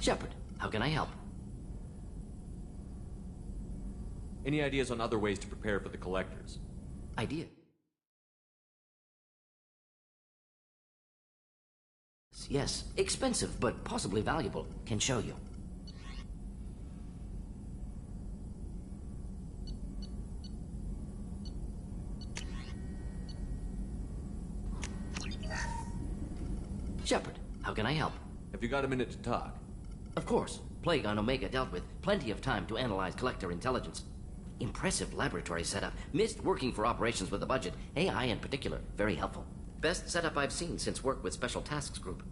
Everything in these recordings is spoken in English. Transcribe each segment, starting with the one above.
Shepard, how can I help? Any ideas on other ways to prepare for the collectors? Idea? Yes, expensive, but possibly valuable. Can show you. Shepard, how can I help? Have you got a minute to talk? Of course. Plague on Omega dealt with. Plenty of time to analyze collector intelligence. Impressive laboratory setup. Missed working for operations with a budget. AI in particular. Very helpful. Best setup I've seen since work with Special Tasks Group.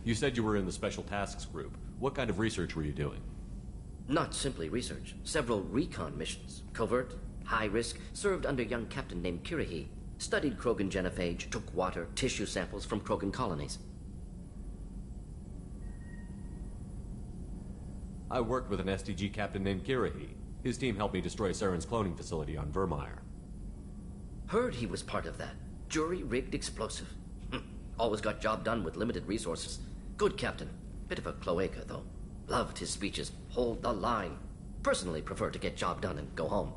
You said you were in the Special Tasks Group. What kind of research were you doing? Not simply research. Several recon missions. Covert, high risk, served under a young captain named Kirahi. Studied Krogan genophage, took water, tissue samples from Krogan colonies. I worked with an STG captain named Kirahi. His team helped me destroy Saren's cloning facility on Vermeer. Heard he was part of that. Jury-rigged explosive. Always got job done with limited resources. Good captain. Bit of a cloaca, though. Loved his speeches. Hold the line. Personally prefer to get job done and go home.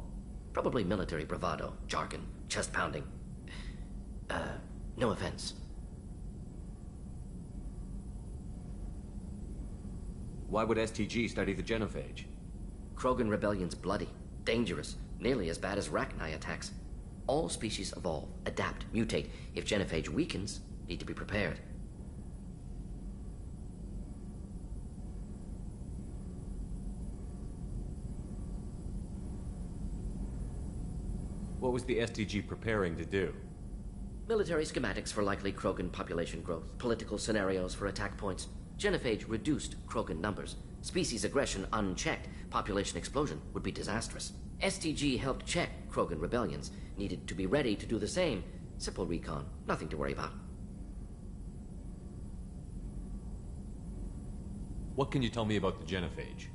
Probably military bravado, jargon, chest pounding. No offense. Why would STG study the genophage? Krogan rebellion's bloody, dangerous, nearly as bad as Rachni attacks. All species evolve, adapt, mutate. If genophage weakens, need to be prepared. What was the STG preparing to do? Military schematics for likely Krogan population growth, political scenarios for attack points. Genophage reduced Krogan numbers. Species aggression unchecked, population explosion would be disastrous. STG helped check Krogan rebellions, needed to be ready to do the same. Simple recon, nothing to worry about. What can you tell me about the genophage?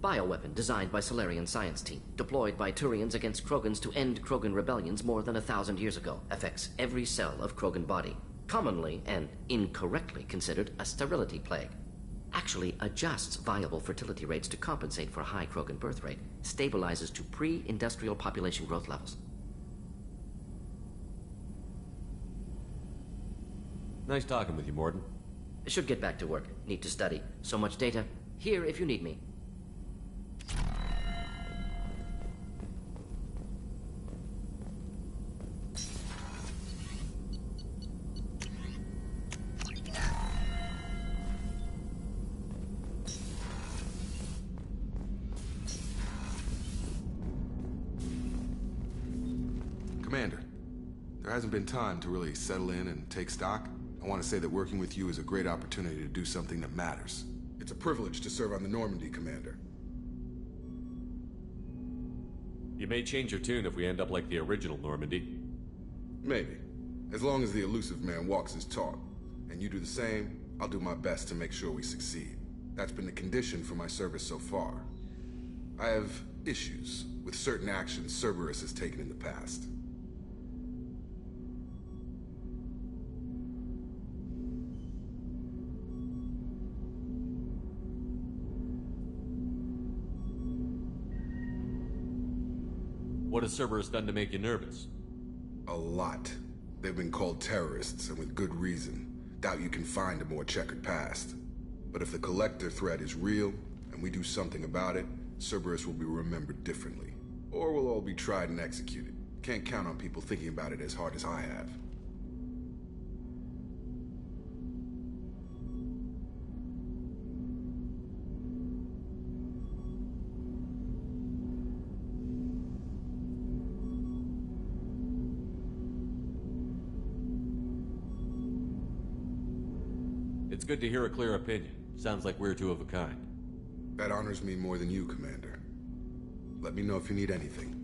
Bioweapon designed by Solarian science team, deployed by Turians against Krogans to end Krogan rebellions more than 1,000 years ago. Affects every cell of Krogan body. Commonly and incorrectly considered a sterility plague. Actually adjusts viable fertility rates to compensate for high Krogan birth rate. Stabilizes to pre-industrial population growth levels. Nice talking with you, Morden. Should get back to work. Need to study. So much data. Here if you need me. Commander, there hasn't been time to really settle in and take stock. I want to say that working with you is a great opportunity to do something that matters. It's a privilege to serve on the Normandy, Commander. You may change your tune if we end up like the original Normandy. Maybe. As long as the elusive man walks his talk. And you do the same, I'll do my best to make sure we succeed. That's been the condition for my service so far. I have issues with certain actions Cerberus has taken in the past. What has Cerberus done to make you nervous? A lot. They've been called terrorists, and with good reason. Doubt you can find a more checkered past. But if the Collector threat is real, and we do something about it, Cerberus will be remembered differently. Or we'll all be tried and executed. Can't count on people thinking about it as hard as I have. It's good to hear a clear opinion. Sounds like we're two of a kind. That honors me more than you, Commander. Let me know if you need anything.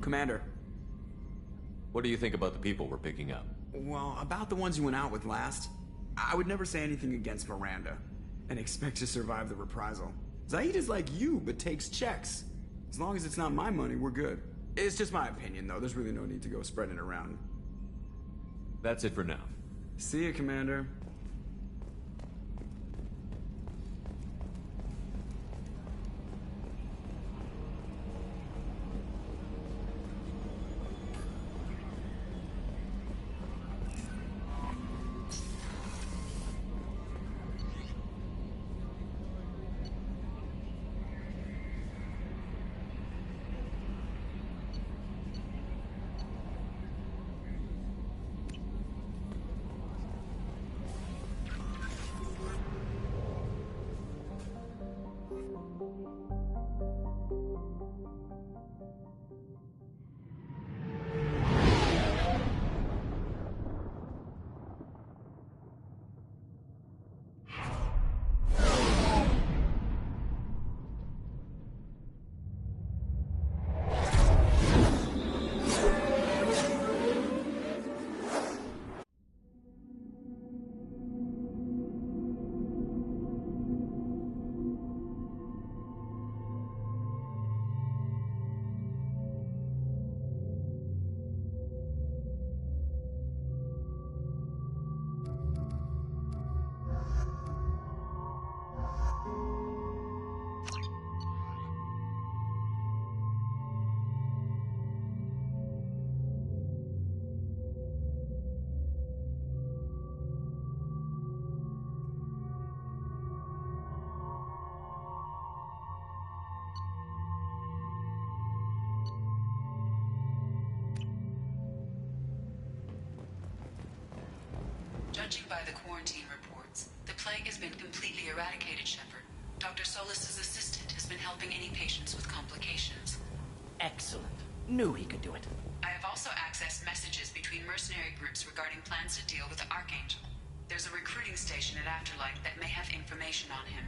Commander. What do you think about the people we're picking up? Well, about the ones you went out with last, I would never say anything against Miranda and expect to survive the reprisal. Zaid is like you, but takes checks. As long as it's not my money, we're good. It's just my opinion, though. There's really no need to go spreading it around. That's it for now. See ya, Commander. Judging by the quarantine reports, the plague has been completely eradicated, Shepard. Dr. Solis's assistant has been helping any patients with complications. Excellent. Knew he could do it. I have also accessed messages between mercenary groups regarding plans to deal with the Archangel. There's a recruiting station at Afterlight that may have information on him.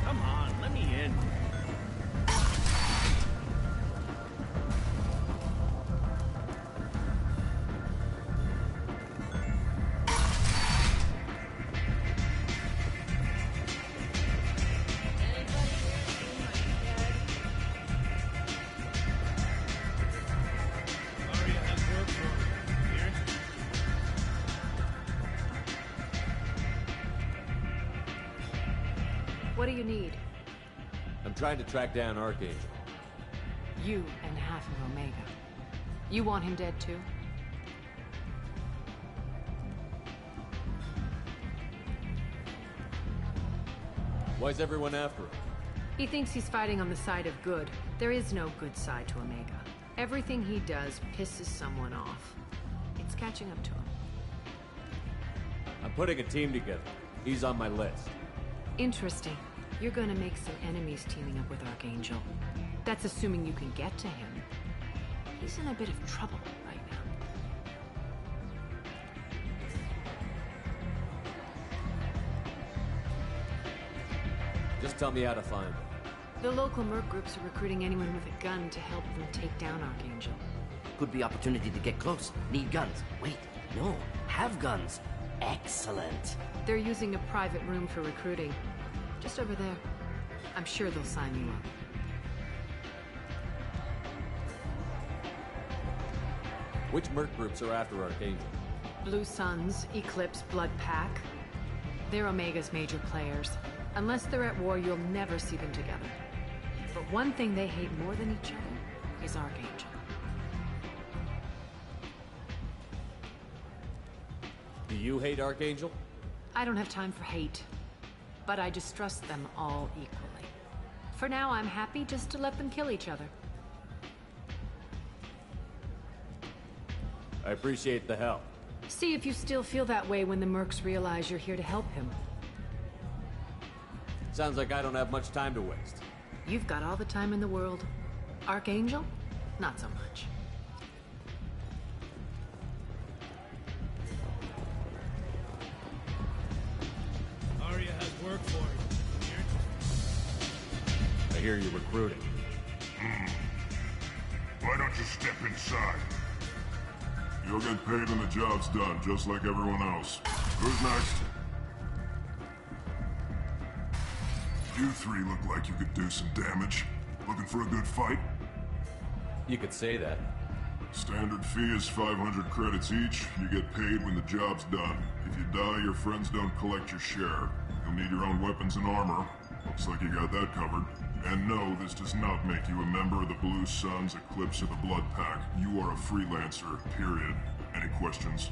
Come on, let me in. What do you need? I'm trying to track down Archangel. You and half of Omega. You want him dead too? Why's everyone after him? He thinks he's fighting on the side of good. There is no good side to Omega. Everything he does pisses someone off. It's catching up to him. I'm putting a team together. He's on my list. Interesting. You're gonna make some enemies teaming up with Archangel. That's assuming you can get to him. He's in a bit of trouble right now. Just tell me how to find him. The local merc groups are recruiting anyone with a gun to help them take down Archangel. Could be opportunity to get close. Need guns. Wait, no. Have guns. Excellent. They're using a private room for recruiting. Just over there. I'm sure they'll sign you up. Which merc groups are after Archangel? Blue Suns, Eclipse, Blood Pack. They're Omega's major players. Unless they're at war, you'll never see them together. But one thing they hate more than each other is Archangel. Do you hate Archangel? I don't have time for hate, but I distrust them all equally. For now, I'm happy just to let them kill each other. I appreciate the help. See if you still feel that way when the mercs realize you're here to help him. Sounds like I don't have much time to waste. You've got all the time in the world. Archangel? Not so much. hear you're recruiting. Why don't you step inside? You'll get paid when the job's done, just like everyone else. Who's next? You three look like you could do some damage. Looking for a good fight? You could say that. Standard fee is 500 credits each. You get paid when the job's done. If you die, your friends don't collect your share. You'll need your own weapons and armor. Looks like you got that covered. And no, this does not make you a member of the Blue Suns, Eclipse, or the Blood Pack. You are a freelancer, period. Any questions?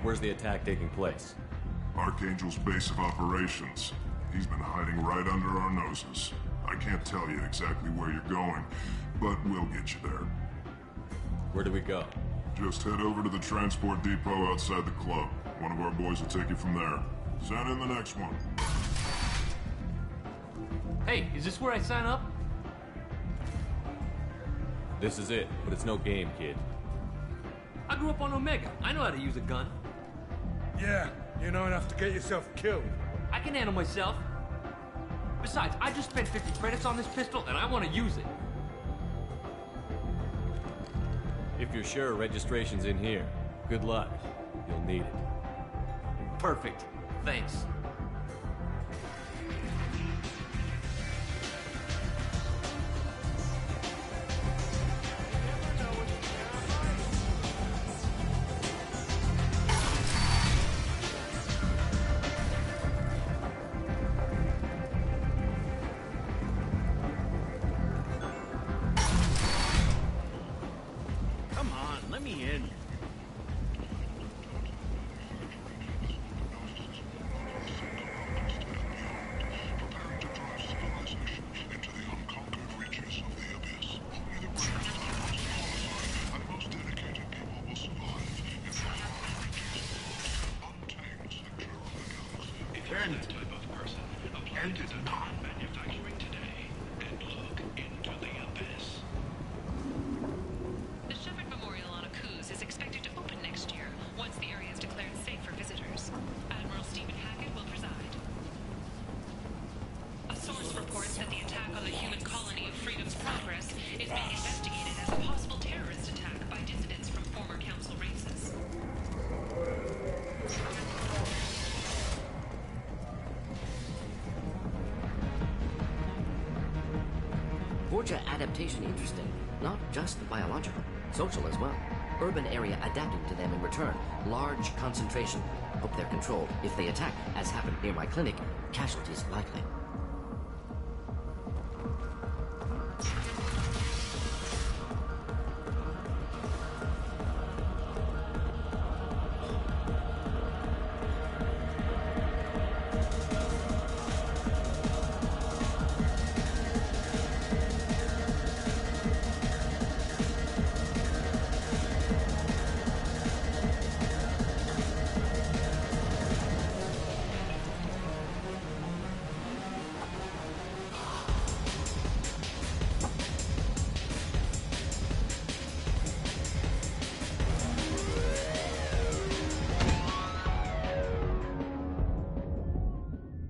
Where's the attack taking place? Archangel's base of operations. He's been hiding right under our noses. I can't tell you exactly where you're going, but we'll get you there. Where do we go? Just head over to the transport depot outside the club. One of our boys will take you from there. Send in the next one. Hey, is this where I sign up? This is it, but it's no game, kid. I grew up on Omega. I know how to use a gun. Yeah, you know enough to get yourself killed. I can handle myself. Besides, I just spent 50 credits on this pistol, and I want to use it. If you're sure registration's in here, good luck. You'll need it. Perfect. Thanks. Come on, let me in. If you're any type of person, apply to the non-manufacturing today and look into the abyss. The Shepard Memorial on Akuz is expected to open next year, once the area is declared safe for visitors. Admiral Stephen Hackett will preside. A source reports that the attack on the human colony of Freedom's Progress is being investigated as a possible terrorist attack by dissidents from former council races. Borgia adaptation interesting. Not just biological, social as well. Urban area adapting to them in return. Large concentration. Hope they're controlled. If they attack, as happened near my clinic, casualties likely.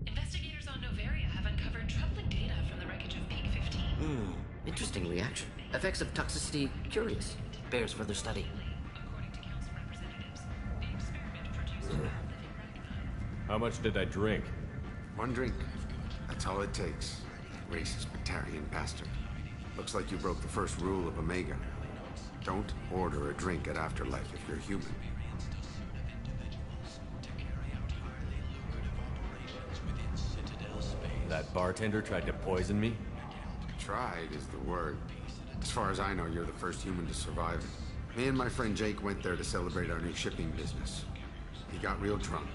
Investigators on Novaria have uncovered troubling data from the wreckage of Peak 15. Interesting reaction. Effects of toxicity, curious. Bears further study. According to council representatives, the experiment produced a living reckoner. How much did I drink? One drink. That's all it takes. Racist Batarian bastard. Looks like you broke the first rule of Omega. Don't order a drink at Afterlife if you're human. That bartender tried to poison me? Tried is the word. As far as I know, you're the first human to survive it. Me and my friend Jake went there to celebrate our new shipping business. He got real drunk.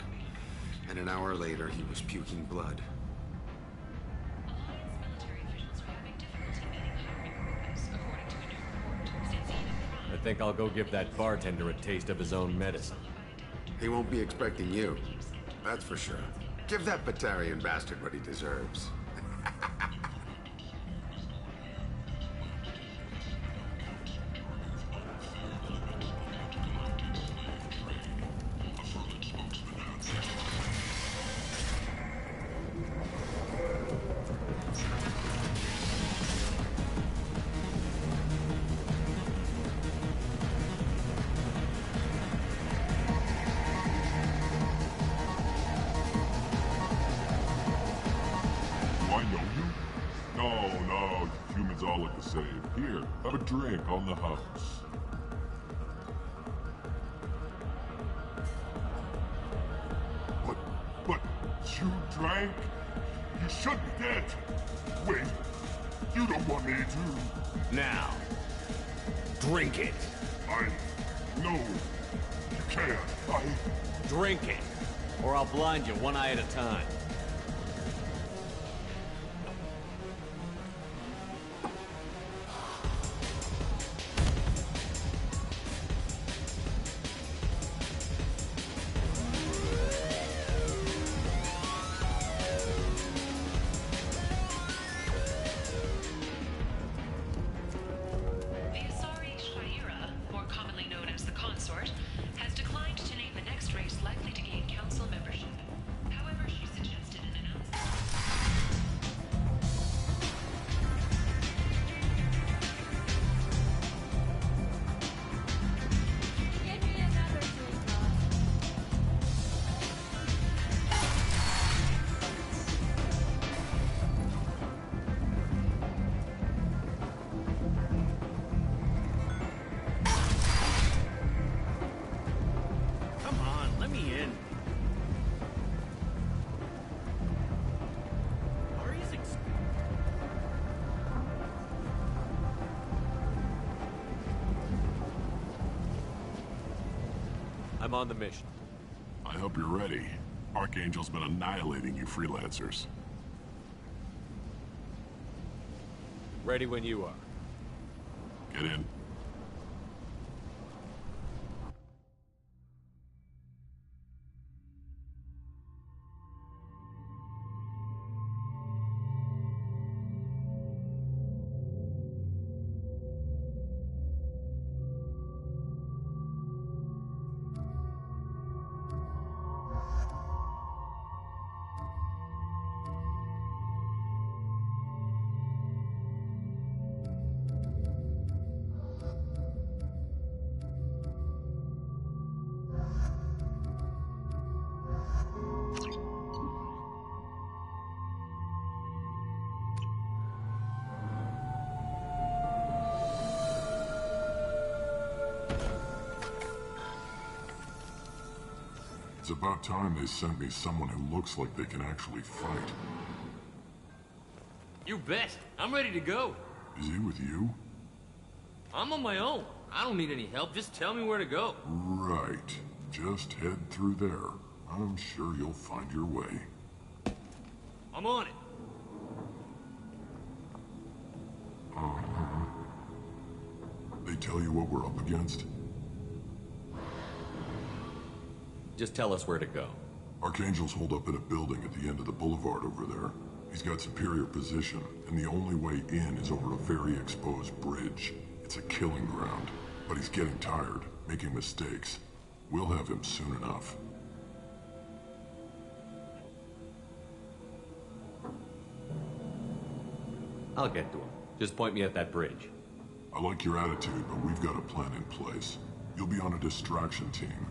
And an hour later, he was puking blood. Alliance military officials are having difficulty meeting hiring quotas, according to a new report. Since even I think I'll go give that bartender a taste of his own medicine. He won't be expecting you. That's for sure. Give that Batarian bastard what he deserves. Bastards all look the same. Here, have a drink on the house. But you drank? You should be dead. Wait, you don't want me to. Now, drink it. No, you can't. Drink it, or I'll blind you one eye at a time. I'm on the mission. I hope you're ready. Archangel's been annihilating you freelancers. Ready when you are. Get in. It's about time they sent me someone who looks like they can actually fight. You bet. I'm ready to go. Is he with you? I'm on my own. I don't need any help. Just tell me where to go. Right. Just head through there. I'm sure you'll find your way. I'm on it. Uh-huh. They tell you what we're up against? Just tell us where to go. Archangel's holed up in a building at the end of the boulevard over there. He's got superior position, and the only way in is over a very exposed bridge. It's a killing ground, but he's getting tired, making mistakes. We'll have him soon enough. I'll get to him. Just point me at that bridge. I like your attitude, but we've got a plan in place. You'll be on a distraction team.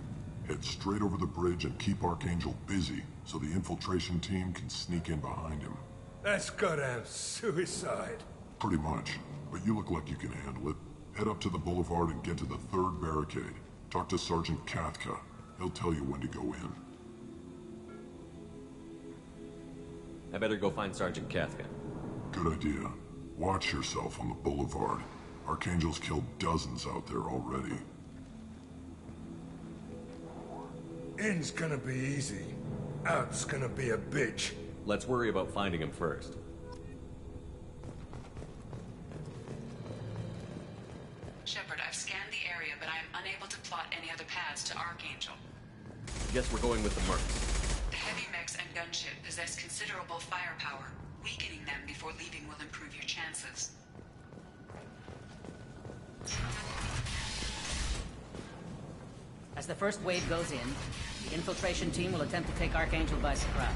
Head straight over the bridge and keep Archangel busy so the infiltration team can sneak in behind him. That's goddamn suicide. Pretty much, but you look like you can handle it. Head up to the boulevard and get to the third barricade. Talk to Sergeant Kathka. He'll tell you when to go in. I better go find Sergeant Kathka. Good idea. Watch yourself on the boulevard. Archangel's killed dozens out there already. In's gonna be easy. Out's gonna be a bitch. Let's worry about finding him first. Shepard, I've scanned the area, but I am unable to plot any other paths to Archangel. Guess we're going with the mercs. The heavy mechs and gunship possess considerable firepower. Weakening them before leaving will improve your chances. As the first wave goes in, the infiltration team will attempt to take Archangel by surprise.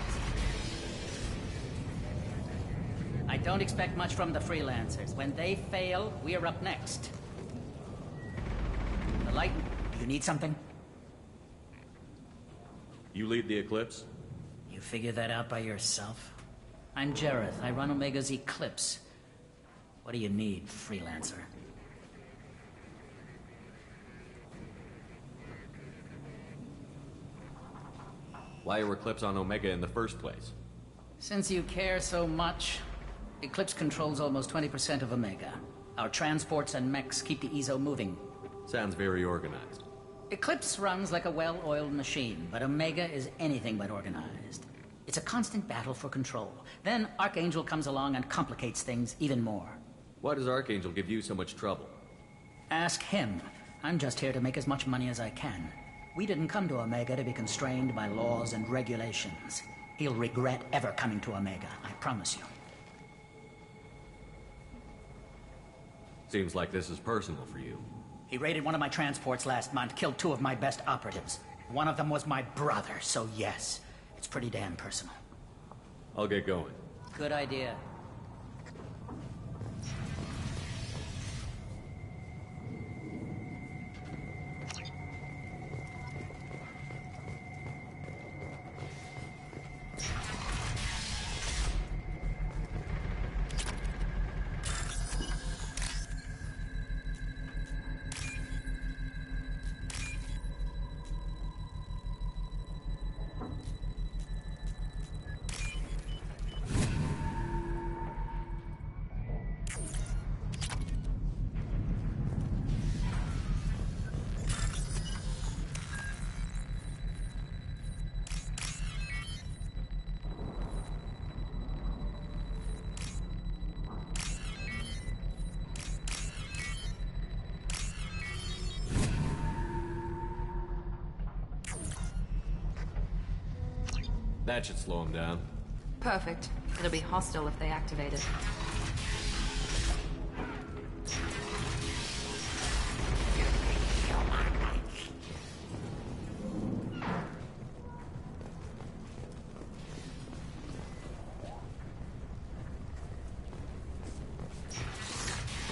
I don't expect much from the freelancers. When they fail, we are up next. The light... You need something? You lead the Eclipse? You figure that out by yourself? I'm Jareth. I run Omega's Eclipse. What do you need, freelancer? Why are Eclipse on Omega in the first place? Since you care so much, Eclipse controls almost 20% of Omega. Our transports and mechs keep the EZO moving. Sounds very organized. Eclipse runs like a well-oiled machine, but Omega is anything but organized. It's a constant battle for control. Then Archangel comes along and complicates things even more. Why does Archangel give you so much trouble? Ask him. I'm just here to make as much money as I can. We didn't come to Omega to be constrained by laws and regulations. He'll regret ever coming to Omega, I promise you. Seems like this is personal for you. He raided one of my transports last month, killed 2 of my best operatives. One of them was my brother, so yes, it's pretty damn personal. I'll get going. Good idea. That should slow him down. Perfect. It'll be hostile if they activate it.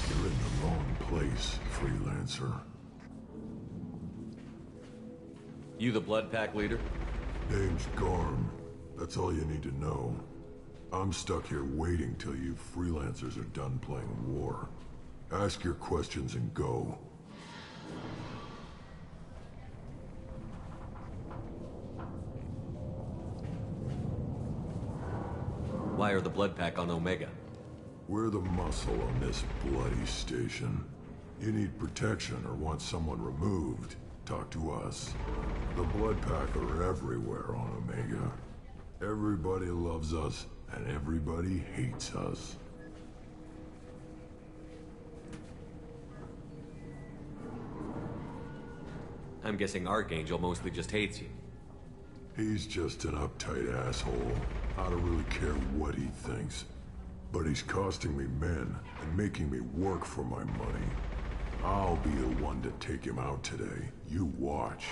You're in the wrong place, freelancer. You the Blood Pack leader? Name's Garm. That's all you need to know. I'm stuck here waiting till you freelancers are done playing war. Ask your questions and go. Why are the Blood Pack on Omega? We're the muscle on this bloody station. You need protection or want someone removed, talk to us. The Blood Pack are everywhere on Omega. Everybody loves us, and everybody hates us. I'm guessing Archangel mostly just hates you. He's just an uptight asshole. I don't really care what he thinks. But he's costing me men and making me work for my money. I'll be the one to take him out today. You watch.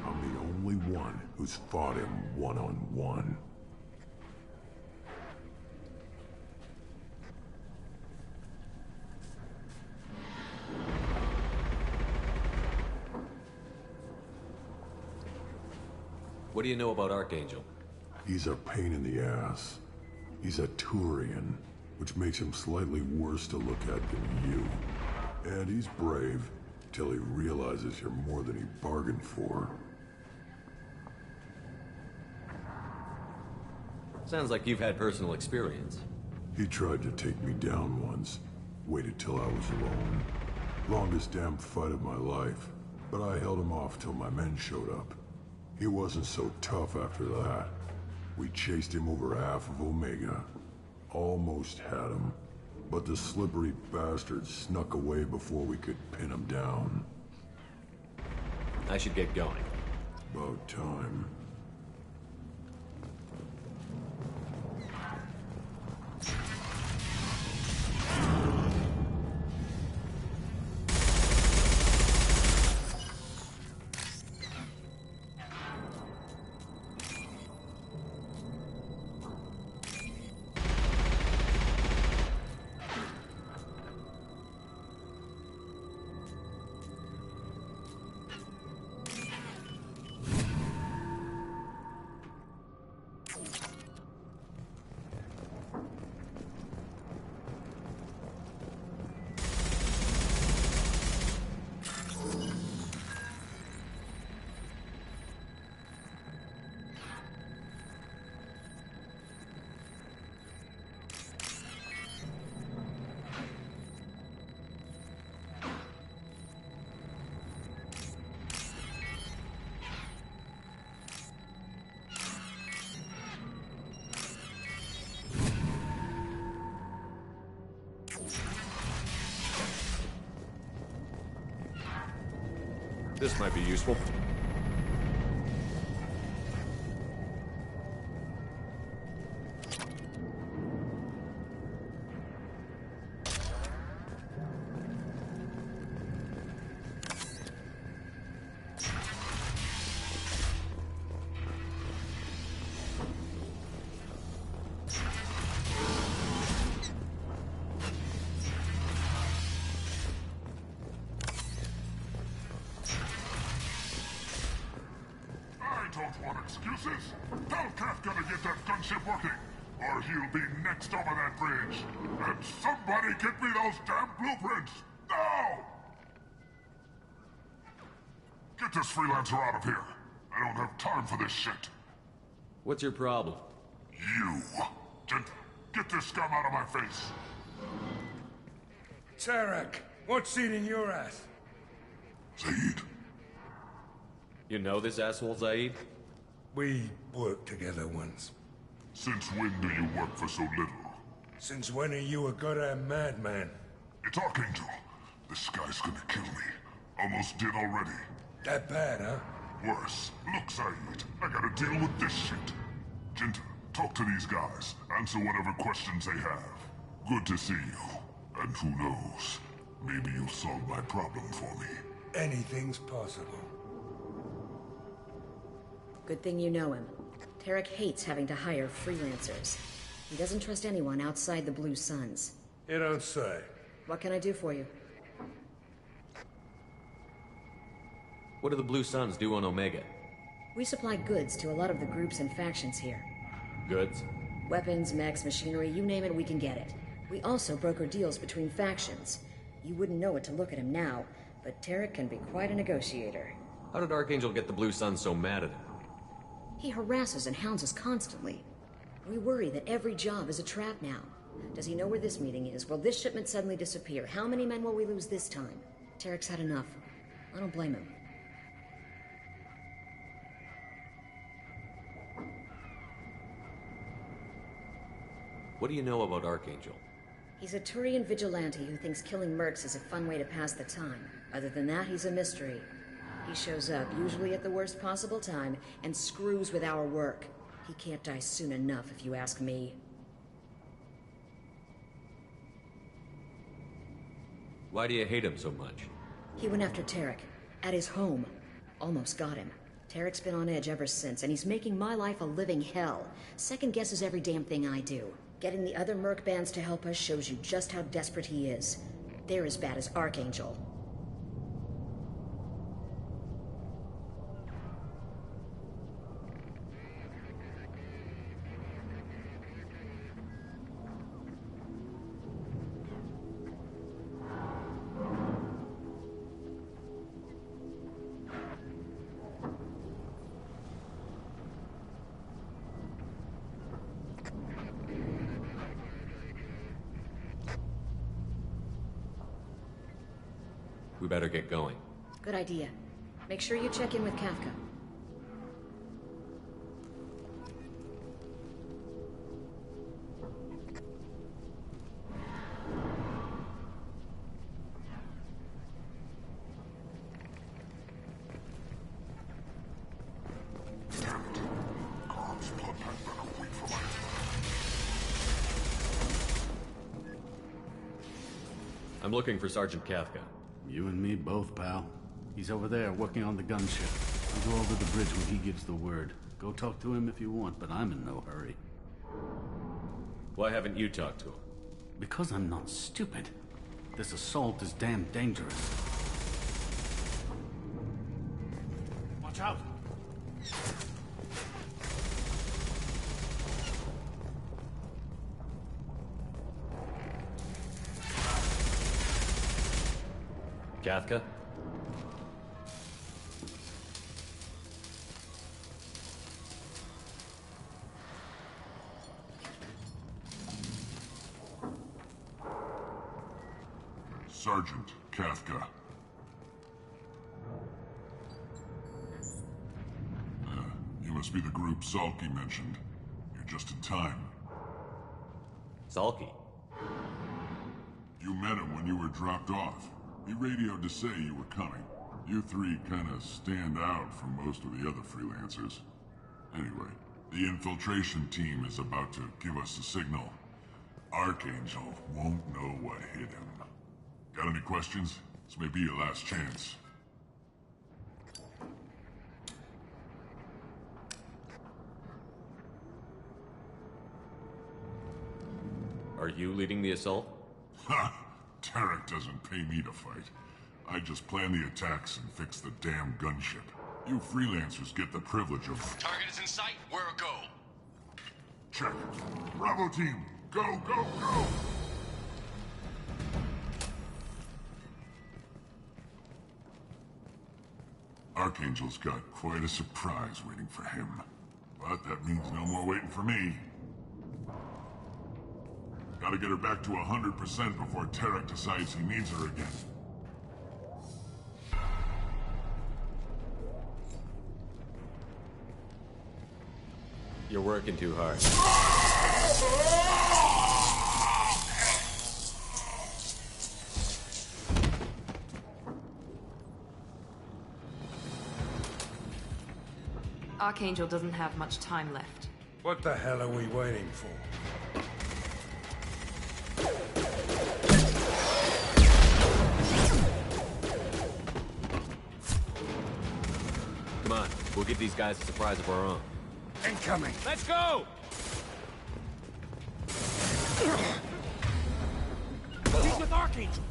I'm the only one who's fought him one-on-one. What do you know about Archangel? He's a pain in the ass. He's a Turian, which makes him slightly worse to look at than you. And he's brave, till he realizes you're more than he bargained for. Sounds like you've had personal experience. He tried to take me down once. Waited till I was alone. Longest damn fight of my life. But I held him off till my men showed up. He wasn't so tough after that. We chased him over half of Omega. Almost had him. But the slippery bastard snuck away before we could pin him down. I should get going. About time. This might be useful. I don't want excuses. Tell Kafka to get that gunship working, or he'll be next over that bridge. And somebody get me those damn blueprints! Now! Get this freelancer out of here. I don't have time for this shit. What's your problem? You. Get this scum out of my face. Tarek, what's eating your ass? Zaid. You know this asshole, Zaid? We worked together once. Since when do you work for so little? Since when are you a goddamn madman? It's Archangel. This guy's gonna kill me. Almost did already. That bad, huh? Worse. Look, Zaid, I gotta deal with this shit. Jinta, talk to these guys. Answer whatever questions they have. Good to see you. And who knows, maybe you'll solve my problem for me. Anything's possible. Good thing you know him. Tarek hates having to hire freelancers. He doesn't trust anyone outside the Blue Suns. You don't say. What can I do for you? What do the Blue Suns do on Omega? We supply goods to a lot of the groups and factions here. Goods? Weapons, mechs, machinery, you name it, we can get it. We also broker deals between factions. You wouldn't know it to look at him now, but Tarek can be quite a negotiator. How did Archangel get the Blue Suns so mad at him? He harasses and hounds us constantly. We worry that every job is a trap now. Does he know where this meeting is? Will this shipment suddenly disappear? How many men will we lose this time? Tarek's had enough. I don't blame him. What do you know about Archangel? He's a Turian vigilante who thinks killing mercs is a fun way to pass the time. Other than that, he's a mystery. He shows up, usually at the worst possible time, and screws with our work. He can't die soon enough, if you ask me. Why do you hate him so much? He went after Tarek, at his home. Almost got him. Tarek's been on edge ever since, and he's making my life a living hell. Second guesses every damn thing I do. Getting the other merc bands to help us shows you just how desperate he is. They're as bad as Archangel. We better get going. Good idea. Make sure you check in with Kafka. I'm looking for Sergeant Kafka. You and me both, pal. He's over there working on the gunship. I'll go over the bridge when he gives the word. Go talk to him if you want, but I'm in no hurry. Why haven't you talked to him? Because I'm not stupid. This assault is damn dangerous. Watch out! Kafka? Sergeant Kafka. You must be the group Zalki mentioned. You're just in time. Zalki? You met him when you were dropped off. He radioed to say you were coming. You three kind of stand out from most of the other freelancers. Anyway, the infiltration team is about to give us a signal. Archangel won't know what hit him. Got any questions? This may be your last chance. Are you leading the assault? Ha! Tarek doesn't pay me to fight. I just plan the attacks and fix the damn gunship. You freelancers get the privilege of... Target is in sight. Where a go? Check. Bravo team, go, go, go! Archangel's got quite a surprise waiting for him. But that means no more waiting for me. Gotta get her back to 100% before Tarek decides he needs her again. You're working too hard. Archangel doesn't have much time left. What the hell are we waiting for? Come on, we'll give these guys a surprise of our own. Incoming! Let's go! He's with Archangel!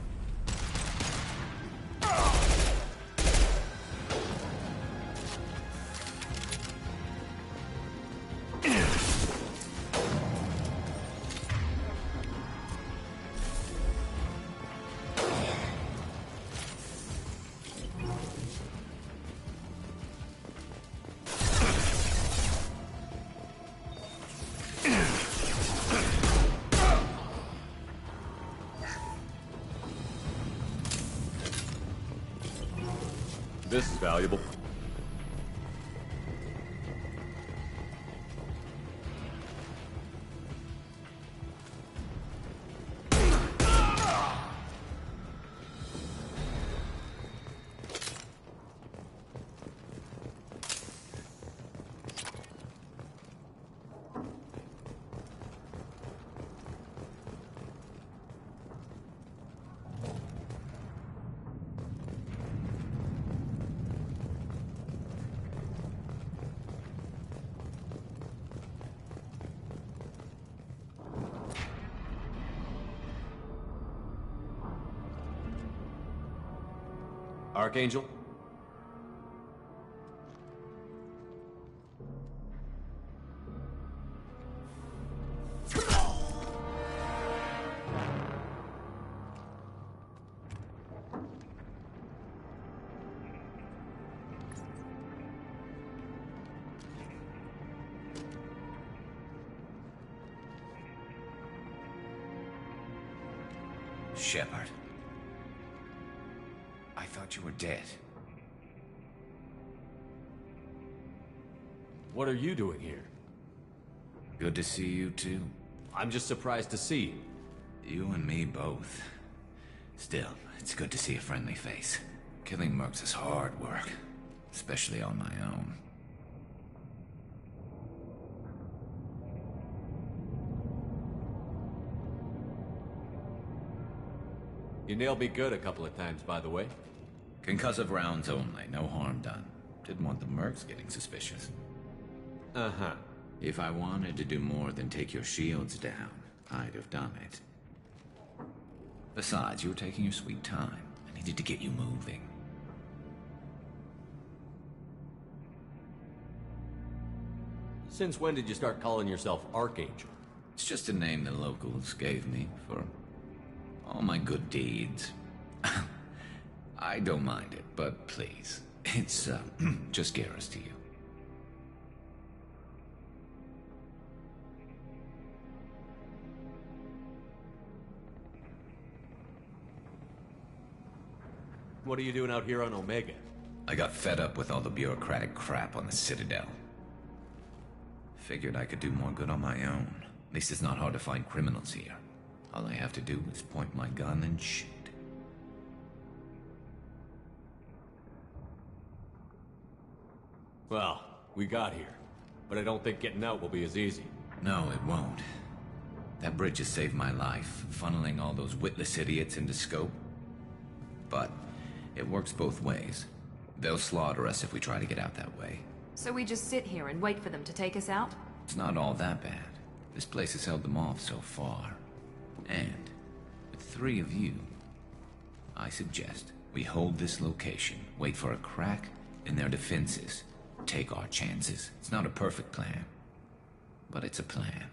This is valuable. Archangel? Shepard. I thought you were dead. What are you doing here? Good to see you too. I'm just surprised to see you. You and me both. Still, it's good to see a friendly face. Killing mercs is hard work, especially on my own. You nailed me good a couple of times, by the way. Concussive rounds only, no harm done. Didn't want the mercs getting suspicious. Uh-huh. If I wanted to do more than take your shields down, I'd have done it. Besides, you were taking your sweet time. I needed to get you moving. Since when did you start calling yourself Archangel? It's just a name the locals gave me for all my good deeds. I don't mind it, but please, it's, just Garrus to you. What are you doing out here on Omega? I got fed up with all the bureaucratic crap on the Citadel. Figured I could do more good on my own. At least it's not hard to find criminals here. All I have to do is point my gun and shoot. Well, we got here. But I don't think getting out will be as easy. No, it won't. That bridge has saved my life, funneling all those witless idiots into scope. But it works both ways. They'll slaughter us if we try to get out that way. So we just sit here and wait for them to take us out? It's not all that bad. This place has held them off so far. And with 3 of you, I suggest we hold this location, wait for a crack in their defenses, take our chances. It's not a perfect plan, but it's a plan.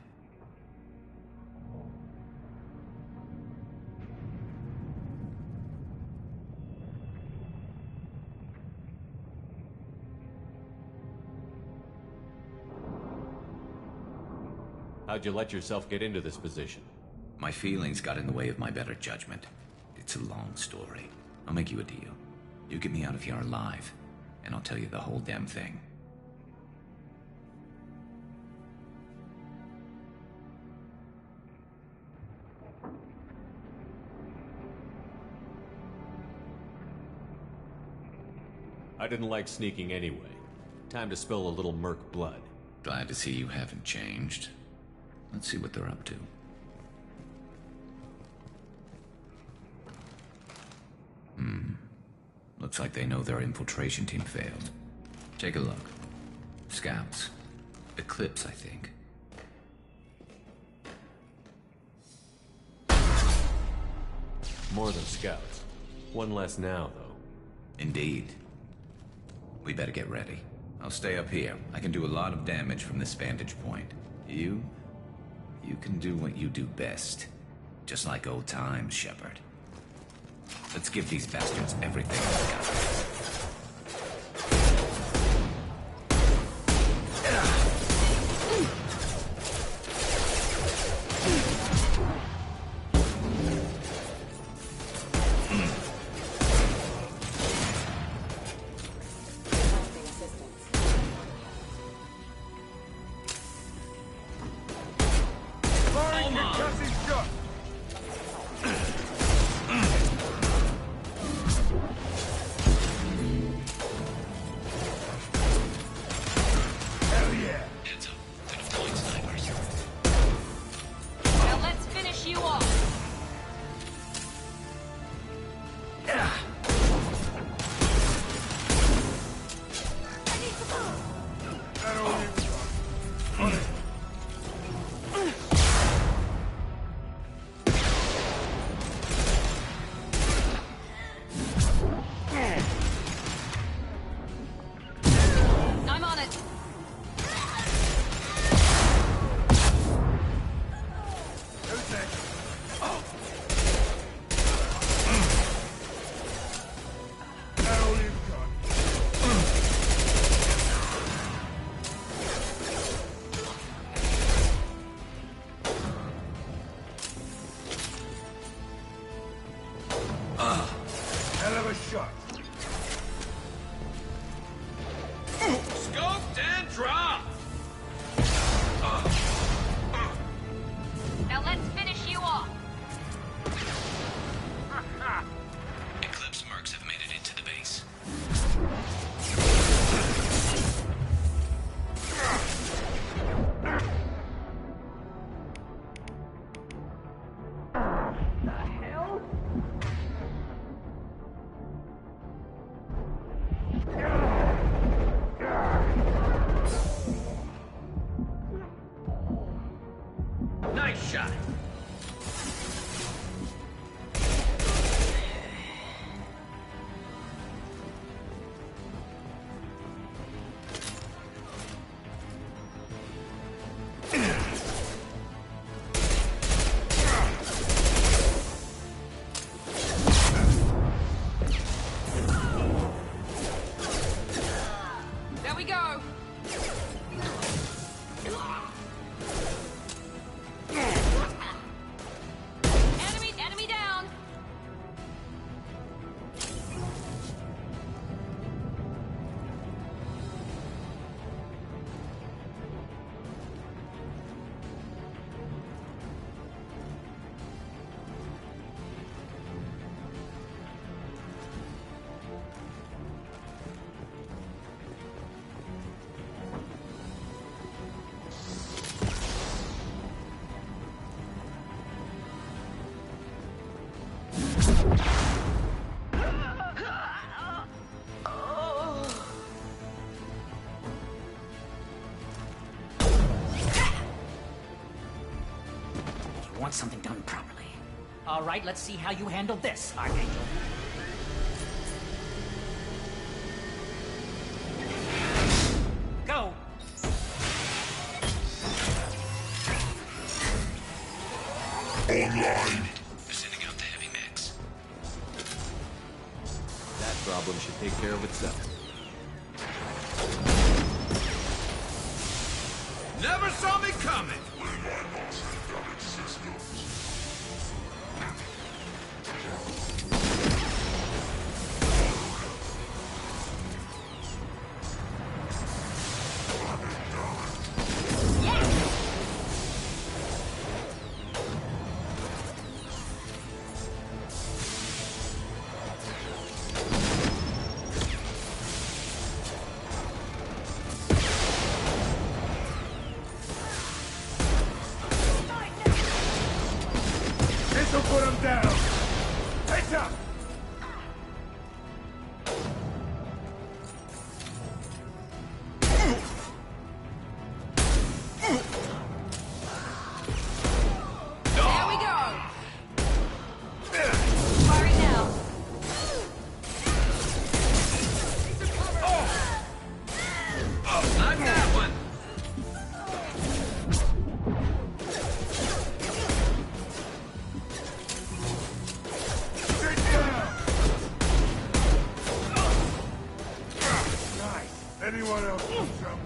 How'd you let yourself get into this position? My feelings got in the way of my better judgment. It's a long story. I'll make you a deal. You get me out of here alive, and I'll tell you the whole damn thing. I didn't like sneaking anyway. Time to spill a little merc blood. Glad to see you haven't changed. Let's see what they're up to. Looks like they know their infiltration team failed. Take a look. Scouts. Eclipse, I think. More than scouts. One less now, though. Indeed. We better get ready. I'll stay up here. I can do a lot of damage from this vantage point. You can do what you do best. Just like old times, Shepard. Let's give these bastards everything we got. Nice shot. There we go. want something done properly. All right, let's see how you handle this, Archangel. Go! Online. Sending out the heavy mix. That problem should take care of itself. Never saw me coming! This'll put him down! Heads up! There we go! Firing now. I've got one! Sit down! Nice. Anyone else need some?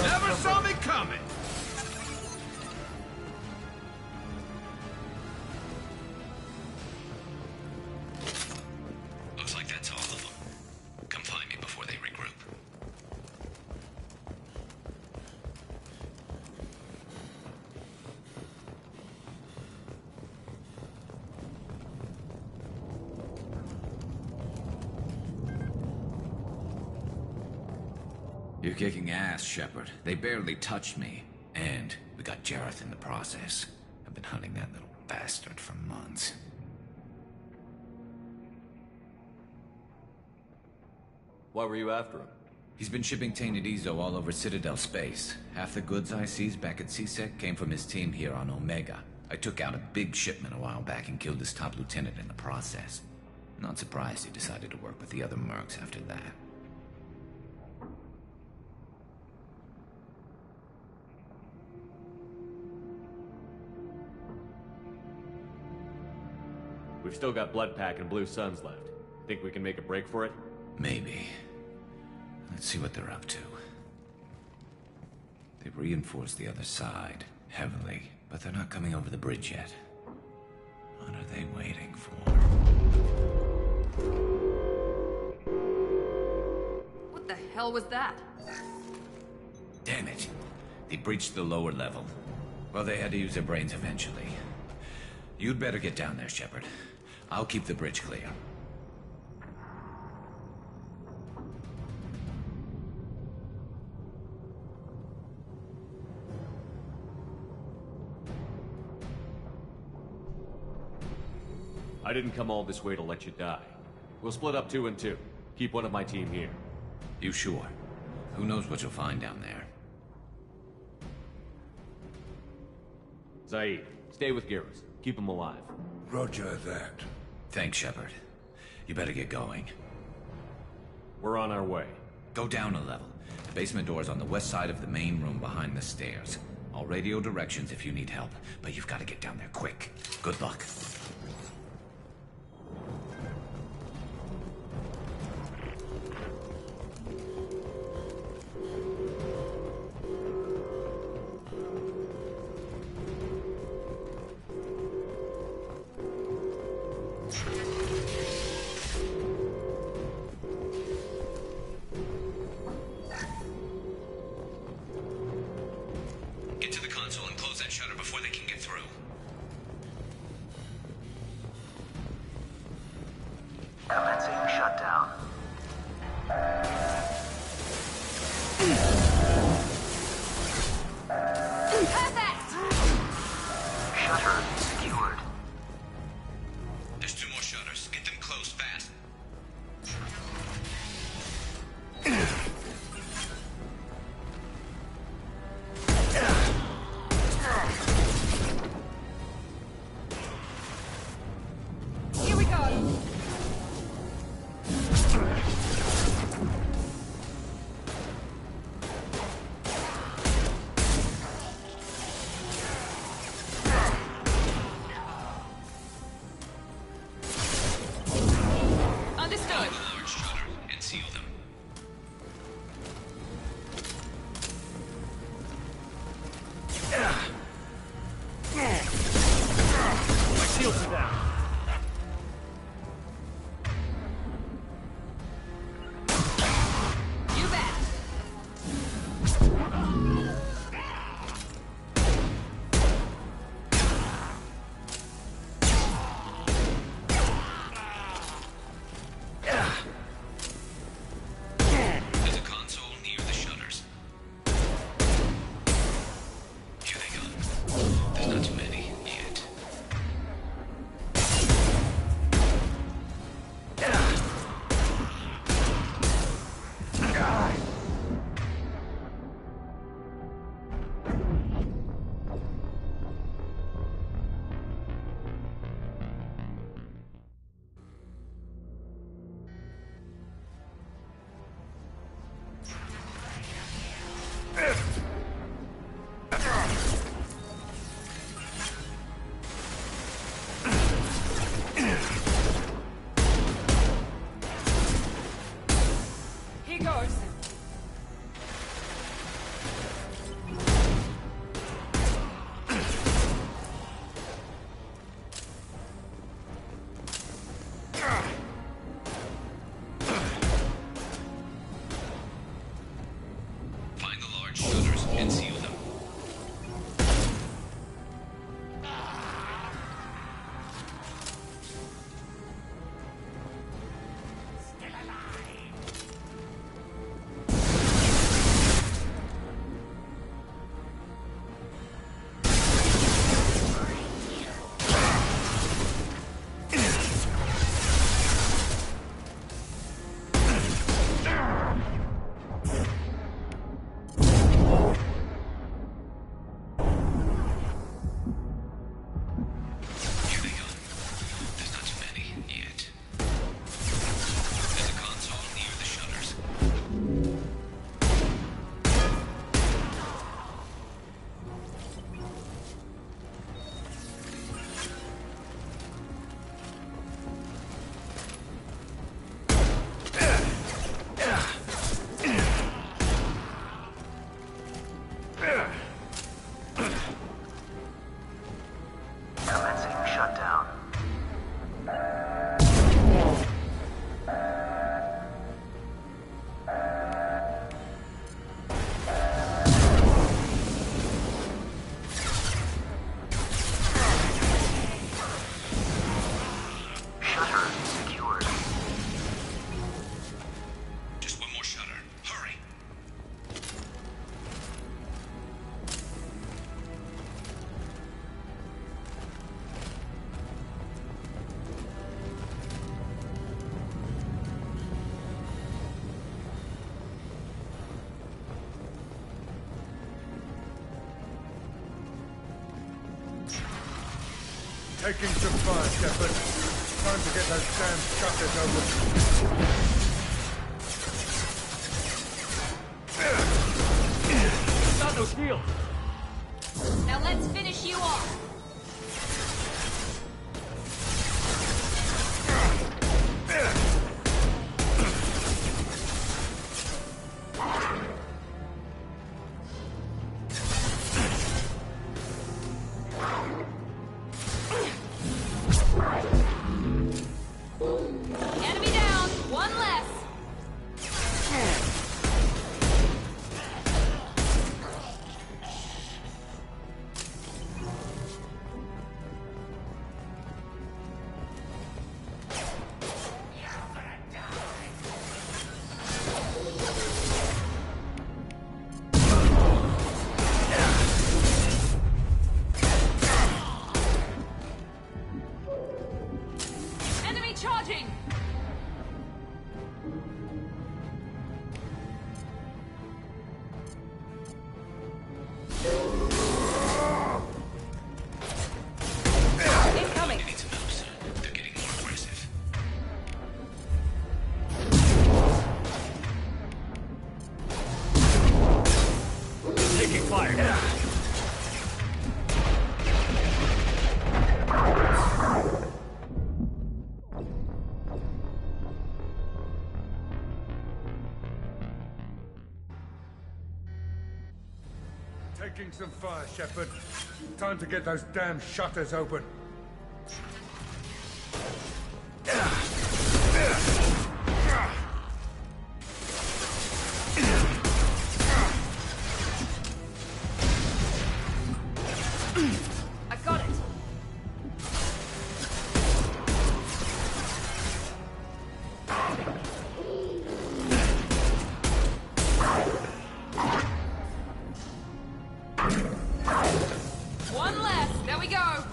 Never saw me coming! Looks like that's all of them. Come find me before they regroup. You're kicking ass, Shepard. They barely touched me. And we got Jareth in the process. I've been hunting that little bastard for months. Why were you after him? He's been shipping tainted Ezo all over Citadel space. Half the goods I seized back at CSEC came from his team here on Omega. I took out a big shipment a while back and killed his top lieutenant in the process. Not surprised he decided to work with the other mercs after that. We've still got Bloodpack and Blue Suns left. Think we can make a break for it? Maybe. Let's see what they're up to. They've reinforced the other side, heavily, but they're not coming over the bridge yet. What are they waiting for? What the hell was that? Damn it. They breached the lower level. Well, they had to use their brains eventually. You'd better get down there, Shepard. I'll keep the bridge clear. I didn't come all this way to let you die. We'll split up 2 and 2. Keep one of my team here. You sure? Who knows what you'll find down there? Zaid, stay with Garrus. Keep him alive. Roger that. Thanks, Shepard. You better get going. We're on our way. Go down a level. The basement door's on the west side of the main room behind the stairs. I'll radio directions if you need help, but you've got to get down there quick. Good luck. Get to the console and close that shutter before they can get through. Commencing shutdown. Perfect! Shutter secured. There's shut down. Shutter secured. Just one more shutter. Hurry! Taking some fire, Shepard. Time to get those damn shutters open. Not no shield. Now let's finish you off. Enemy down. One less. Enemy charging. Incoming. They're getting more aggressive. Taking fire. Taking some fire, Shepard. Time to get those damn shutters open. I got it. One less. There we go.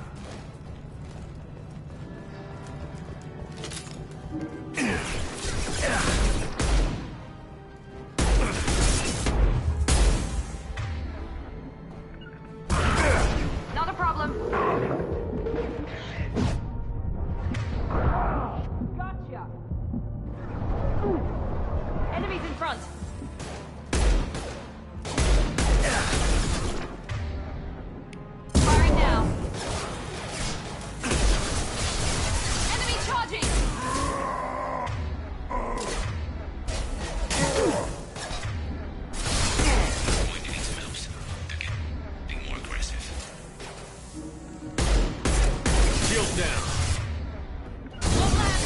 Not a problem. Gotcha. Enemies in front. Firing now. Enemy charging. Getting more aggressive. Shield down. One left.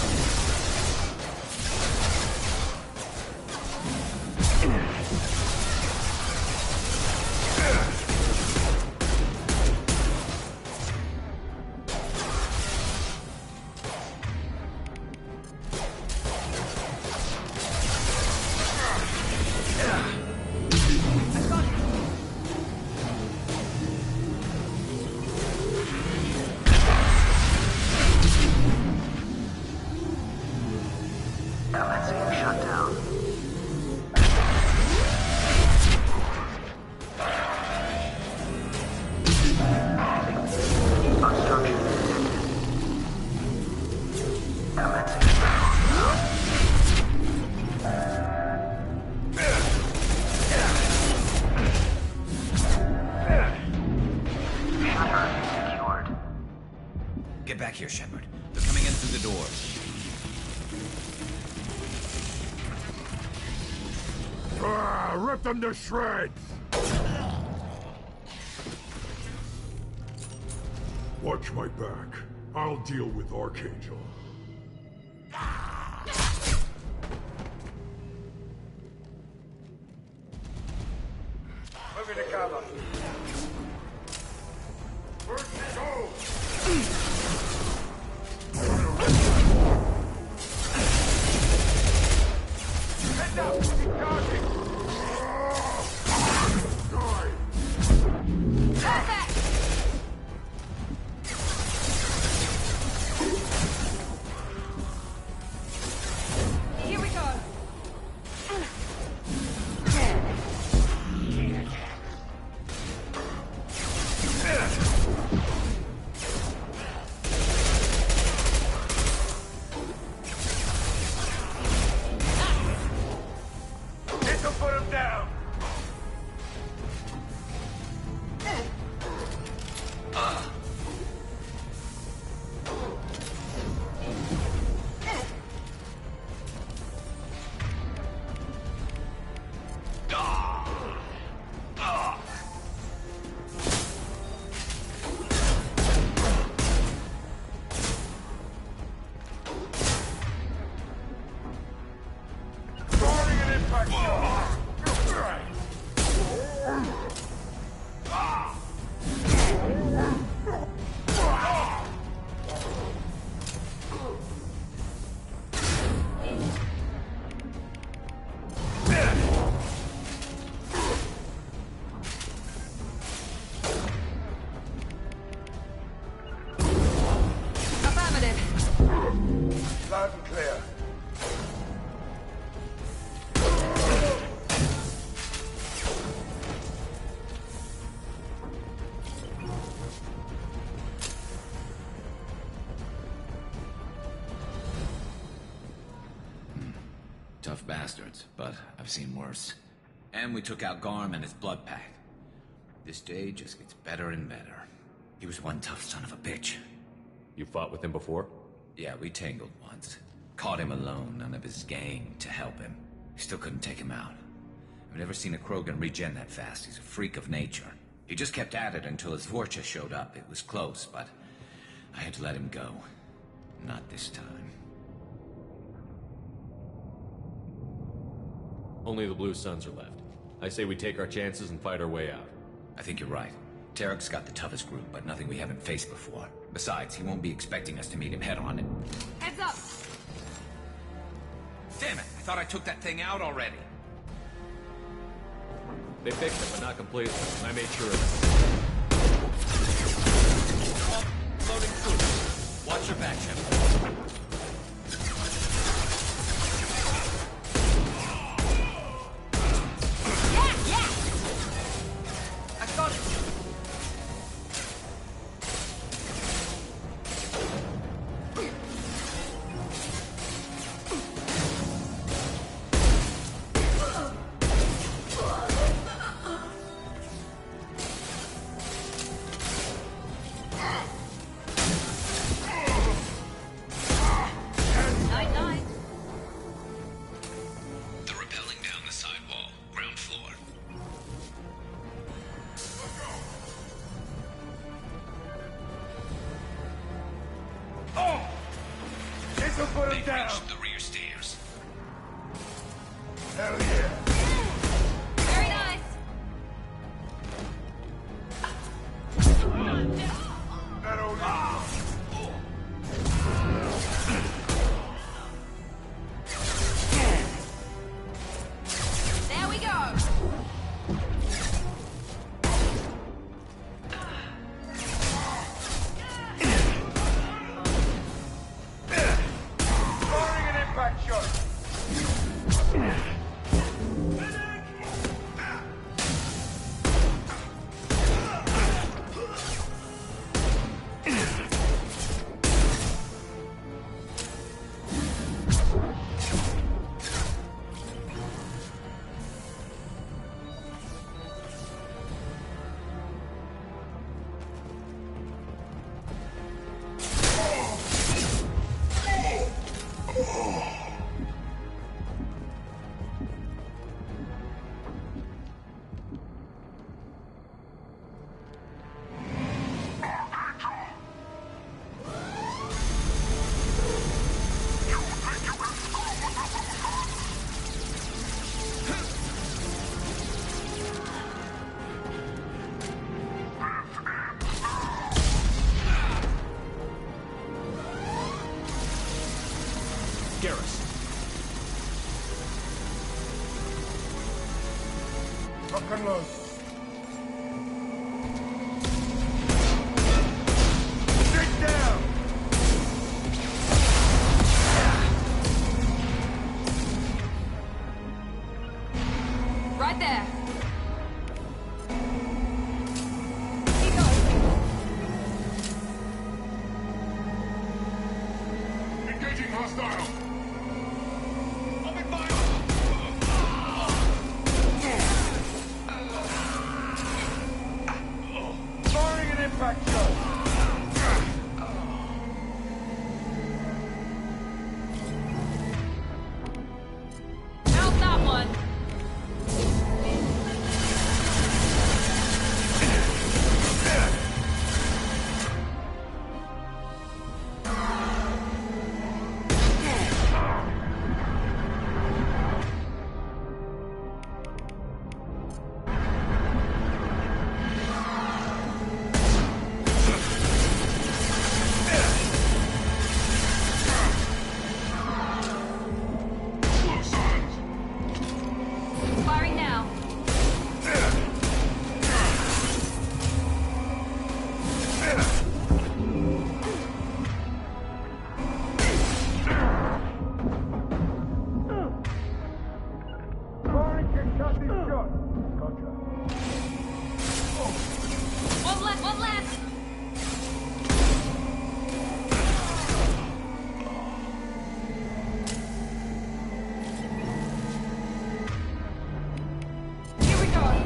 Commencing shutdown. Obstruction detected. Commencing countdown. Shutter secured. Get back here, Shepard. They're coming in through the doors. Rip them to shreds! Watch my back. I'll deal with Archangel. Moving to cover. Where'd you go? Heads up! Charging! Perfect! Here we go. This'll put him down. Firing an impact shot. Affirmative. Loud and clear. Tough bastards, but I've seen worse. And we took out Garm and his blood pack. This day just gets better and better. He was one tough son of a bitch. You fought with him before? Yeah, we tangled once. Caught him alone, none of his gang to help him. We still couldn't take him out. I've never seen a Krogan regen that fast. He's a freak of nature. He just kept at it until his Vorcha showed up. It was close, but I had to let him go. Not this time. Only the Blue Suns are left. I say we take our chances and fight our way out. I think you're right. Tarek's got the toughest group, but nothing we haven't faced before. Besides, he won't be expecting us to meet him head-on and... Heads up. Damn it! I thought I took that thing out already. They fixed it, but not completely. I made sure of it. Loading food. Watch your back, Jim. Put him down. The rear stairs. Hell yeah. Very nice. That old There we go. firing an impact shot. Garrus. Lock and load. Straight down! Right there. Engaging hostile! Firing an impact shot! How's that one? Firing now. Firing Kentucky shot! Gotcha. One left, one left. Here we go.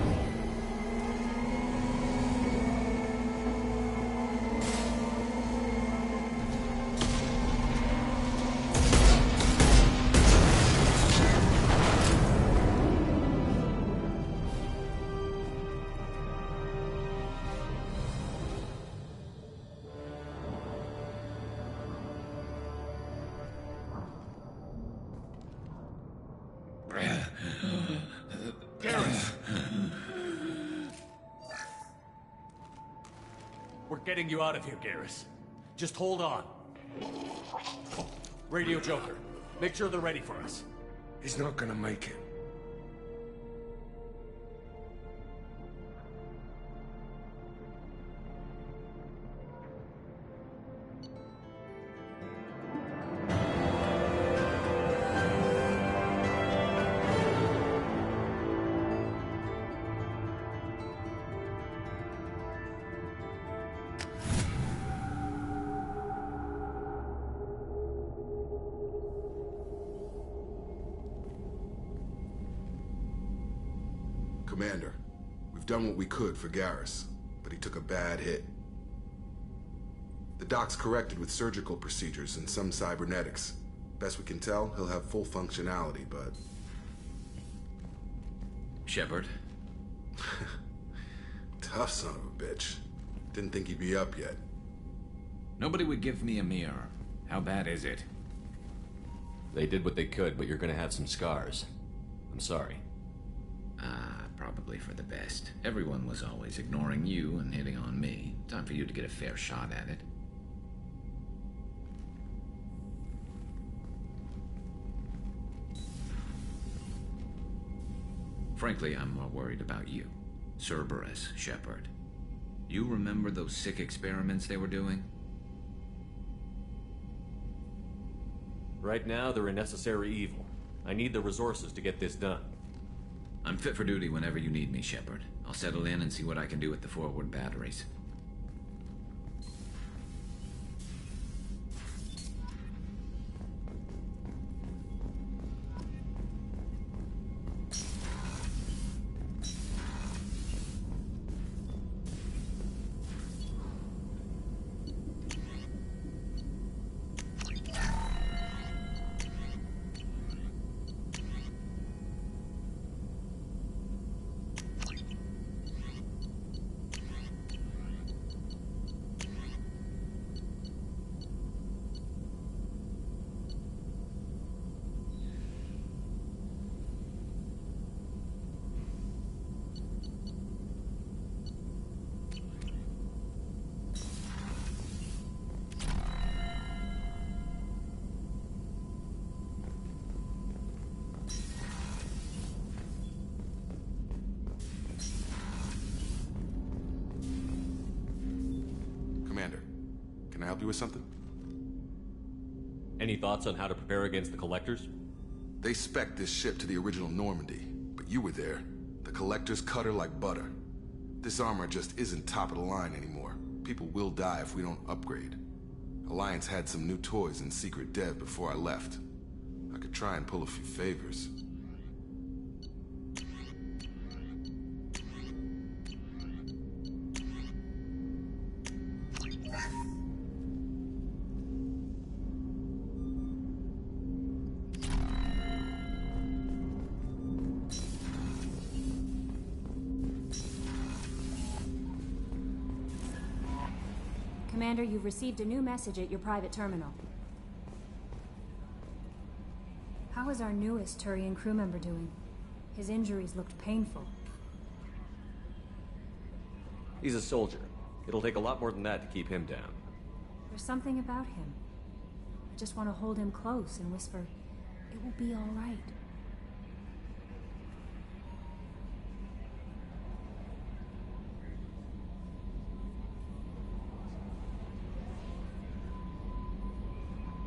We're getting you out of here, Garrus. Just hold on. Radio Joker, make sure they're ready for us. He's not gonna make it. Commander, we've done what we could for Garrus, but he took a bad hit. The doc's corrected with surgical procedures and some cybernetics. Best we can tell, he'll have full functionality, but... Shepard? Tough son of a bitch. Didn't think he'd be up yet. Nobody would give me a mirror. How bad is it? They did what they could, but you're gonna have some scars. I'm sorry. Probably for the best. Everyone was always ignoring you and hitting on me. Time for you to get a fair shot at it. Frankly, I'm more worried about you. Cerberus, Shepard. You remember those sick experiments they were doing? Right now, they're a necessary evil. I need the resources to get this done. I'm fit for duty whenever you need me, Shepard. I'll settle in and see what I can do with the forward batteries. you with something? Any thoughts on how to prepare against the Collectors? They spec'd this ship to the original Normandy, but you were there. The Collectors cut her like butter. This armor just isn't top of the line anymore. People will die if we don't upgrade. Alliance had some new toys in secret dev before I left. I could try and pull a few favors. Commander, you've received a new message at your private terminal. How is our newest Turian crew member doing? His injuries looked painful. He's a soldier. It'll take a lot more than that to keep him down. There's something about him. I just want to hold him close and whisper, "It will be all right."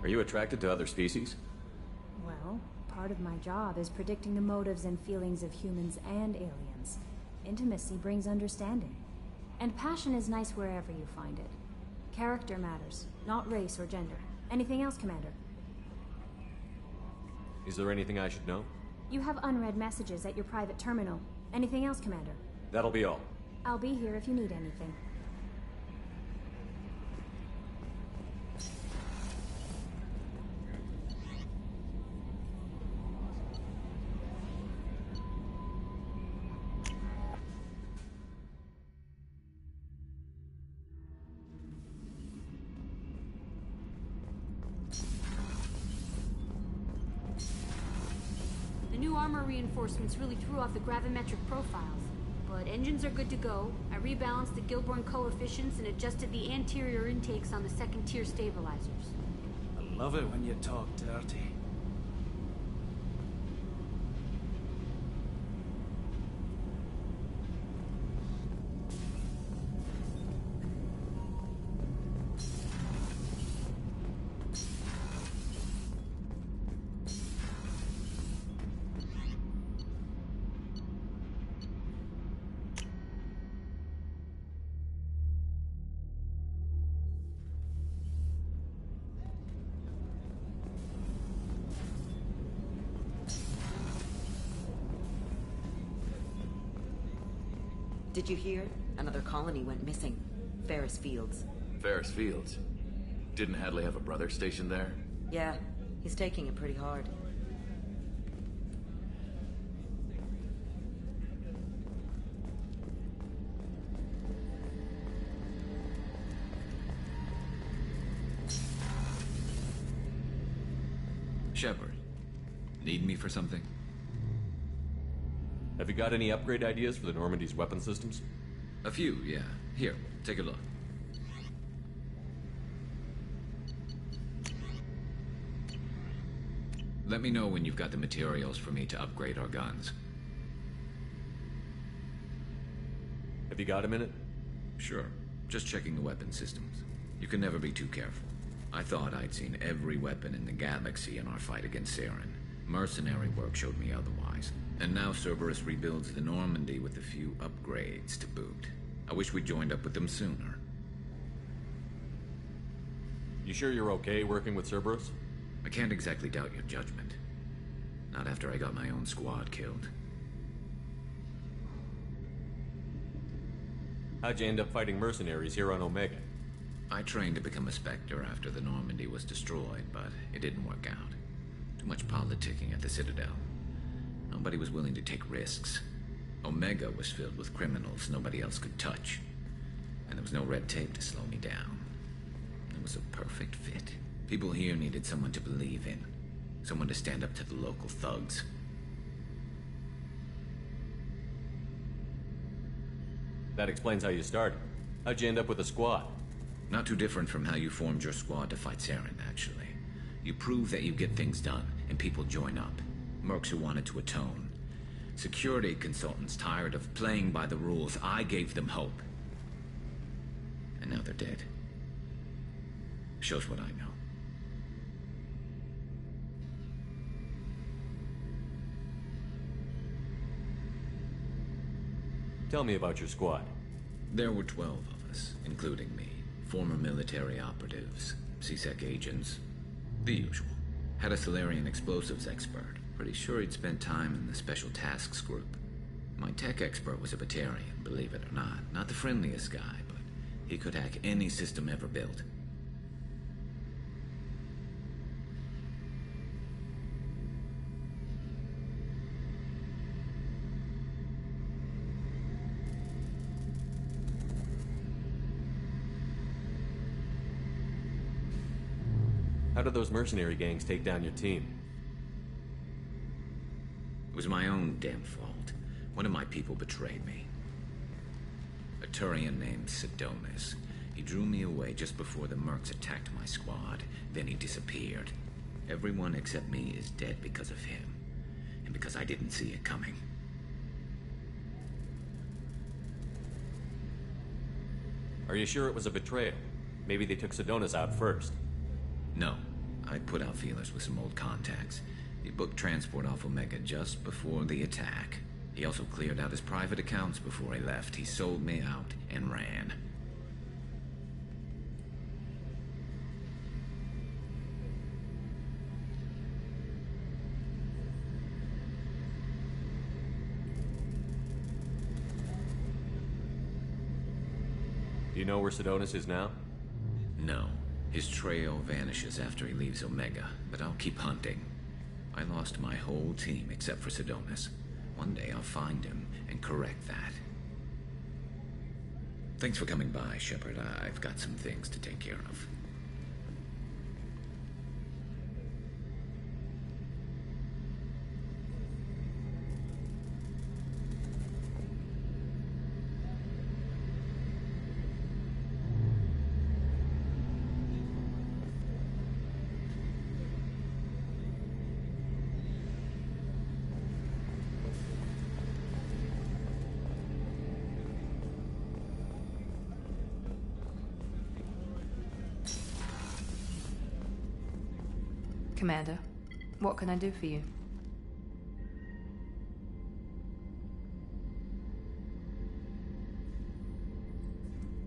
Are you attracted to other species? Well, part of my job is predicting the motives and feelings of humans and aliens. Intimacy brings understanding. And passion is nice wherever you find it. Character matters, not race or gender. Anything else, Commander? Is there anything I should know? You have unread messages at your private terminal. Anything else, Commander? That'll be all. I'll be here if you need anything. The new armor reinforcements really threw off the gravimetric profiles. But engines are good to go. I rebalanced the Gilborn coefficients and adjusted the anterior intakes on the second-tier stabilizers. I love it when you talk dirty. Did you hear? Another colony went missing. Ferris Fields. Ferris Fields? Didn't Hadley have a brother stationed there? Yeah, he's taking it pretty hard. Shepard, need me for something? Have you got any upgrade ideas for the Normandy's weapon systems? A few, yeah. Here, take a look. Let me know when you've got the materials for me to upgrade our guns. Have you got a minute? Sure. Just checking the weapon systems. You can never be too careful. I thought I'd seen every weapon in the galaxy in our fight against Saren. Mercenary work showed me otherwise. And now Cerberus rebuilds the Normandy with a few upgrades to boot. I wish we'd joined up with them sooner. You sure you're okay working with Cerberus? I can't exactly doubt your judgment. Not after I got my own squad killed. How'd you end up fighting mercenaries here on Omega? I trained to become a Spectre after the Normandy was destroyed, but it didn't work out. Too much politicking at the Citadel. Nobody was willing to take risks. Omega was filled with criminals nobody else could touch. And there was no red tape to slow me down. It was a perfect fit. People here needed someone to believe in. Someone to stand up to the local thugs. That explains how you started. How'd you end up with a squad? Not too different from how you formed your squad to fight Saren, actually. You prove that you get things done, and people join up. Mercs who wanted to atone. Security consultants tired of playing by the rules. I gave them hope. And now they're dead. Shows what I know. Tell me about your squad. There were 12 of us, including me. Former military operatives, CSEC agents, the usual. Had a Solarian explosives expert. Pretty sure he'd spent time in the Special Tasks Group. My tech expert was a Batarian, believe it or not. Not the friendliest guy, but he could hack any system ever built. How did those mercenary gangs take down your team? It was my own damn fault. One of my people betrayed me. A Turian named Sidonis. He drew me away just before the mercs attacked my squad. Then he disappeared. Everyone except me is dead because of him. And because I didn't see it coming. Are you sure it was a betrayal? Maybe they took Sidonis out first. No. I put out feelers with some old contacts. He booked transport off Omega just before the attack. He also cleared out his private accounts before he left. He sold me out and ran. Do you know where Sidonis is now? No. His trail vanishes after he leaves Omega, but I'll keep hunting. I lost my whole team except for Sidonis. One day I'll find him and correct that. Thanks for coming by, Shepard. I've got some things to take care of. Commander, what can I do for you?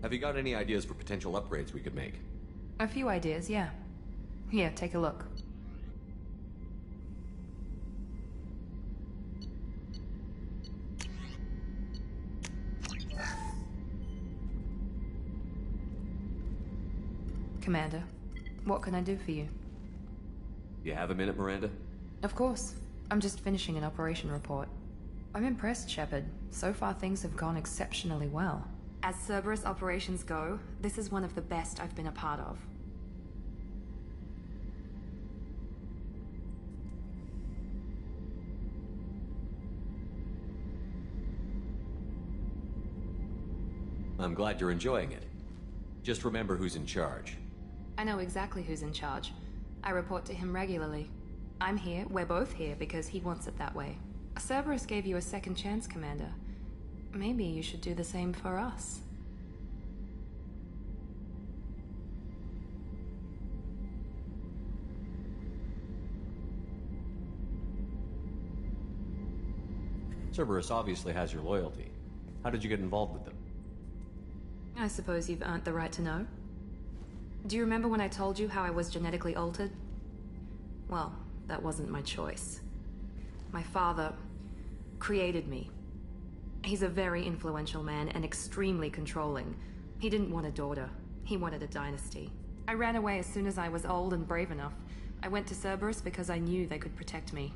Have you got any ideas for potential upgrades we could make? A few ideas, yeah. Here, take a look. Commander, what can I do for you? You have a minute, Miranda? Of course. I'm just finishing an operation report. I'm impressed, Shepard. So far things have gone exceptionally well. As Cerberus operations go, this is one of the best I've been a part of. I'm glad you're enjoying it. Just remember who's in charge. I know exactly who's in charge. I report to him regularly. I'm here, we're both here, because he wants it that way. Cerberus gave you a second chance, Commander. Maybe you should do the same for us. Cerberus obviously has your loyalty. How did you get involved with them? I suppose you've earned the right to know. Do you remember when I told you how I was genetically altered? Well, that wasn't my choice. My father created me. He's a very influential man and extremely controlling. He didn't want a daughter. He wanted a dynasty. I ran away as soon as I was old and brave enough. I went to Cerberus because I knew they could protect me.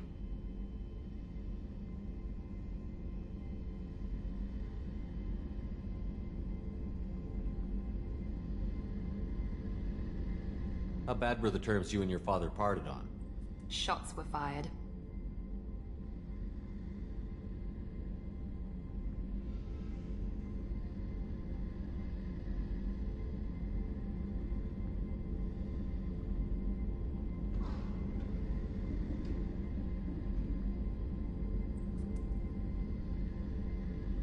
How bad were the terms you and your father parted on? Shots were fired.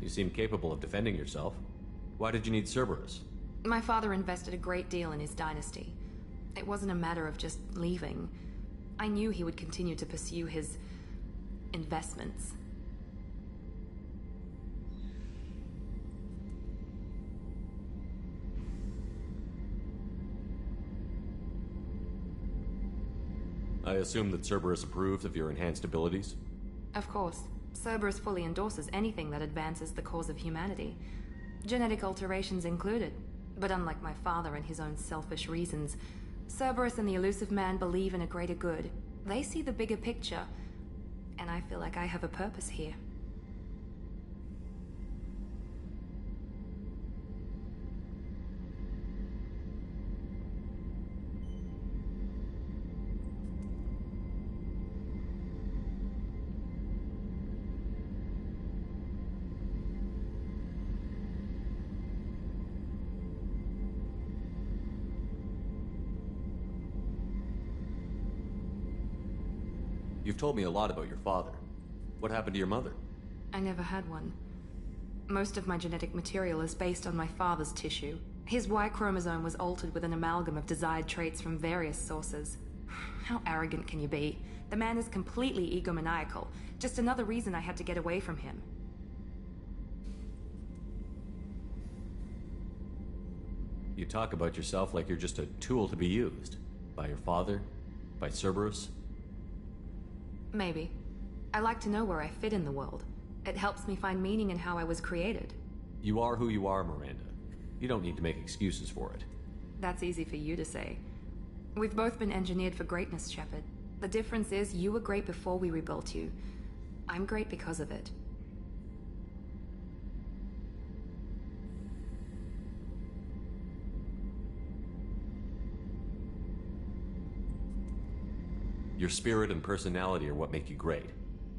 You seem capable of defending yourself. Why did you need Cerberus? My father invested a great deal in his dynasty. It wasn't a matter of just leaving. I knew he would continue to pursue his investments. I assume that Cerberus approved of your enhanced abilities? Of course. Cerberus fully endorses anything that advances the cause of humanity. Genetic alterations included. But unlike my father and his own selfish reasons, Cerberus and the Elusive Man believe in a greater good. They see the bigger picture, and I feel like I have a purpose here. You've told me a lot about your father. What happened to your mother? I never had one. Most of my genetic material is based on my father's tissue. His Y chromosome was altered with an amalgam of desired traits from various sources. How arrogant can you be? The man is completely egomaniacal. Just another reason I had to get away from him. You talk about yourself like you're just a tool to be used. By your father? By Cerberus? Maybe. I like to know where I fit in the world. It helps me find meaning in how I was created. You are who you are, Miranda. You don't need to make excuses for it. That's easy for you to say. We've both been engineered for greatness, Shepard. The difference is you were great before we rebuilt you. I'm great because of it. Your spirit and personality are what make you great.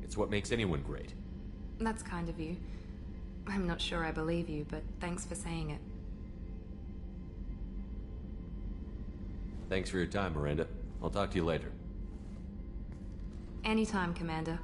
It's what makes anyone great. That's kind of you. I'm not sure I believe you, but thanks for saying it. Thanks for your time, Miranda. I'll talk to you later. Anytime, Commander.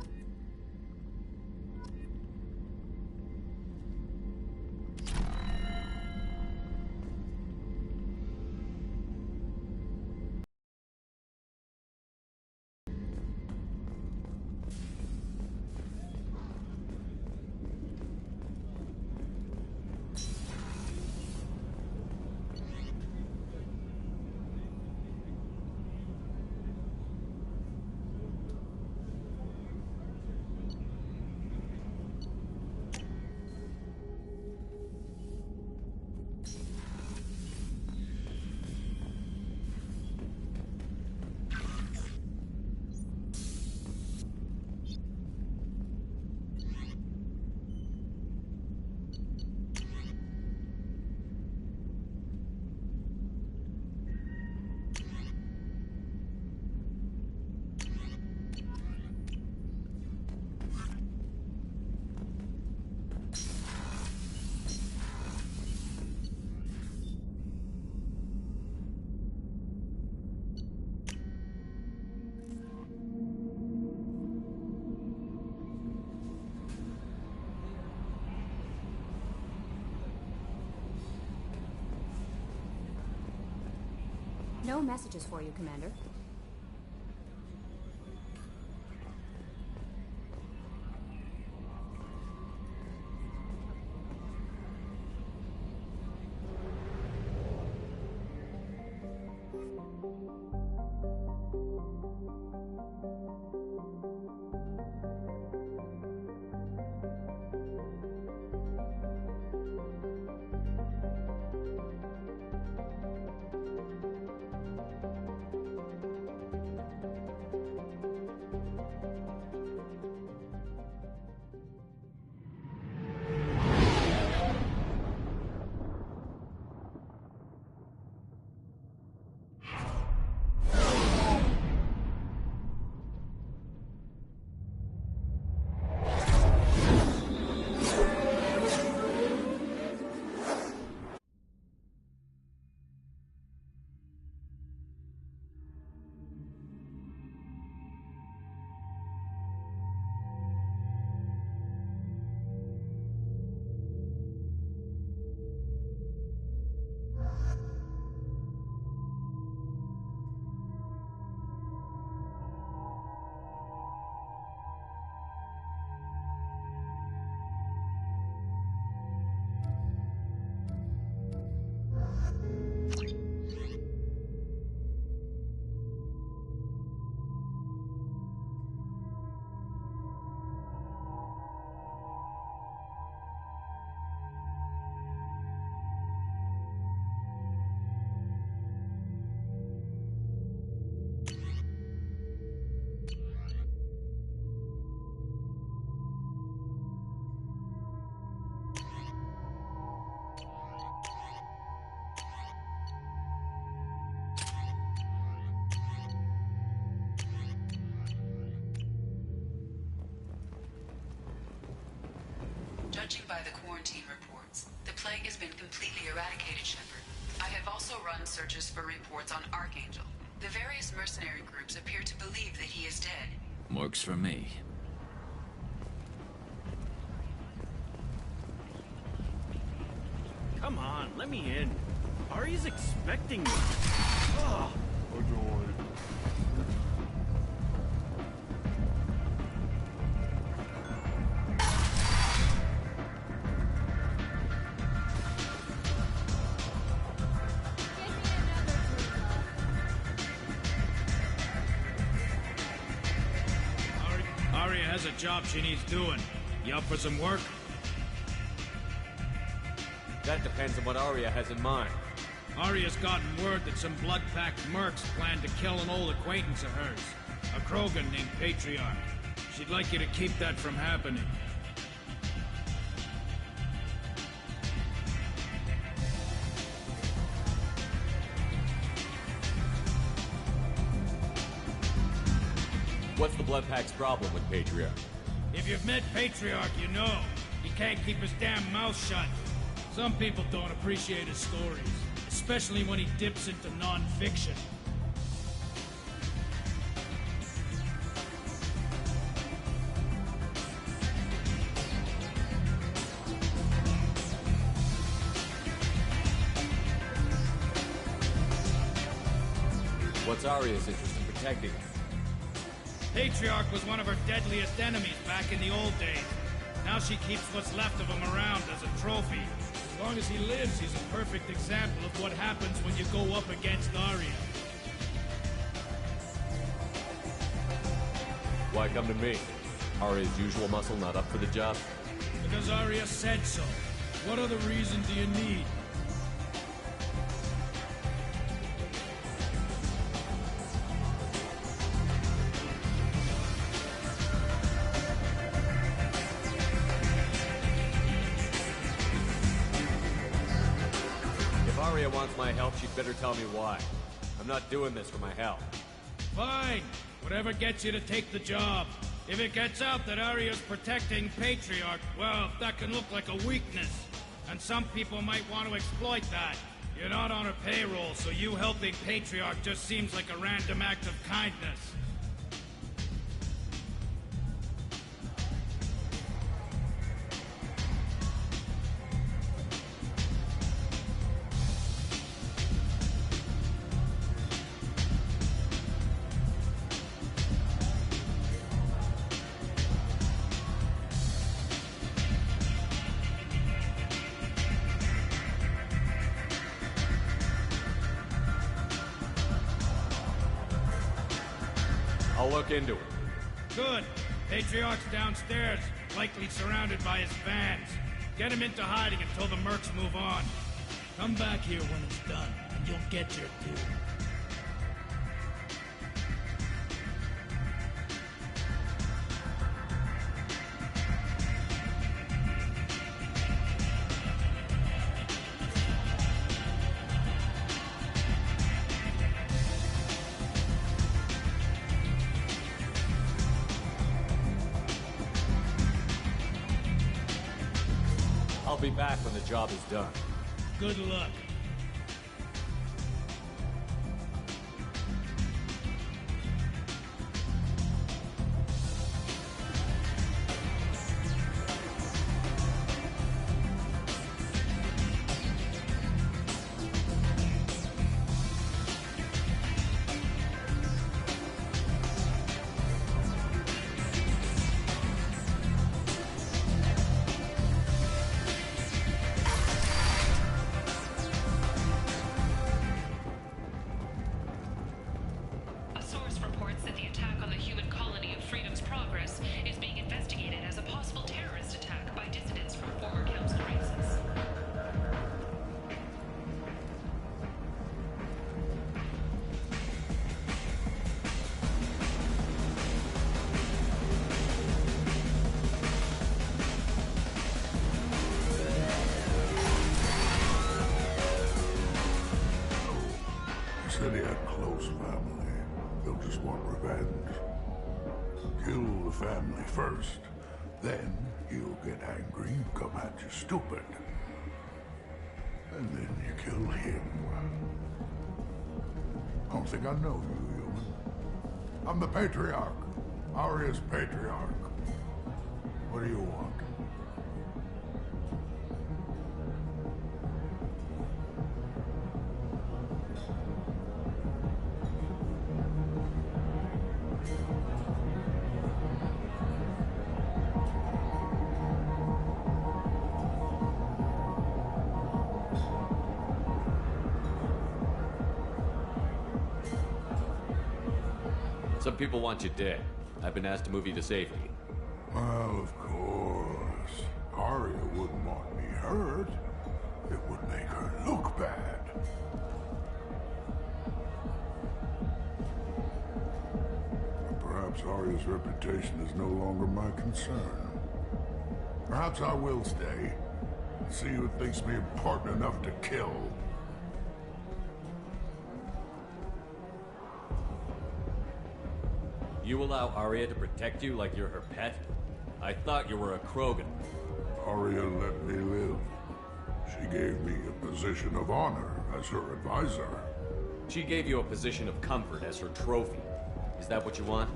No messages for you, Commander. Judging by the quarantine reports, the plague has been completely eradicated, Shepard. I have also run searches for reports on Archangel. The various mercenary groups appear to believe that he is dead. Works for me. Come on, let me in. Ari's expecting me. Oh. Aria has a job she needs doing. You up for some work? That depends on what Arya has in mind. Aria's gotten word that some blood-packed mercs plan to kill an old acquaintance of hers, a Krogan named Patriarch. She'd like you to keep that from happening. What's the Bloodpack's problem with Patriarch? If you've met Patriarch, you know. He can't keep his damn mouth shut. Some people don't appreciate his stories, especially when he dips into non-fiction. What's Arya's interest in protecting him? Patriarch was one of her deadliest enemies back in the old days. Now she keeps what's left of him around as a trophy. As long as he lives, he's a perfect example of what happens when you go up against Arya. Why come to me? Arya's usual muscle not up for the job? Because Arya said so. What other reason do you need? If Arya wants my help, she'd better tell me why. I'm not doing this for my help. Fine. Whatever gets you to take the job. If it gets out that Arya's protecting Patriarch, well, that can look like a weakness. And some people might want to exploit that. You're not on her payroll, so you helping Patriarch just seems like a random act of kindness. I'll look into it. Good. Patriarch's downstairs, likely surrounded by his fans. Get him into hiding until the mercs move on. Come back here when it's done, and you'll get your due. I'll be back when the job is done. Good luck. A source reports that the attack on the human colony of Freedom's Progress is being investigated as a possible terrorist attack by dissidents from former council races. He said he had close family. They'll just want revenge. Kill the family first, Then he'll get angry and come at you stupid. And then you kill him. I don't think I know you, human. I'm the Patriarch. Aria's Patriarch. What do you want? Some people want you dead. I've been asked to move you to safety. Well, of course. Aria wouldn't want me hurt. It would make her look bad. But perhaps Aria's reputation is no longer my concern. Perhaps I will stay. See who thinks me important enough to kill. You allow Aria to protect you like you're her pet? I thought you were a Krogan. Aria let me live. She gave me a position of honor as her advisor. She gave you a position of comfort as her trophy. Is that what you want?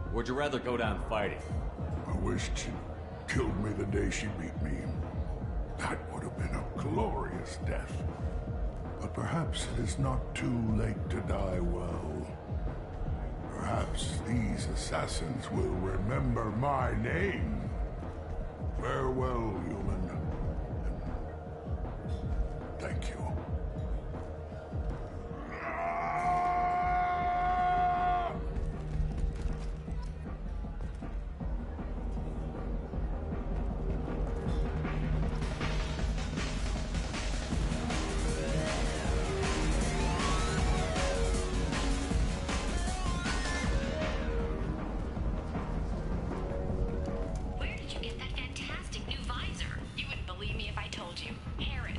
Or would you rather go down fighting? I wished she'd killed me the day she beat me. That would have been a glorious death. But perhaps it is not too late to die well. Perhaps these assassins will remember my name. Farewell, human. Thank you. Where did you get that fantastic new visor? You wouldn't believe me if I told you. Harris.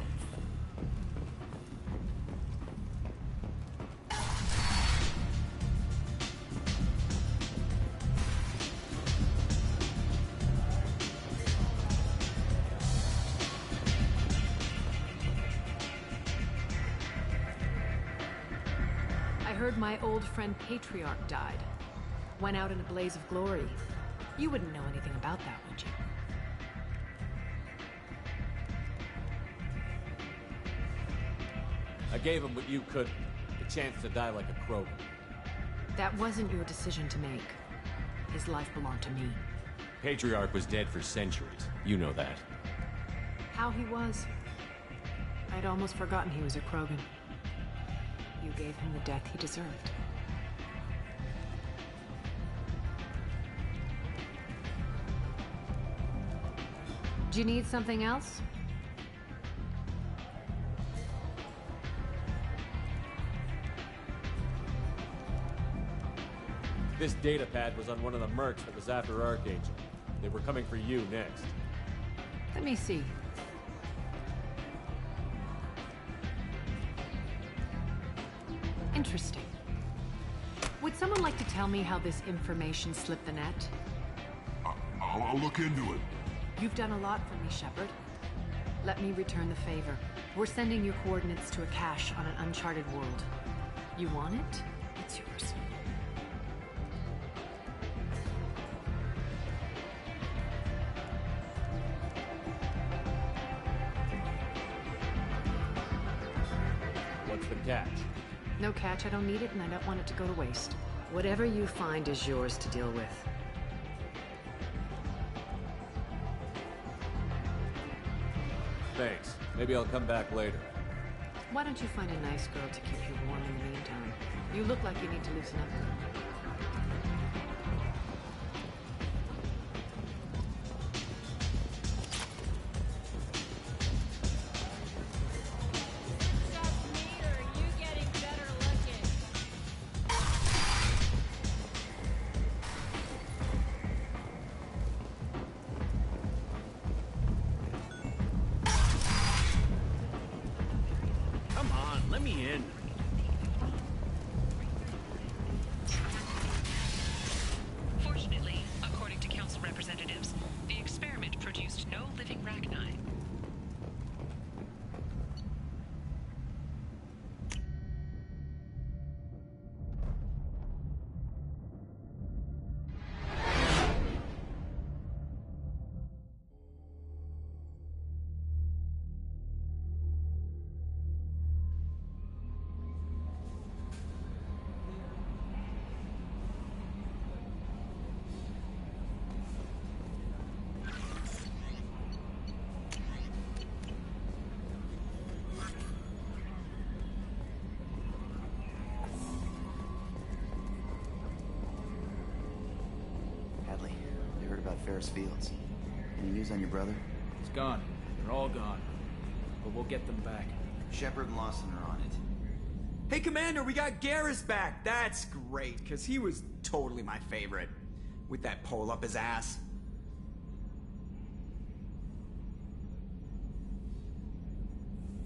I heard my old friend Patriarch died. Went out in a blaze of glory. You wouldn't know anything about that, would you? I gave him what you couldn't. The chance to die like a Krogan. That wasn't your decision to make. His life belonged to me. Patriarch was dead for centuries. You know that. How he was. I'd almost forgotten he was a Krogan. You gave him the death he deserved. Do you need something else? This data pad was on one of the mercs that was after Archangel. They were coming for you next. Let me see. Interesting. Would someone like to tell me how this information slipped the net? I'll look into it. You've done a lot for me, Shepard. Let me return the favor. We're sending your coordinates to a cache on an uncharted world. You want it? It's yours. What's the catch? No catch, I don't need it, and I don't want it to go to waste. Whatever you find is yours to deal with. Thanks. Maybe I'll come back later. Why don't you find a nice girl to keep you warm in the meantime? You look like you need to loosen up. Come on, let me in. about Ferris Fields? Any news on your brother? He's gone. They're all gone. But we'll get them back. Shepard and Lawson are on it. Hey, Commander, we got Garrus back. That's great, because he was totally my favorite. With that pole up his ass.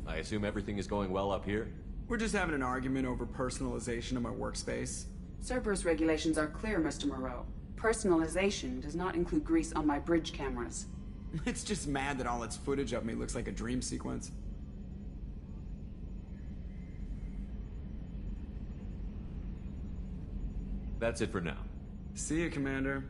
I assume everything is going well up here? We're just having an argument over personalization of my workspace. Cerberus regulations are clear, Mr. Moreau. Personalization does not include grease on my bridge cameras. It's just mad that all its footage of me looks like a dream sequence. That's it for now. See you, Commander.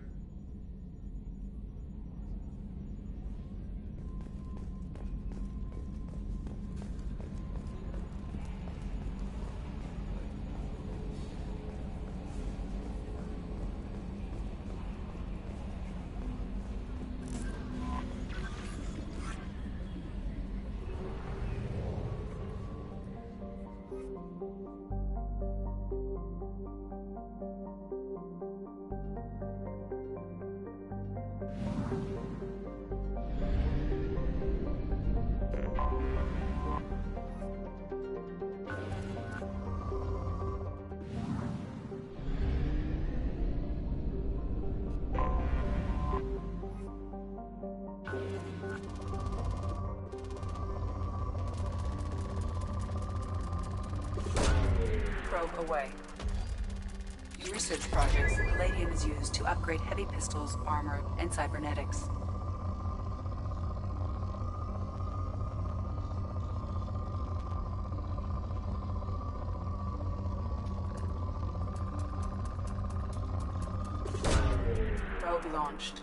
Probe away. In research projects, palladium is used to upgrade heavy pistols, armor, and cybernetics. Probe launched.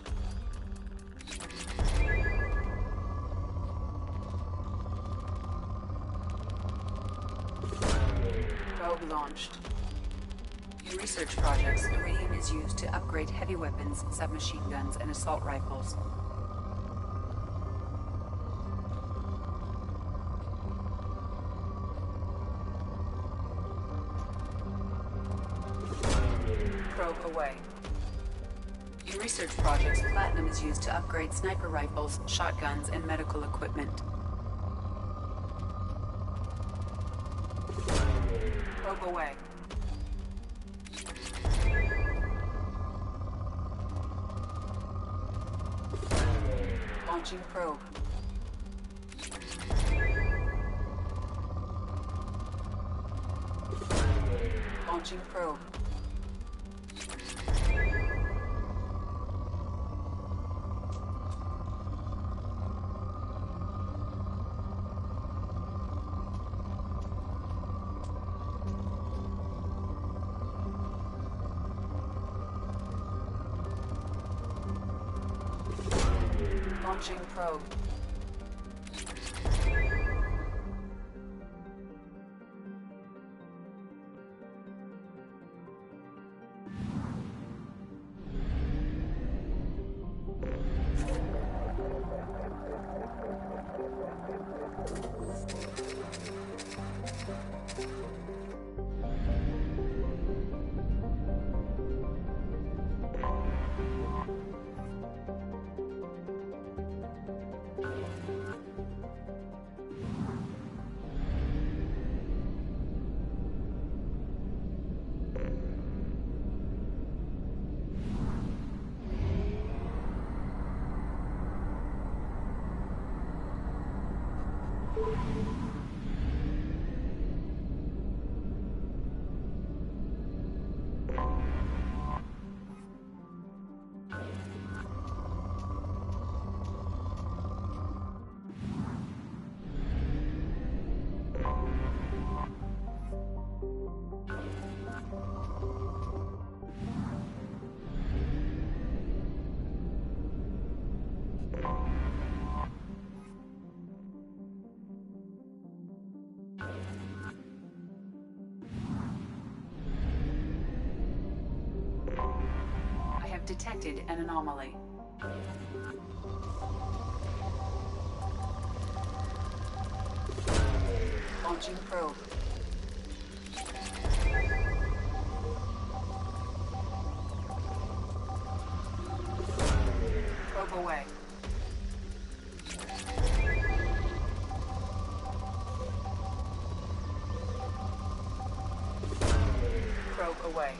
Probe launched. In research projects, iridium is used to upgrade heavy weapons, submachine guns, and assault rifles. Probe away. In research projects, platinum is used to upgrade sniper rifles, shotguns, and medical equipment. Probe away. Launching probe. Launching probe. Launching probe. Detected an anomaly. Launching probe. away. Probe away.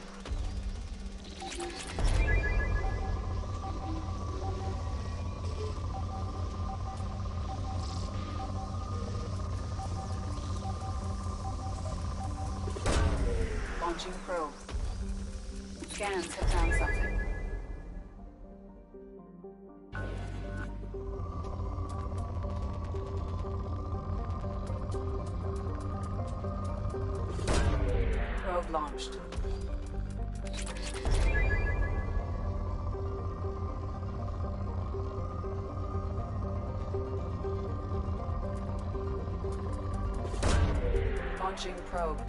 Launching probe. Scans have found something. Probe launched. Launching probe.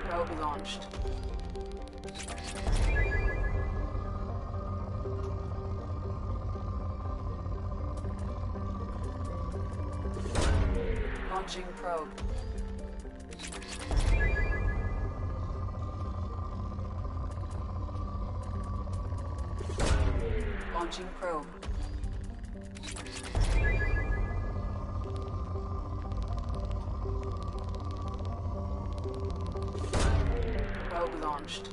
Probe launched. Launching probe. Launching probe. Probe launched.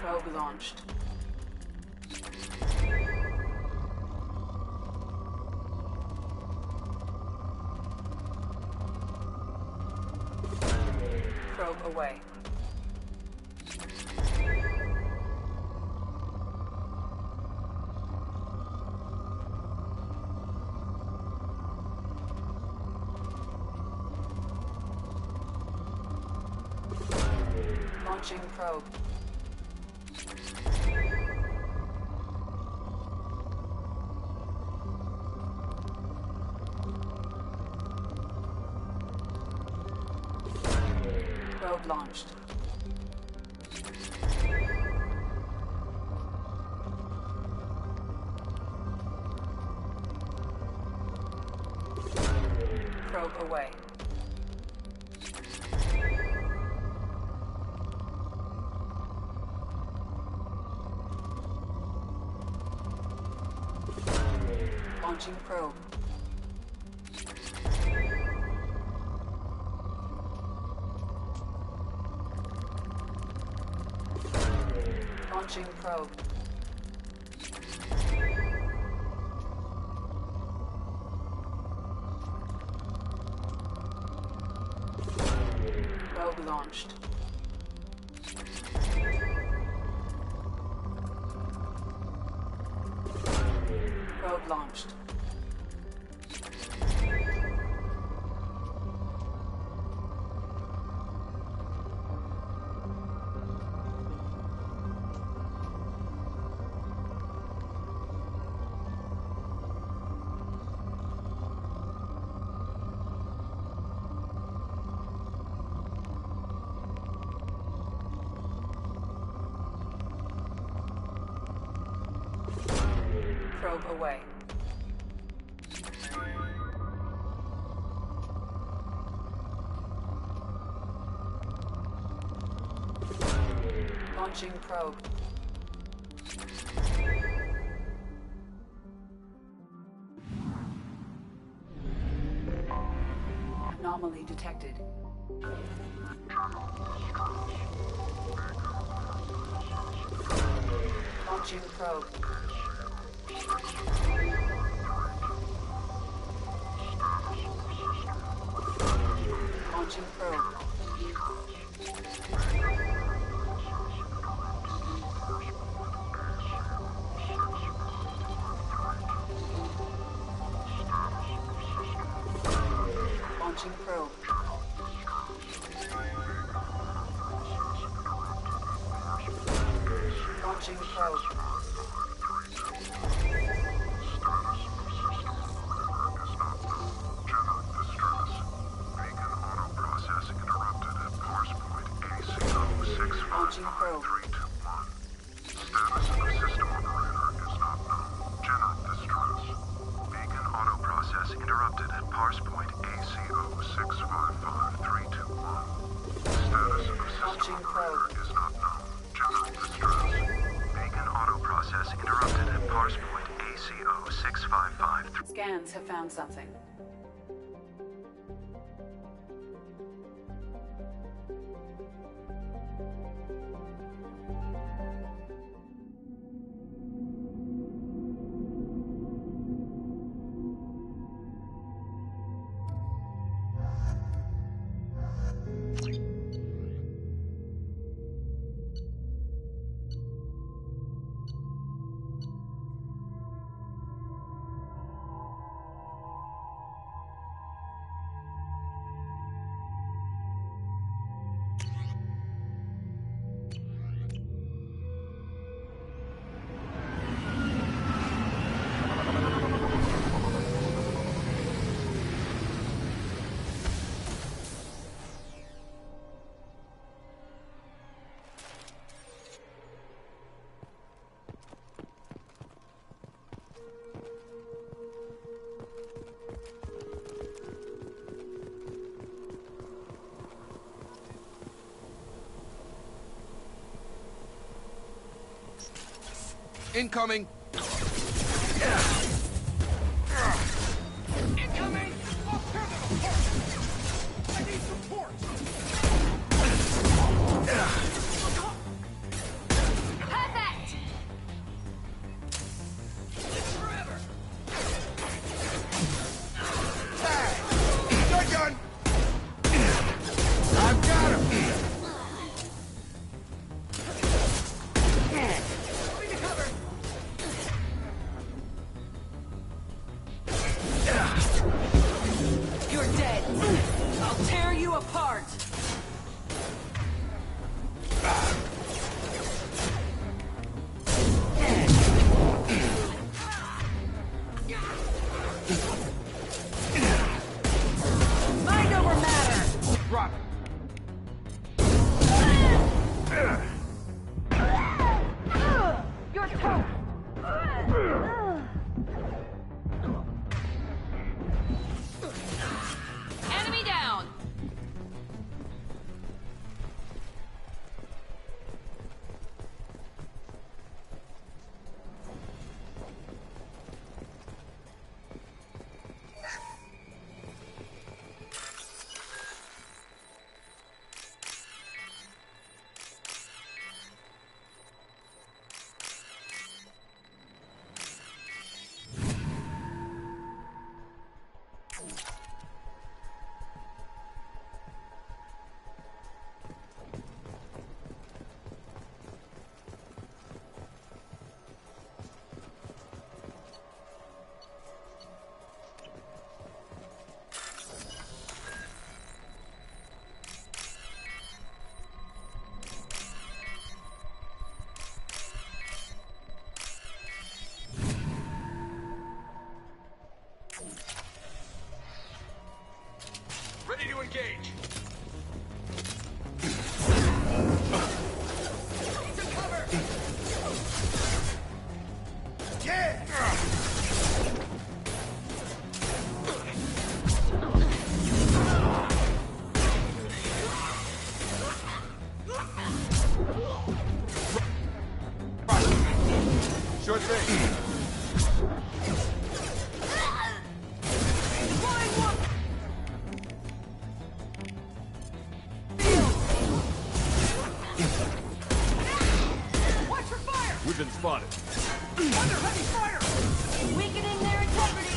Probe launched. Probe away. Launching probe. Probe launched. Probe away. Launching probe. Launching probe. Probe launched. Probe launched. Probe away. Launching probe. Anomaly detected. Launching probe. Launching probe. Launching probe. Launching probe. Launching probe. Status of system operator is not known. Cannot distress. Beacon auto process interrupted at parse point ACO 655321. Status of system operator is not known. Cannot distress. Beacon auto process interrupted at parse point ACO 6553. Scans have found something. Incoming! Incoming! I need support! Perfect! Forever! Gun gun! I've got him! Going to cover! You're dead. I'll tear you apart. Mind over matter. Drop it. You're toast! Enemy down! Ready to engage. Need some cover. Yeah! Sure thing. Watch for fire! We've been spotted. Under heavy fire! Weakening their integrity!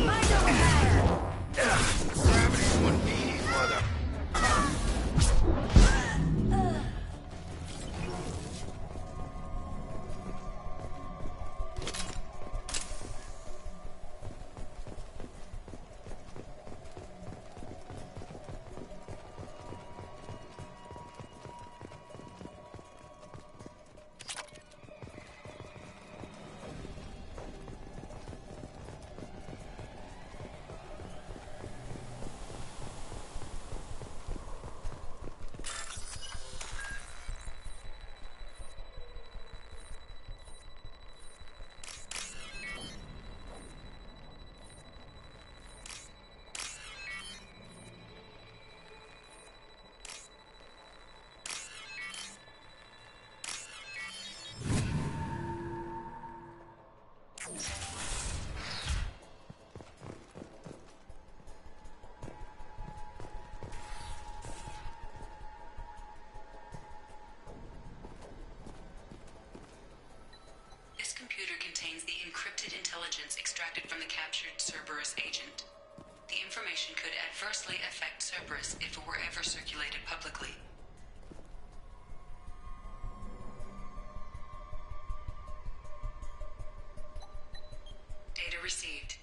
Mind over matter! Gravity's one meanie mother. This computer contains the encrypted intelligence extracted from the captured Cerberus agent. The information could adversely affect Cerberus if it were ever circulated publicly. Data received.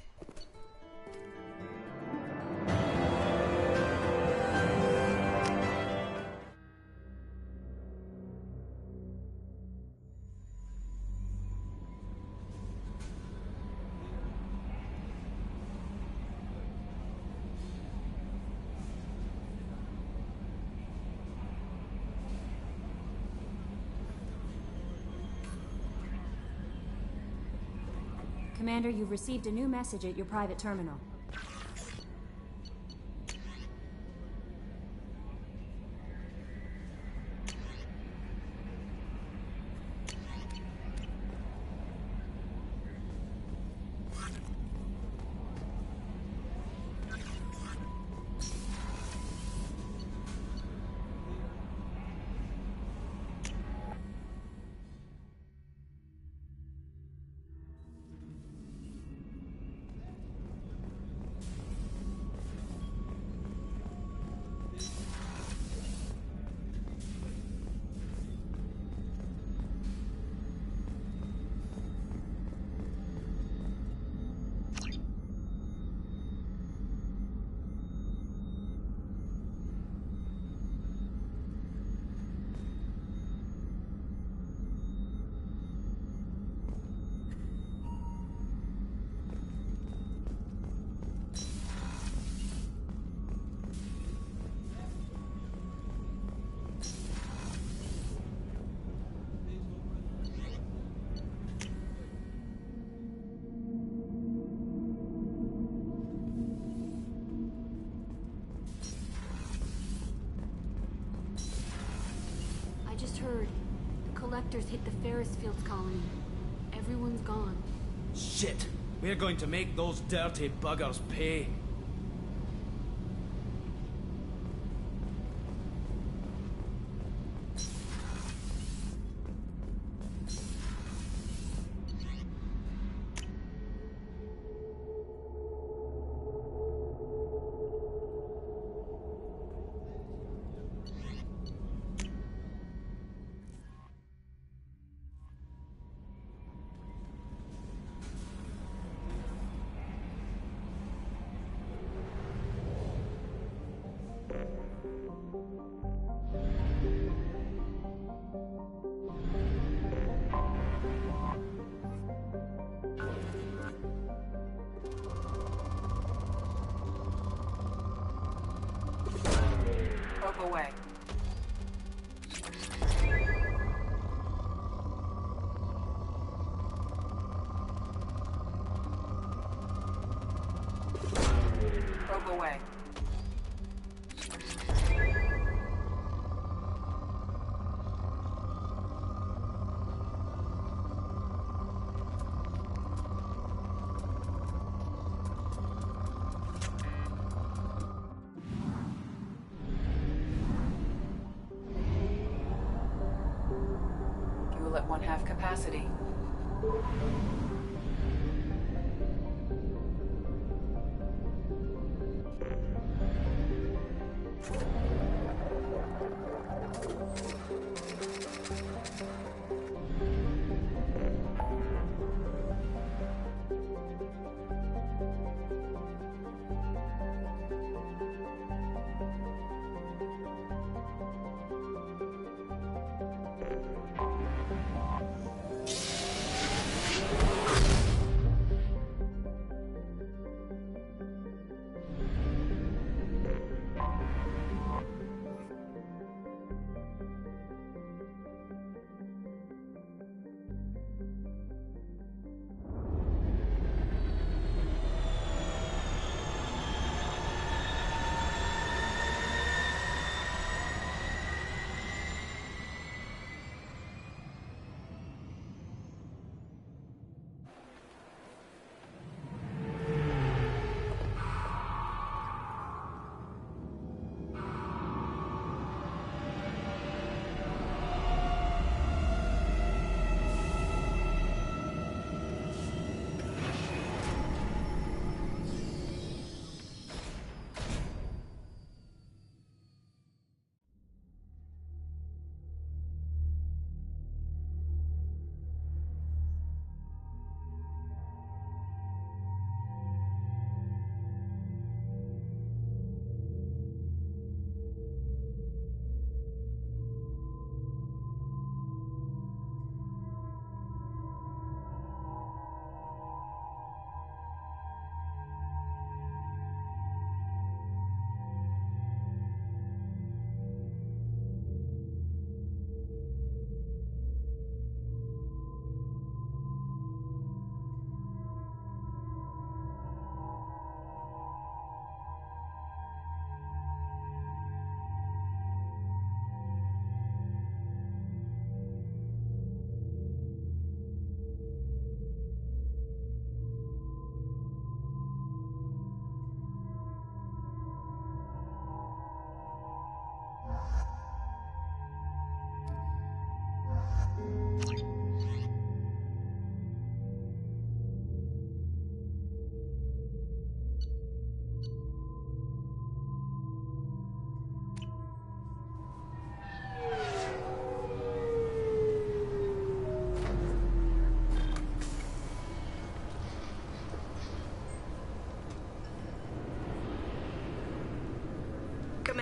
Commander, you've received a new message at your private terminal. Heard. The collectors hit the Ferris Fields colony. Everyone's gone. Shit! We're going to make those dirty buggers pay. Away. Probe away. Fuel at 1/2 capacity.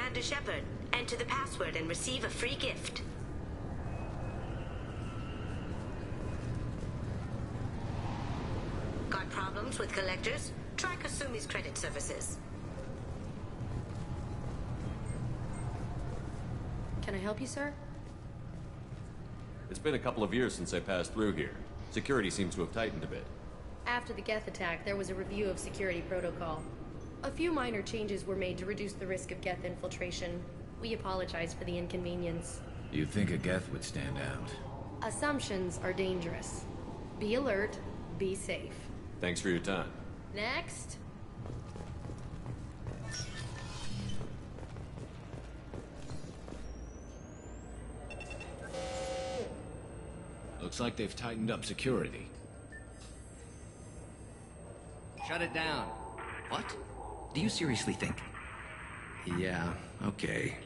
Commander Shepard. Enter the password and receive a free gift. Got problems with collectors? Try Kasumi's credit services. Can I help you, sir? It's been a couple of years since I passed through here. Security seems to have tightened a bit. After the Geth attack, there was a review of security protocol. A few minor changes were made to reduce the risk of Geth infiltration. We apologize for the inconvenience. You'd think a Geth would stand out. Assumptions are dangerous. Be alert, be safe. Thanks for your time. Next. Looks like they've tightened up security. Shut it down. What? Do you seriously think? Yeah, okay.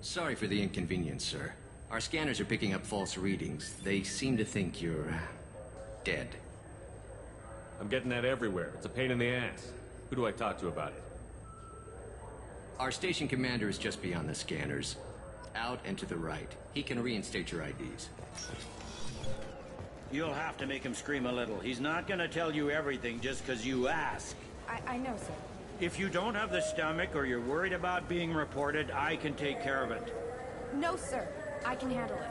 Sorry for the inconvenience, sir. Our scanners are picking up false readings. They seem to think you're... dead. I'm getting that everywhere. It's a pain in the ass. Who do I talk to about it? Our station commander is just beyond the scanners. Out and to the right. He can reinstate your IDs. You'll have to make him scream a little. He's not gonna tell you everything just because you ask. I know, sir. If you don't have the stomach or you're worried about being reported, I can take care of it. No, sir. I can handle it.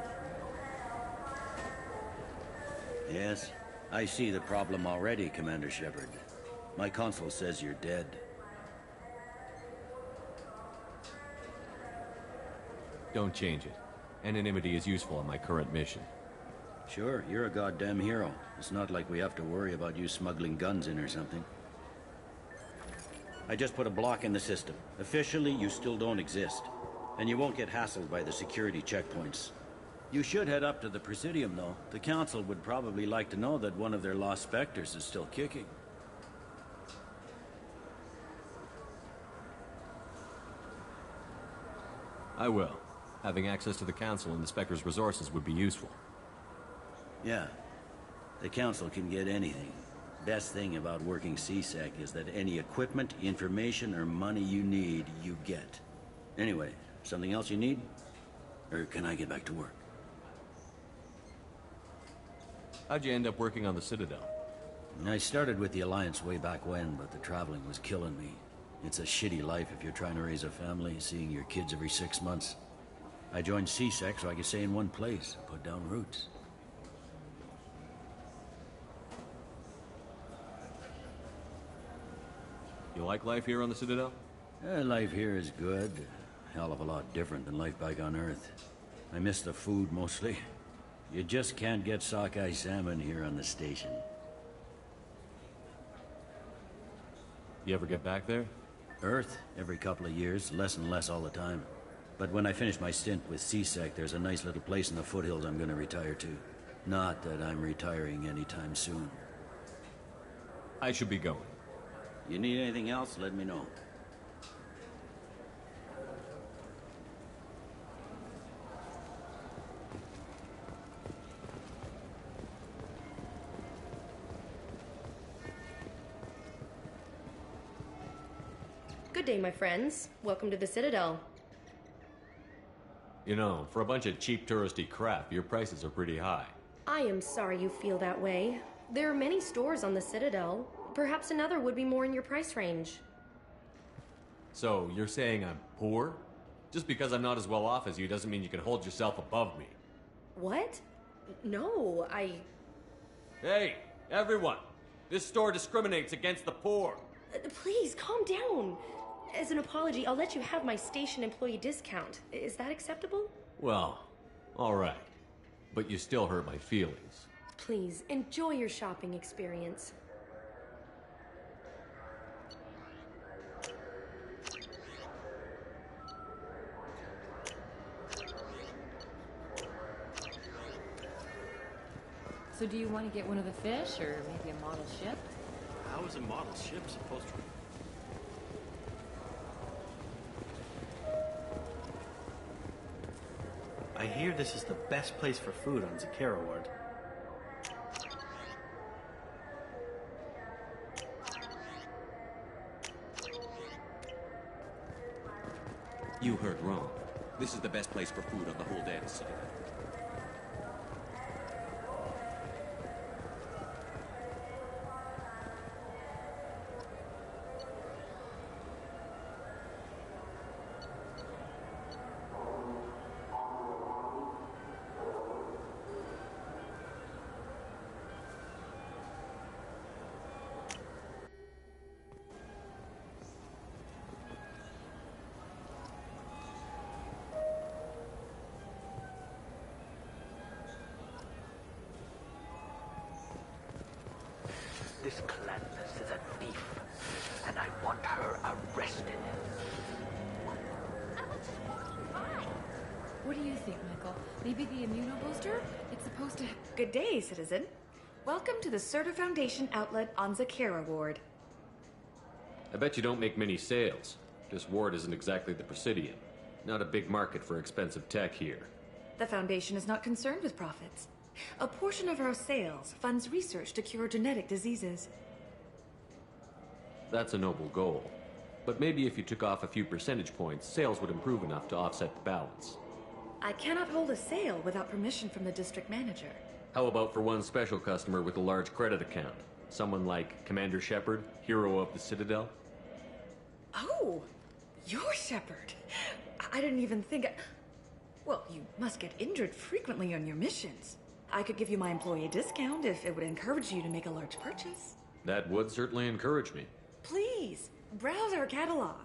Yes, I see the problem already, Commander Shepard. My console says you're dead. Don't change it. Anonymity is useful on my current mission. Sure, you're a goddamn hero. It's not like we have to worry about you smuggling guns in or something. I just put a block in the system. Officially, you still don't exist. And you won't get hassled by the security checkpoints. You should head up to the Presidium, though. The Council would probably like to know that one of their lost specters is still kicking. I will. Having access to the Council and the Spectre's resources would be useful. Yeah. The Council can get anything. Best thing about working CSEC is that any equipment, information, or money you need, you get. Anyway, something else you need? Or can I get back to work? How'd you end up working on the Citadel? I started with the Alliance way back when, but the traveling was killing me. It's a shitty life if you're trying to raise a family, seeing your kids every 6 months. I joined CSEC so I could stay in one place and put down roots. You like life here on the Citadel? Life here is good. Hell of a lot different than life back on Earth. I miss the food mostly. You just can't get sockeye salmon here on the station. You ever get back there? Earth, every couple of years, less and less all the time. But when I finish my stint with CSEC, there's a nice little place in the foothills I'm gonna retire to. Not that I'm retiring anytime soon. I should be going. You need anything else, let me know. Good day, my friends. Welcome to the Citadel. You know, for a bunch of cheap touristy crap, your prices are pretty high. I am sorry you feel that way. There are many stores on the Citadel. Perhaps another would be more in your price range. So, you're saying I'm poor? Just because I'm not as well off as you doesn't mean you can hold yourself above me. What? No, Hey, everyone! This store discriminates against the poor! Please, calm down. As an apology, I'll let you have my station employee discount. Is that acceptable? Well, alright. But you still hurt my feelings. Please, enjoy your shopping experience. So do you want to get one of the fish, or maybe a model ship? How is a model ship supposed to... I hear this is the best place for food on Zakera Ward. You heard wrong. This is the best place for food on the whole damn city. This Clandus is a thief, and I want her arrested. What do you think, Michael? Maybe the immunobooster? It's supposed to... Good day, citizen. Welcome to the Serta Foundation outlet on Zakera Ward. I bet you don't make many sales. This ward isn't exactly the Presidium. Not a big market for expensive tech here. The Foundation is not concerned with profits. A portion of our sales funds research to cure genetic diseases. That's a noble goal. But maybe if you took off a few percentage points, sales would improve enough to offset the balance. I cannot hold a sale without permission from the district manager. How about for one special customer with a large credit account? Someone like Commander Shepard, hero of the Citadel? Oh, you're Shepard. I didn't even think... Well, you must get injured frequently on your missions. I could give you my employee discount if it would encourage you to make a large purchase. That would certainly encourage me. Please, browse our catalog.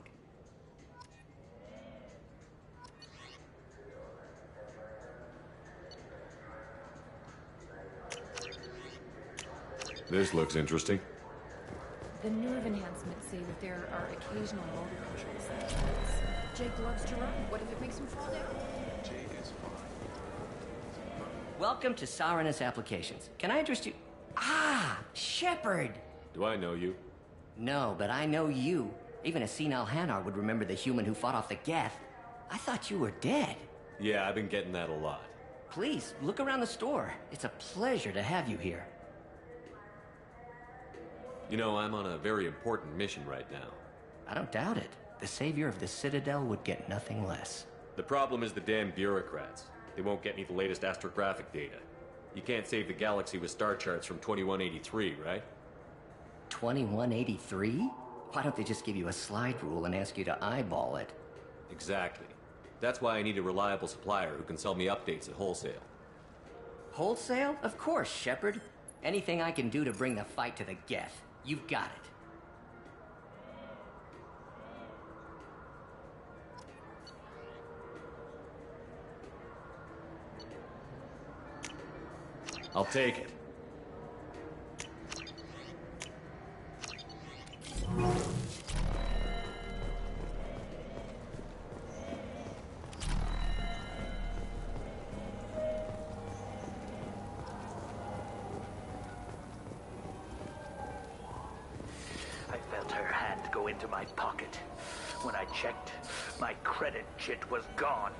This looks interesting. The nerve enhancements say that there are occasional motor control symptoms. Jake loves to run. What if it makes him fall down? Jake is fine. Welcome to Saranus Applications. Can I interest you? Ah, Shepard! Do I know you? No, but I know you. Even a senile Hanar would remember the human who fought off the Geth. I thought you were dead. Yeah, I've been getting that a lot. Please, look around the store. It's a pleasure to have you here. You know, I'm on a very important mission right now. I don't doubt it. The savior of the Citadel would get nothing less. The problem is the damn bureaucrats. They won't get me the latest astrographic data. You can't save the galaxy with star charts from 2183, right? 2183? Why don't they just give you a slide rule and ask you to eyeball it? Exactly. That's why I need a reliable supplier who can sell me updates at wholesale. Wholesale? Of course, Shepard. Anything I can do to bring the fight to the Geth. You've got it. I'll take it. I felt her hand go into my pocket. When I checked, my credit chit was gone.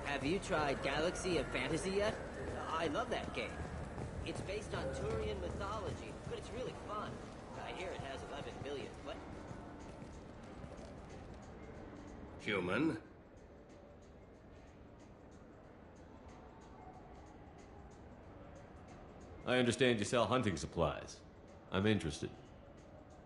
Have you tried Galaxy of Fantasy yet? I love that game. It's based on Turian mythology, but it's really fun. I hear it has 11 billion. What? Human? I understand you sell hunting supplies. I'm interested.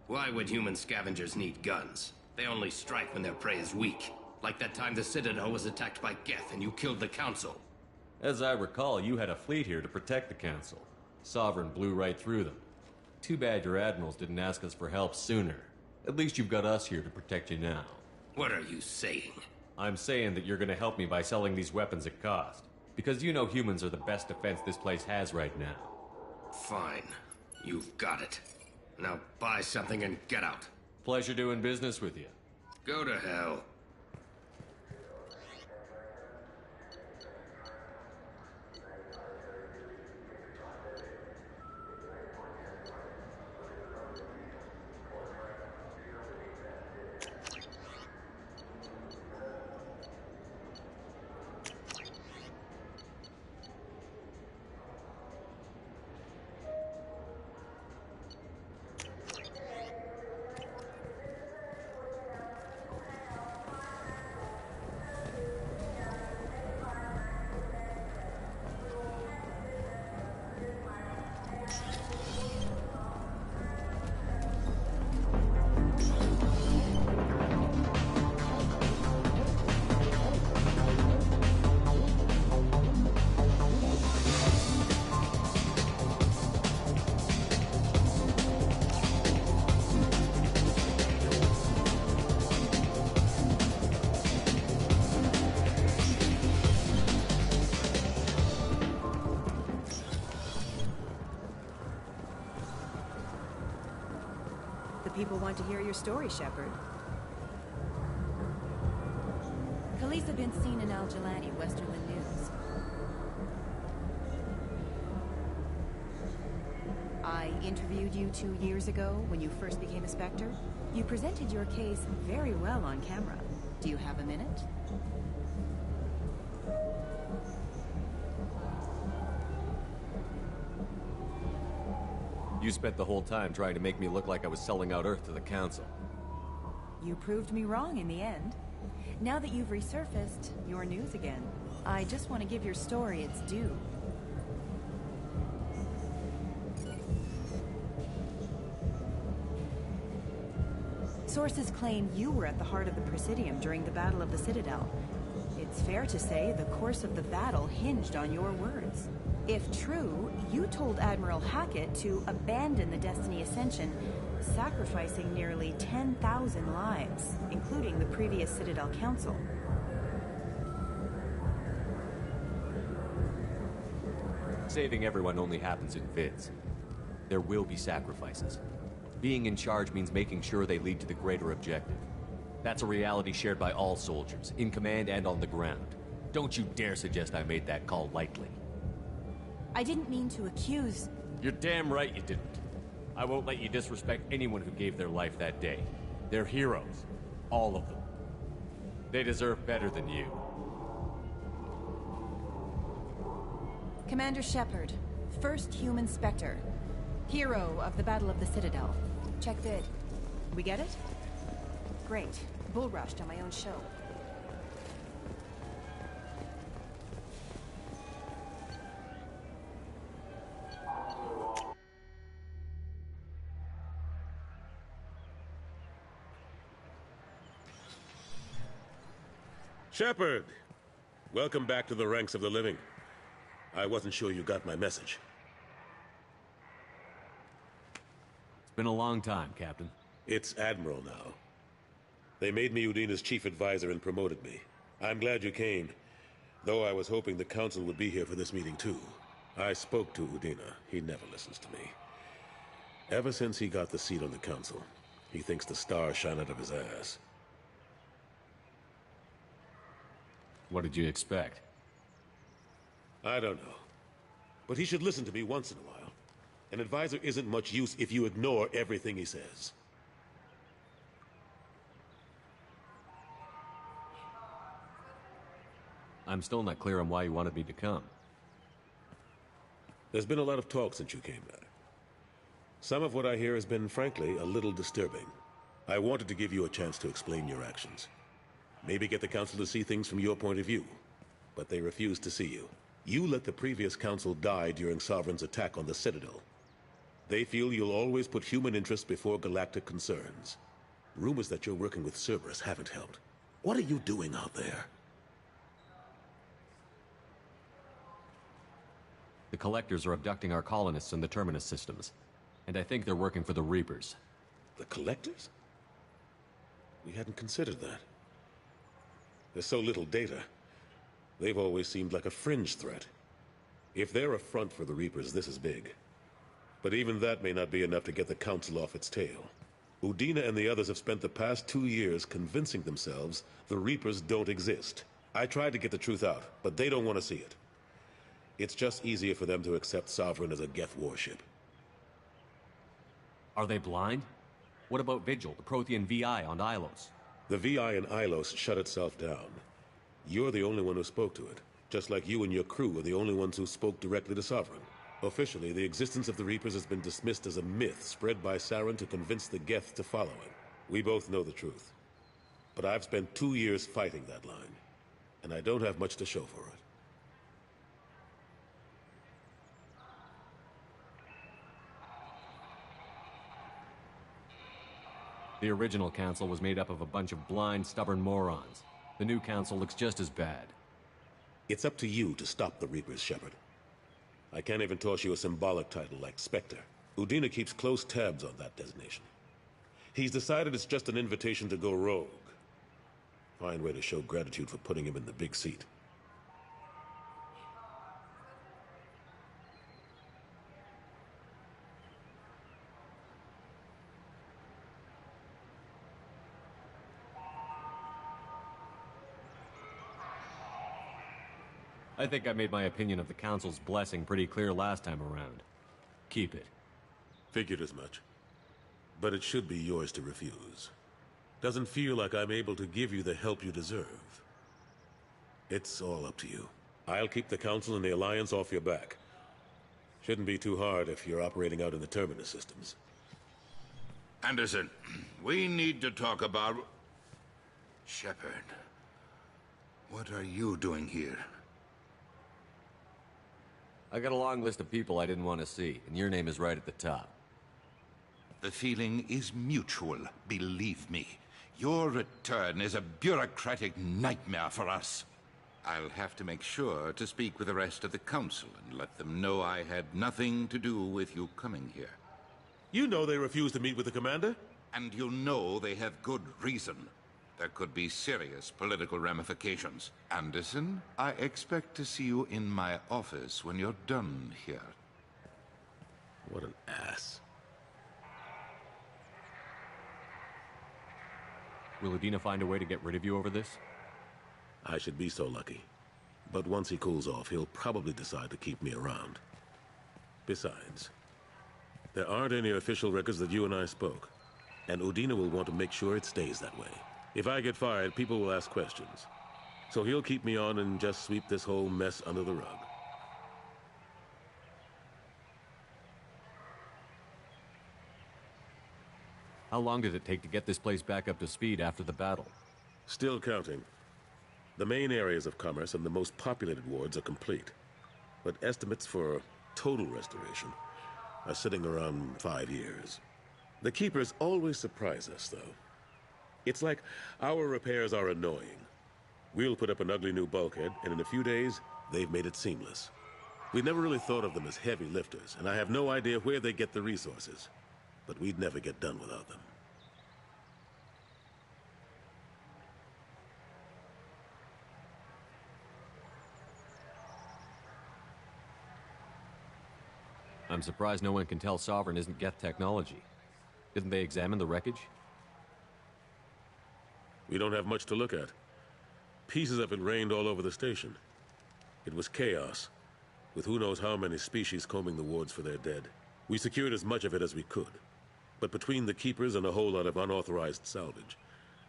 Why would human scavengers need guns? They only strike when their prey is weak. Like that time the Citadel was attacked by Geth and you killed the Council. As I recall, you had a fleet here to protect the Council. Sovereign blew right through them. Too bad your admirals didn't ask us for help sooner. At least you've got us here to protect you now. What are you saying? I'm saying that you're gonna help me by selling these weapons at cost. Because you know humans are the best defense this place has right now. Fine. You've got it. Now buy something and get out. Pleasure doing business with you. Go to hell. People want to hear your story, Shepard. Police have been seen in Al-Jalani, Westerland News. I interviewed you 2 years ago when you first became a Spectre. You presented your case very well on camera. Do you have a minute? You spent the whole time trying to make me look like I was selling out Earth to the Council. You proved me wrong in the end. Now that you've resurfaced, you're news again. I just want to give your story its due. Sources claim you were at the heart of the Presidium during the Battle of the Citadel. It's fair to say the course of the battle hinged on your words. If true, you told Admiral Hackett to abandon the Destiny Ascension, sacrificing nearly 10,000 lives, including the previous Citadel Council. Saving everyone only happens in vids. There will be sacrifices. Being in charge means making sure they lead to the greater objective. That's a reality shared by all soldiers, in command and on the ground. Don't you dare suggest I made that call lightly. I didn't mean to accuse... You're damn right you didn't. I won't let you disrespect anyone who gave their life that day. They're heroes. All of them. They deserve better than you. Commander Shepard, first human Spectre. Hero of the Battle of the Citadel. Check bid. We get it? Great. Bull rushed on my own show. Shepard! Welcome back to the ranks of the living. I wasn't sure you got my message. It's been a long time, Captain. It's Admiral now. They made me Udina's chief advisor and promoted me. I'm glad you came, though I was hoping the Council would be here for this meeting too. I spoke to Udina. He never listens to me. Ever since he got the seat on the Council, he thinks the stars shine out of his ass. What did you expect? I don't know. But he should listen to me once in a while. An advisor isn't much use if you ignore everything he says. I'm still not clear on why you wanted me to come. There's been a lot of talk since you came back. Some of what I hear has been, frankly, a little disturbing. I wanted to give you a chance to explain your actions. Maybe get the Council to see things from your point of view. But they refuse to see you. You let the previous Council die during Sovereign's attack on the Citadel. They feel you'll always put human interests before galactic concerns. Rumors that you're working with Cerberus haven't helped. What are you doing out there? The Collectors are abducting our colonists in the Terminus systems. And I think they're working for the Reapers. The Collectors? We hadn't considered that. There's so little data. They've always seemed like a fringe threat. If they're a front for the Reapers, this is big. But even that may not be enough to get the Council off its tail. Udina and the others have spent the past 2 years convincing themselves the Reapers don't exist. I tried to get the truth out, but they don't want to see it. It's just easier for them to accept Sovereign as a Geth warship. Are they blind? What about Vigil, the Prothean VI on Ilos? The VI in Ilos shut itself down. You're the only one who spoke to it, just like you and your crew are the only ones who spoke directly to Sovereign. Officially, the existence of the Reapers has been dismissed as a myth spread by Saren to convince the Geth to follow him. We both know the truth. But I've spent 2 years fighting that line, and I don't have much to show for it. The original council was made up of a bunch of blind, stubborn morons. The new council looks just as bad. It's up to you to stop the Reapers, Shepard. I can't even toss you a symbolic title like Spectre. Udina keeps close tabs on that designation. He's decided it's just an invitation to go rogue. Fine way to show gratitude for putting him in the big seat. I think I made my opinion of the Council's blessing pretty clear last time around. Keep it. Figured as much. But it should be yours to refuse. Doesn't feel like I'm able to give you the help you deserve. It's all up to you. I'll keep the Council and the Alliance off your back. Shouldn't be too hard if you're operating out in the Terminus systems. Anderson, we need to talk about... Shepard, what are you doing here? I got a long list of people I didn't want to see, and your name is right at the top. The feeling is mutual, believe me. Your return is a bureaucratic nightmare for us. I'll have to make sure to speak with the rest of the Council and let them know I had nothing to do with you coming here. You know they refused to meet with the Commander? And you know they have good reason. There could be serious political ramifications. Anderson, I expect to see you in my office when you're done here. What an ass. Will Udina find a way to get rid of you over this? I should be so lucky. But once he cools off, he'll probably decide to keep me around. Besides, there aren't any official records that you and I spoke. And Udina will want to make sure it stays that way. If I get fired, people will ask questions. So he'll keep me on and just sweep this whole mess under the rug. How long did it take to get this place back up to speed after the battle? Still counting. The main areas of commerce and the most populated wards are complete. But estimates for total restoration are sitting around 5 years. The Keepers always surprise us, though. It's like our repairs are annoying. We'll put up an ugly new bulkhead, and in a few days, they've made it seamless. We never really thought of them as heavy lifters, and I have no idea where they get the resources. But we'd never get done without them. I'm surprised no one can tell Sovereign isn't Geth technology. Didn't they examine the wreckage? We don't have much to look at. Pieces of it rained all over the station. It was chaos, with who knows how many species combing the wards for their dead. We secured as much of it as we could. But between the Keepers and a whole lot of unauthorized salvage,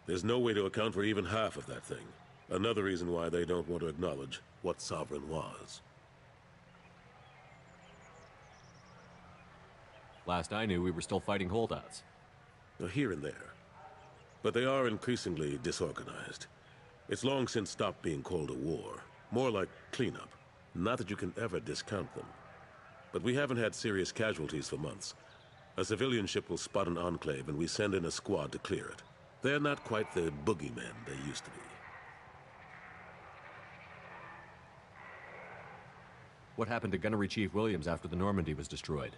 there's no way to account for even half of that thing. Another reason why they don't want to acknowledge what Sovereign was. Last I knew, we were still fighting holdouts. Here and there. But they are increasingly disorganized. It's long since stopped being called a war. More like cleanup. Not that you can ever discount them. But we haven't had serious casualties for months. A civilian ship will spot an enclave and we send in a squad to clear it. They're not quite the boogeymen they used to be. What happened to Gunnery Chief Williams after the Normandy was destroyed?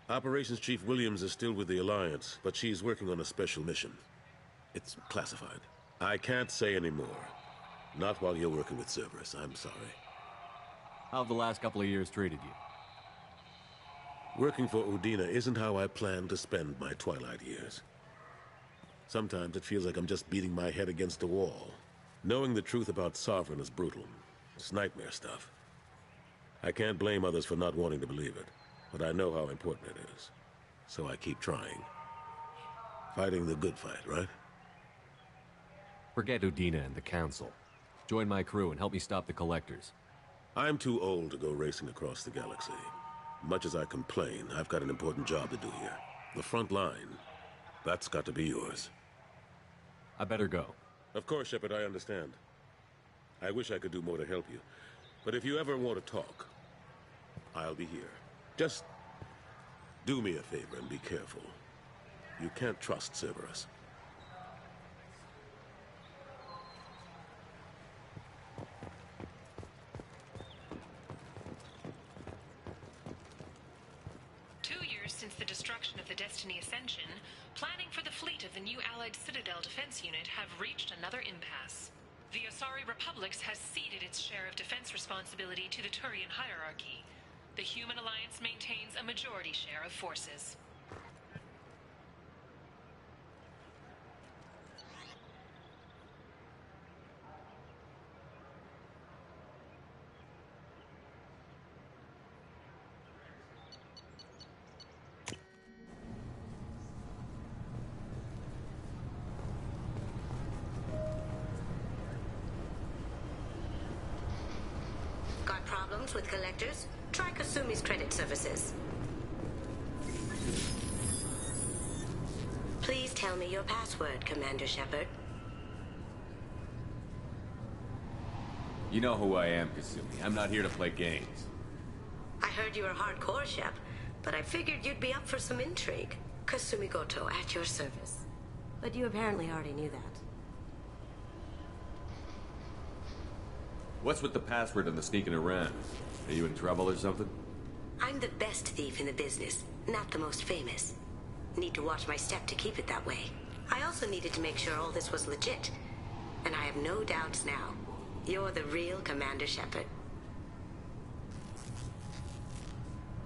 Operations Chief Williams is still with the Alliance, but she's working on a special mission. It's classified. I can't say any more. Not while you're working with Cerberus, I'm sorry. How have the last couple of years treated you? Working for Udina isn't how I plan to spend my twilight years. Sometimes it feels like I'm just beating my head against a wall. Knowing the truth about Sovereign is brutal. It's nightmare stuff. I can't blame others for not wanting to believe it, but I know how important it is. So I keep trying. Fighting the good fight, right? Forget Udina and the Council. Join my crew and help me stop the Collectors. I'm too old to go racing across the galaxy. Much as I complain, I've got an important job to do here. The front line. That's got to be yours. I better go. Of course, Shepard, I understand. I wish I could do more to help you. But if you ever want to talk, I'll be here. Just do me a favor and be careful. You can't trust Cerberus. Since the destruction of the Destiny Ascension, planning for the fleet of the new Allied Citadel Defense Unit have reached another impasse. The Asari Republics has ceded its share of defense responsibility to the Turian hierarchy. The Human Alliance maintains a majority share of forces. Got problems with collectors? Try Kasumi's credit services. Please tell me your password, Commander Shepard. You know who I am, Kasumi. I'm not here to play games. I heard you were hardcore, Shep, but I figured you'd be up for some intrigue. Kasumi Goto, at your service. But you apparently already knew that. What's with the password and the sneaking around? Are you in trouble or something? I'm the best thief in the business, not the most famous. Need to watch my step to keep it that way. I also needed to make sure all this was legit. And I have no doubts now. You're the real Commander Shepard.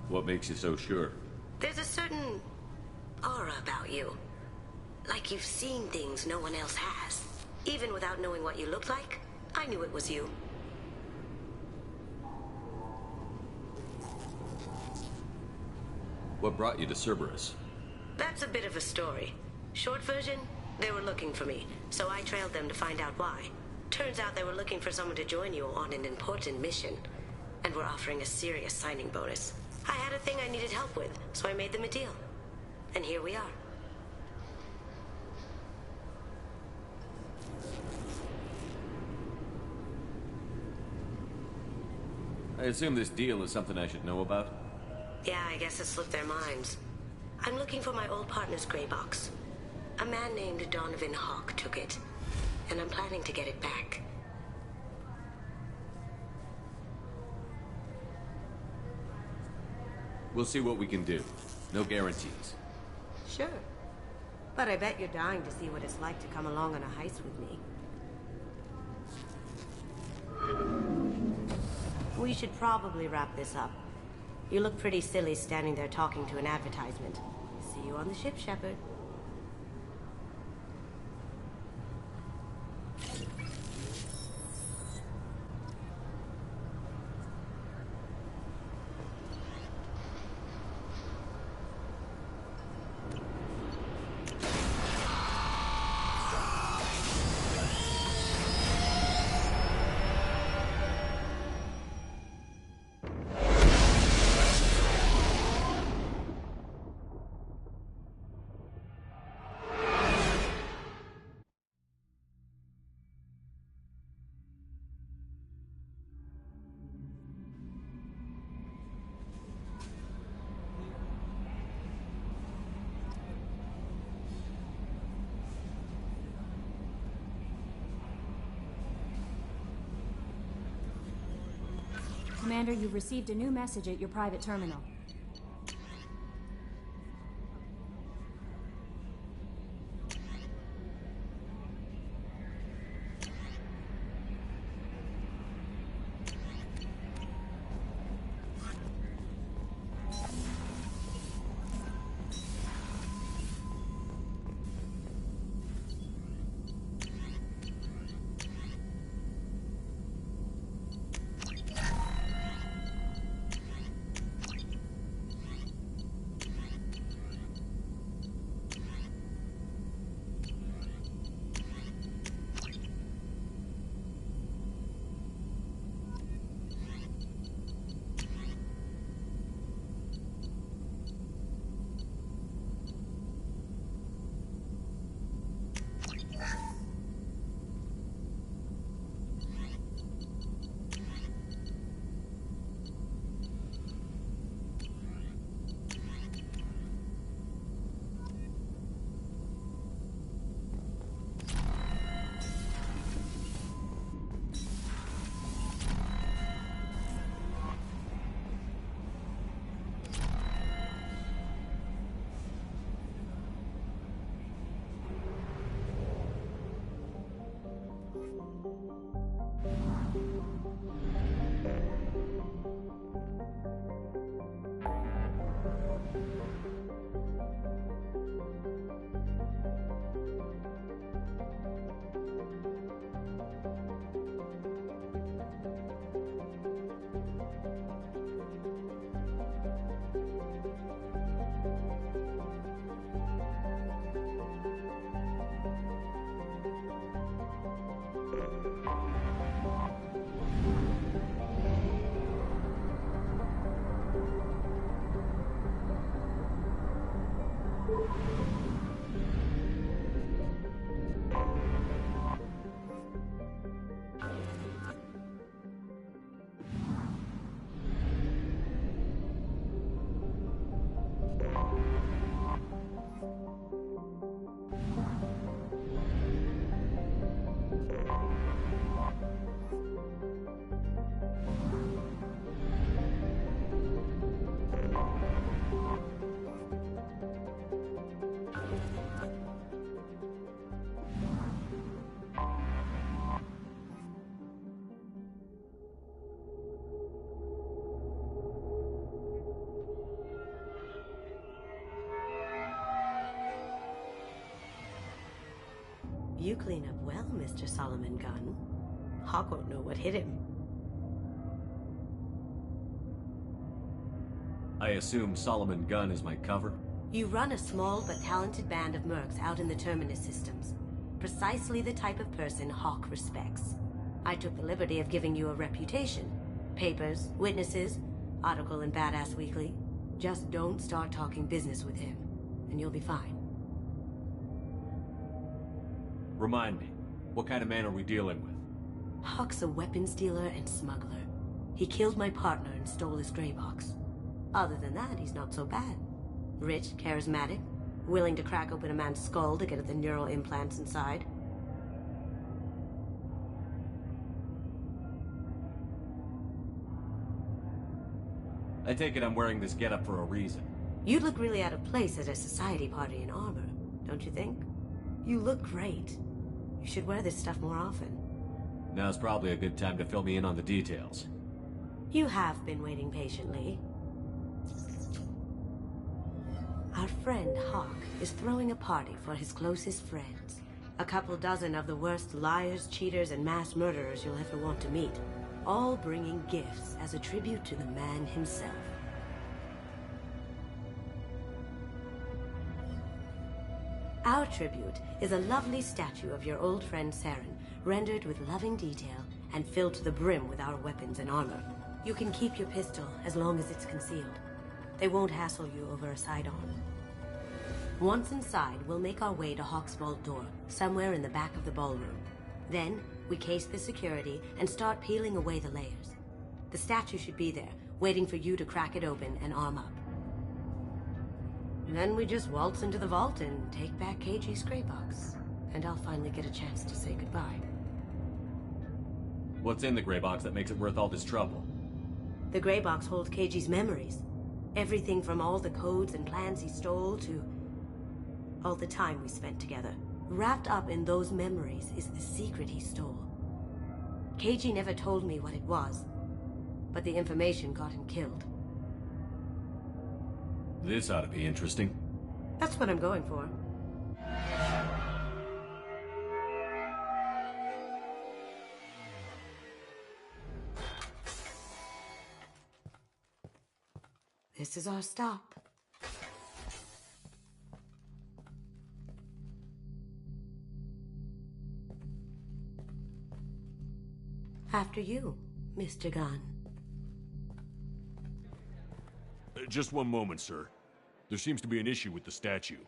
What makes you so sure? There's a certain aura about you. Like you've seen things no one else has. Even without knowing what you looked like, I knew it was you. What brought you to Cerberus? That's a bit of a story. Short version, they were looking for me, so I trailed them to find out why. Turns out they were looking for someone to join you on an important mission, and were offering a serious signing bonus. I had a thing I needed help with, so I made them a deal. And here we are. I assume this deal is something I should know about? Yeah, I guess it slipped their minds. I'm looking for my old partner's gray box. A man named Donovan Hawk took it, and I'm planning to get it back. We'll see what we can do. No guarantees. Sure. But I bet you're dying to see what it's like to come along on a heist with me. We should probably wrap this up. You look pretty silly standing there talking to an advertisement. See you on the ship, Shepard. Commander, you've received a new message at your private terminal. You clean up well, Mr. Solomon Gunn. Hawk won't know what hit him. I assume Solomon Gunn is my cover? You run a small but talented band of mercs out in the Terminus systems. Precisely the type of person Hawk respects. I took the liberty of giving you a reputation. Papers, witnesses, article in Badass Weekly. Just don't start talking business with him, and you'll be fine. Remind me, what kind of man are we dealing with? Hawk's a weapons dealer and smuggler. He killed my partner and stole his gray box. Other than that, he's not so bad. Rich, charismatic, willing to crack open a man's skull to get at the neural implants inside. I take it I'm wearing this getup for a reason. You'd look really out of place at a society party in armor, don't you think? You look great. You should wear this stuff more often. Now's probably a good time to fill me in on the details. You have been waiting patiently. Our friend Hawk is throwing a party for his closest friends. A couple dozen of the worst liars, cheaters, and mass murderers you'll ever want to meet. All bringing gifts as a tribute to the man himself. Our tribute is a lovely statue of your old friend Saren, rendered with loving detail and filled to the brim with our weapons and armor. You can keep your pistol as long as it's concealed. They won't hassle you over a sidearm. Once inside, we'll make our way to Hawk's vault door, somewhere in the back of the ballroom. Then, we case the security and start peeling away the layers. The statue should be there, waiting for you to crack it open and arm up. Then we just waltz into the vault and take back KG's gray box. And I'll finally get a chance to say goodbye. What's in the gray box that makes it worth all this trouble? The gray box holds KG's memories. Everything from all the codes and plans he stole to all the time we spent together. Wrapped up in those memories is the secret he stole. KG never told me what it was, but the information got him killed. This ought to be interesting. That's what I'm going for. This is our stop. After you, Mr. Gunn. Just one moment, sir. There seems to be an issue with the statue.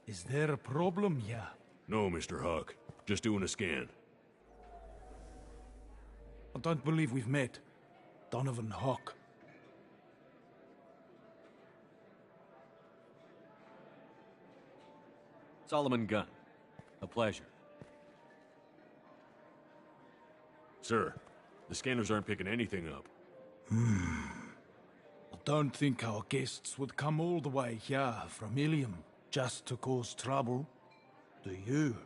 Is there a problem here? No, Mr. Hawk. Just doing a scan. I don't believe we've met. Donovan Hawk. Solomon Gunn. A pleasure. Sir, the scanners aren't picking anything up. I don't think our guests would come all the way here from Ilium just to cause trouble. Do you?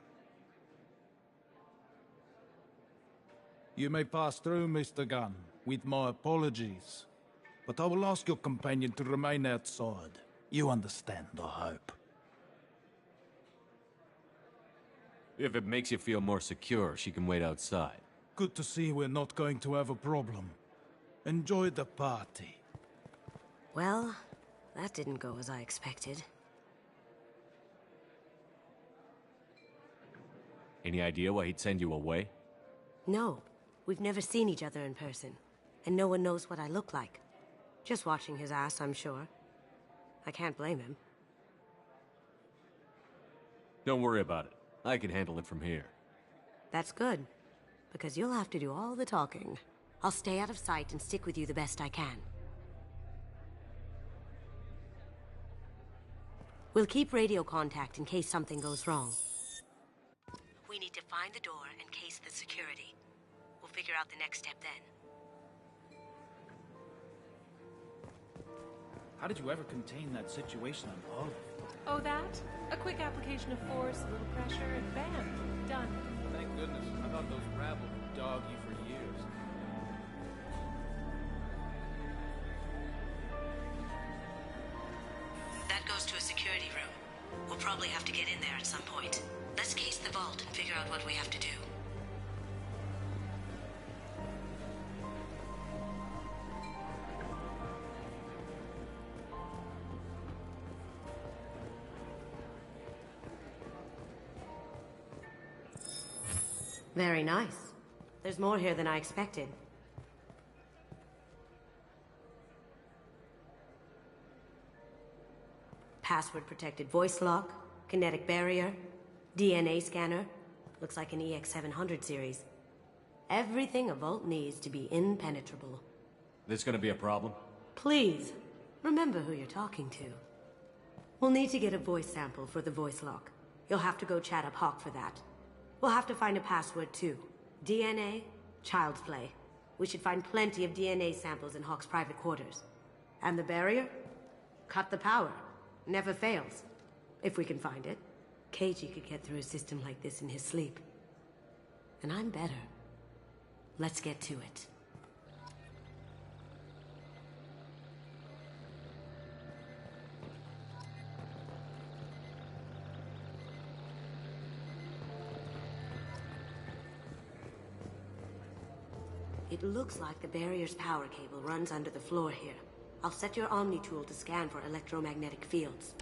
You may pass through, Mr. Gunn, with my apologies. But I will ask your companion to remain outside. You understand, I hope. If it makes you feel more secure, she can wait outside. Good to see we're not going to have a problem. Enjoy the party. Well, that didn't go as I expected. Any idea why he'd send you away? No, we've never seen each other in person, and no one knows what I look like. Just watching his ass, I'm sure. I can't blame him. Don't worry about it. I can handle it from here. That's good, because you'll have to do all the talking. I'll stay out of sight and stick with you the best I can. We'll keep radio contact in case something goes wrong. We need to find the door and case the security. We'll figure out the next step then. How did you ever contain that situation on Olive? Oh, that? A quick application of force, a little pressure, and bam, done. Thank goodness. I thought those rabble would dog you for years. That goes to a security room. We'll probably have to get in there at some point. Let's case the vault and figure out what we have to do. Very nice. There's more here than I expected. Password-protected voice lock, kinetic barrier, DNA scanner. Looks like an EX700 series. Everything a vault needs to be impenetrable. This gonna be a problem? Please, remember who you're talking to. We'll need to get a voice sample for the voice lock. You'll have to go chat up Hawk for that. We'll have to find a password too. DNA, child's play. We should find plenty of DNA samples in Hawk's private quarters. And the barrier? Cut the power. Never fails. If we can find it. KG could get through a system like this in his sleep. And I'm better. Let's get to it. It looks like the barrier's power cable runs under the floor here. I'll set your Omni tool to scan for electromagnetic fields.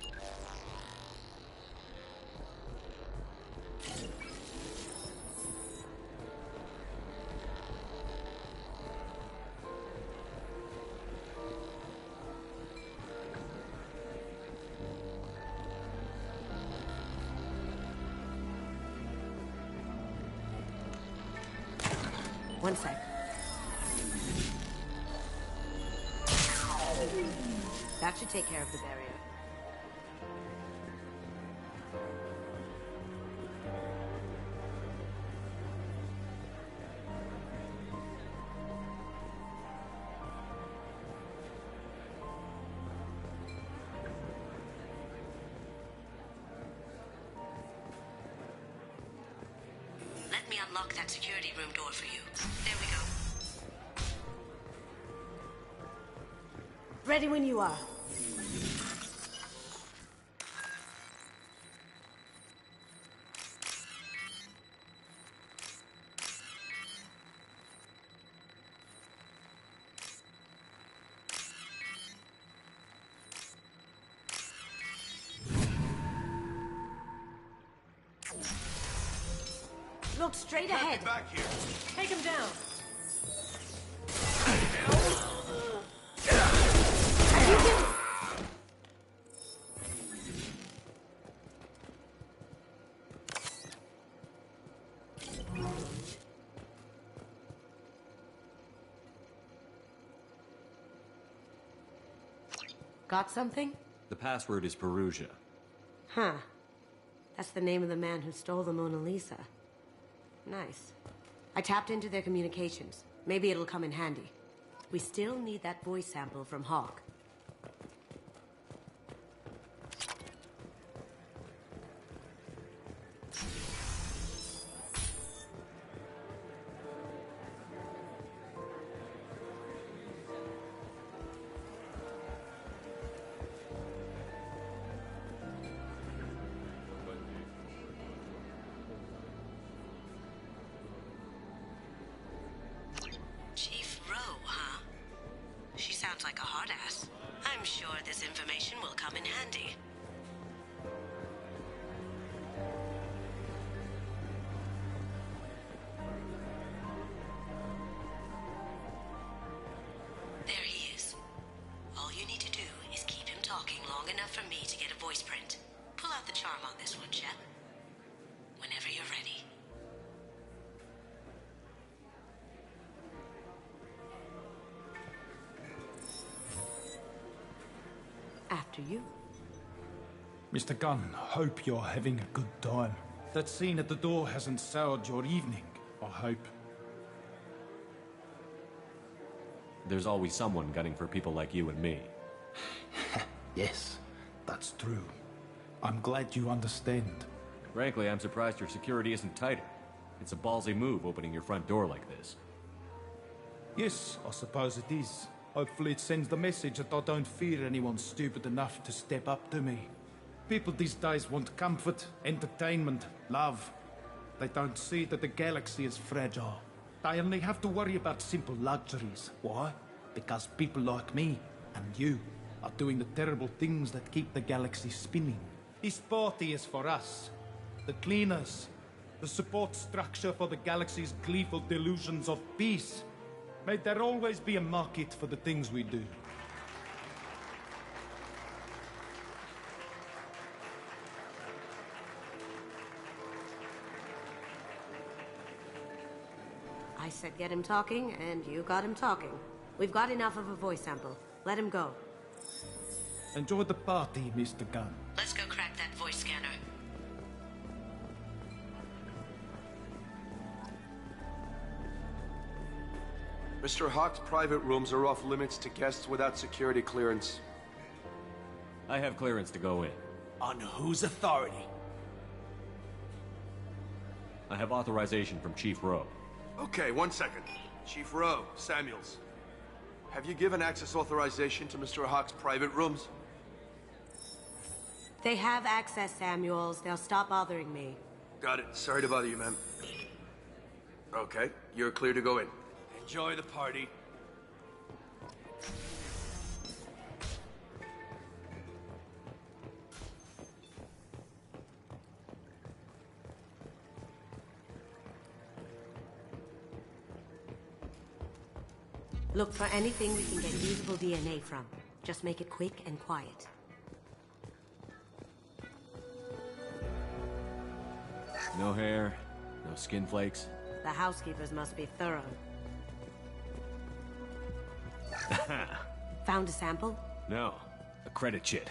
One sec. That should take care of the barrier. Let me unlock that security room door for you. There we go. Ready when you are. Look straight ahead. Back here. Take him down. Got something? The password is Perugia. Huh. That's the name of the man who stole the Mona Lisa. Nice. I tapped into their communications. Maybe it'll come in handy. We still need that voice sample from Hawk. Chief Rowe, huh? She sounds like a hard ass. I'm sure this information will come in handy. There he is. All you need to do is keep him talking long enough for me to get a voice print. Pull out the charm on this one, Shep. Whenever you're ready. After you. Mr. Gunn, hope you're having a good time. That scene at the door hasn't soured your evening, I hope. There's always someone gunning for people like you and me. Yes, that's true. I'm glad you understand. Frankly, I'm surprised your security isn't tighter. It's a ballsy move opening your front door like this. Yes, I suppose it is. Hopefully it sends the message that I don't fear anyone stupid enough to step up to me. People these days want comfort, entertainment, love. They don't see that the galaxy is fragile. They only have to worry about simple luxuries. Why? Because people like me and you are doing the terrible things that keep the galaxy spinning. This party is for us, the cleaners, the support structure for the galaxy's gleeful delusions of peace. May there always be a market for the things we do. I said get him talking, and you got him talking. We've got enough of a voice sample. Let him go. Enjoy the party, Mr. Gunn. Let's go crack that voice scanner. Mr. Hawk's private rooms are off limits to guests without security clearance. I have clearance to go in. On whose authority? I have authorization from Chief Rowe. Okay, 1 second. Chief Rowe, Samuels. Have you given access authorization to Mr. Hawk's private rooms? They have access, Samuels. They'll stop bothering me. Got it. Sorry to bother you, ma'am. Okay, you're clear to go in. Enjoy the party. Look for anything we can get usable DNA from. Just make it quick and quiet. No hair, no skin flakes. The housekeepers must be thorough. Found a sample? No, a credit chit.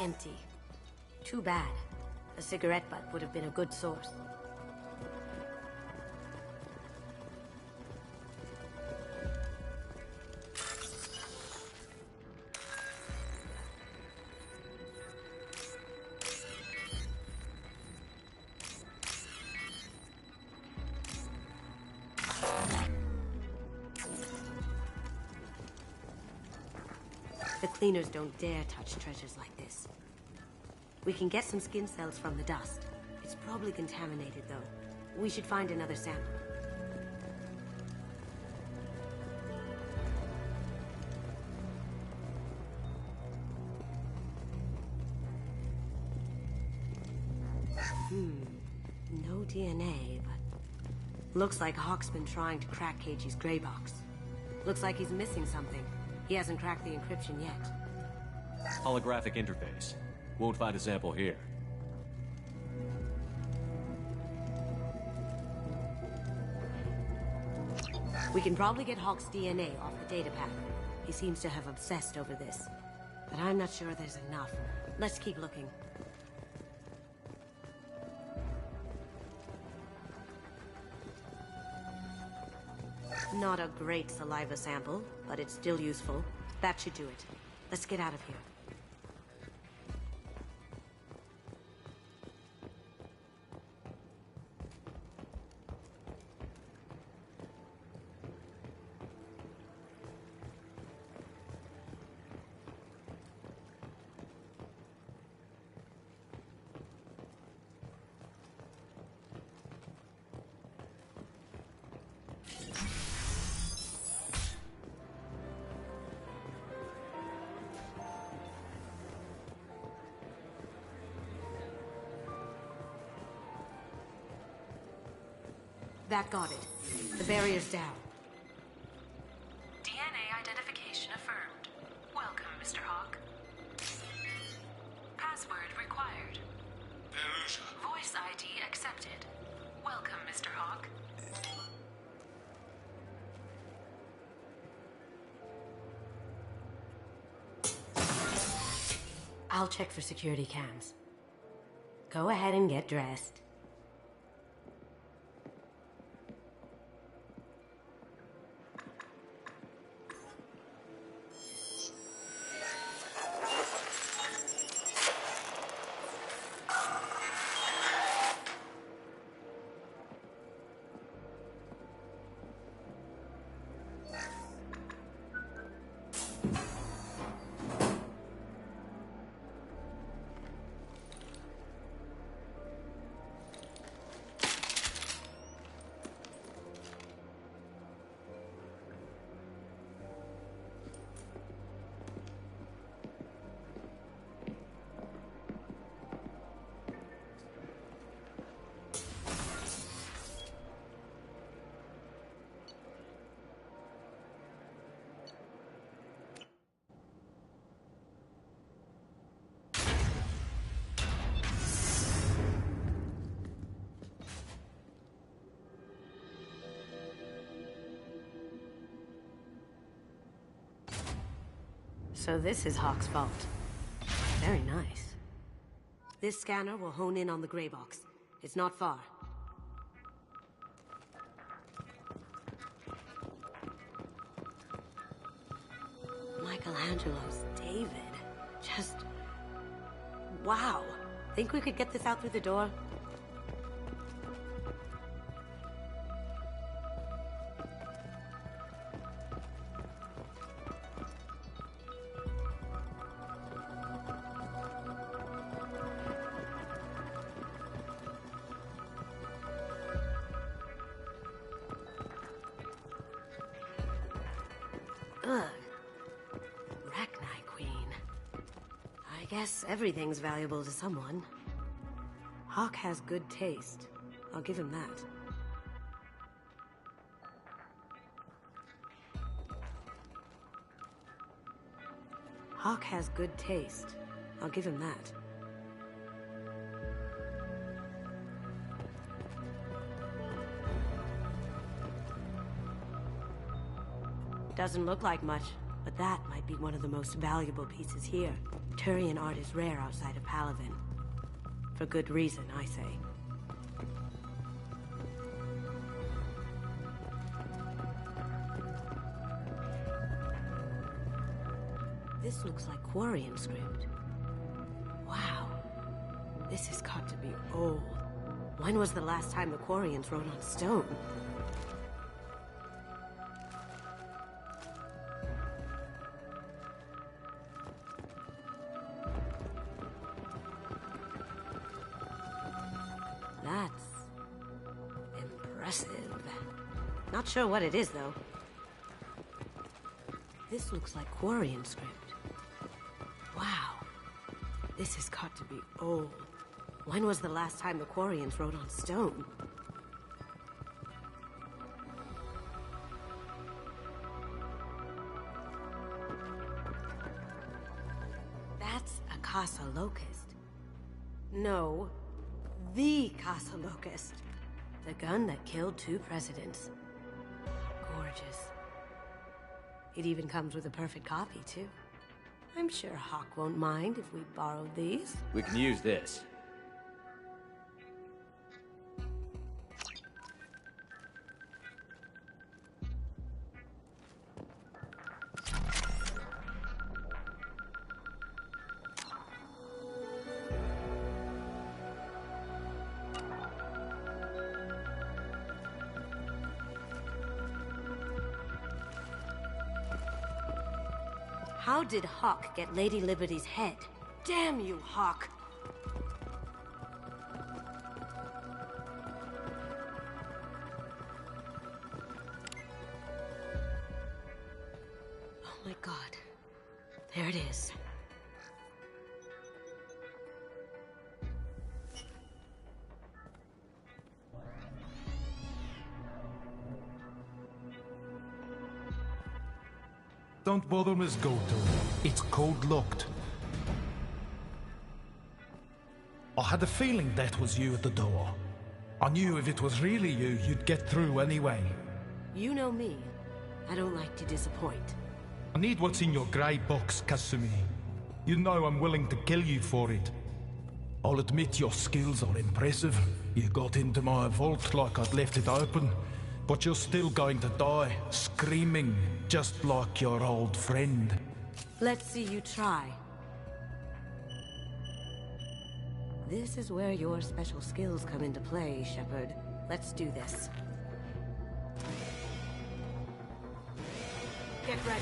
Empty. Too bad. A cigarette butt would have been a good source. The cleaners don't dare touch treasures like this. We can get some skin cells from the dust. It's probably contaminated, though. We should find another sample. No DNA, but... Looks like Hawk's been trying to crack Keiji's gray box. Looks like he's missing something. He hasn't cracked the encryption yet. Holographic interface. Won't find a sample here. We can probably get Hawk's DNA off the datapad. He seems to have obsessed over this. But I'm not sure there's enough. Let's keep looking. Not a great saliva sample, but it's still useful. That should do it. Let's get out of here. That got it. The barrier's down. DNA identification affirmed. Welcome, Mr. Hawk. Password required. Voice ID accepted. Welcome, Mr. Hawk. I'll check for security cams. Go ahead and get dressed. So this is Hawk's vault. Very nice. This scanner will hone in on the gray box. It's not far. Michelangelo's David. Just... wow. Think we could get this out through the door? Ugh. Rachni Queen. I guess everything's valuable to someone. Hawk has good taste. I'll give him that. Hawk has good taste. I'll give him that. Doesn't look like much, but that might be one of the most valuable pieces here. Turian art is rare outside of Palavin. For good reason, I say. This looks like Quarian script. Wow. This has got to be old. When was the last time the Quarians wrote on stone? That's impressive. Not sure what it is, though. This looks like Quarian script. Wow. This has got to be old. When was the last time the Quarians wrote on stone? That's a Casa Locust. No. The Casa Locust. The gun that killed 2 presidents. Gorgeous. It even comes with a perfect copy, too. I'm sure Hawk won't mind if we borrowed these. We can use this. How did Hawk get Lady Liberty's head? Damn you, Hawk! Oh my god. There it is. Don't bother, Miss Goto. It's code-locked. I had a feeling that was you at the door. I knew if it was really you, you'd get through anyway. You know me. I don't like to disappoint. I need what's in your grey box, Kasumi. You know I'm willing to kill you for it. I'll admit your skills are impressive. You got into my vault like I'd left it open. But you're still going to die, screaming, just like your old friend. Let's see you try. This is where your special skills come into play, Shepard. Let's do this. Get ready.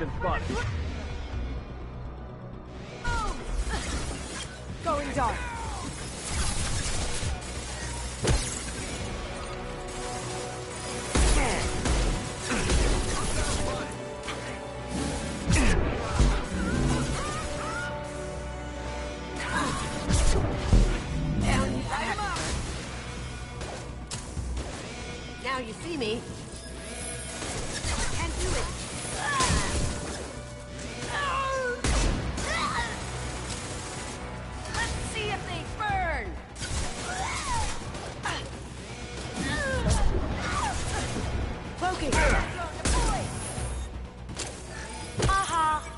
been spotted. Going dark. Now you see me. Can't do it. Let's see if they burn. Cloaking. Aha!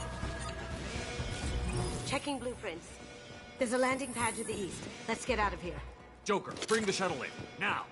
Checking blueprints. There's a landing pad to the east. Let's get out of here. Joker, bring the shuttle in, now!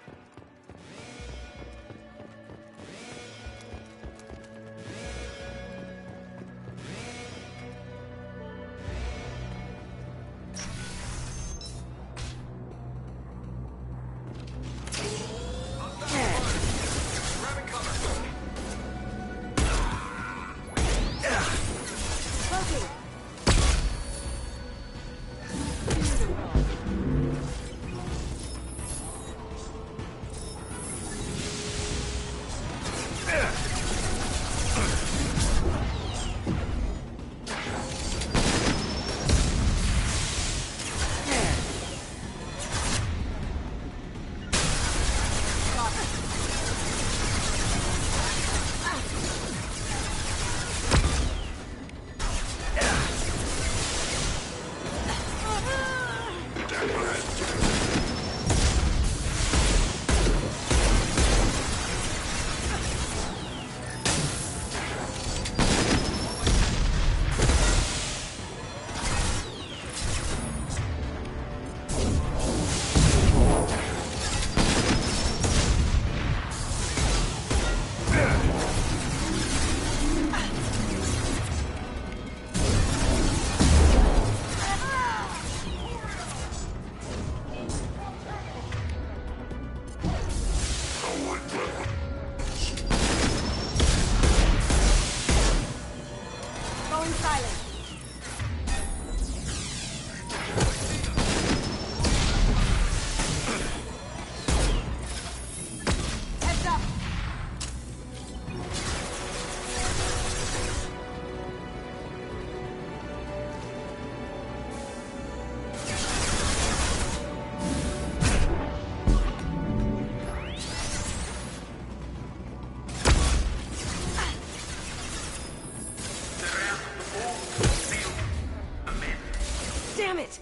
Damn it!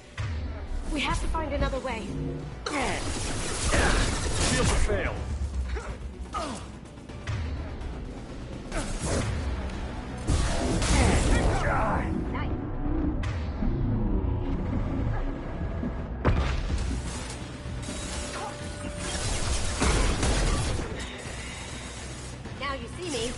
We have to find another way. Shields have failed. Now you see me.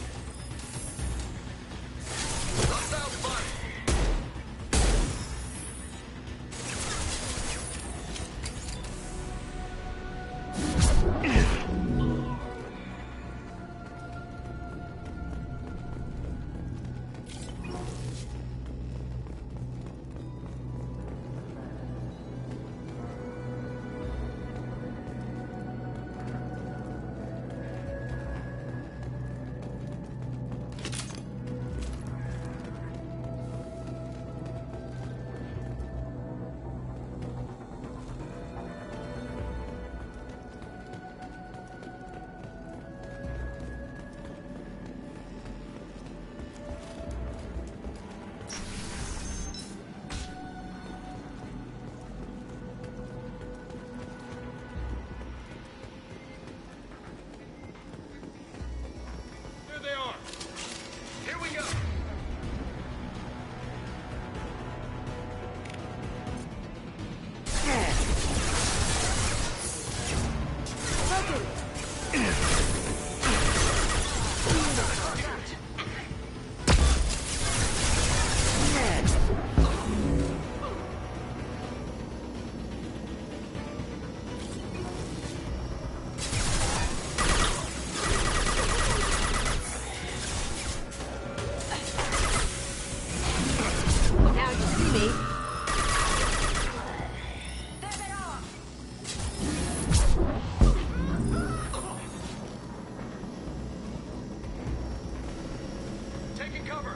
Taking cover.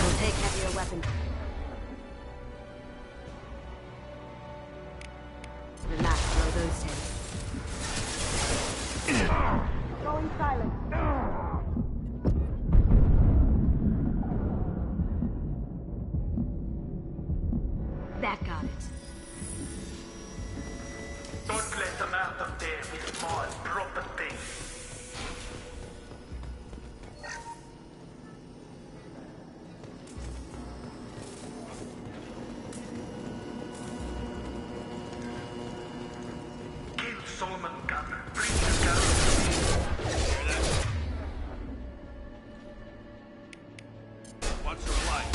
We'll take heavier weapons. Relax, blow those tanks. Going silent. That got it. Don't let them out of there with my property. Kill Solomon Gunn. Bring the gun. Watch your light.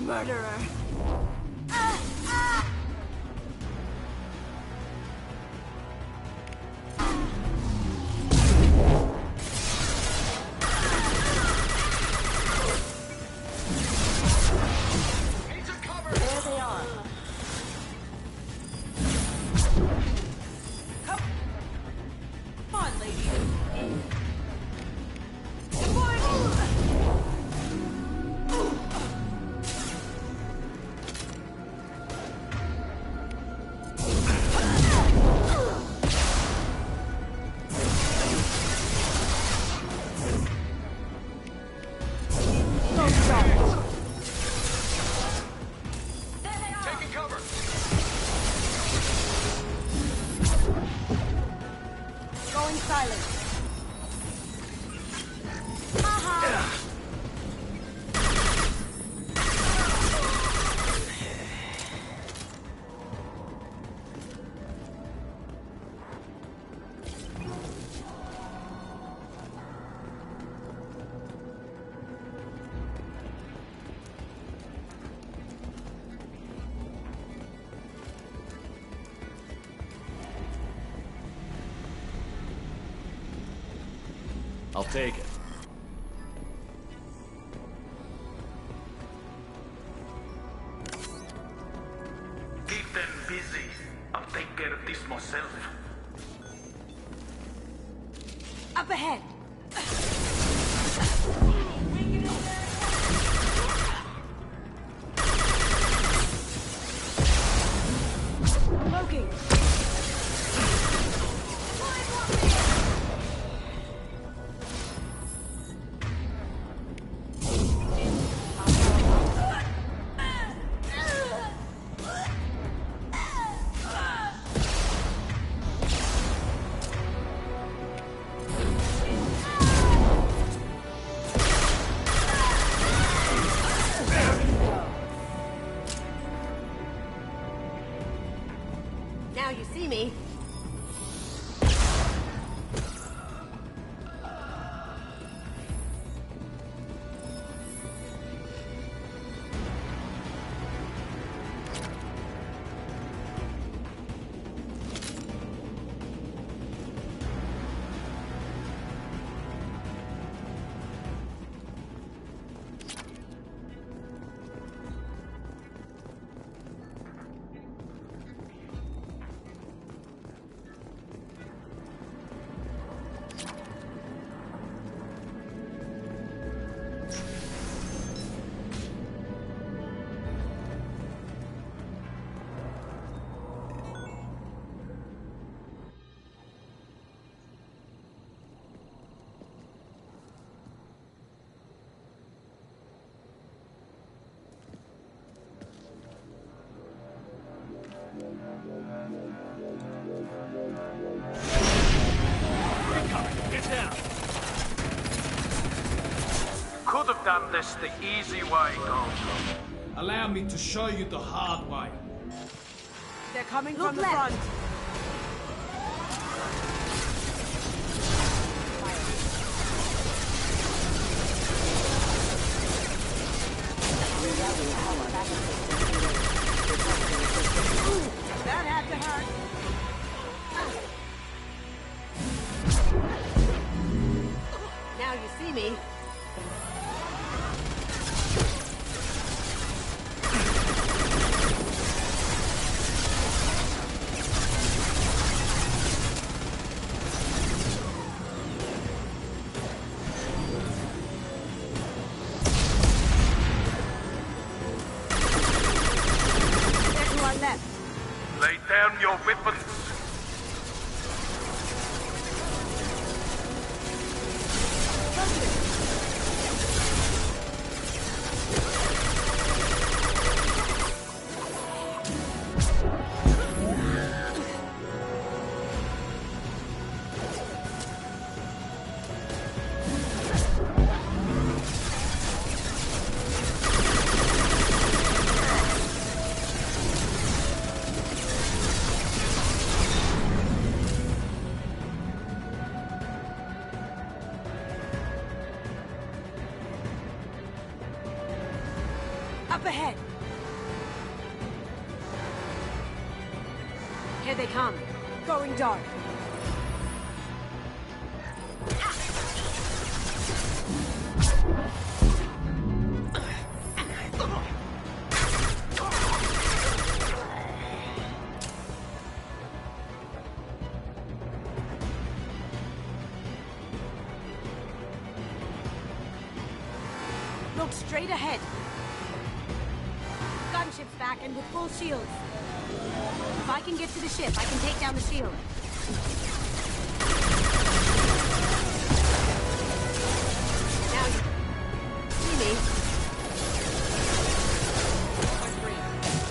Murderer. There they are. Come on, lady. Taking cover. Going silent. I'll take it. Keep them busy. I'll take care of this myself. Up ahead. Smoking. done this the easy way, Gold. Allow me to show you the hard way. They're coming from the front. That had to hurt. Now you see me. Lay down your weapons. Up ahead! Here they come. Going dark. Look straight ahead. Gunship's back and with full shields. If I can get to the ship, I can take down the shield. Now you see me.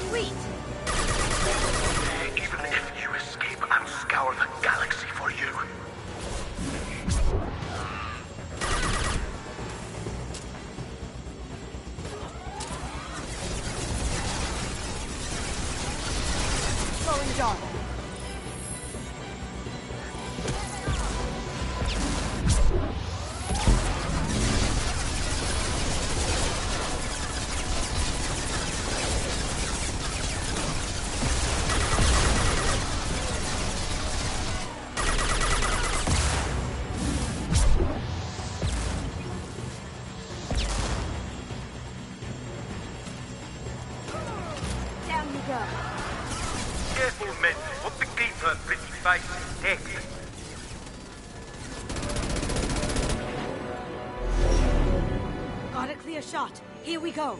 Sweet. Even if you escape, I'll scour the galaxy for you. Going dark. Down you go. Careful, men. Put the gate on pretty face intact. Got a clear shot. Here we go.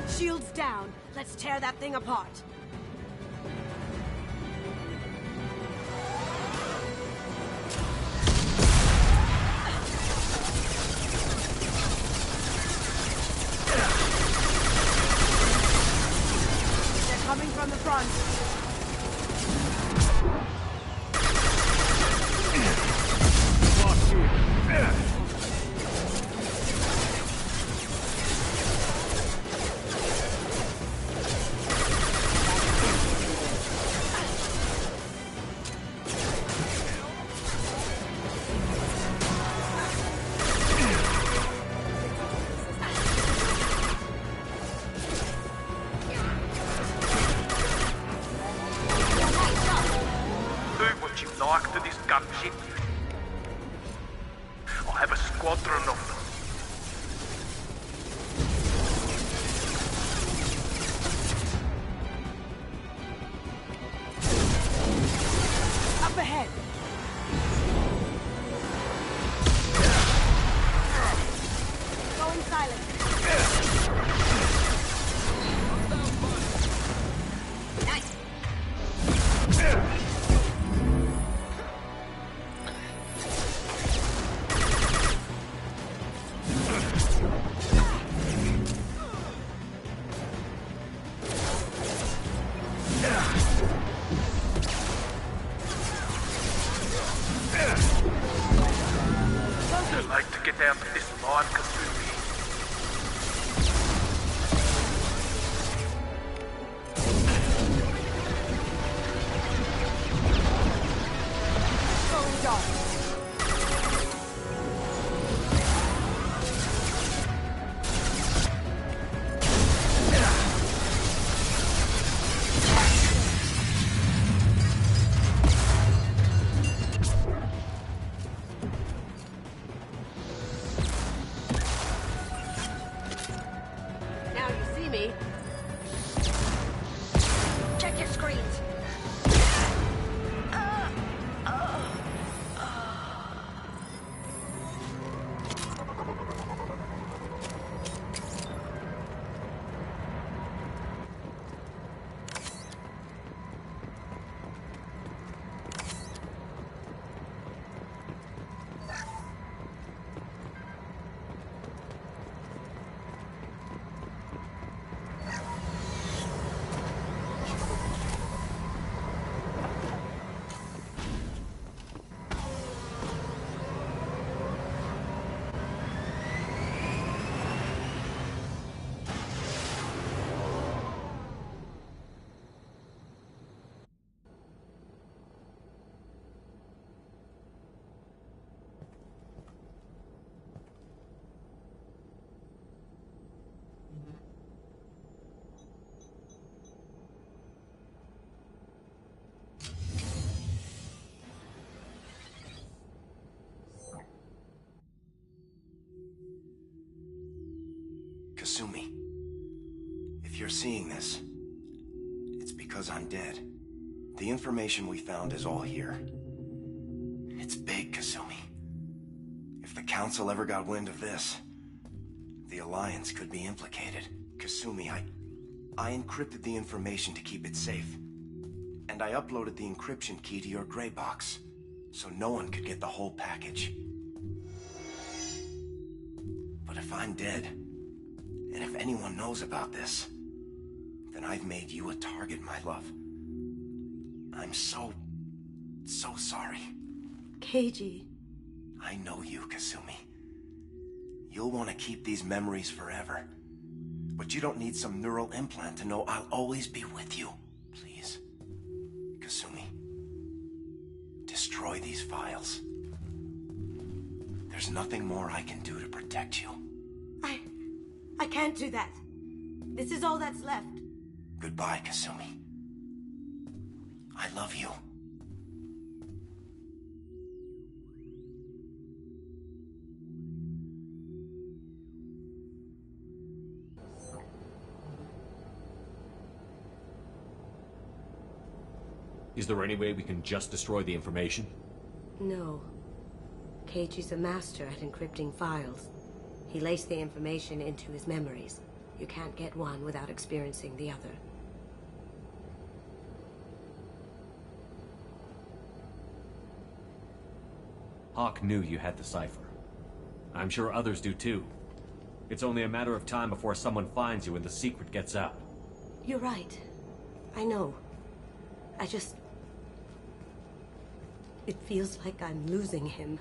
Shields down. Let's tear that thing apart. They're coming from the front. Do what you like to this gunship. I have a squadron of them. Up ahead. like to get out of this line, Kasumi? Going dark. Now you see me. Check your screens. Kasumi, if you're seeing this, it's because I'm dead. The information we found is all here. It's big, Kasumi. If the Council ever got wind of this, the Alliance could be implicated. Kasumi, I encrypted the information to keep it safe. And I uploaded the encryption key to your gray box, so no one could get the whole package. But if I'm dead, and if anyone knows about this, then I've made you a target, my love. I'm so sorry. Keiji. I know you, Kasumi. You'll want to keep these memories forever. But you don't need some neural implant to know I'll always be with you. Please. Kasumi. Destroy these files. There's nothing more I can do to protect you. I can't do that. This is all that's left. Goodbye, Kasumi. I love you. Is there any way we can just destroy the information? No. Keiichi's a master at encrypting files. He laced the information into his memories. You can't get one without experiencing the other. Hawk knew you had the cipher. I'm sure others do too. It's only a matter of time before someone finds you and the secret gets out. You're right. I know. I just... It feels like I'm losing him.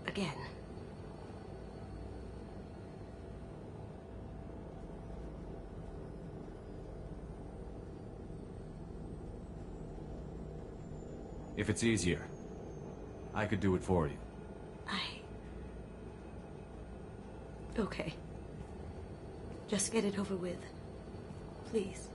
Again. If it's easier, I could do it for you. Okay. Just get it over with. Please.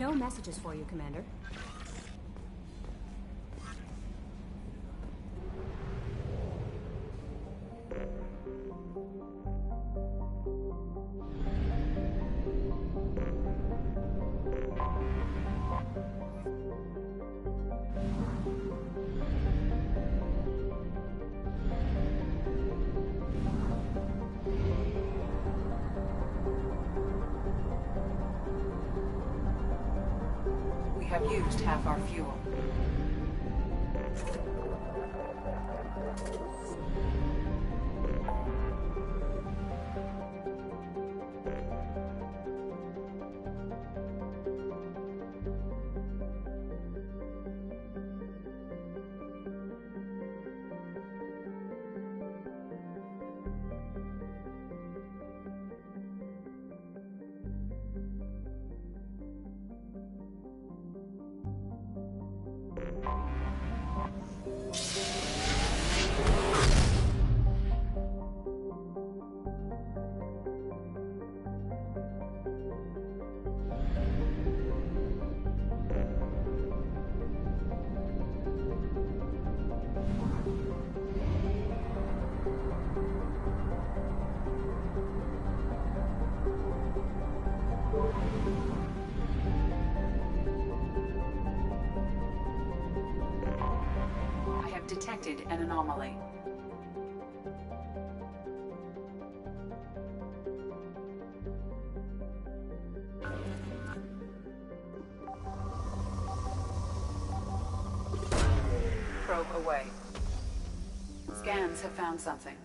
No messages for you, Commander. We have used half our fuel. I have detected an anomaly. Probe away. Scans have found something.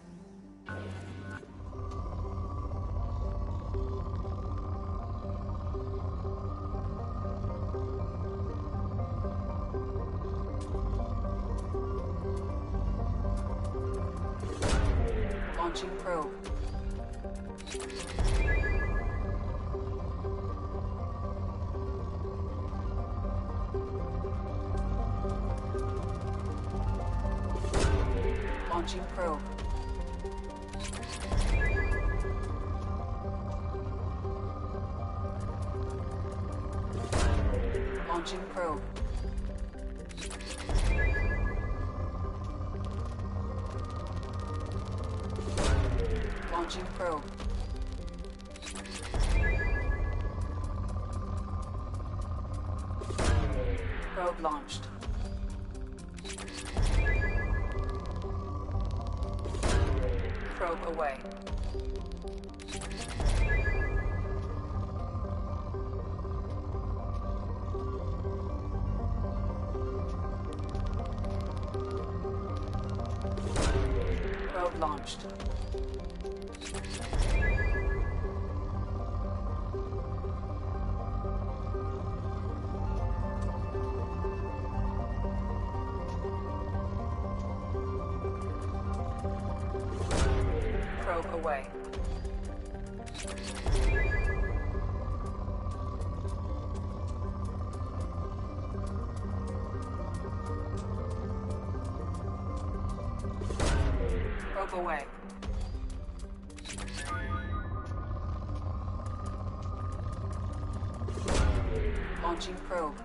Launching probe. Launching probe. Launching probe. Launching probe. Probe launched. Probe away. Probe launched. Probe away. Probe away. Launching probe.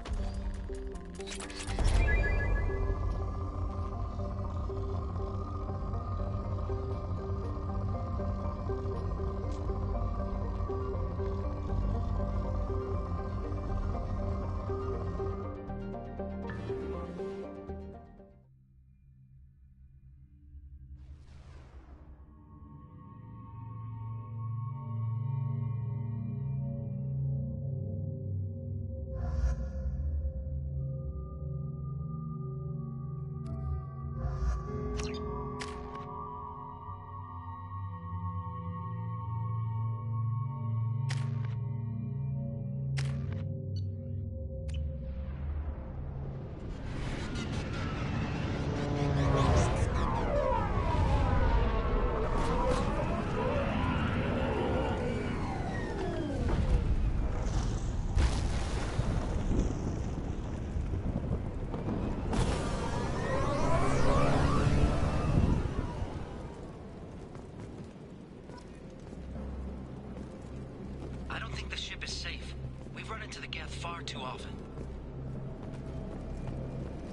into the Geth far too often.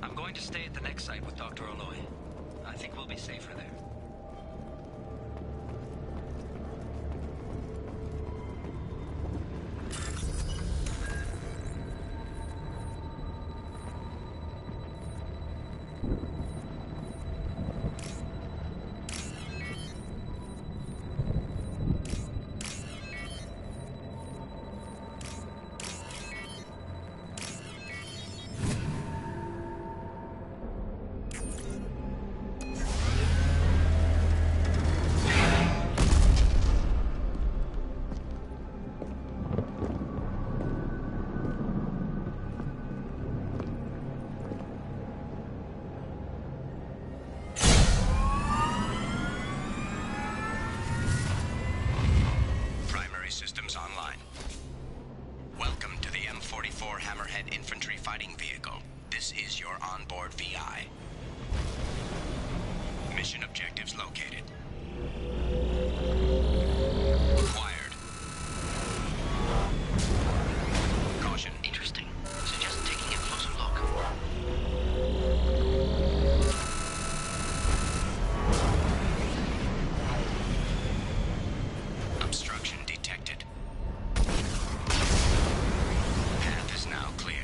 I'm going to stay at the next site with Dr. Aloy. I think we'll be safer there. Systems online. Welcome to the M44 Hammerhead Infantry Fighting Vehicle. This is your onboard VI. Mission objectives located. Acquired. Caution. Interesting. Suggest taking a closer look. Obstruction detected. Path is now clear.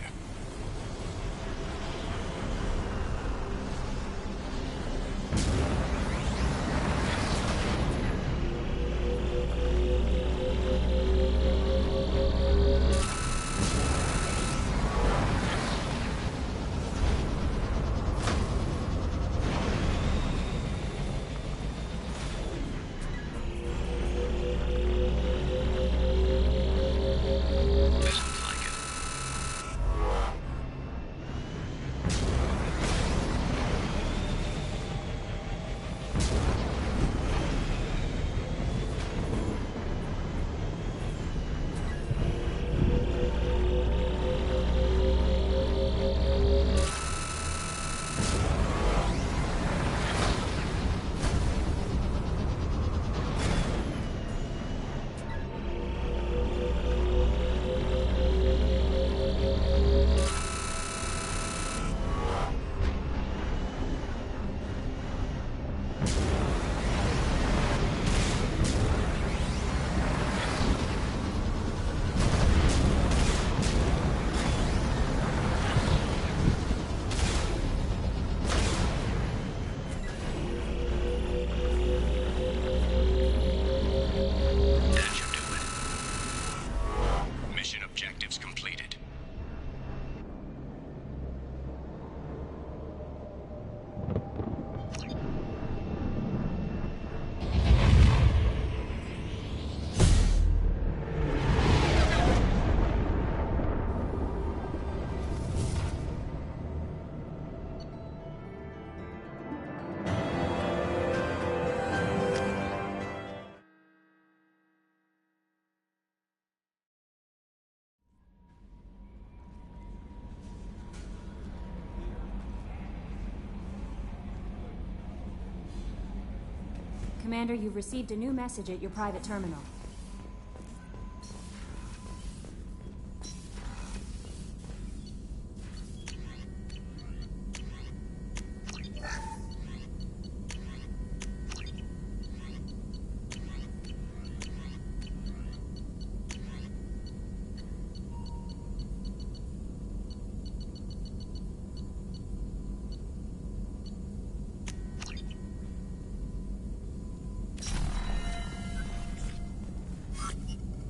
Commander, you've received a new message at your private terminal.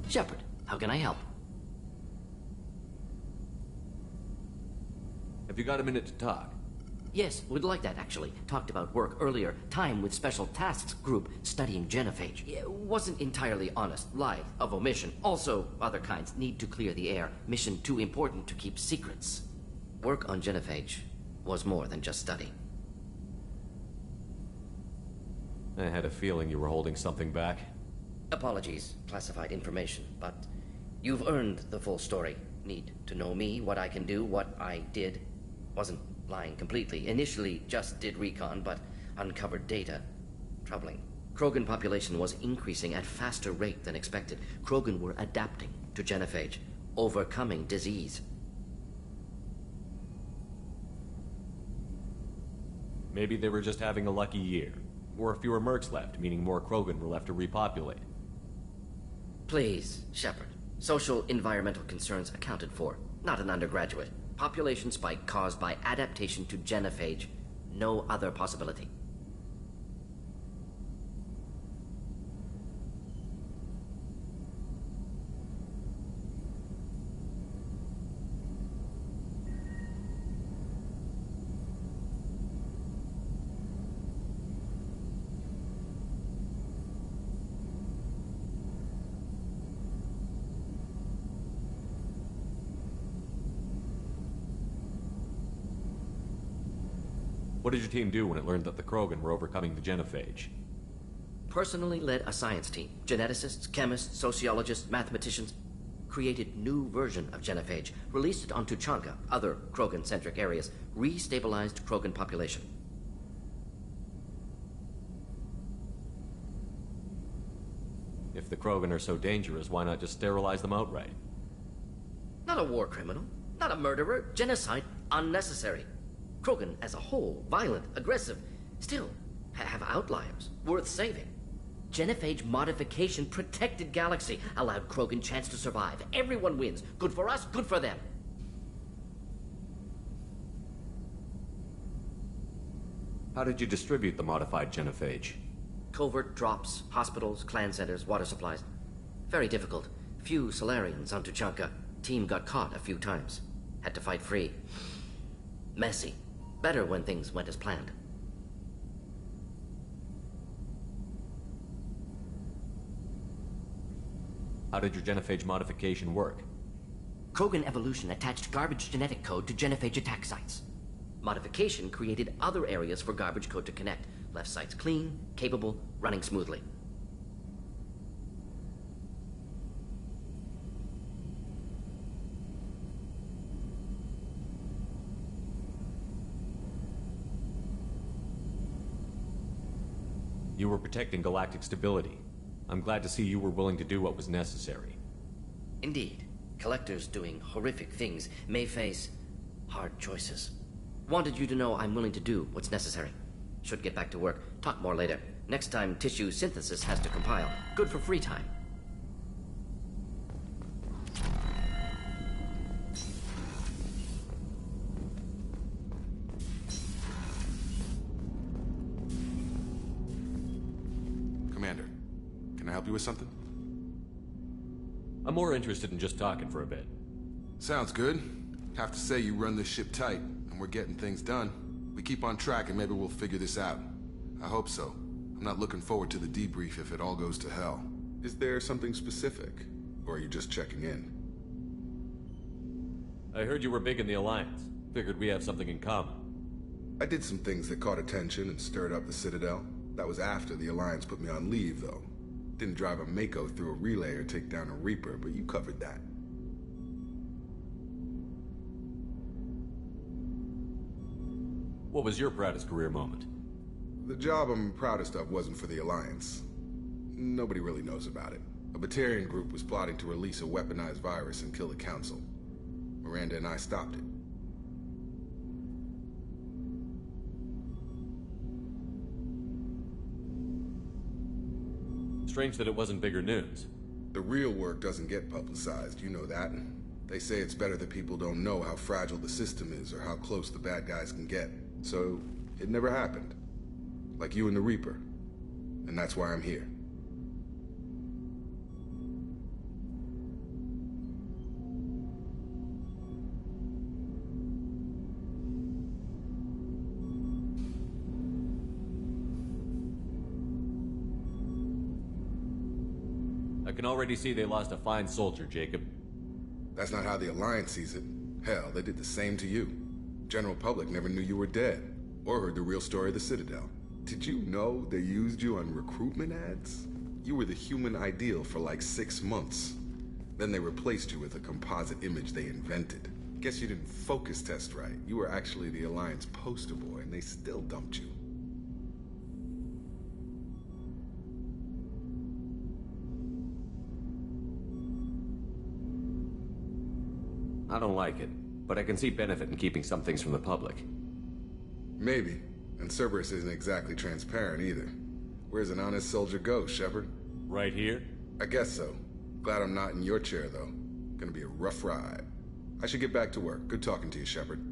Shepard, how can I help? Have you got a minute to talk? Yes, would like that, actually. Talked about work earlier. Time with Special Tasks Group studying genophage. Wasn't entirely honest. Lie of omission. Also, other kinds. Need to clear the air. Mission too important to keep secrets. Work on genophage was more than just study. I had a feeling you were holding something back. Apologies, classified information, but you've earned the full story. Need to know me, what I can do, what I did. Wasn't lying completely. Initially just did recon, but uncovered data. Troubling. Krogan population was increasing at faster rate than expected. Krogan were adapting to genophage. overcoming disease. Maybe they were just having a lucky year. Or fewer mercs left, meaning more Krogan were left to repopulate. Please, Shepard. Social environmental concerns accounted for, not an undergraduate. Population spike caused by adaptation to genophage. No other possibility. What did your team do when it learned that the Krogan were overcoming the genophage? Personally led a science team. Geneticists, chemists, sociologists, mathematicians. Created new version of genophage. Released it on Tuchanka, other Krogan-centric areas. Restabilized Krogan population. If the Krogan are so dangerous, why not just sterilize them outright? Not a war criminal. Not a murderer. Genocide. Unnecessary. Krogan as a whole, violent, aggressive, still have outliers, worth saving. Genophage modification protected Galaxy, allowed Krogan chance to survive. Everyone wins. Good for us, good for them. How did you distribute the modified genophage? Covert drops, hospitals, clan centers, water supplies. Very difficult. Few Solarians on Tuchanka. Team got caught a few times. Had to fight free. Messy. Better when things went as planned. How did your genophage modification work? Krogan evolution attached garbage genetic code to genophage attack sites. Modification created other areas for garbage code to connect. Left sites clean, capable, running smoothly. You were protecting galactic stability. I'm glad to see you were willing to do what was necessary. Indeed. Collectors doing horrific things may face hard choices. Wanted you to know I'm willing to do what's necessary. Should get back to work. Talk more later. Next time tissue synthesis has to compile. Good for free time. Commander, can I help you with something? I'm more interested in just talking for a bit. Sounds good. Have to say you run this ship tight, and we're getting things done. We keep on track and maybe we'll figure this out. I hope so. I'm not looking forward to the debrief if it all goes to hell. Is there something specific? Or are you just checking in? I heard you were big in the Alliance. Figured we have something in common. I did some things that caught attention and stirred up the Citadel. That was after the Alliance put me on leave, though. Didn't drive a Mako through a relay or take down a Reaper, but you covered that. What was your proudest career moment? The job I'm proudest of wasn't for the Alliance. Nobody really knows about it. A Batarian group was plotting to release a weaponized virus and kill the Council. Miranda and I stopped it. Strange that it wasn't bigger news. The real work doesn't get publicized, you know that. They say it's better that people don't know how fragile the system is or how close the bad guys can get. So, it never happened. Like you and the Reaper. And that's why I'm here. I can already see they lost a fine soldier, Jacob. That's not how the Alliance sees it. Hell, they did the same to you. General public never knew you were dead, or heard the real story of the Citadel. Did you know they used you on recruitment ads? You were the human ideal for like 6 months. Then they replaced you with a composite image they invented. Guess you didn't focus test right. You were actually the Alliance poster boy, and they still dumped you. I don't like it, but I can see benefit in keeping some things from the public. Maybe. And Cerberus isn't exactly transparent either. Where's an honest soldier go, Shepard? Right here? I guess so. Glad I'm not in your chair, though. Gonna be a rough ride. I should get back to work. Good talking to you, Shepard.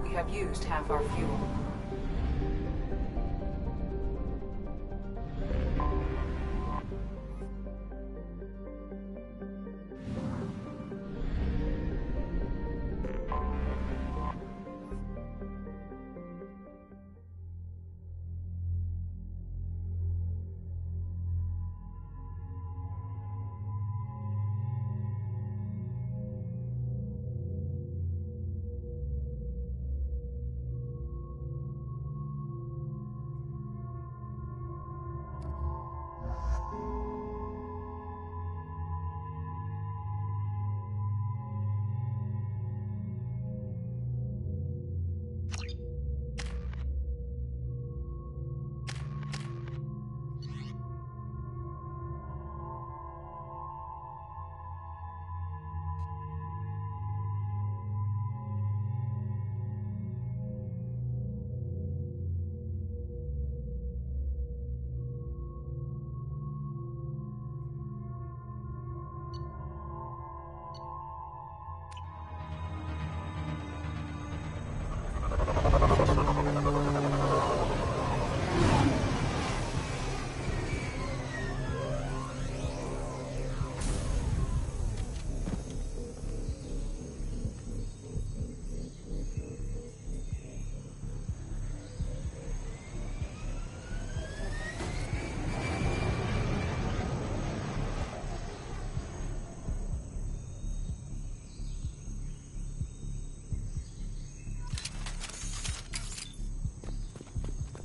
We have used half our fuel.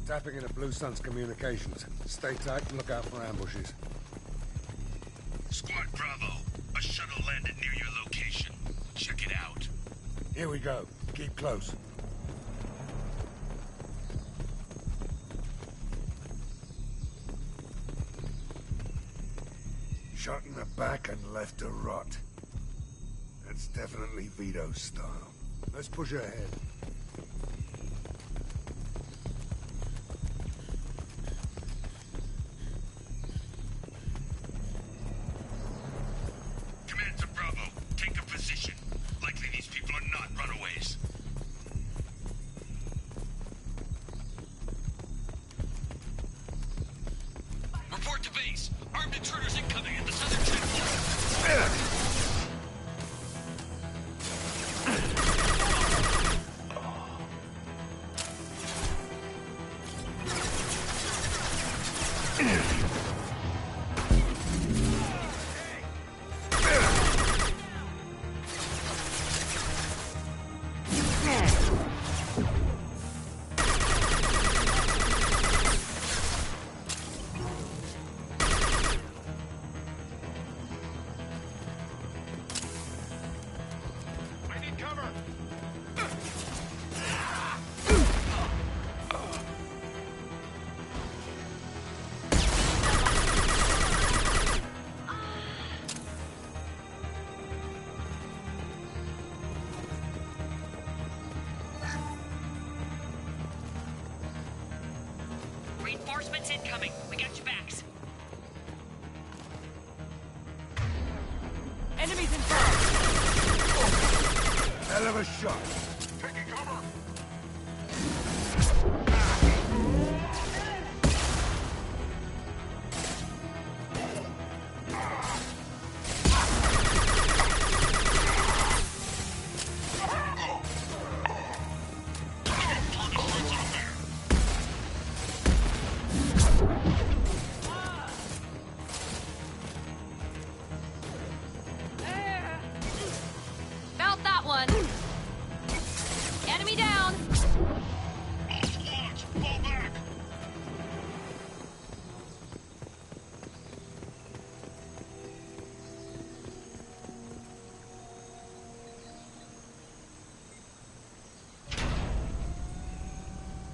Tapping into Blue Sun's communications. Stay tight and look out for ambushes. Squad Bravo, a shuttle landed near your location. Check it out. Here we go. Keep close. Shot in the back and left to rot. That's definitely Vito's style. Let's push ahead. Threats incoming. We got your backs. Enemies in front! Hell of a shot. Taking cover! Felt that one. Enemy down. All squads, fall back!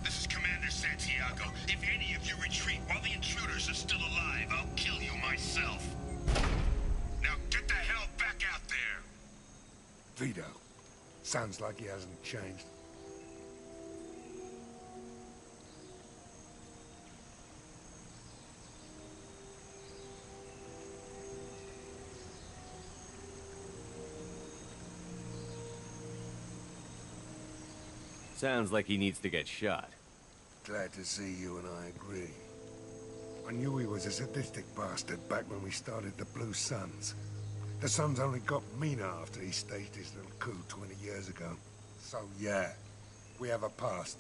This is Commander Santiago. If any of you retreat while the intruders are still alive, I'll kill you myself. Now get the hell back out there! Vito. Sounds like he hasn't changed. Sounds like he needs to get shot. Glad to see you and I agree. I knew he was a sadistic bastard back when we started the Blue Suns. The Suns only got meaner after he staged his little coup 20 years ago. So yeah, we have a past.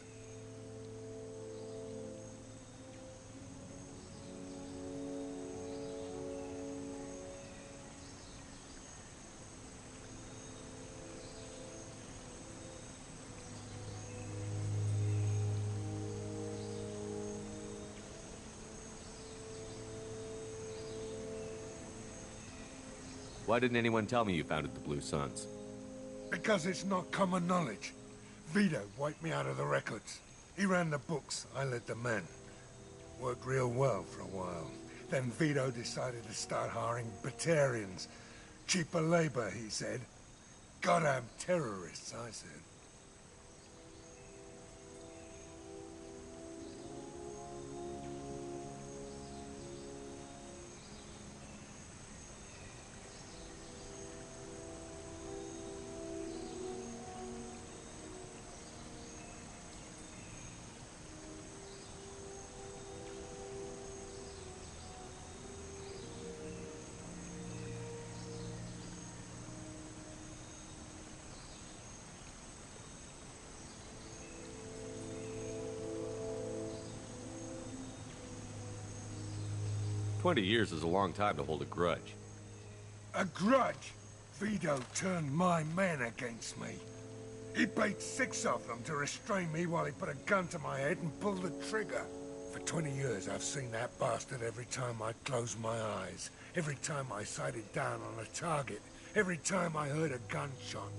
Why didn't anyone tell me you founded the Blue Suns? Because it's not common knowledge. Vito wiped me out of the records. He ran the books, I led the men. Worked real well for a while. Then Vito decided to start hiring Batarians. Cheaper labor, he said. Goddamn terrorists, I said. "20 years is a long time to hold a grudge." A grudge? Vito turned my men against me. He paid 6 of them to restrain me while he put a gun to my head and pulled the trigger. For 20 years I've seen that bastard every time I closed my eyes. Every time I sighted down on a target. Every time I heard a gunshot.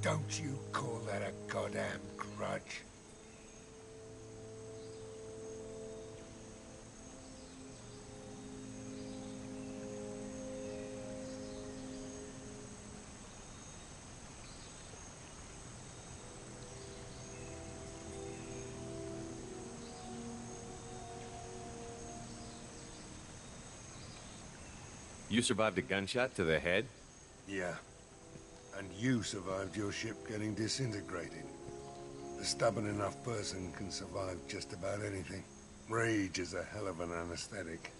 Don't you call that a goddamn grudge? You survived a gunshot to the head? Yeah. And you survived your ship getting disintegrated. A stubborn enough person can survive just about anything. Rage is a hell of an anesthetic.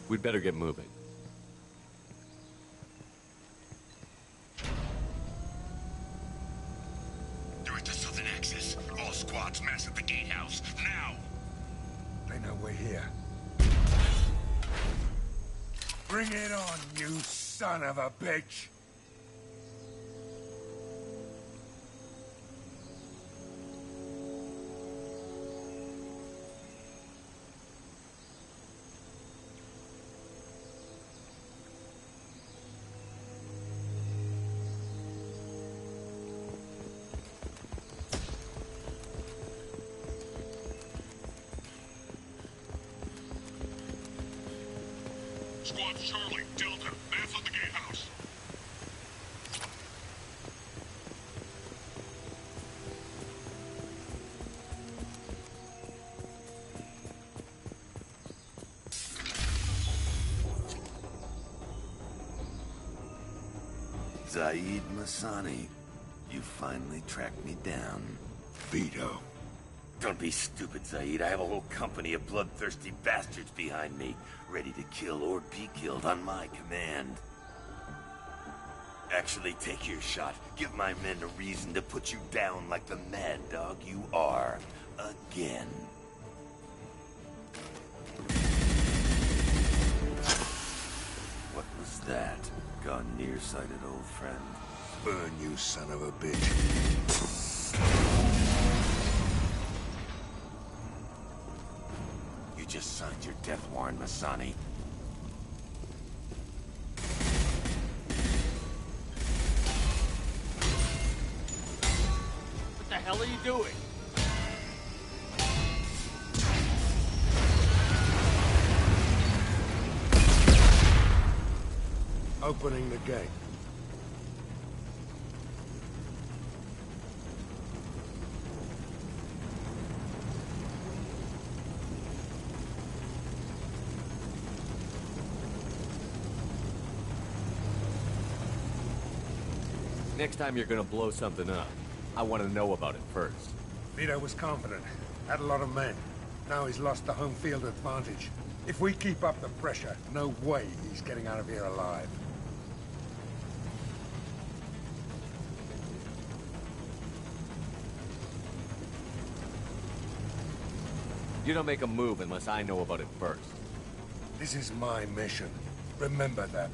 We'd better get moving. They're at the southern axis. All squads mass at the gatehouse. Now! They know we're here. Bring it on, you son of a bitch! Squad Charlie, Delta, mass on the gatehouse. Zaid Masani, you finally tracked me down. Vito. Don't be stupid, Zaid. I have a whole company of bloodthirsty bastards behind me, ready to kill or be killed on my command. Actually, take your shot. Give my men a reason to put you down like the mad dog you are. Again. What was that? Gone nearsighted, old friend. Burn, you son of a bitch. You just signed your death warrant, Masani. What the hell are you doing? Opening the gate. Next time you're gonna blow something up, I want to know about it first. Vito was confident. Had a lot of men. Now he's lost the home field advantage. If we keep up the pressure, no way he's getting out of here alive. You don't make a move unless I know about it first. This is my mission. Remember that.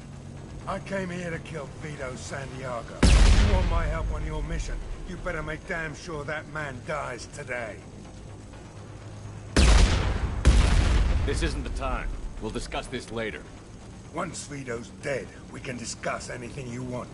I came here to kill Vito Santiago. You want my help on your mission, you better make damn sure that man dies today. This isn't the time. We'll discuss this later. Once Vito's dead, we can discuss anything you want.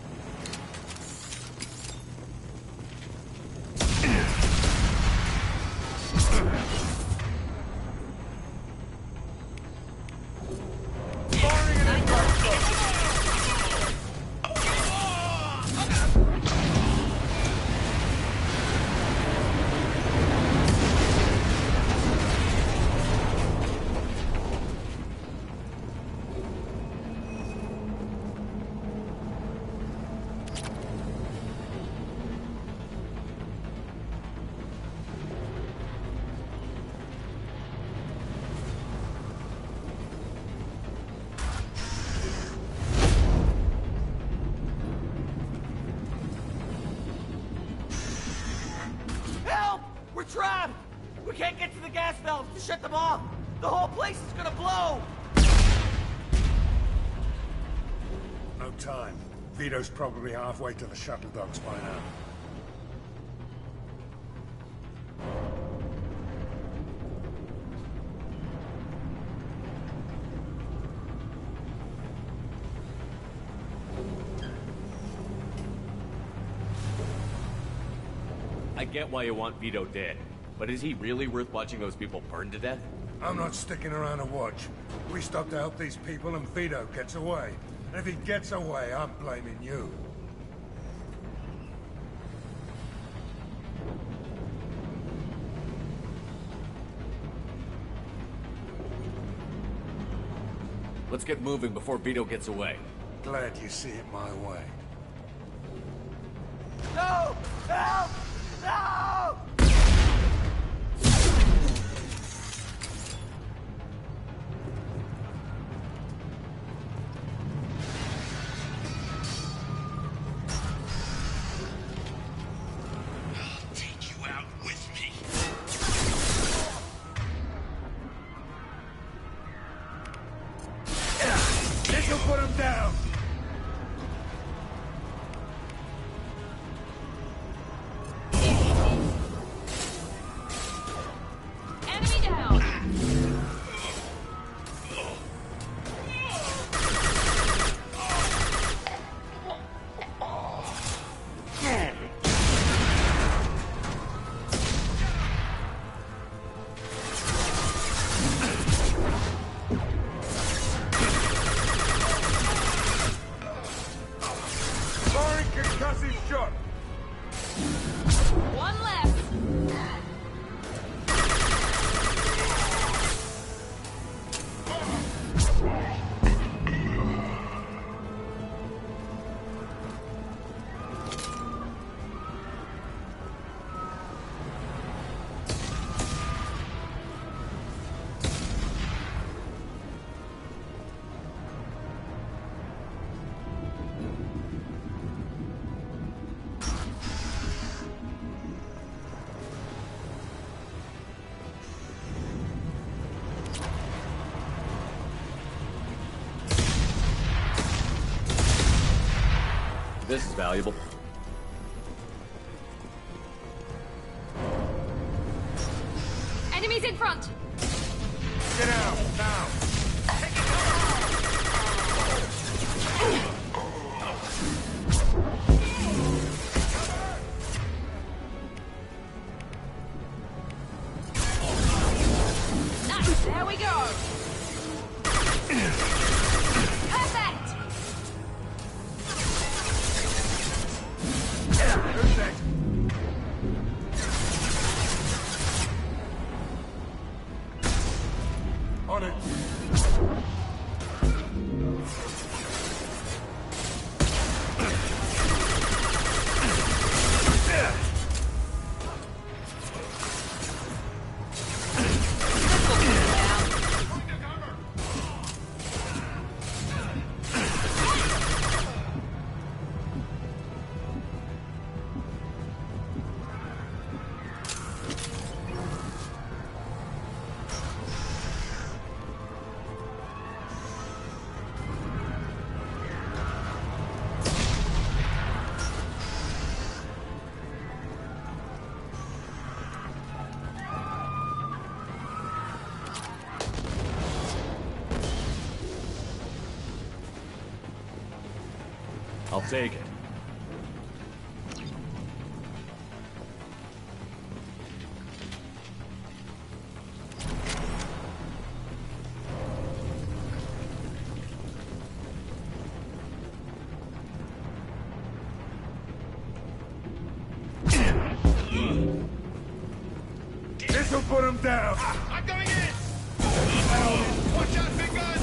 We're trapped! We can't get to the gas valves to shut them off! The whole place is gonna blow! No time. Vito's probably halfway to the shuttle docks by now. I get why you want Vito dead, but is he really worth watching those people burn to death? I'm not sticking around to watch. We stop to help these people and Vito gets away. And if he gets away, I'm blaming you. Let's get moving before Vito gets away. Glad you see it my way. No! Help! No! I'll take you out with me. This'll put him down! This is valuable. Enemies in front! Get out, now! Nice, there we go! Perfect! Who's next? On it. I'll take it. This'll put him down. I'm going in! Watch out, big guns!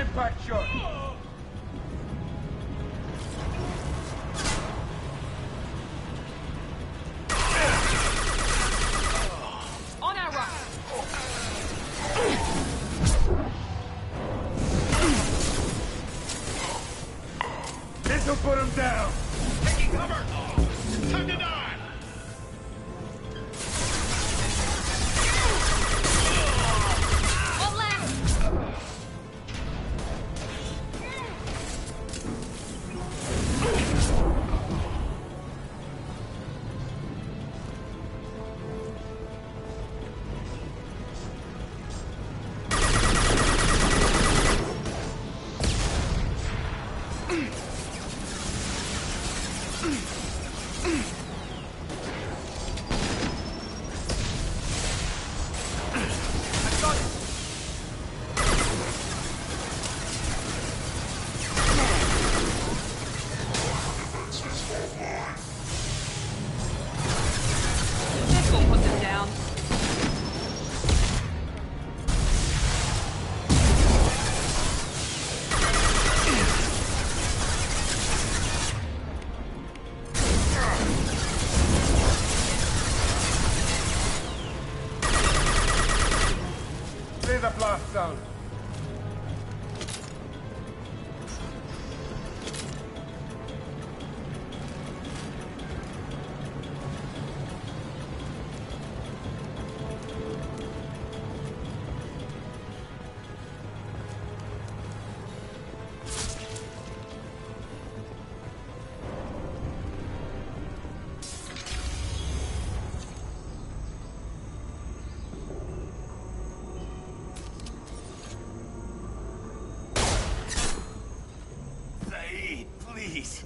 impact shot. On our right. This'll put him down. Taking cover! Time to die! One left. This will put them down. Clear the blast zone. Zaid, please.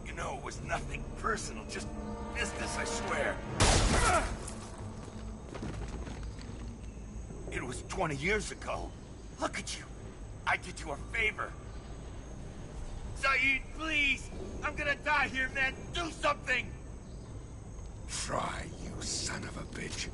You know it was nothing personal, just business, I swear. It was 20 years ago. Look at you. I did you a favor. Zaid, please! I'm gonna die here, man! Do something! Try, you son of a bitch.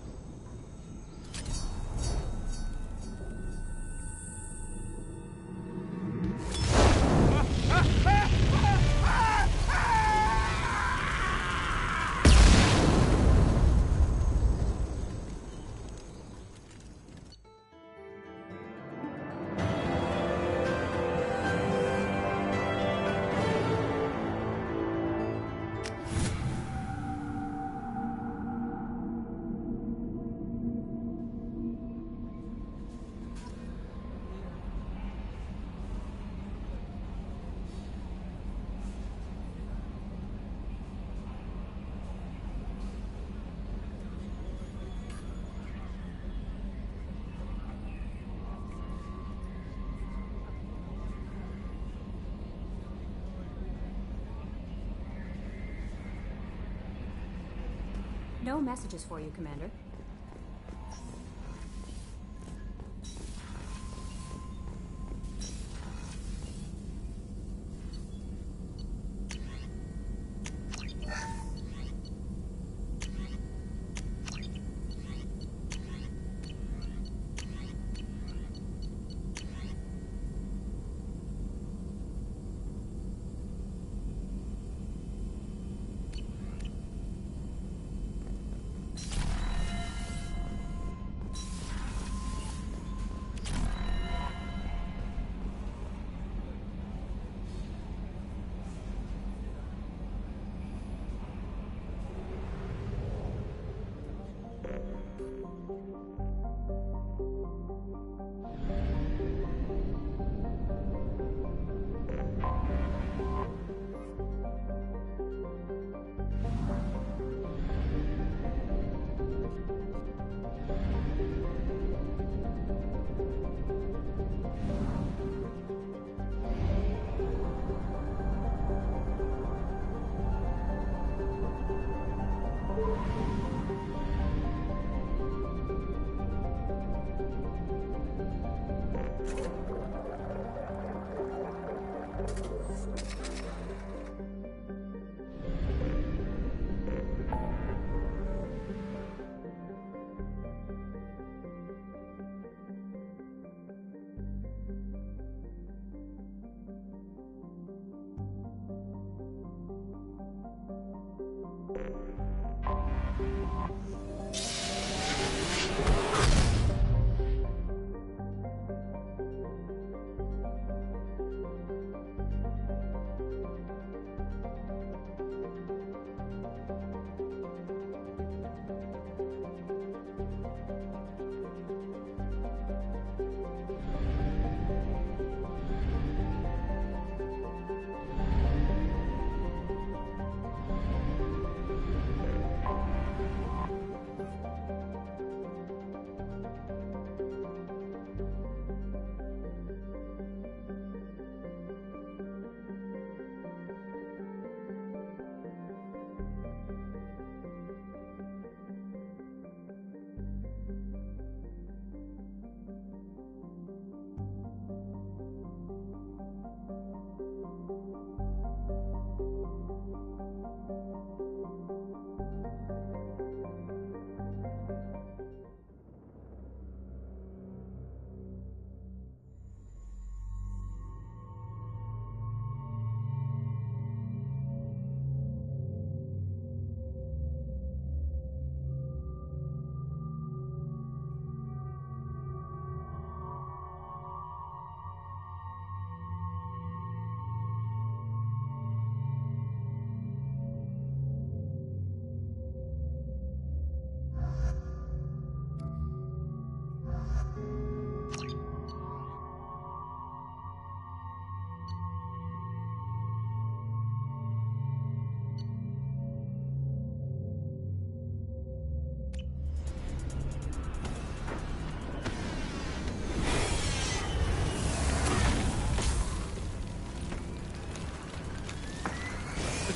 No messages for you, Commander.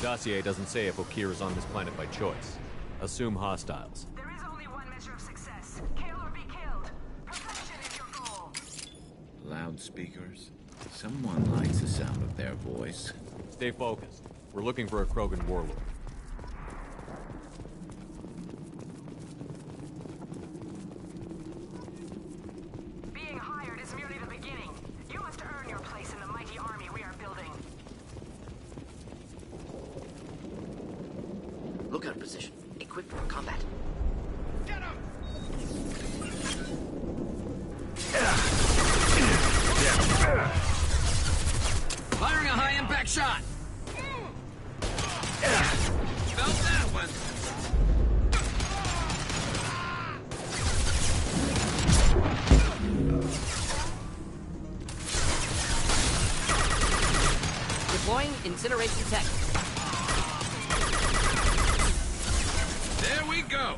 Dossier doesn't say if Okeer is on this planet by choice. Assume hostiles. There is only one measure of success. Kill or be killed. Perfection is your goal. Loudspeakers? Someone likes the sound of their voice. Stay focused. We're looking for a Krogan warlord. Being hired is merely the beginning. You must earn your place in the mighty army we are building. Lookout position. Equipped for combat. Get him! Firing a high-impact shot! Felt that one! Deploying incineration tech. There we go!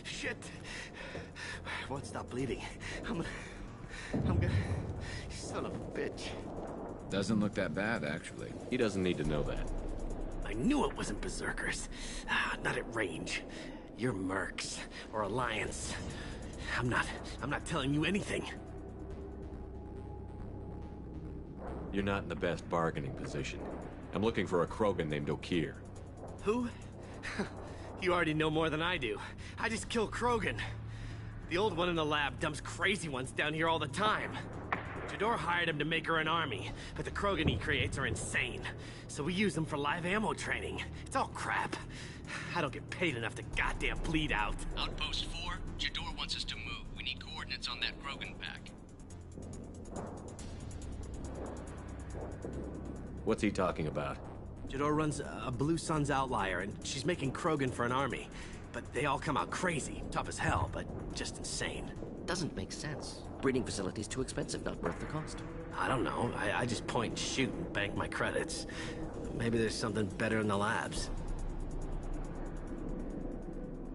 Shit. Won't stop bleeding. I'm gonna... Son of a bitch. Doesn't look that bad, actually. He doesn't need to know that. I knew it wasn't berserkers. Not at range. You're mercs. Or Alliance. I'm not telling you anything. You're not in the best bargaining position. I'm looking for a Krogan named Okeer. Who? You already know more than I do. I just kill Krogan. The old one in the lab dumps crazy ones down here all the time. Jador hired him to make her an army, but the Krogan he creates are insane. So we use them for live ammo training. It's all crap. I don't get paid enough to goddamn bleed out. Outpost 4, Jador wants us to move. We need coordinates on that Krogan pack. What's he talking about? Jador runs a Blue Suns outlier, and she's making Krogan for an army. But they all come out crazy. Tough as hell, but just insane. Doesn't make sense. Breeding facility's too expensive, not worth the cost. I don't know. I just point and shoot and bank my credits. Maybe there's something better in the labs.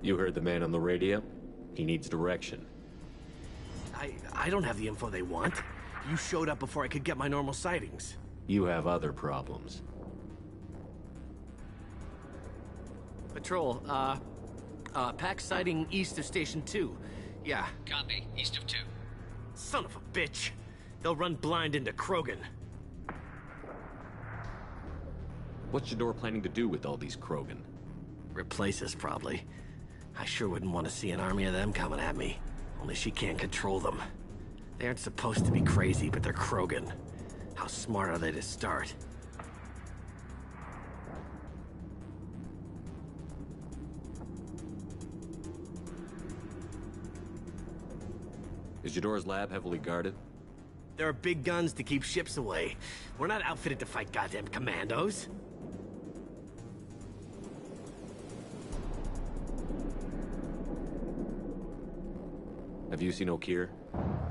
You heard the man on the radio? He needs direction. I don't have the info they want. You showed up before I could get my normal sightings. You have other problems. Patrol, pack sighting east of Station 2. Yeah. Copy. East of 2. Son of a bitch. They'll run blind into Krogan. What's Jador planning to do with all these Krogan? Replace us, probably. I sure wouldn't want to see an army of them coming at me. Only she can't control them. They aren't supposed to be crazy, but they're Krogan. How smart are they to start? Is Jador's lab heavily guarded? There are big guns to keep ships away. We're not outfitted to fight goddamn commandos. Have you seen Okeer?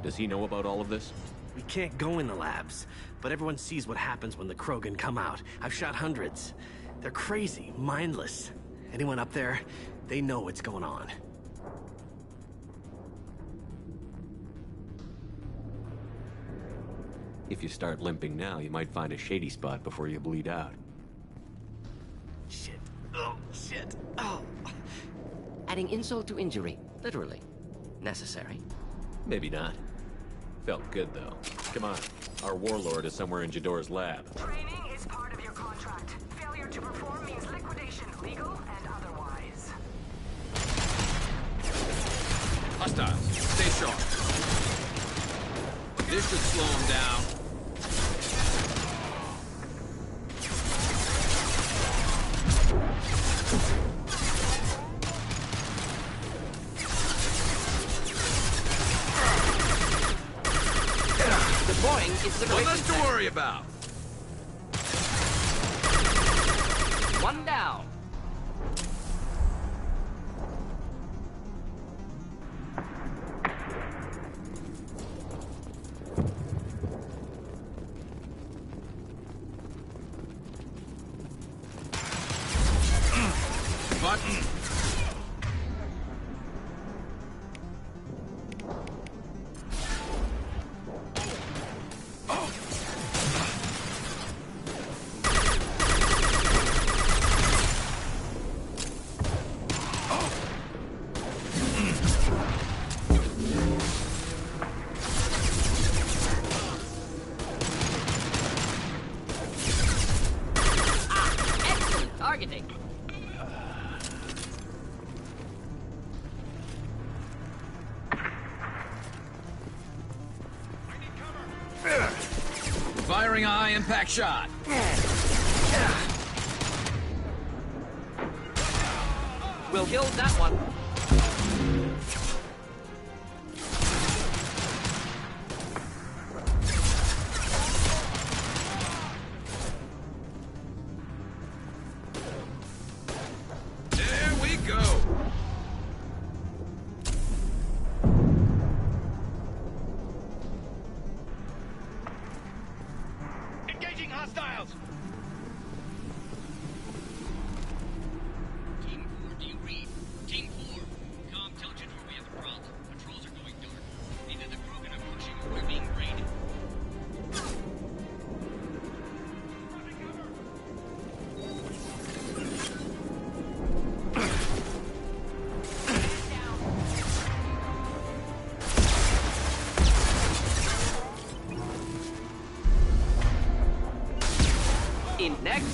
Does he know about all of this? We can't go in the labs, but everyone sees what happens when the Krogan come out. I've shot hundreds. They're crazy, mindless. Anyone up there, they know what's going on. If you start limping now, you might find a shady spot before you bleed out. Shit. Oh, shit. Oh. Adding insult to injury, literally. Necessary. Maybe not. Felt good, though. Come on. Our warlord is somewhere in Jador's lab. Training is part of your contract. Failure to perform means liquidation, legal and otherwise. Hostiles, stay sharp. This should slow them down. Deploying incineration. Nothing to worry about. One down. Targeting. Firing a high impact shot. We'll kill that one. Hostiles! Team 4, do you read? Team 4, comm tells you we have a problem. Patrols are going dark. Neither the Krogan are pushing or we're being raided. In next.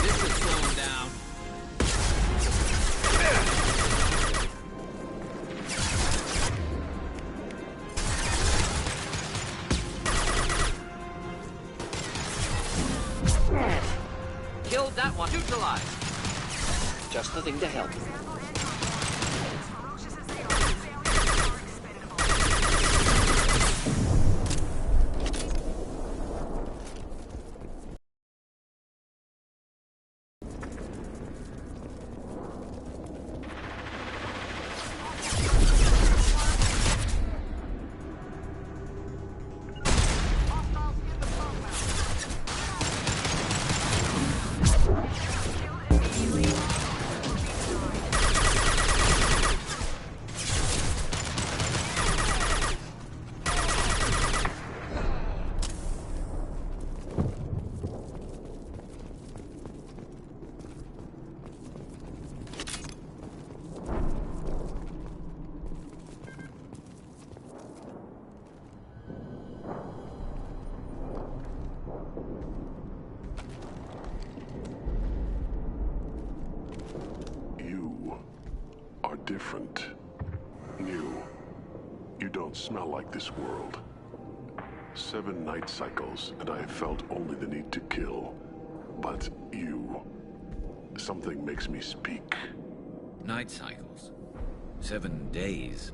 This should slow him down. Killed that one. Neutralized. Just the thing to help. Different. New. You don't smell like this world. 7 night cycles, and I have felt only the need to kill. But you... something makes me speak. Night cycles. 7 days.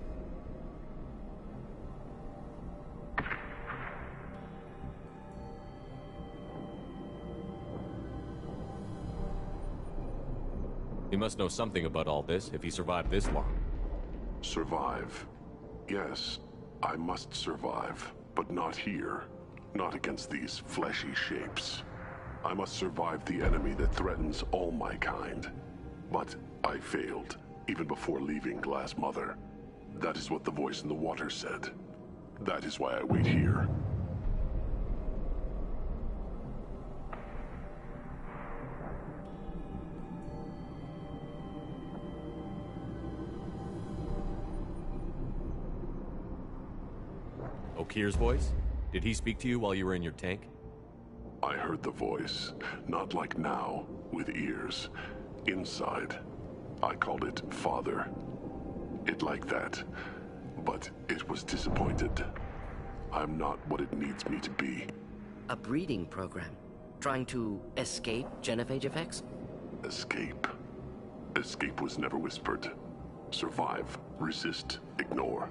He must know something about all this if he survived this long. Survive. Yes, I must survive, but not here. Not against these fleshy shapes. I must survive the enemy that threatens all my kind. But I failed, even before leaving Glass Mother. That is what the voice in the water said. That is why I wait here. Okir's voice? Did he speak to you while you were in your tank? I heard the voice, not like now, with ears. Inside. I called it Father. It like that. But it was disappointed. I'm not what it needs me to be. A breeding program? Trying to escape genophage effects? Escape. Escape was never whispered. Survive, resist, ignore.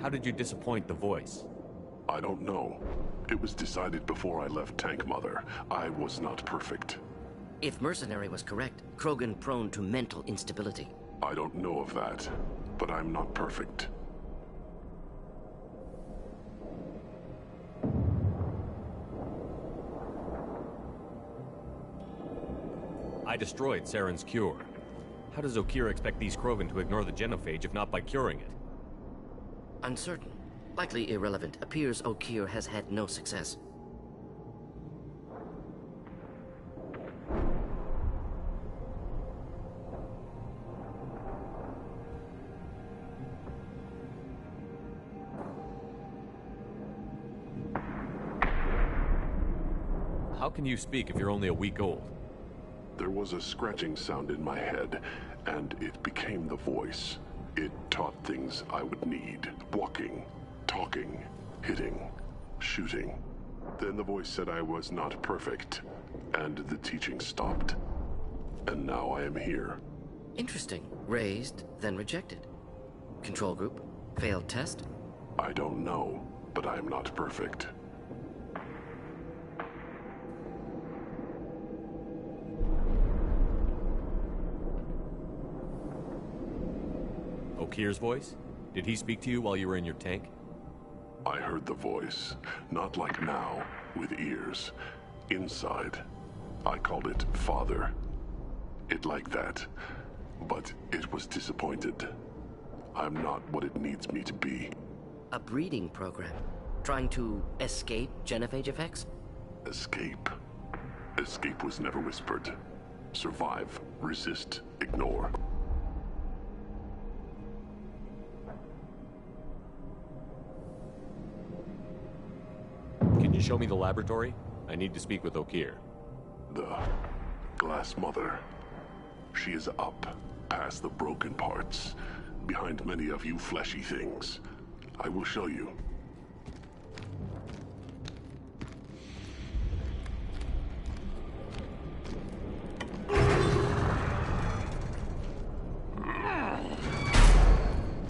How did you disappoint the voice? I don't know. It was decided before I left Tank Mother. I was not perfect. If Mercenary was correct, Krogan prone to mental instability. I don't know of that, but I'm not perfect. I destroyed Saren's cure. How does Okeer expect these Krogan to ignore the genophage if not by curing it? Uncertain. Likely irrelevant. Appears Okeer has had no success. How can you speak if you're only a week old? There was a scratching sound in my head, and it became the voice. It taught things I would need. Walking, talking, hitting, shooting. Then the voice said I was not perfect, and the teaching stopped. And now I am here. Interesting. Raised, then rejected. Control group? Failed test? I don't know, but I am not perfect. Okeer's voice? Did he speak to you while you were in your tank? I heard the voice, not like now, with ears. Inside. I called it Father. It like that. But it was disappointed. I'm not what it needs me to be. A breeding program? Trying to escape genophage effects? Escape. Escape was never whispered. Survive, resist, ignore. Can you show me the laboratory? I need to speak with Okeer. The Glass Mother. She is up, past the broken parts, behind many of you fleshy things. I will show you.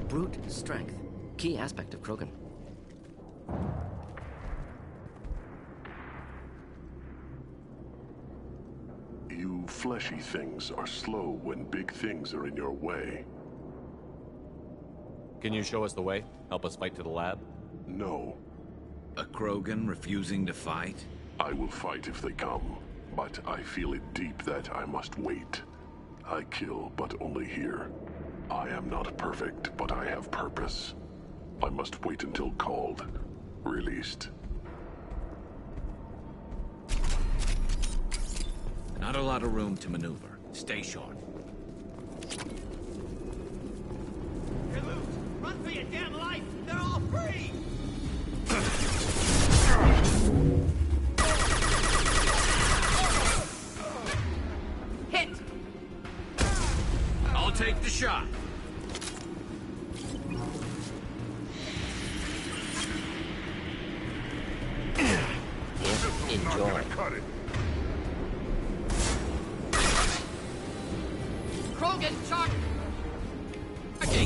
Brute strength. Key aspect of Krogan. You fleshy things are slow when big things are in your way. Can you show us the way? Help us fight to the lab? No. A Krogan refusing to fight? I will fight if they come, but I feel it deep that I must wait. I kill, but only here. I am not perfect, but I have purpose. I must wait until called, released. Not a lot of room to maneuver. Stay short. You're loose! Run for your damn life! They're all free! Hit! I'll take the shot. Enjoy. Cut it. Krogan, charge! Okay.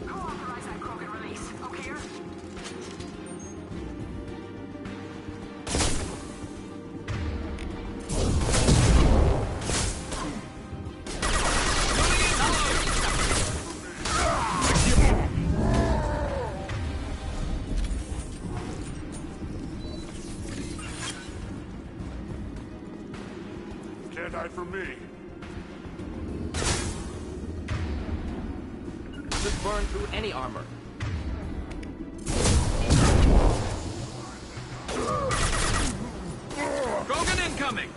Who authorized that Krogan release? Okeer? Can't hide from me. Could burn through any armor. Krogan incoming!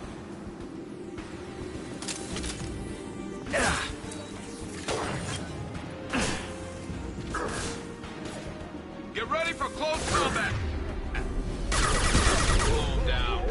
Get ready for close combat! Calm down.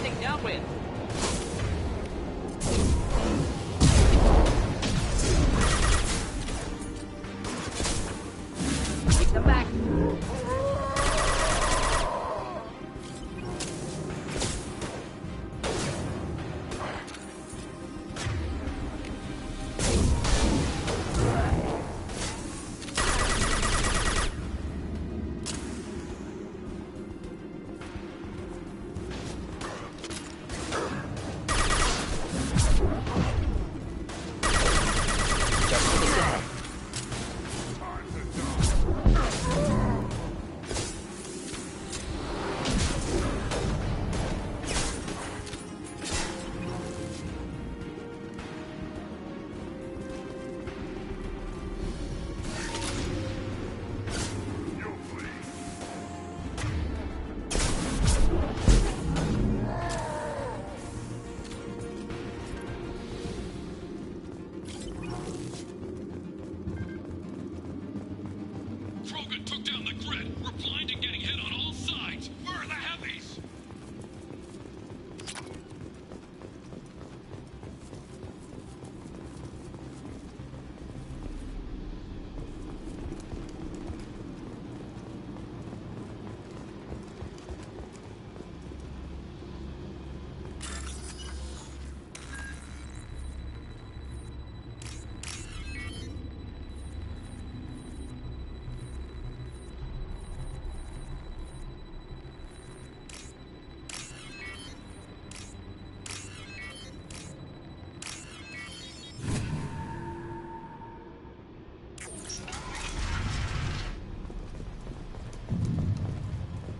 heading downwind. Keep them back. Krogan took down the grid. We're blind and getting hit on all sides. Where are the heavies?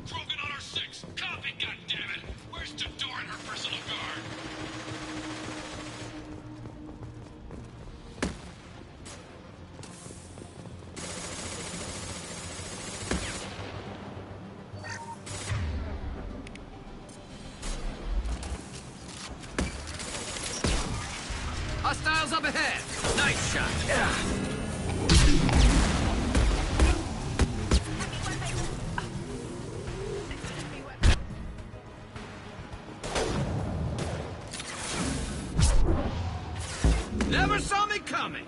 Krogan on our 6. Copy, goddammit. Where's Tador and her personal guard? Hostiles up ahead. Nice shot. Never saw me coming.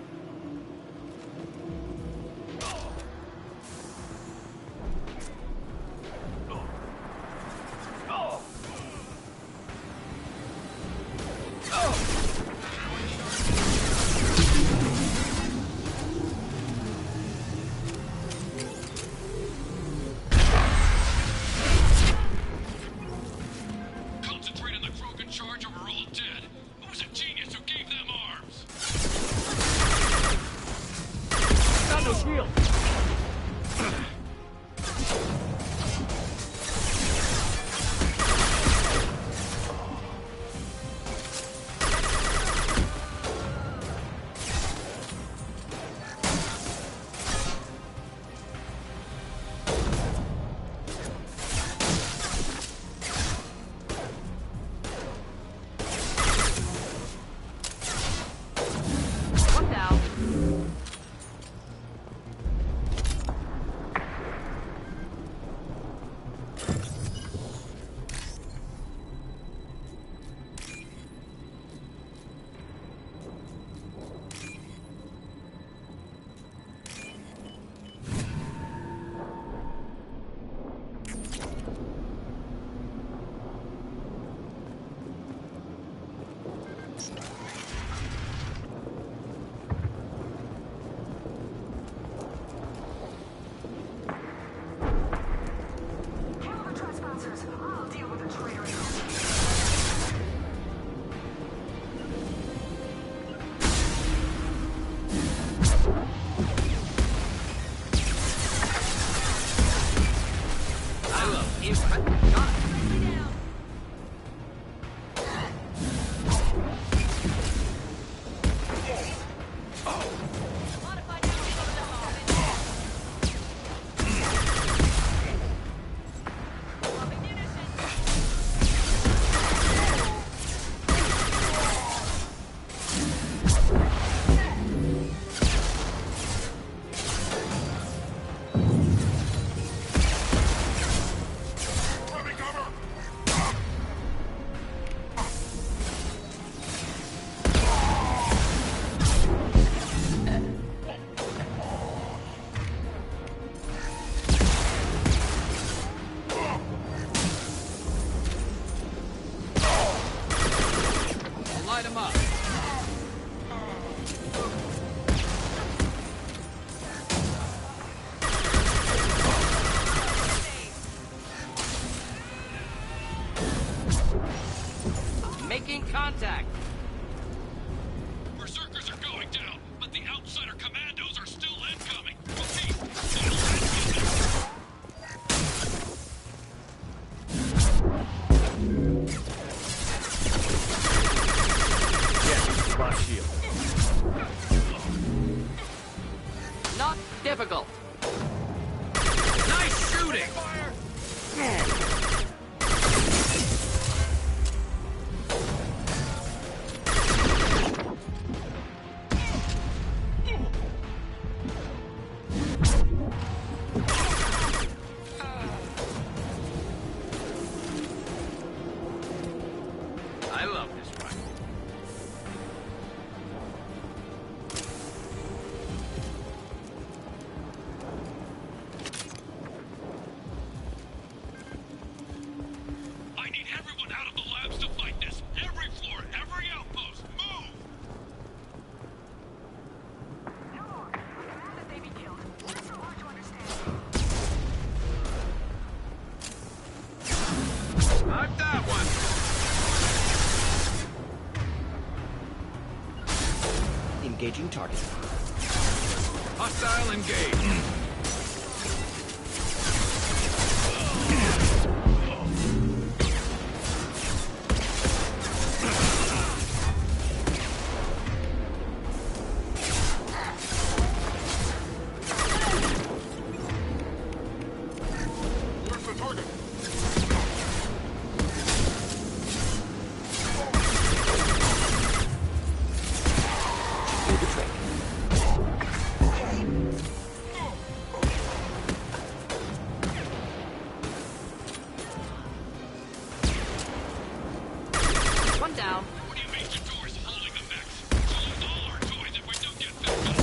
Concentrate on the Krogan charge or we're all dead. Who's a genius who gave them arms? Got no shield. One down. Making contact. Berserkers are going down, but the outsider commandos are still incoming. Yeah, my shield. Not difficult. Nice shooting! I love this one. I need everyone out of the labs to fight this. Every floor, every outpost, move! Not that one! Engaging target. Hostile engaged. Where's the target? Do the trick. One down. What do you mean the door's holding the mechs? We'll lose all our toys if we don't get this done.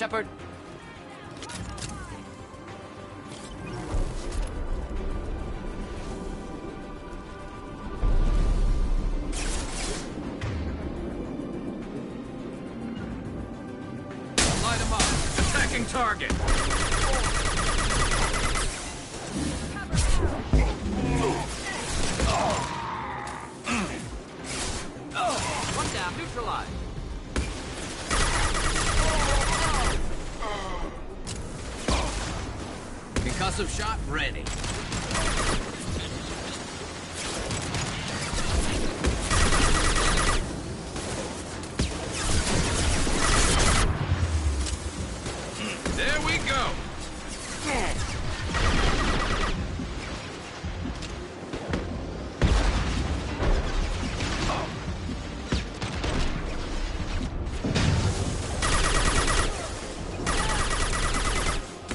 Shepard. Light him up. Attacking target. One down, neutralized. Concussive shot ready. There we go.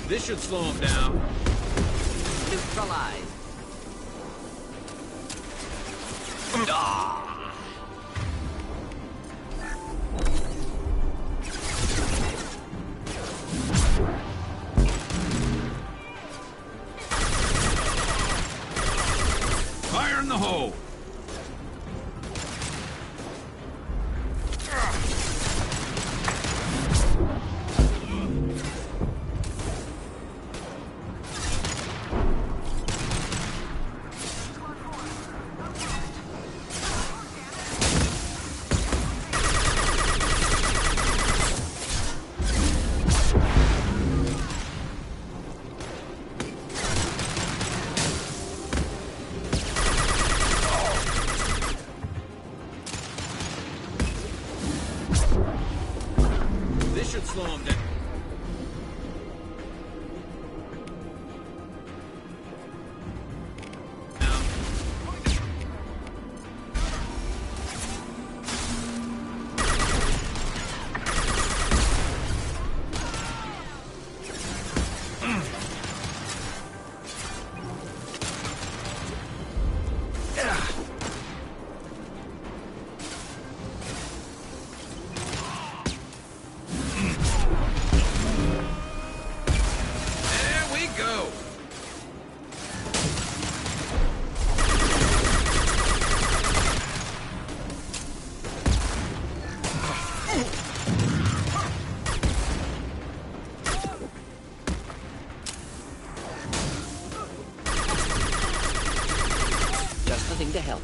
This should slow him down. Neutralized. Fire in the hole. This should slow him down. There we go. Just the thing to help.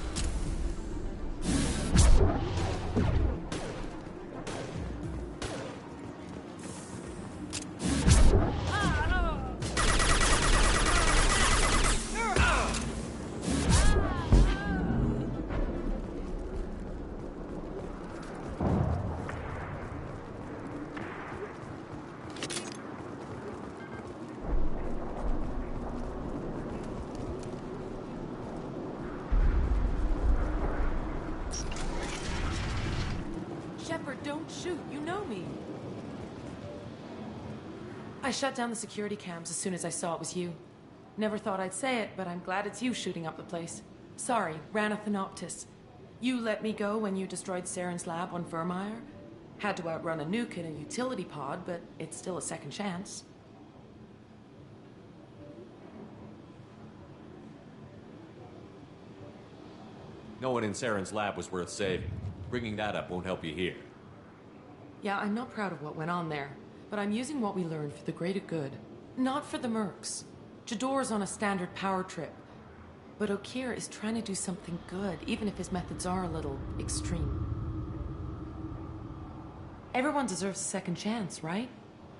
Shepard, don't shoot. You know me. I shut down the security cams as soon as I saw it was you. Never thought I'd say it, but I'm glad it's you shooting up the place. Sorry, ran a Thanoptis. You let me go when you destroyed Saren's lab on Vermeer. Had to outrun a nuke in a utility pod, but it's still a second chance. No one in Saren's lab was worth saving. Bringing that up won't help you here. Yeah, I'm not proud of what went on there, but I'm using what we learned for the greater good. Not for the mercs. Jador's on a standard power trip. But Okir is trying to do something good, even if his methods are a little extreme. Everyone deserves a second chance, right?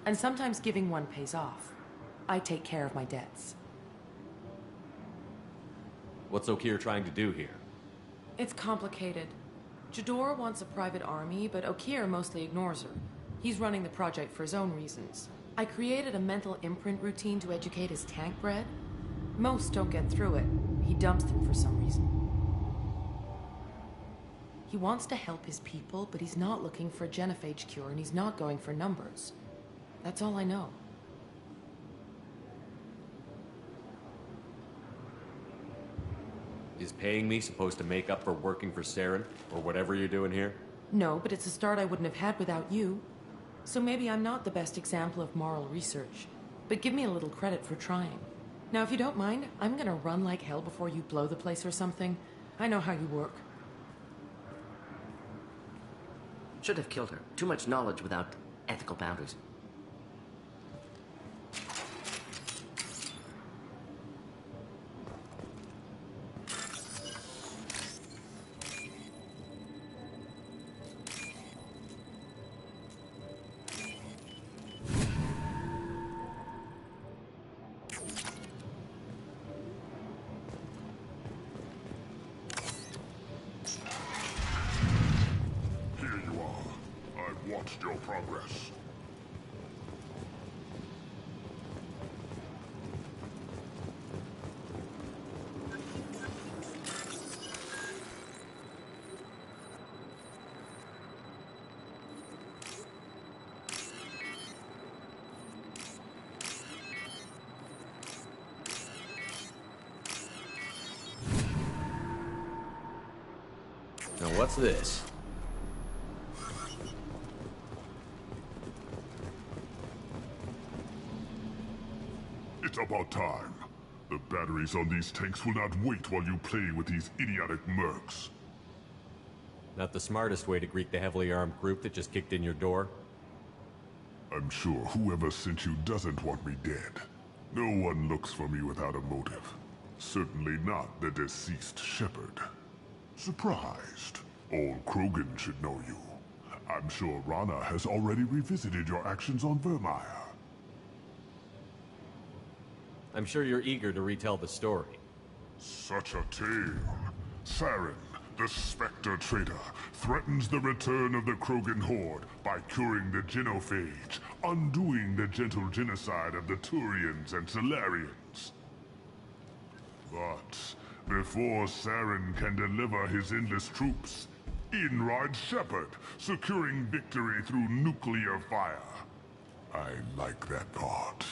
And sometimes giving one pays off. I take care of my debts. What's Okir trying to do here? It's complicated. Jador wants a private army, but Okir mostly ignores her. He's running the project for his own reasons. I created a mental imprint routine to educate his tank bred. Most don't get through it. He dumps them for some reason. He wants to help his people, but he's not looking for a genophage cure, and he's not going for numbers. That's all I know. Is paying me supposed to make up for working for Saren, or whatever you're doing here? No, but it's a start I wouldn't have had without you. So maybe I'm not the best example of moral research, but give me a little credit for trying. Now, if you don't mind, I'm gonna run like hell before you blow the place or something. I know how you work. Should have killed her. Too much knowledge without ethical boundaries. Watched your progress. Now what's this? It's about time. The batteries on these tanks will not wait while you play with these idiotic mercs. Not the smartest way to greet the heavily armed group that just kicked in your door? I'm sure whoever sent you doesn't want me dead. No one looks for me without a motive. Certainly not the deceased shepherd. Surprised. Old Krogan should know you. I'm sure Rana has already revisited your actions on Vermeer. I'm sure you're eager to retell the story. Such a tale. Saren, the Spectre traitor, threatens the return of the Krogan horde by curing the genophage, undoing the gentle genocide of the Turians and Solarians. But before Saren can deliver his endless troops, in rides Shepard, securing victory through nuclear fire. I like that part.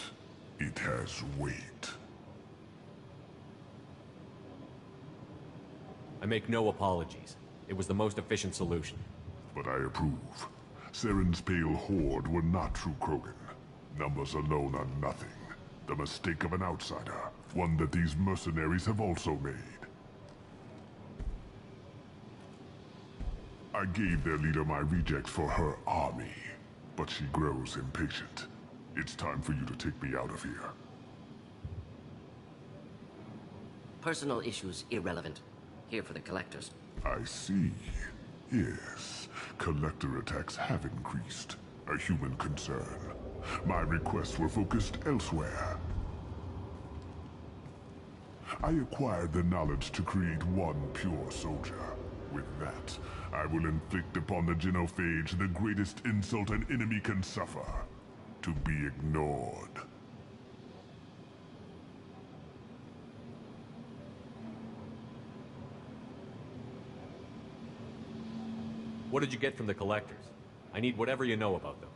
It has weight. I make no apologies. It was the most efficient solution. But I approve. Saren's pale horde were not true Krogan. Numbers alone are nothing. The mistake of an outsider. One that these mercenaries have also made. I gave their leader my rejects for her army. But she grows impatient. It's time for you to take me out of here. Personal issues irrelevant. Here for the collectors. I see. Yes, collector attacks have increased. A human concern. My requests were focused elsewhere. I acquired the knowledge to create one pure soldier. With that, I will inflict upon the genophage the greatest insult an enemy can suffer. To be ignored. What did you get from the collectors? I need whatever you know about them.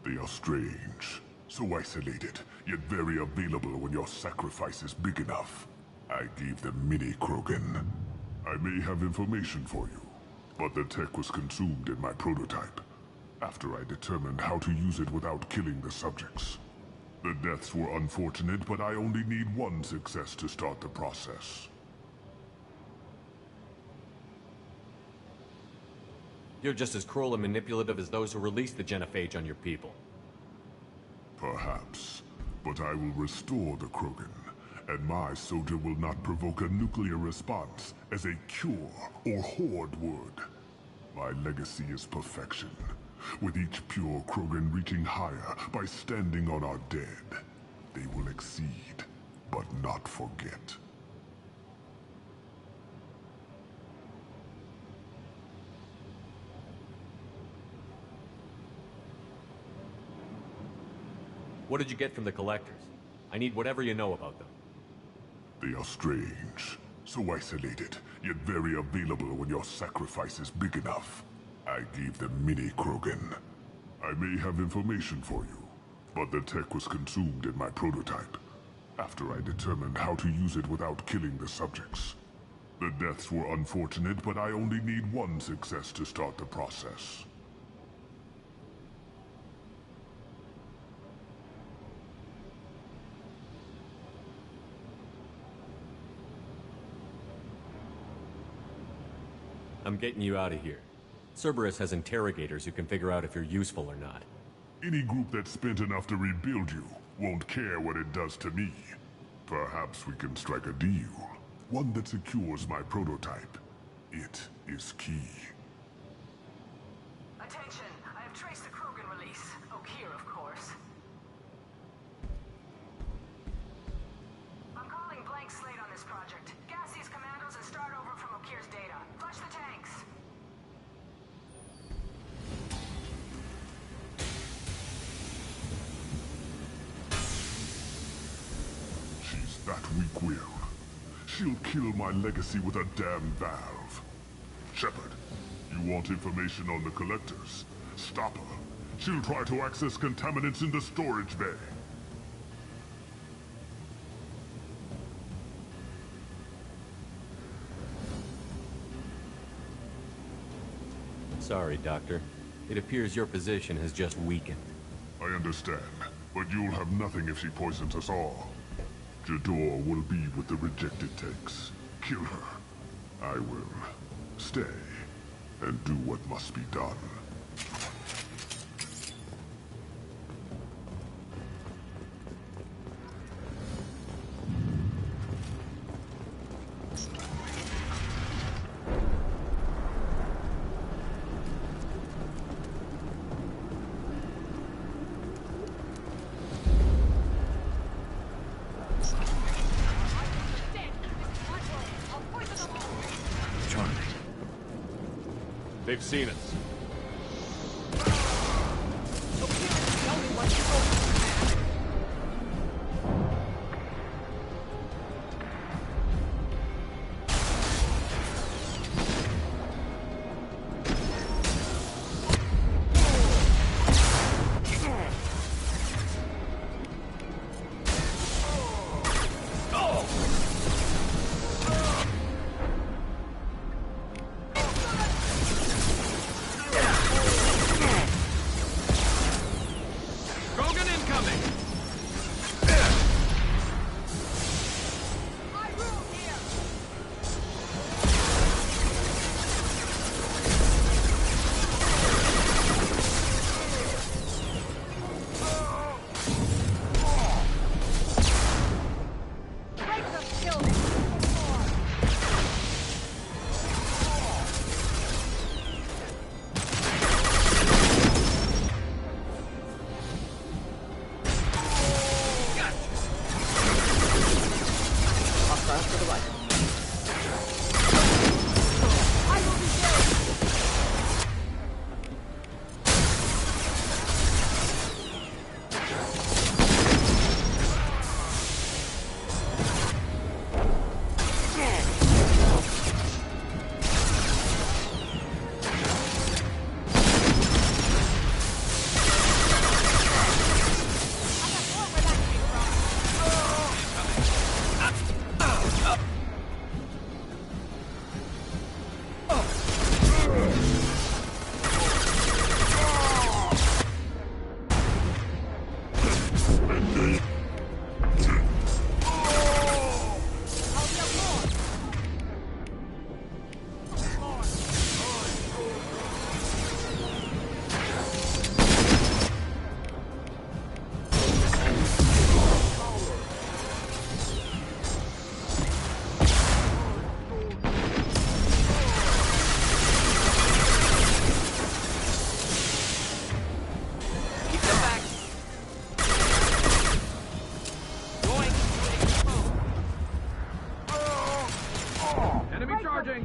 They are strange. So isolated, yet very available when your sacrifice is big enough. I gave them mini Krogan. I may have information for you, but the tech was consumed in my prototype. After I determined how to use it without killing the subjects. The deaths were unfortunate, but I only need one success to start the process. You're just as cruel and manipulative as those who released the genophage on your people. Perhaps, but I will restore the Krogan, and my soldier will not provoke a nuclear response as a cure or horde would. My legacy is perfection. With each pure Krogan reaching higher by standing on our dead, they will exceed, but not forget. What did you get from the collectors? I need whatever you know about them. They are strange, so isolated, yet very available when your sacrifice is big enough. I gave them mini Krogan. I may have information for you, but the tech was consumed in my prototype, after I determined how to use it without killing the subjects. The deaths were unfortunate, but I only need one success to start the process. I'm getting you out of here. Cerberus has interrogators who can figure out if you're useful or not. Any group that's spent enough to rebuild you won't care what it does to me. Perhaps we can strike a deal. One that secures my prototype. It is key. Attention! I have traced the Krogan release. Oak here, of course. I'm calling blank slate on this project. Gas these commandos and start over from Okir's data. Flush the tanks. She's that weak-willed. She'll kill my legacy with a damn valve. Shepard, you want information on the collectors? Stop her. She'll try to access contaminants in the storage bay. Sorry, Doctor. It appears your position has just weakened. I understand, but you'll have nothing if she poisons us all. Jador will be with the rejected tanks. Kill her. I will stay and do what must be done. They've seen us.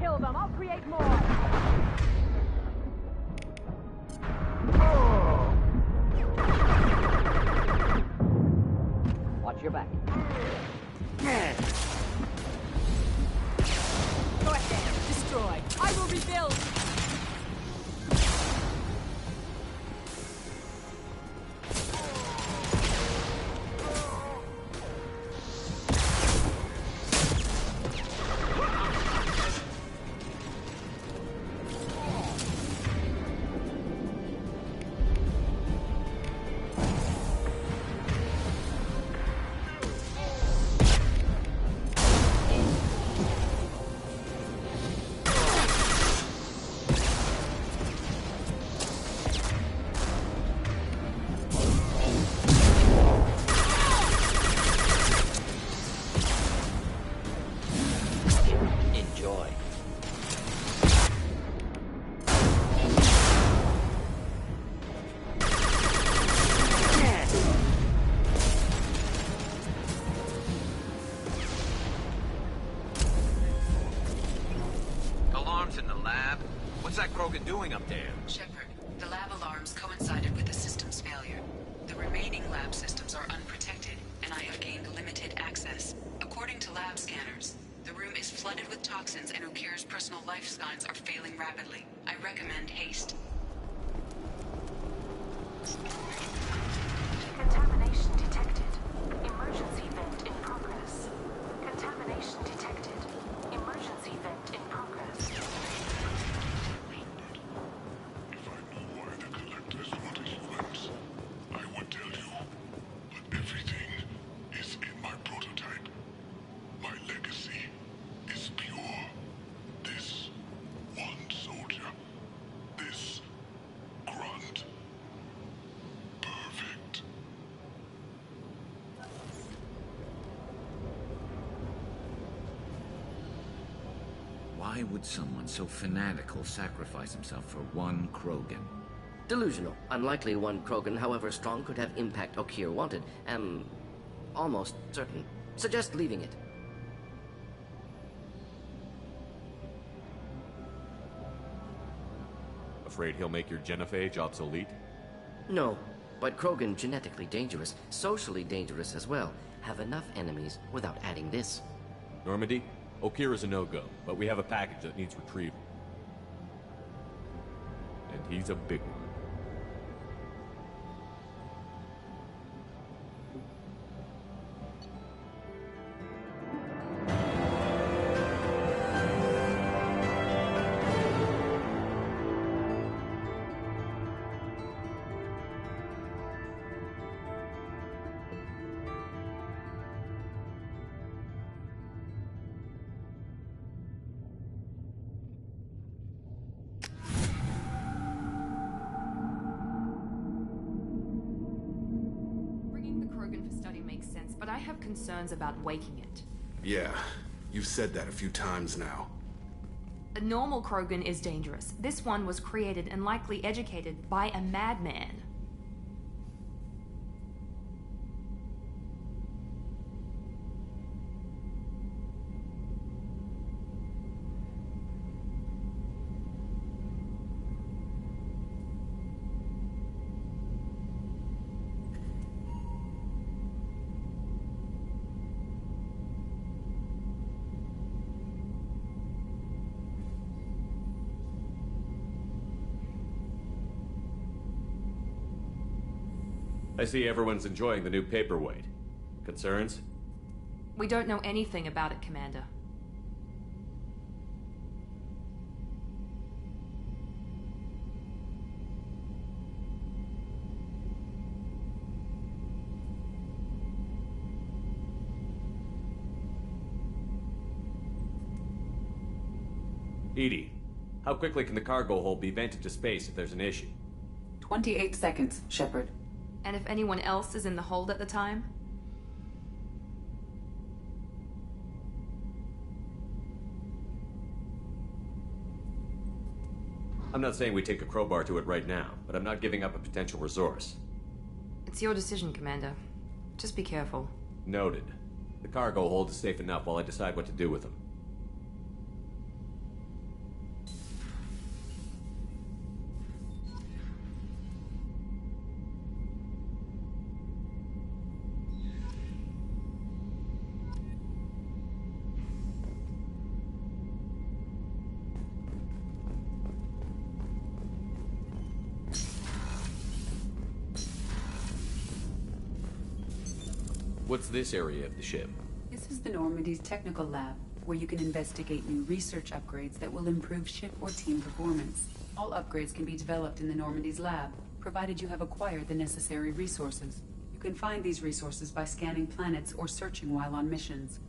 Kill them. I'll create more. Watch your back. Go ahead. Destroy. I will rebuild. lab systems are unprotected, and I have gained limited access. According to lab scanners, the room is flooded with toxins and Okira's personal life signs are failing rapidly. I recommend haste. Contamination detected. Emergency vent in progress. Contamination detected. Emergency vent in progress. If I knew why the collectors wanted humans, I would tell you. But everything is in my prototype. My legacy is pure. This one soldier. This grunt. Perfect. Why would someone so fanatical sacrifice himself for one Krogan? Delusional. Unlikely one Krogan, however strong, could have impact Okir wanted. Am almost certain. Suggest leaving it. Afraid he'll make your genophage obsolete? No, but Krogan genetically dangerous, socially dangerous as well. Have enough enemies without adding this. Normandy, Okira's a no-go, but we have a package that needs retrieval. And he's a big one. Bringing the Krogan for study makes sense, but I have concerns about waking it. Yeah, you've said that a few times now. A normal Krogan is dangerous. This one was created and likely educated by a madman. I see everyone's enjoying the new paperweight. Concerns? We don't know anything about it, Commander. Edie, how quickly can the cargo hold be vented to space if there's an issue? 28 seconds, Shepard. And if anyone else is in the hold at the time? I'm not saying we take a crowbar to it right now, but I'm not giving up a potential resource. It's your decision, Commander. Just be careful. Noted. The cargo hold is safe enough while I decide what to do with them. What's this area of the ship? This is the Normandy's technical lab, where you can investigate new research upgrades that will improve ship or team performance. All upgrades can be developed in the Normandy's lab, provided you have acquired the necessary resources. You can find these resources by scanning planets or searching while on missions.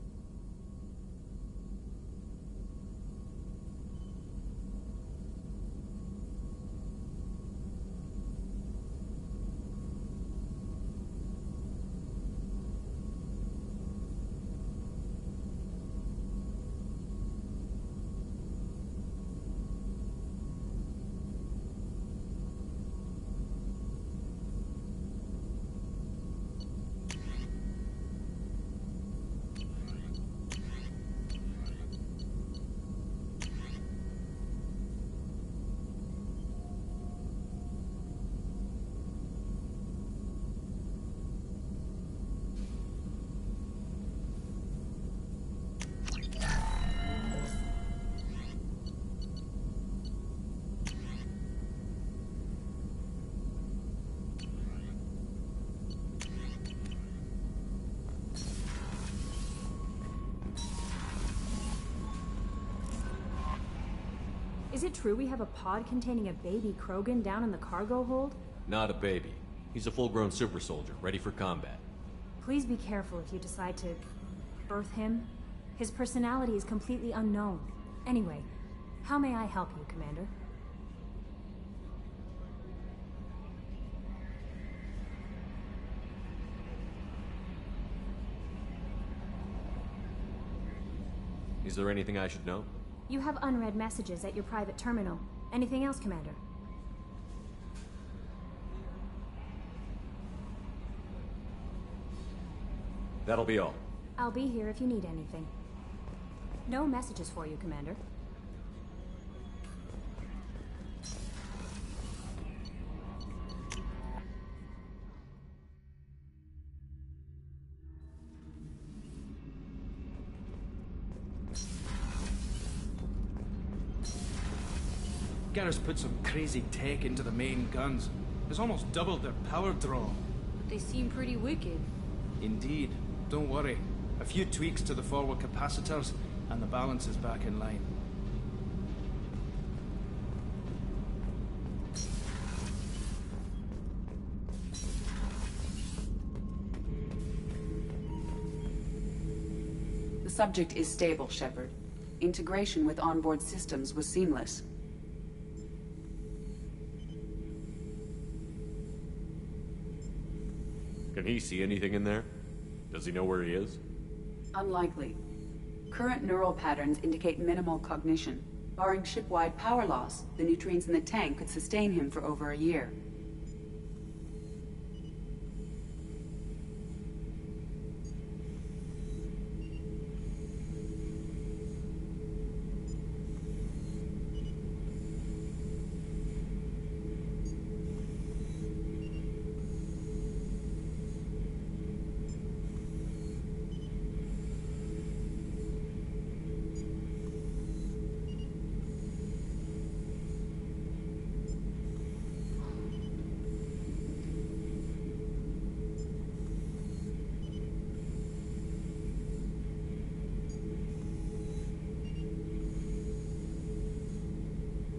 it true we have a pod containing a baby Krogan down in the cargo hold? Not a baby. He's a full-grown super soldier, ready for combat. Please be careful if you decide to birth him. His personality is completely unknown. Anyway, how may I help you, Commander? Is there anything I should know? You have unread messages at your private terminal. Anything else, Commander? That'll be all. I'll be here if you need anything. No messages for you, Commander. Garrus put some crazy tech into the main guns. It's almost doubled their power draw. But they seem pretty wicked. Indeed. Don't worry. A few tweaks to the forward capacitors, and the balance is back in line. The subject is stable, Shepard. Integration with onboard systems was seamless. Can he see anything in there? Does he know where he is? Unlikely. Current neural patterns indicate minimal cognition. Barring ship-wide power loss, the nutrients in the tank could sustain him for over a year.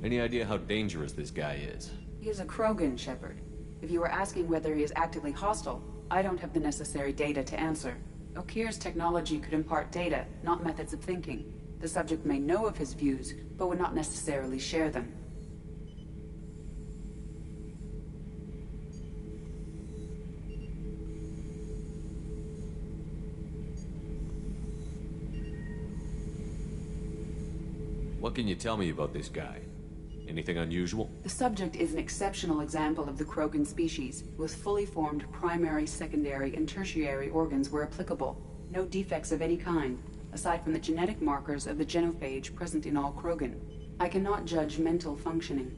Any idea how dangerous this guy is? He is a Krogan, Shepard. If you were asking whether he is actively hostile, I don't have the necessary data to answer. Okir's technology could impart data, not methods of thinking. The subject may know of his views, but would not necessarily share them. What can you tell me about this guy? Anything unusual? The subject is an exceptional example of the Krogan species, with fully formed primary, secondary, and tertiary organs where applicable. No defects of any kind, aside from the genetic markers of the genophage present in all Krogan. I cannot judge mental functioning.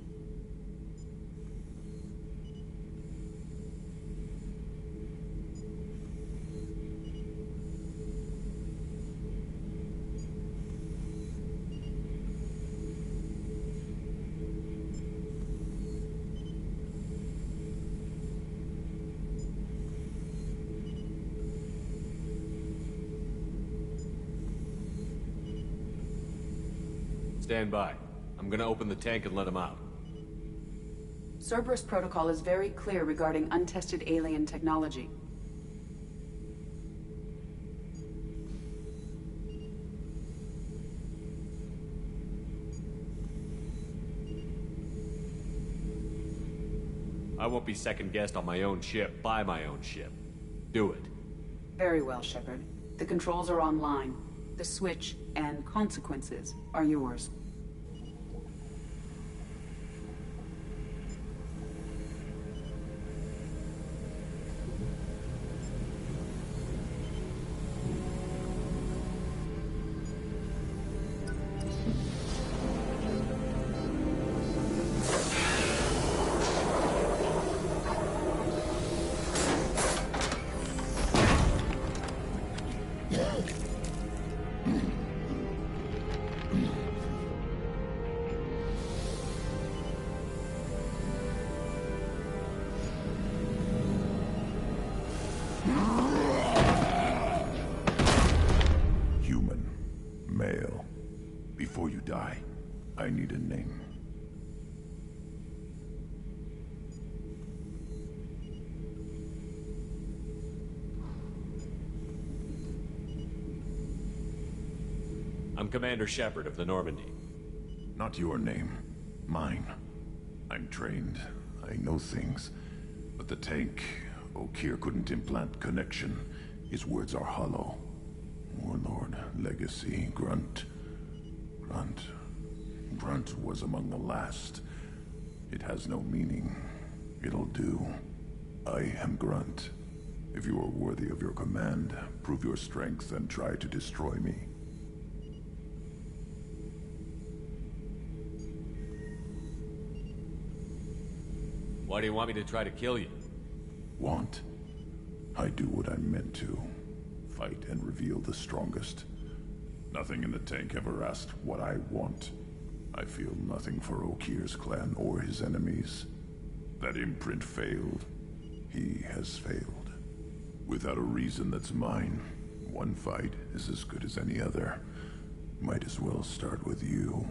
Stand by. I'm gonna open the tank and let him out. Cerberus protocol is very clear regarding untested alien technology. I won't be second-guessed on my own ship, by my own ship. Do it. Very well, Shepard. The controls are online. The switch and consequences are yours. Human. Male. Before you die, I need a name. I'm Commander Shepard of the Normandy. Not your name. Mine. I'm trained. I know things. But the tank, Okeer couldn't implant connection. His words are hollow. Warlord, Legacy, Grunt. Grunt was among the last. It has no meaning. It'll do. I am Grunt. If you are worthy of your command, prove your strength and try to destroy me. Why do you want me to try to kill you? Want? I do what I'm meant to. Fight and reveal the strongest. Nothing in the tank ever asked what I want. I feel nothing for Okeer's clan or his enemies. That imprint failed. He has failed. Without a reason that's mine, one fight is as good as any other. Might as well start with you.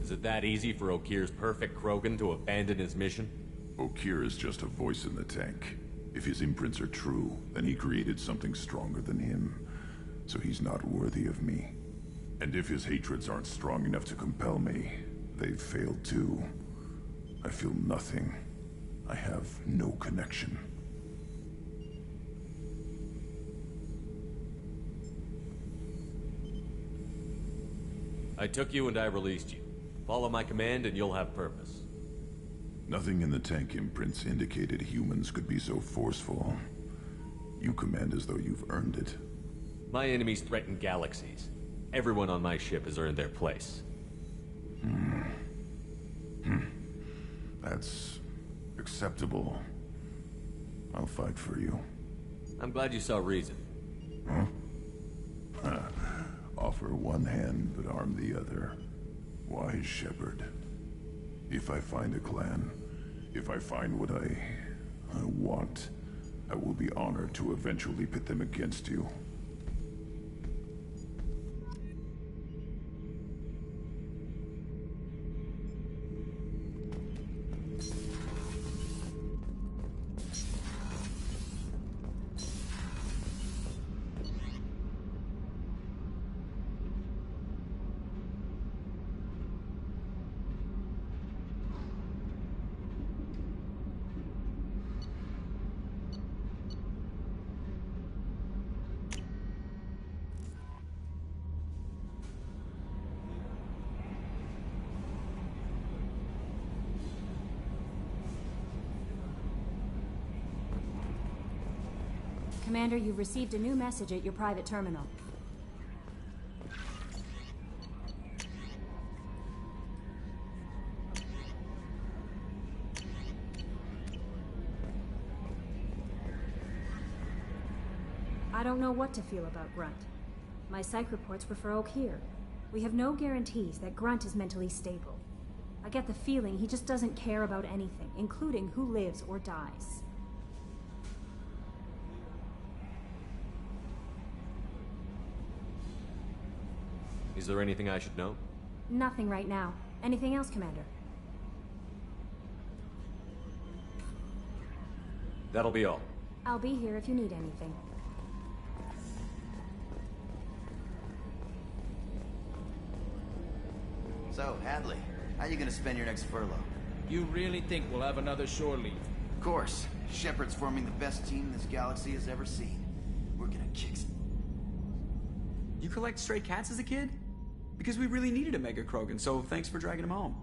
Is it that easy for Okeer's perfect Krogan to abandon his mission? Okeer is just a voice in the tank. If his imprints are true, then he created something stronger than him. So he's not worthy of me. And if his hatreds aren't strong enough to compel me, they've failed too. I feel nothing. I have no connection. I took you and I released you. Follow my command and you'll have purpose. Nothing in the tank imprints indicated humans could be so forceful. You command as though you've earned it. My enemies threaten galaxies. Everyone on my ship has earned their place. That's acceptable. I'll fight for you. I'm glad you saw reason. Huh? Offer one hand, but arm the other. Wise Shepard. If I find a clan, if I find what I want, I will be honored to eventually pit them against you. Commander, you've received a new message at your private terminal. I don't know what to feel about Grunt. My psych reports refer Okeer. We have no guarantees that Grunt is mentally stable. I get the feeling he just doesn't care about anything, including who lives or dies. Is there anything I should know? Nothing right now. Anything else, Commander? That'll be all. I'll be here if you need anything. So, Hadley, how you gonna spend your next furlough? You really think we'll have another shore leave? Of course. Shepard's forming the best team this galaxy has ever seen. We're gonna kick some... You collect stray cats as a kid? Because we really needed a Mega Krogan, so thanks for dragging him home.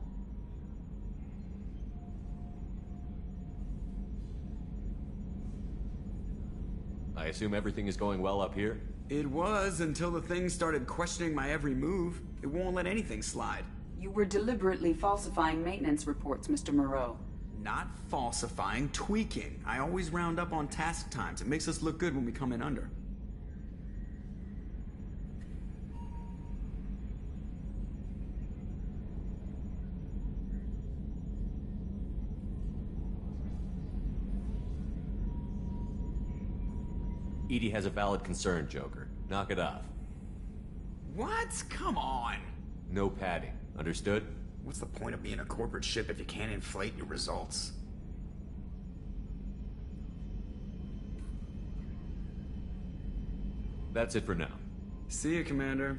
I assume everything is going well up here? It was, until the thing started questioning my every move. It won't let anything slide. You were deliberately falsifying maintenance reports, Mr. Moreau. Not falsifying, tweaking. I always round up on task times. It makes us look good when we come in under. Edie has a valid concern, Joker. Knock it off. What? Come on. No padding. Understood? What's the point of being a corporate ship if you can't inflate your results? That's it for now. See you, Commander.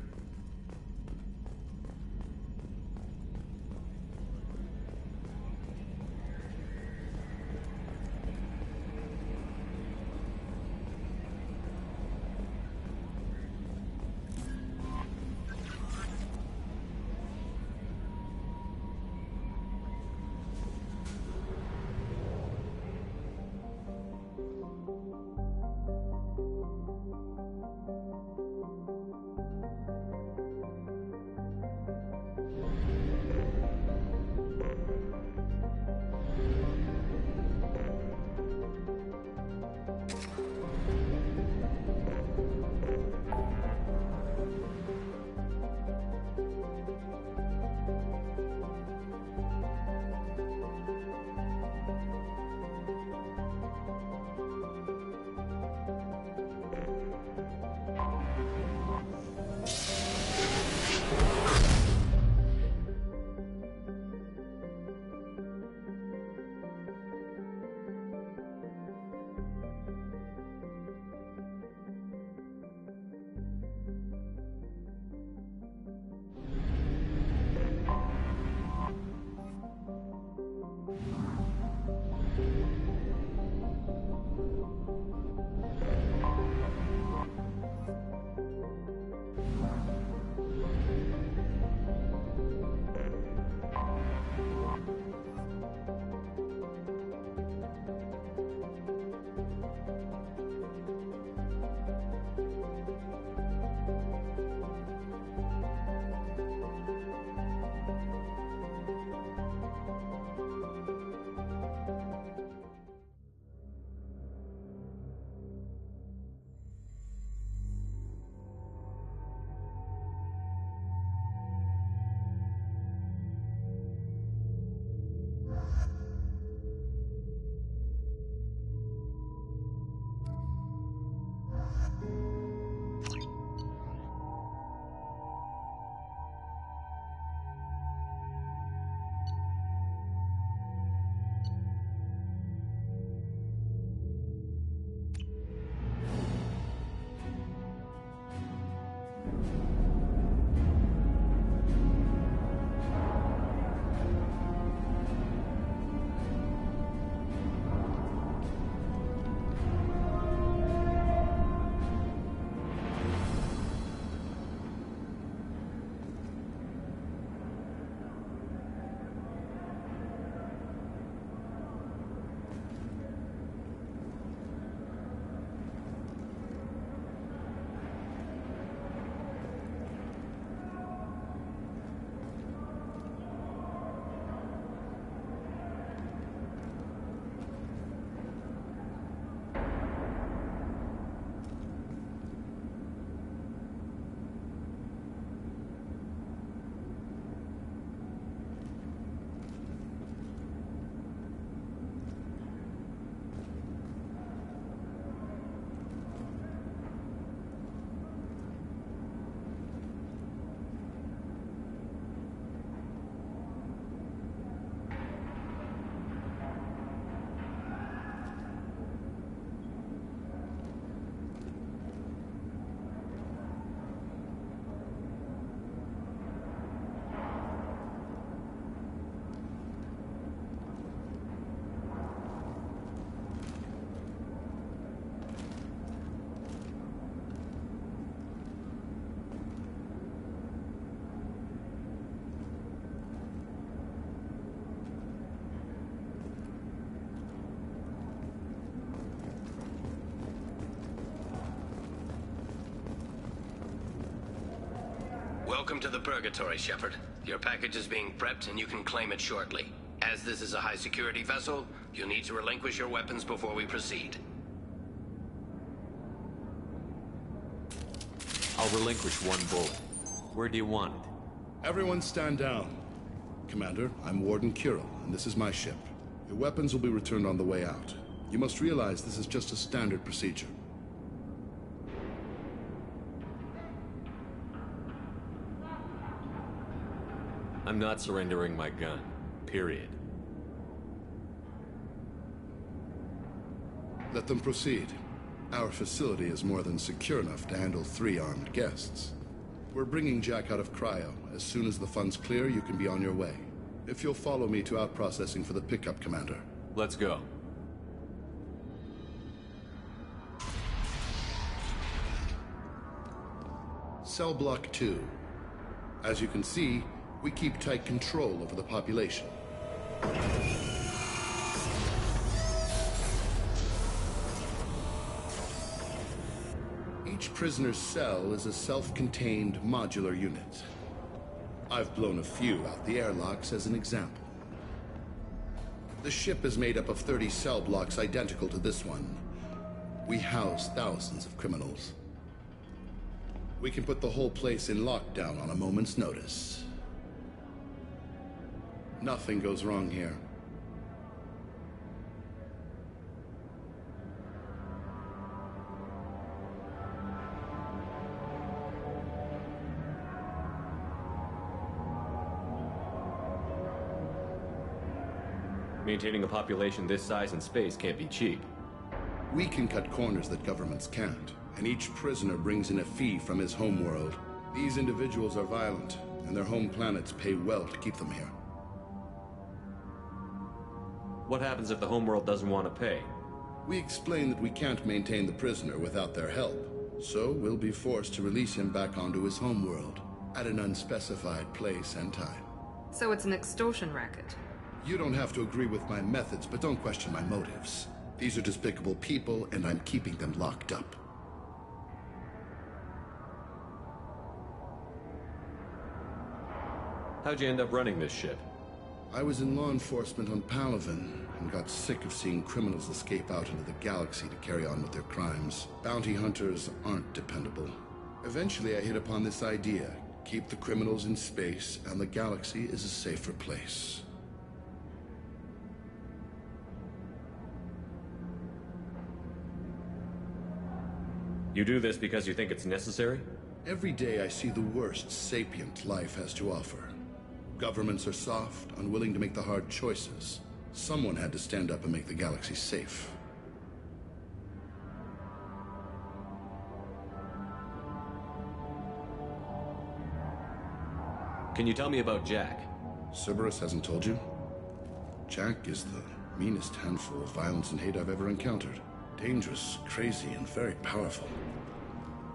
Welcome to the Purgatory, Shepard. Your package is being prepped and you can claim it shortly. As this is a high-security vessel, you'll need to relinquish your weapons before we proceed. I'll relinquish one bullet. Where do you want it? Everyone stand down. Commander, I'm Warden Kirill, and this is my ship. Your weapons will be returned on the way out. You must realize this is just a standard procedure. I'm not surrendering my gun. Period. Let them proceed. Our facility is more than secure enough to handle 3 armed guests. We're bringing Jack out of cryo. As soon as the funds clear, you can be on your way. If you'll follow me to out-processing for the pickup, Commander. Let's go. Cell Block 2. As you can see, we keep tight control over the population. Each prisoner's cell is a self-contained modular unit. I've blown a few out the airlocks as an example. The ship is made up of 30 cell blocks identical to this one. We house thousands of criminals. We can put the whole place in lockdown on a moment's notice. Nothing goes wrong here. Maintaining a population this size and space can't be cheap. We can cut corners that governments can't, and each prisoner brings in a fee from his home world. These individuals are violent, and their home planets pay well to keep them here. What happens if the homeworld doesn't want to pay? We explain that we can't maintain the prisoner without their help, so we'll be forced to release him back onto his homeworld at an unspecified place and time. So it's an extortion racket. You don't have to agree with my methods, but don't question my motives. These are despicable people, and I'm keeping them locked up. How'd you end up running this ship? I was in law enforcement on Palaven, and got sick of seeing criminals escape out into the galaxy to carry on with their crimes. Bounty hunters aren't dependable. Eventually I hit upon this idea. Keep the criminals in space, and the galaxy is a safer place. You do this because you think it's necessary? Every day I see the worst sapient life has to offer. Governments are soft, unwilling to make the hard choices. Someone had to stand up and make the galaxy safe. Can you tell me about Jack? Cerberus hasn't told you? Jack is the meanest handful of violence and hate I've ever encountered. Dangerous, crazy, and very powerful.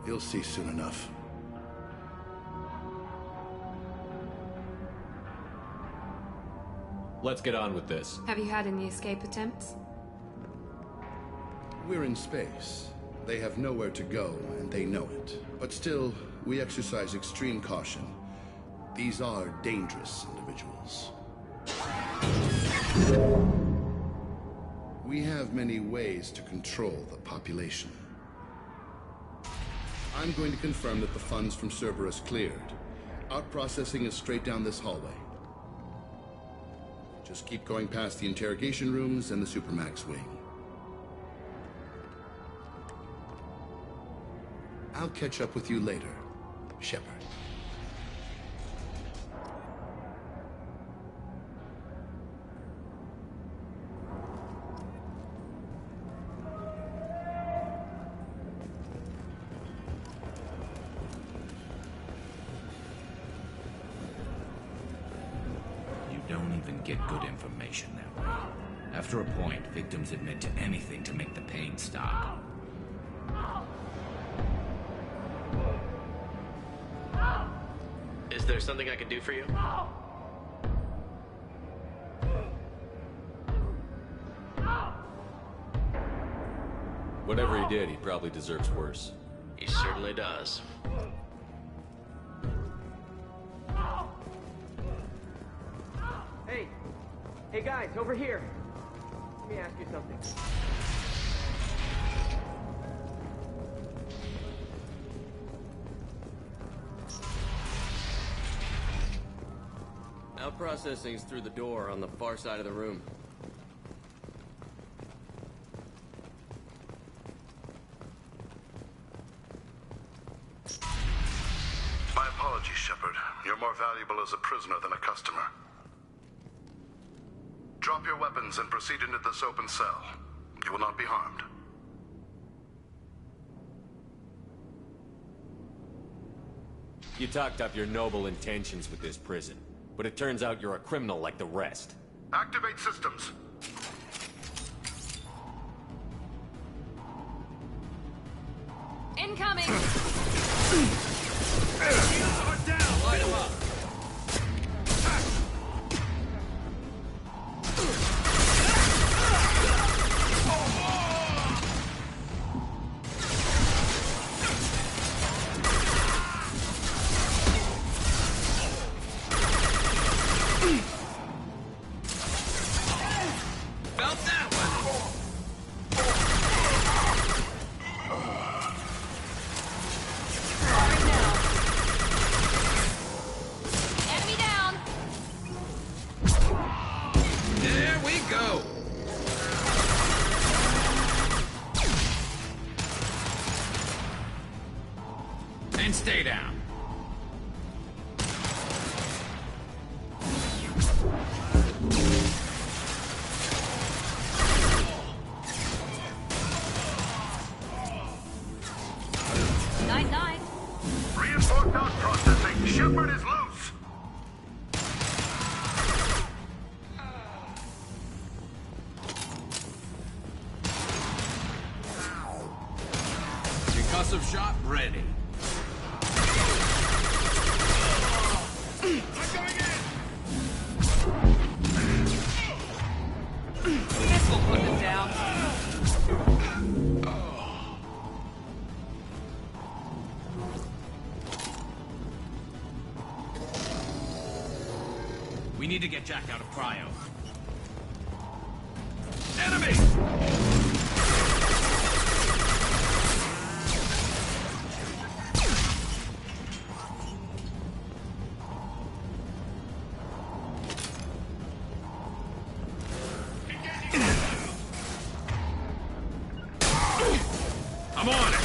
You'll see soon enough. Let's get on with this. Have you had any escape attempts? We're in space. They have nowhere to go, and they know it. But still, we exercise extreme caution. These are dangerous individuals. We have many ways to control the population. I'm going to confirm that the funds from Cerberus cleared. Out-processing is straight down this hallway. Just keep going past the interrogation rooms and the Supermax wing. I'll catch up with you later, Shepard. Get good information that way. After a point, victims admit to anything to make the pain stop. Is there something I can do for you? Whatever he did, he probably deserves worse. He certainly does. Hey guys, over here. Let me ask you something. Out processing's through the door on the far side of the room. My apologies, Shepard. You're more valuable valuable as a prisoner than a customer. Drop your weapons and proceed into this open cell. You will not be harmed. You talked up your noble intentions with this prison, but it turns out you're a criminal like the rest. Activate systems. Incoming! Shields are down! Light them up! Felt that one! Firing now. Enemy down! There we go! And stay down. Night-night. Reinforced out processing. Shepard is loose. Concussive shot ready. This will put them down. We need to get Jack out of cryo. Enemy! I'm on it!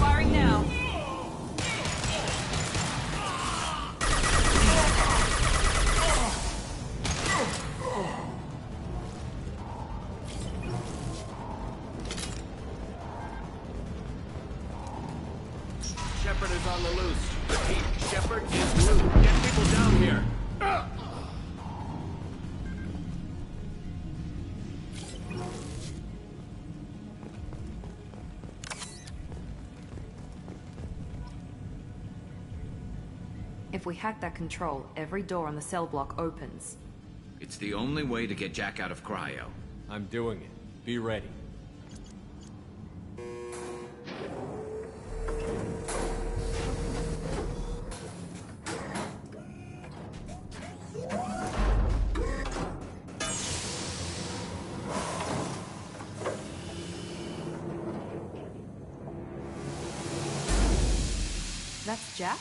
Firing now. Shepard is on the loose. Repeat, Shepard is loose. Get people down here. If we hack that control, every door on the cell block opens. It's the only way to get Jack out of cryo. I'm doing it. Be ready. That's Jack?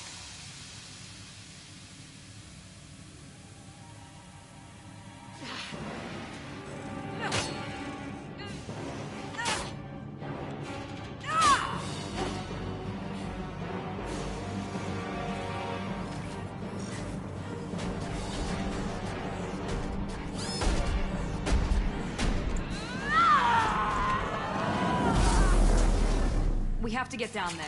We have to get down there.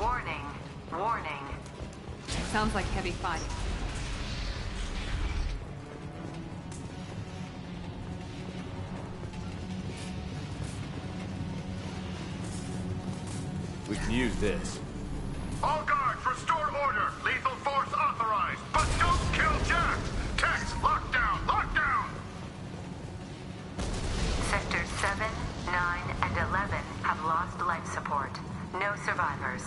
Warning. Warning. Sounds like heavy fighting. We can use this. All guards, restore order. Lethal force authorized. But don't kill Jack. Tex, lockdown, lockdown. Sectors 7, 9, and 11 have lost life support. No survivors.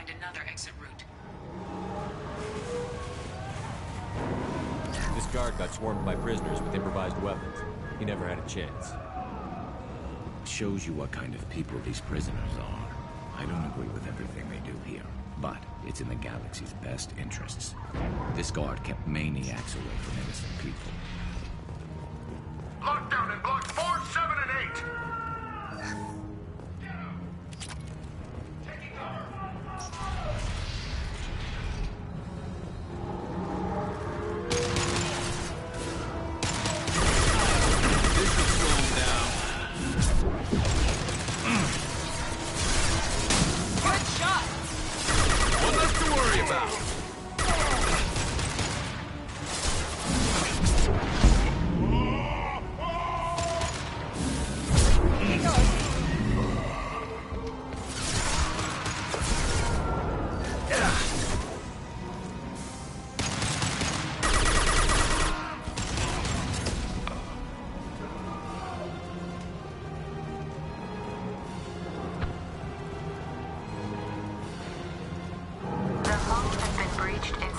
find another exit route. This guard got swarmed by prisoners with improvised weapons. He never had a chance. Shows you what kind of people these prisoners are. I don't agree with everything they do here, but it's in the galaxy's best interests. This guard kept maniacs away from innocent people. Lockdown in blocks 4, 7, and 8.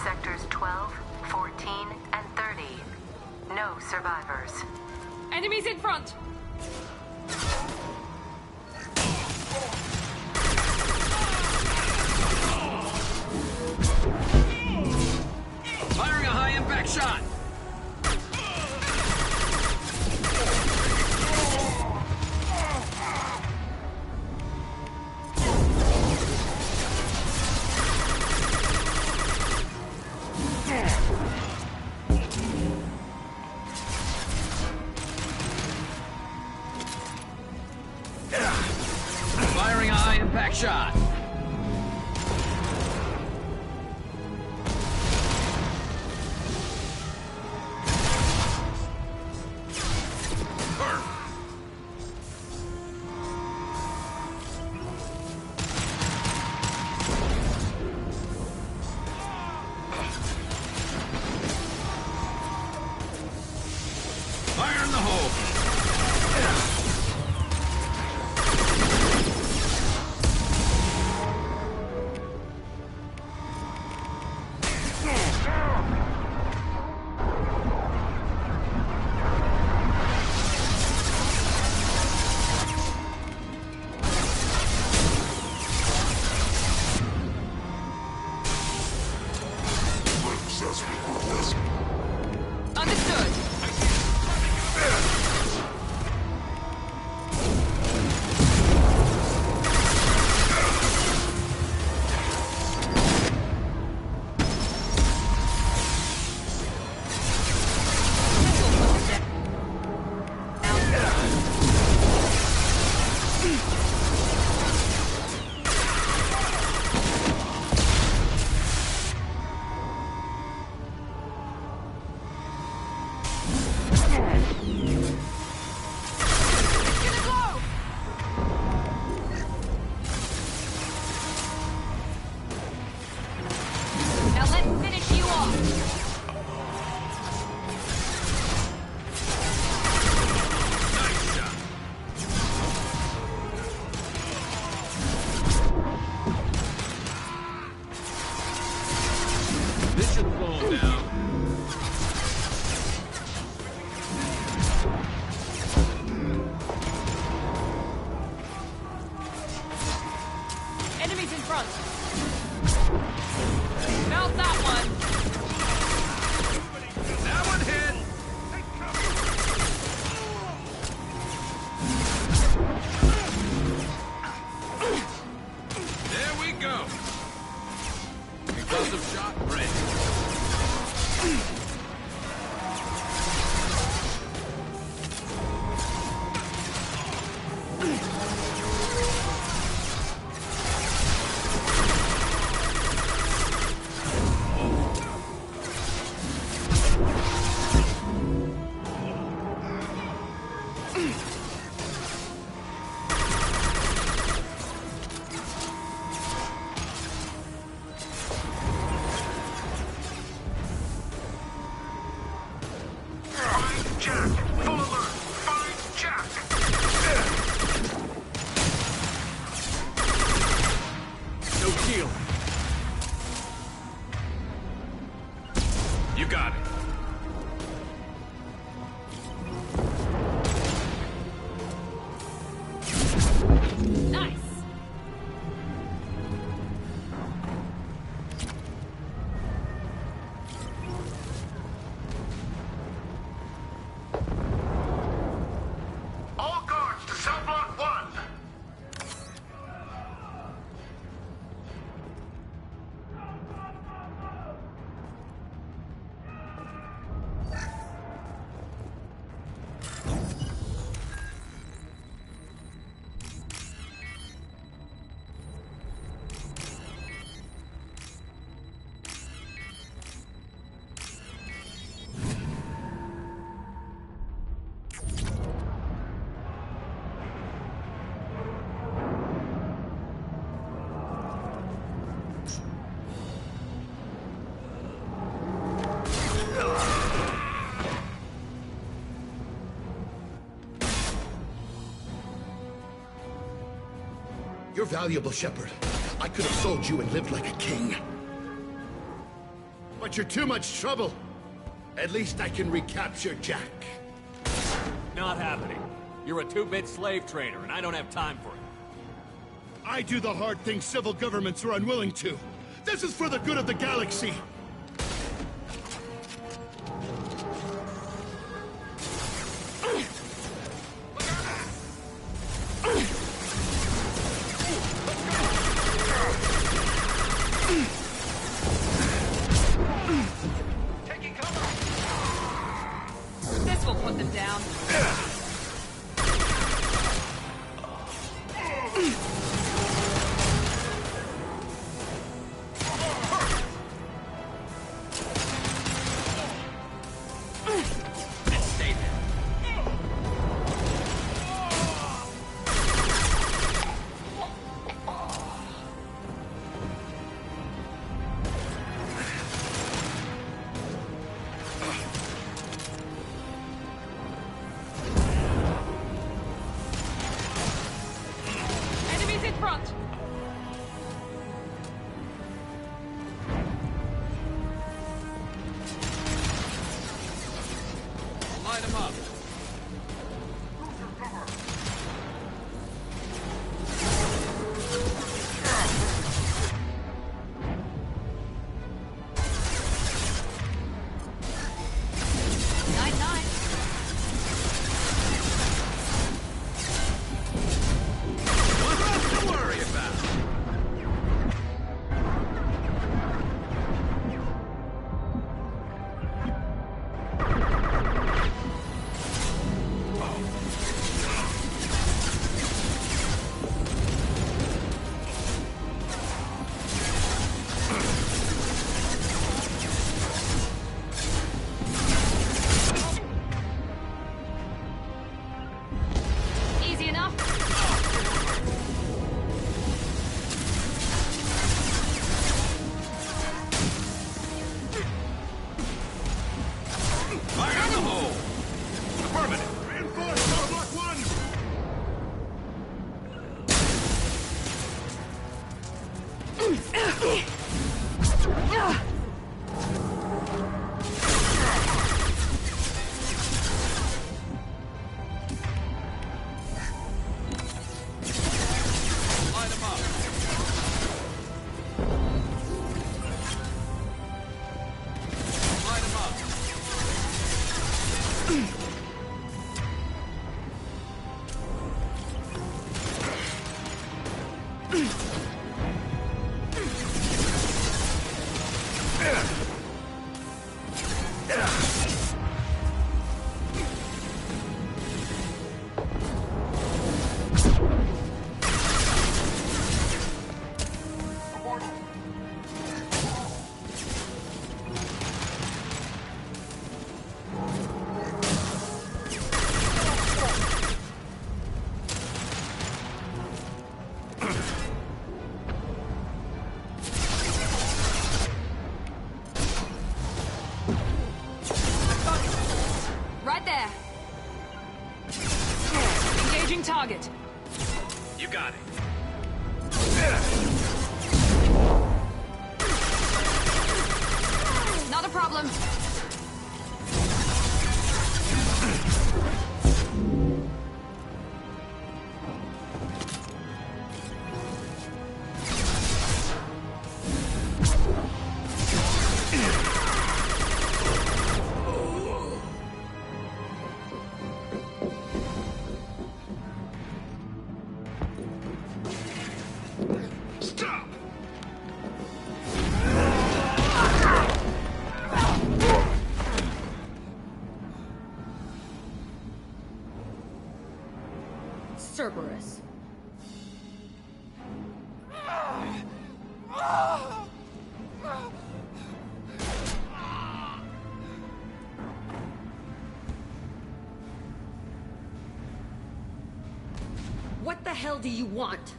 Sectors 12, 14, and 30. No survivors. Enemies in front! Firing a high-impact shot! Firing a high-impact shot! Fire in the hole! Understood. Now let's finish you off. Nice shot! This should slow him down. Enemies in front. Melt that one. That one hit! There we go! Concussive shot ready. You got it. Nice. All guards to cell block 1. You're valuable, Shepard. I could have sold you and lived like a king. But you're too much trouble. At least I can recapture Jack. Not happening. You're a 2-bit slave trader, and I don't have time for it. I do the hard things civil governments are unwilling to. This is for the good of the galaxy. This will put them down. What the hell do you want?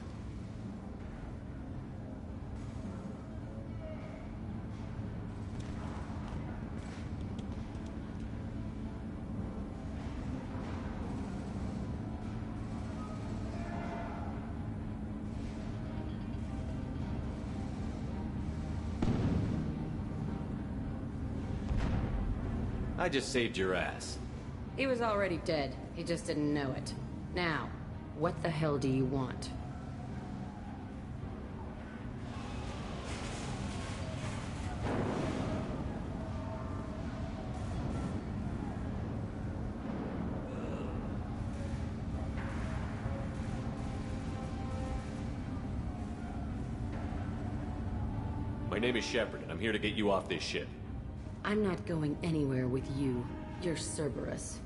I just saved your ass. He was already dead. He just didn't know it. Now, what the hell do you want? My name is Shepard, and I'm here to get you off this ship. I'm not going anywhere with you. You're Cerberus.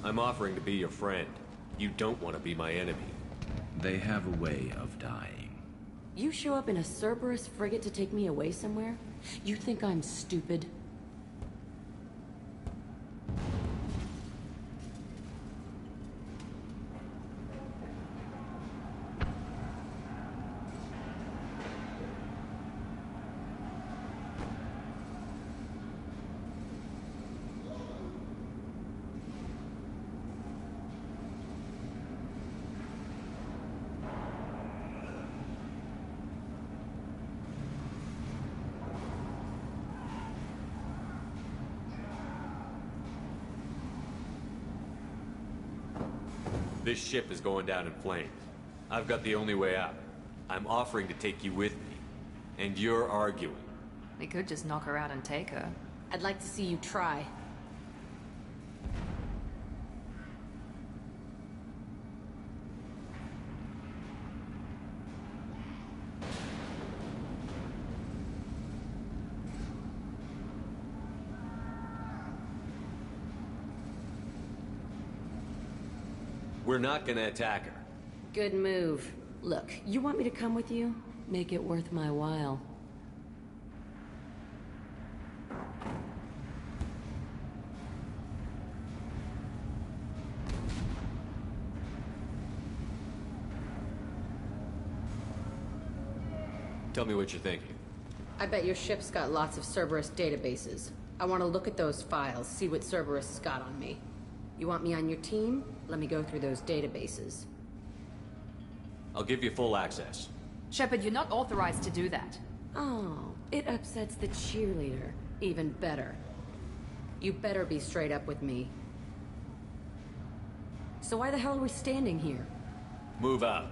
I'm offering to be your friend. You don't want to be my enemy. They have a way of dying. You show up in a Cerberus frigate to take me away somewhere? You think I'm stupid? This ship is going down in flames. I've got the only way out. I'm offering to take you with me. And you're arguing. We could just knock her out and take her. I'd like to see you try. We're not gonna attack her. Good move. Look, you want me to come with you? Make it worth my while. Tell me what you're thinking. I bet your ship's got lots of Cerberus databases. I want to look at those files, see what Cerberus has got on me. You want me on your team? Let me go through those databases. I'll give you full access. Shepard, you're not authorized to do that. Oh, it upsets the cheerleader. Even better. You better be straight up with me. So why the hell are we standing here? Move out.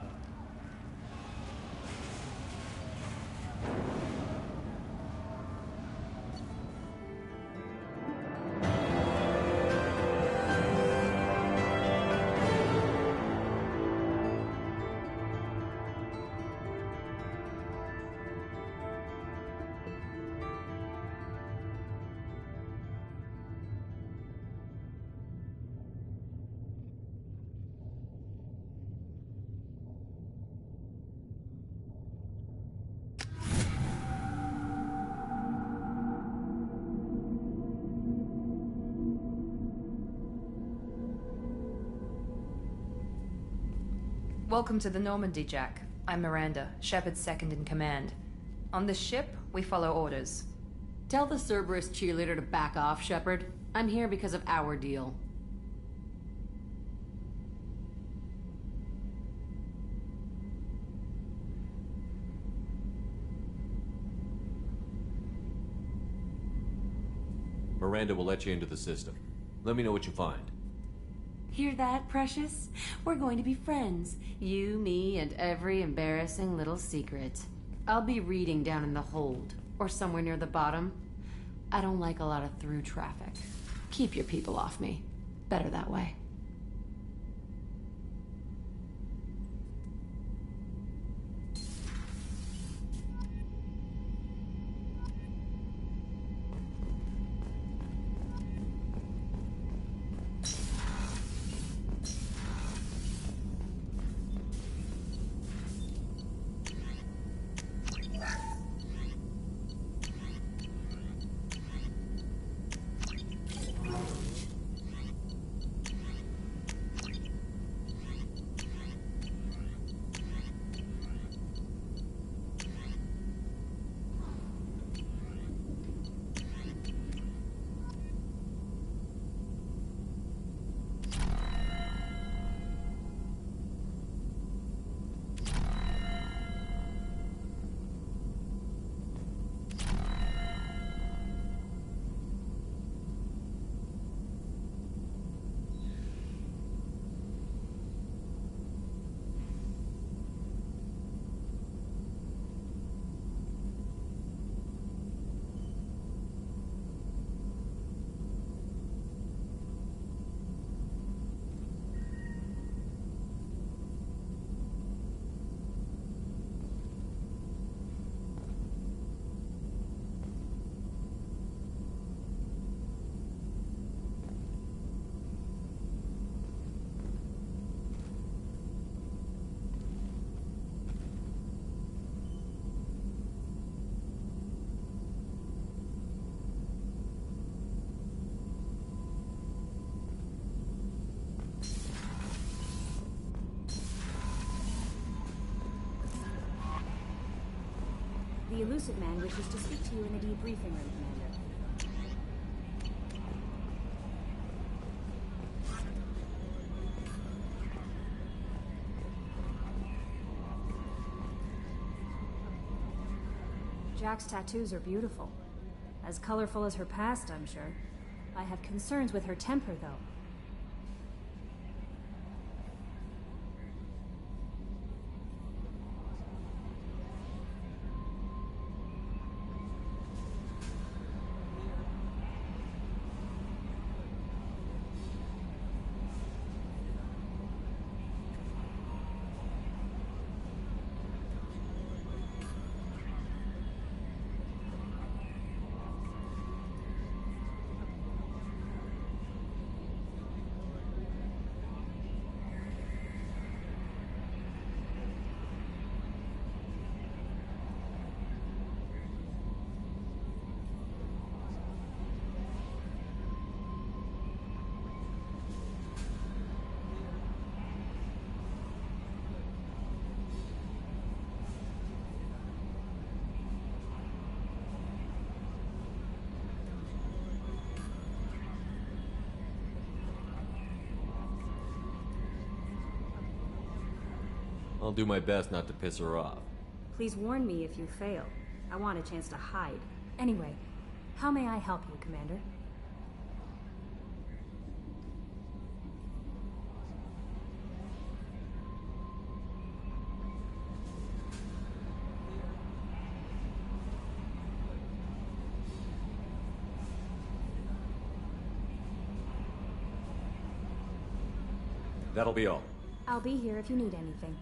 Welcome to the Normandy, Jack. I'm Miranda, Shepard's second in command. On this ship, we follow orders. Tell the Cerberus cheerleader to back off, Shepard. I'm here because of our deal. Miranda will let you into the system. Let me know what you find. Hear that, Precious? We're going to be friends. You, me, and every embarrassing little secret. I'll be reading down in the hold. Or somewhere near the bottom. I don't like a lot of through traffic. Keep your people off me. Better that way. The Elusive Man wishes to speak to you in the debriefing room, Commander. Jack's tattoos are beautiful. As colorful as her past, I'm sure. I have concerns with her temper, though. I'll do my best not to piss her off. Please warn me if you fail. I want a chance to hide. Anyway, how may I help you, Commander? That'll be all. I'll be here if you need anything.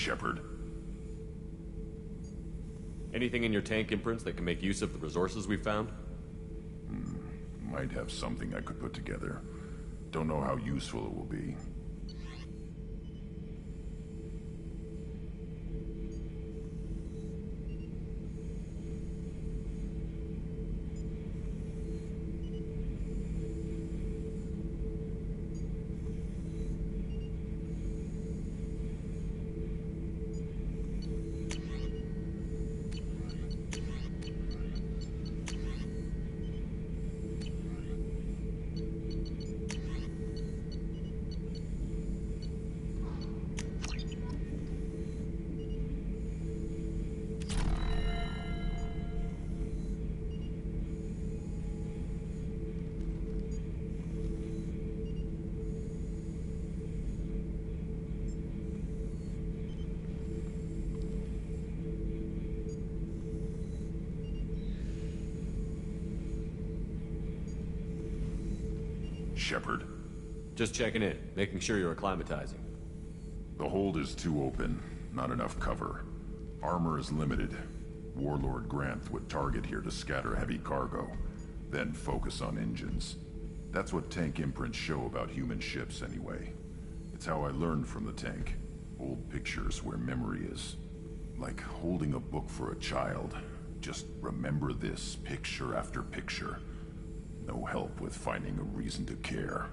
Shepard. Anything in your tank imprints that can make use of the resources we found? Might have something I could put together. Don't know how useful it will be. Shepard. Just checking in, making sure you're acclimatizing. The hold is too open. Not enough cover. Armor is limited. Warlord Grant would target here to scatter heavy cargo, then focus on engines. That's what tank imprints show about human ships anyway. It's how I learned from the tank. Old pictures where memory is. Like holding a book for a child. Just remember this picture after picture. No help with finding a reason to care.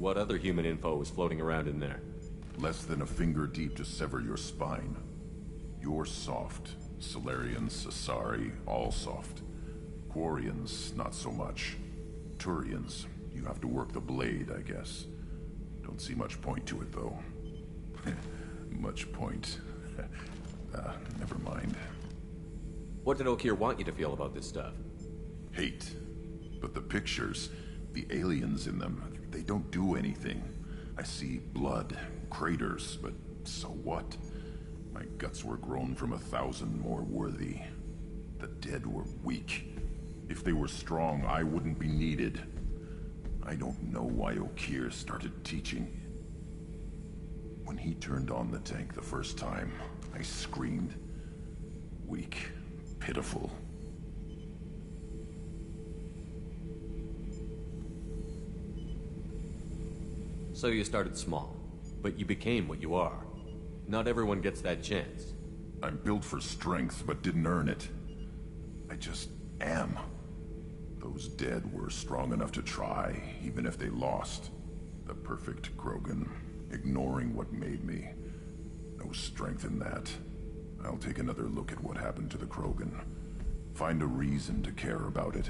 What other human info was floating around in there? Less than a finger deep to sever your spine. You're soft. Solarians, Asari, all soft. Quarians, not so much. Turians, you have to work the blade, I guess. Don't see much point to it, though. Much point. Never mind. What did Okir want you to feel about this stuff? Hate. But the pictures, the aliens in them, they don't do anything. I see blood, craters, but so what? My guts were grown from 1,000 more worthy. The dead were weak. If they were strong, I wouldn't be needed. I don't know why Okir started teaching. When he turned on the tank the first time, I screamed. Weak, pitiful. So you started small, but you became what you are. Not everyone gets that chance. I'm built for strength, but didn't earn it. I just am. Those dead were strong enough to try, even if they lost. The perfect Krogan, ignoring what made me. No strength in that. I'll take another look at what happened to the Krogan. Find a reason to care about it.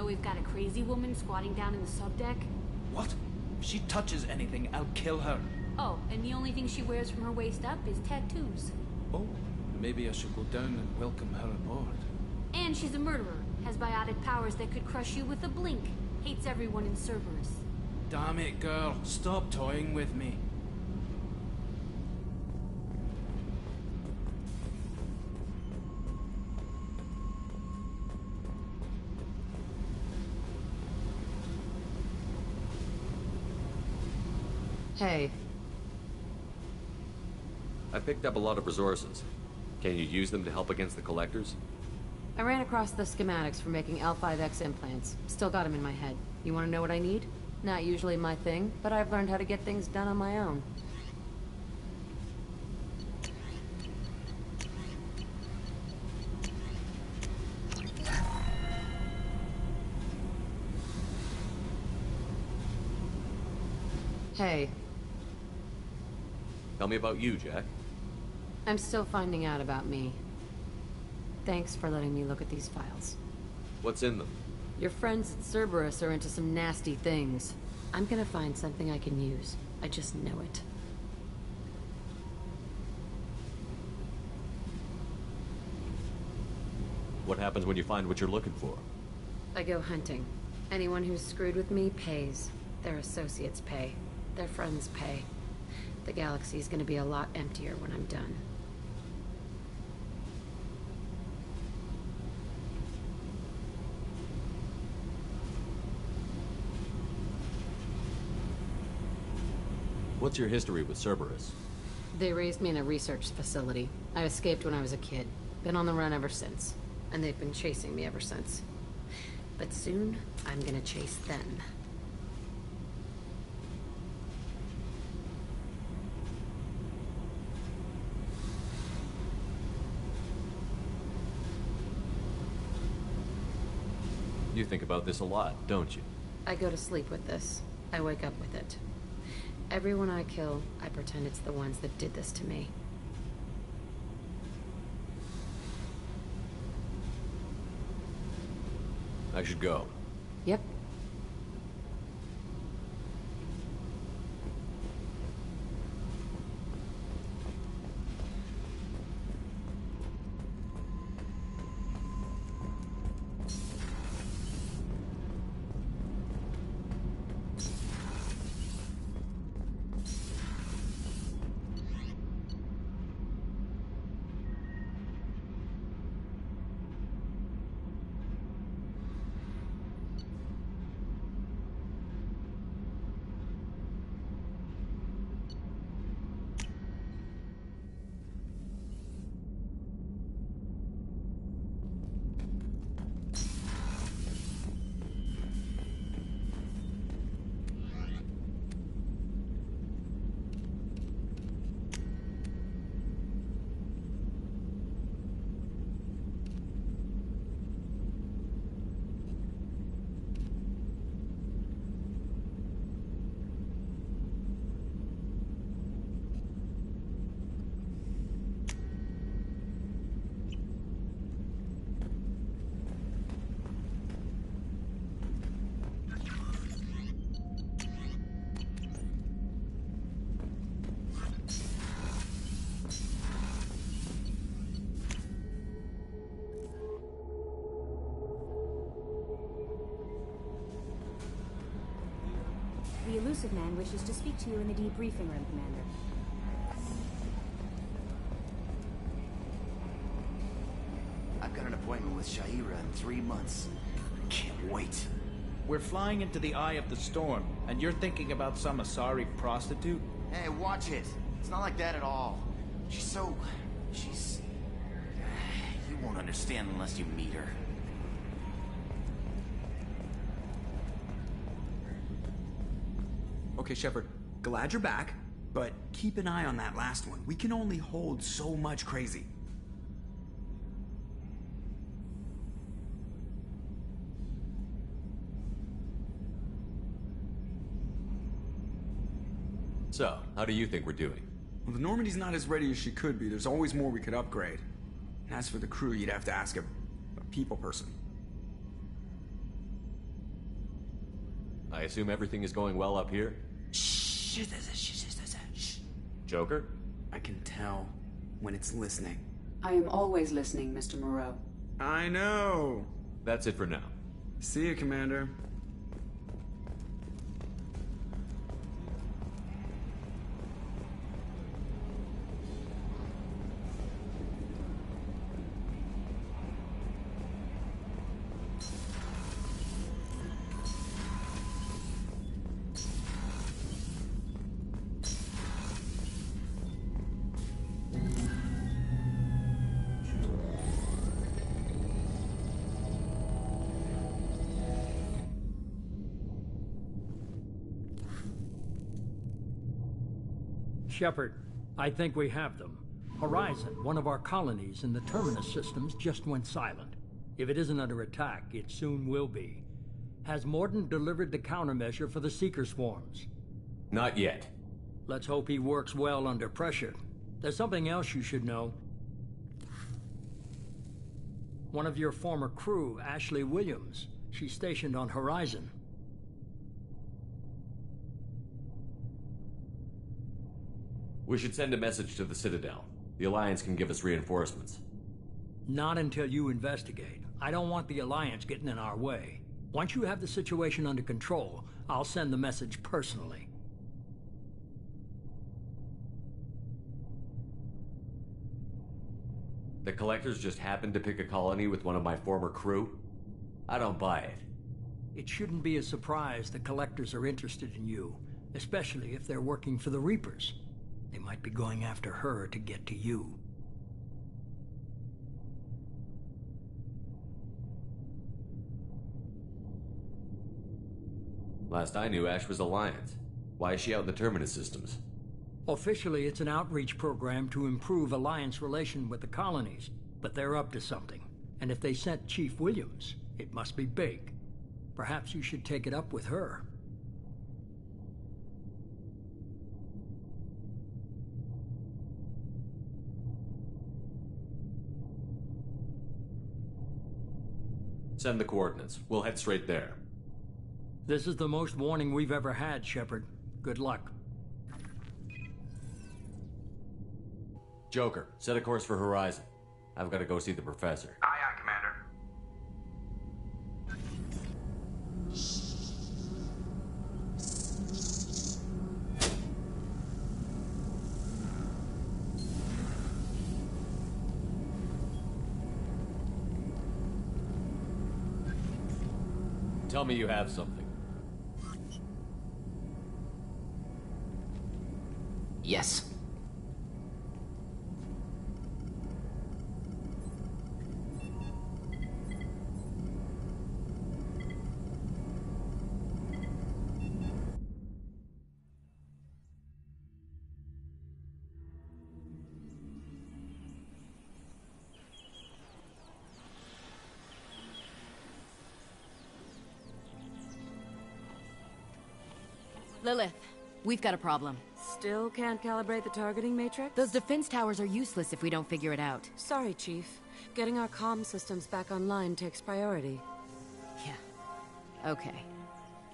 We've got a crazy woman squatting down in the subdeck? What? If she touches anything, I'll kill her. Oh, and the only thing she wears from her waist up is tattoos. Oh, maybe I should go down and welcome her aboard. And she's a murderer, has biotic powers that could crush you with a blink, hates everyone in Cerberus. Damn it, girl. Stop toying with me. Hey. I picked up a lot of resources. Can you use them to help against the Collectors? I ran across the schematics for making L5X implants. Still got them in my head. You want to know what I need? Not usually my thing, but I've learned how to get things done on my own. Hey. Tell me about you, Jack. I'm still finding out about me. Thanks for letting me look at these files. What's in them? Your friends at Cerberus are into some nasty things. I'm gonna find something I can use. I just know it. What happens when you find what you're looking for? I go hunting. Anyone who's screwed with me pays. Their associates pay. Their friends pay. The galaxy's gonna be a lot emptier when I'm done. What's your history with Cerberus? They raised me in a research facility. I escaped when I was a kid. Been on the run ever since. And they've been chasing me ever since. But soon, I'm gonna chase them. You think about this a lot, don't you? I go to sleep with this. I wake up with it. Everyone I kill, I pretend it's the ones that did this to me. I should go. Yep. explosive man wishes to speak to you in the debriefing room, Commander. I've got an appointment with Shaira in 3 months. Can't wait. We're flying into the eye of the storm, and you're thinking about some Asari prostitute? Hey, watch it. It's not like that at all. She's... You won't understand unless you meet her. Okay, Shepard, glad you're back, but keep an eye on that last one. We can only hold so much crazy. So, how do you think we're doing? Well, the Normandy's not as ready as she could be. There's always more we could upgrade. And as for the crew, you'd have to ask a people person. I assume everything is going well up here? Shh. Joker? I can tell when it's listening. I am always listening, Mr. Moreau. I know. That's it for now. See you, Commander. Shepard, I think we have them. Horizon, one of our colonies in the Terminus systems, just went silent. If it isn't under attack, it soon will be. Has Mordin delivered the countermeasure for the Seeker swarms? Not yet. Let's hope he works well under pressure. There's something else you should know. One of your former crew, Ashley Williams, she's stationed on Horizon. We should send a message to the Citadel. The Alliance can give us reinforcements. Not until you investigate. I don't want the Alliance getting in our way. Once you have the situation under control, I'll send the message personally. The Collectors just happened to pick a colony with one of my former crew? I don't buy it. It shouldn't be a surprise the Collectors are interested in you, especially if they're working for the Reapers. They might be going after her to get to you. Last I knew, Ash was Alliance. Why is she out in the Terminus systems? Officially, it's an outreach program to improve Alliance relation with the colonies, but they're up to something. And if they sent Chief Williams, it must be big. Perhaps you should take it up with her. Send the coordinates. We'll head straight there. This is the most warning we've ever had, Shepard. Good luck. Joker, set a course for Horizon. I've got to go see the Professor. Aye, aye, Commander. Tell me you have something. Yes. Lilith, we've got a problem. Still can't calibrate the targeting matrix? Those defense towers are useless if we don't figure it out. Sorry, Chief. Getting our comm systems back online takes priority. Yeah. Okay.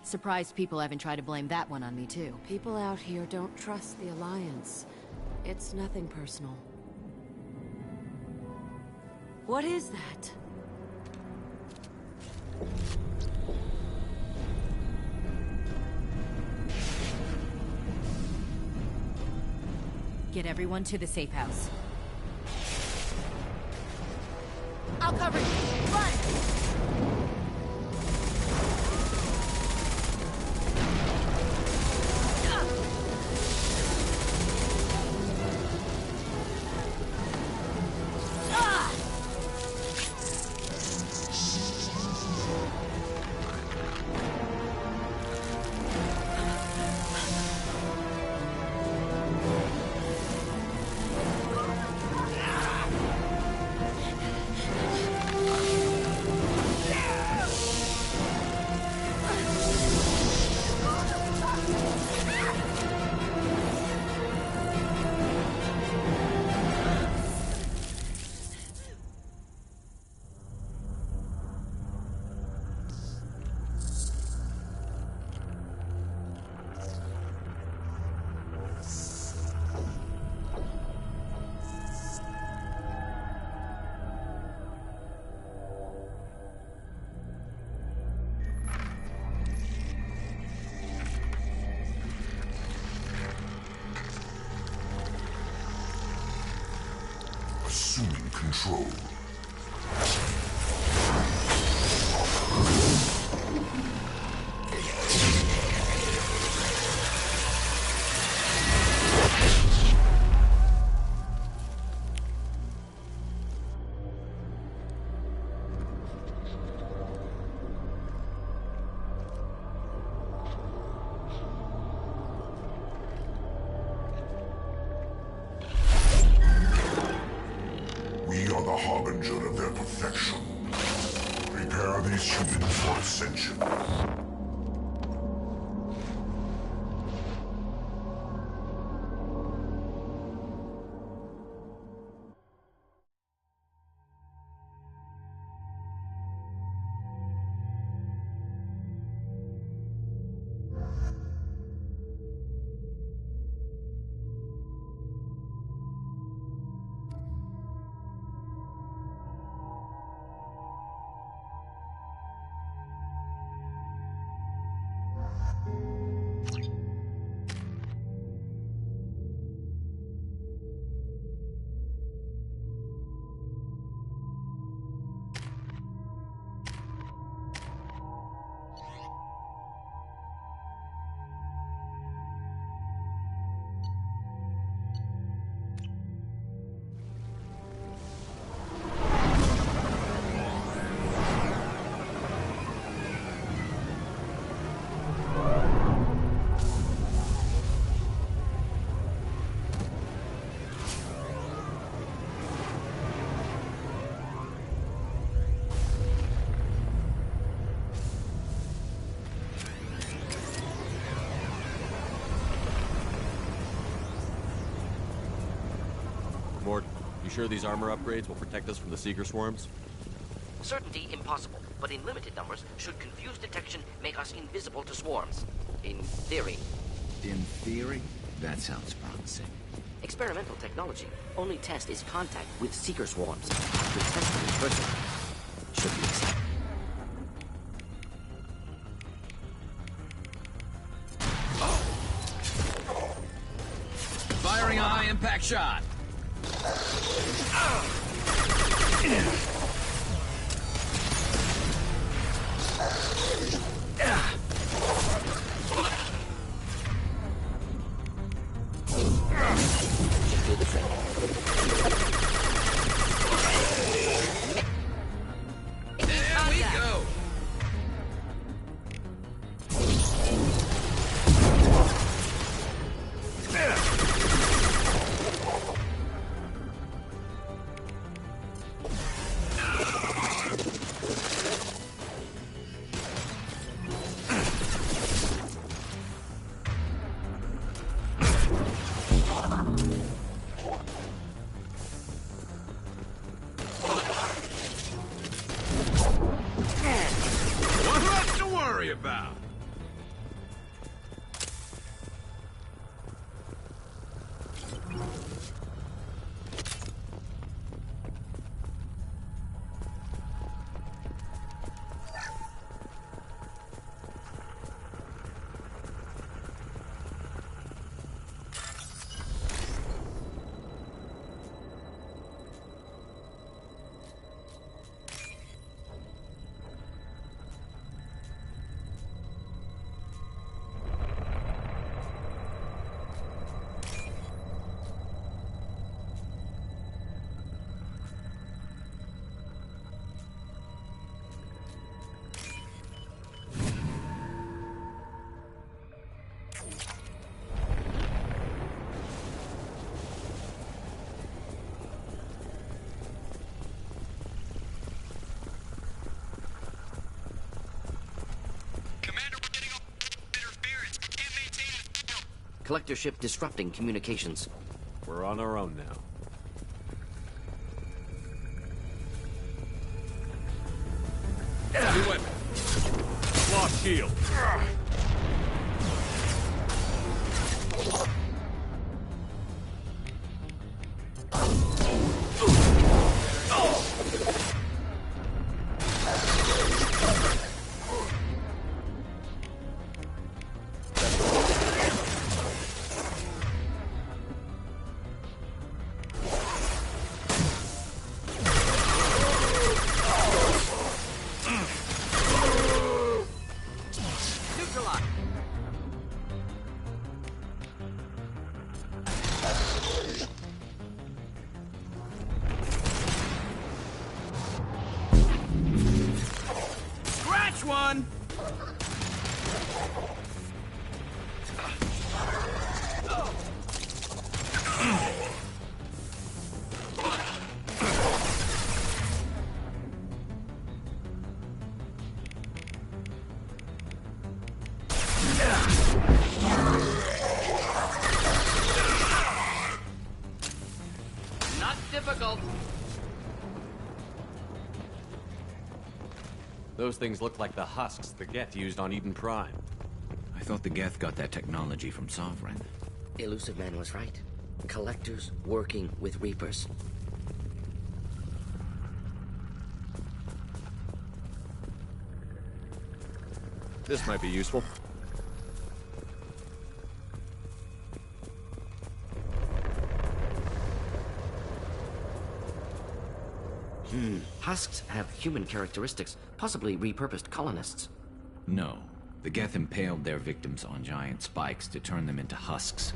Surprised people haven't tried to blame that one on me, too. People out here don't trust the Alliance. It's nothing personal. What is that? Get everyone to the safe house. I'll cover you. Run! Assuming control. We are the harbinger of their perfection. Prepare these humans for ascension. Mort, you sure these armor upgrades will protect us from the Seeker swarms? Certainty impossible, but in limited numbers, should confused detection make us invisible to swarms. In theory. In theory? That sounds promising. Experimental technology. Only test is contact with Seeker swarms. The test in person should be accepted. Firing a high-impact shot. There we go. Collector ship disrupting communications. We're on our own now. Heavy weapon. Lost shield. One. Not difficult. Those things look like the husks the Geth used on Eden Prime. I thought the Geth got that technology from Sovereign. Elusive Man was right. Collectors working with Reapers. This might be useful. Husks have human characteristics, possibly repurposed colonists. No. The Geth impaled their victims on giant spikes to turn them into husks.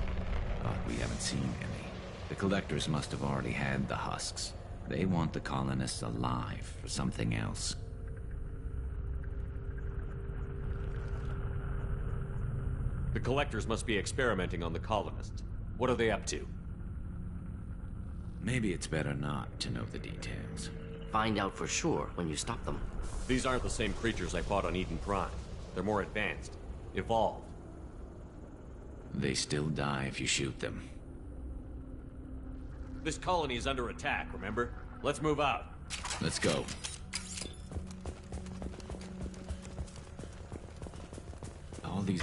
But we haven't seen any. The Collectors must have already had the husks. They want the colonists alive for something else. The Collectors must be experimenting on the colonists. What are they up to? Maybe it's better not to know the details. Find out for sure when you stop them. These aren't the same creatures I fought on Eden Prime. They're more advanced. Evolved. They still die if you shoot them. This colony is under attack, remember? Let's move out. Let's go. All these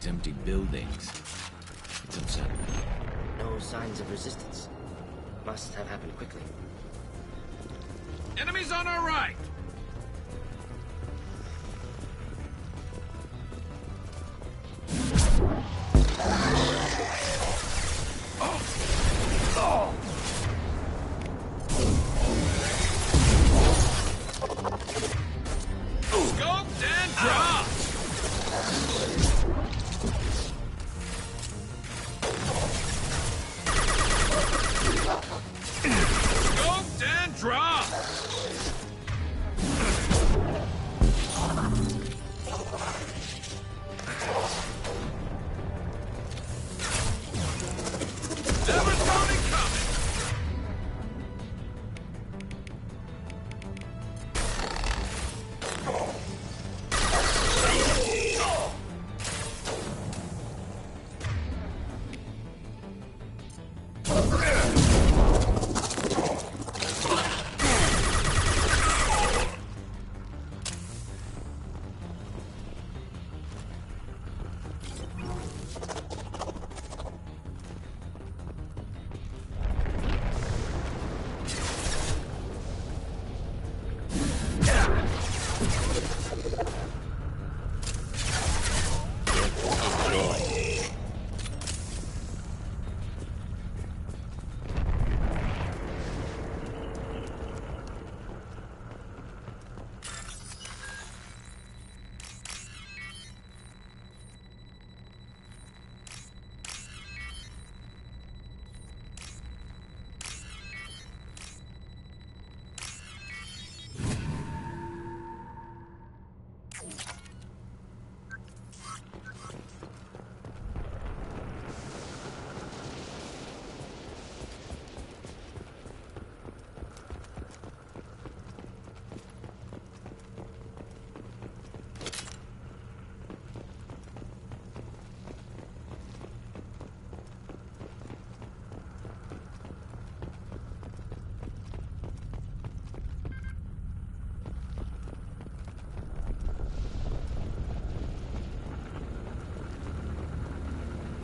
empty buildings. It's upsetting. No signs of resistance. Must have happened quickly. Enemies on our right! Scoped and dropped! Scoped and dropped!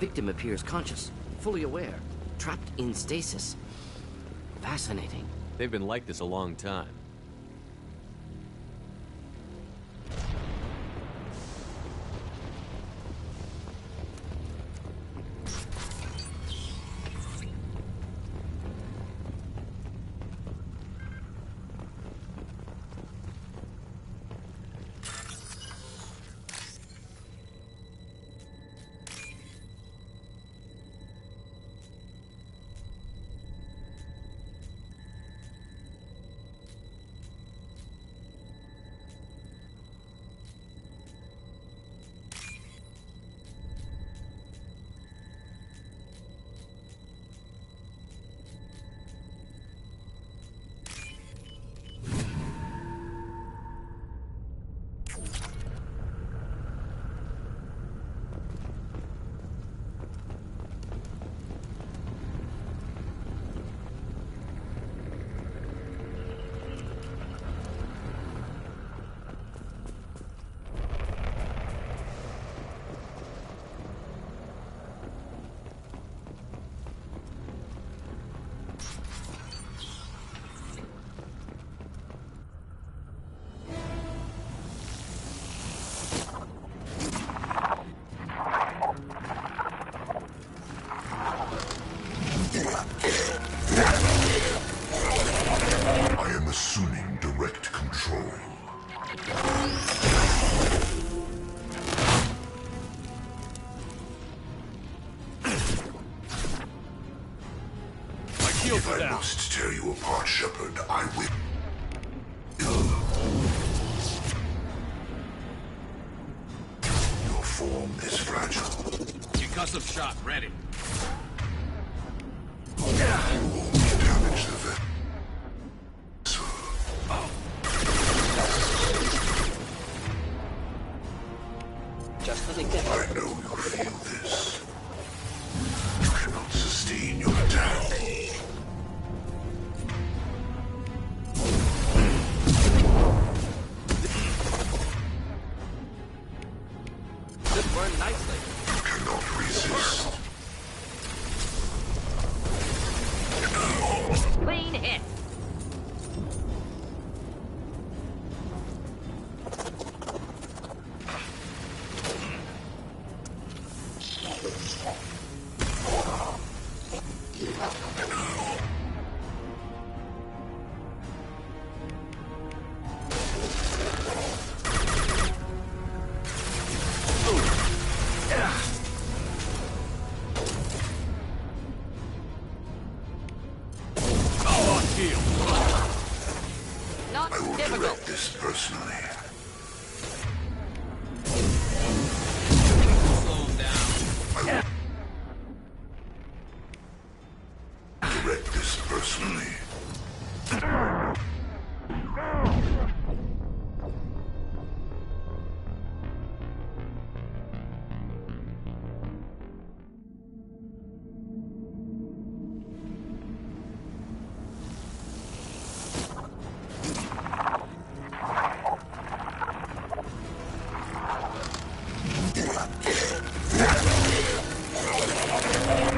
Victim appears conscious, fully aware, trapped in stasis. Fascinating. They've been like this a long time. I am assuming direct control. If I must tear you apart, Shepard, I will. Your form is fragile. Concussive shot ready. You only damage the vessel. Just the victim. I know you feel this. You cannot sustain your attack. This burned nicely. You cannot resist. Clean hit. I will direct this personally. Slow him down. I will direct this personally.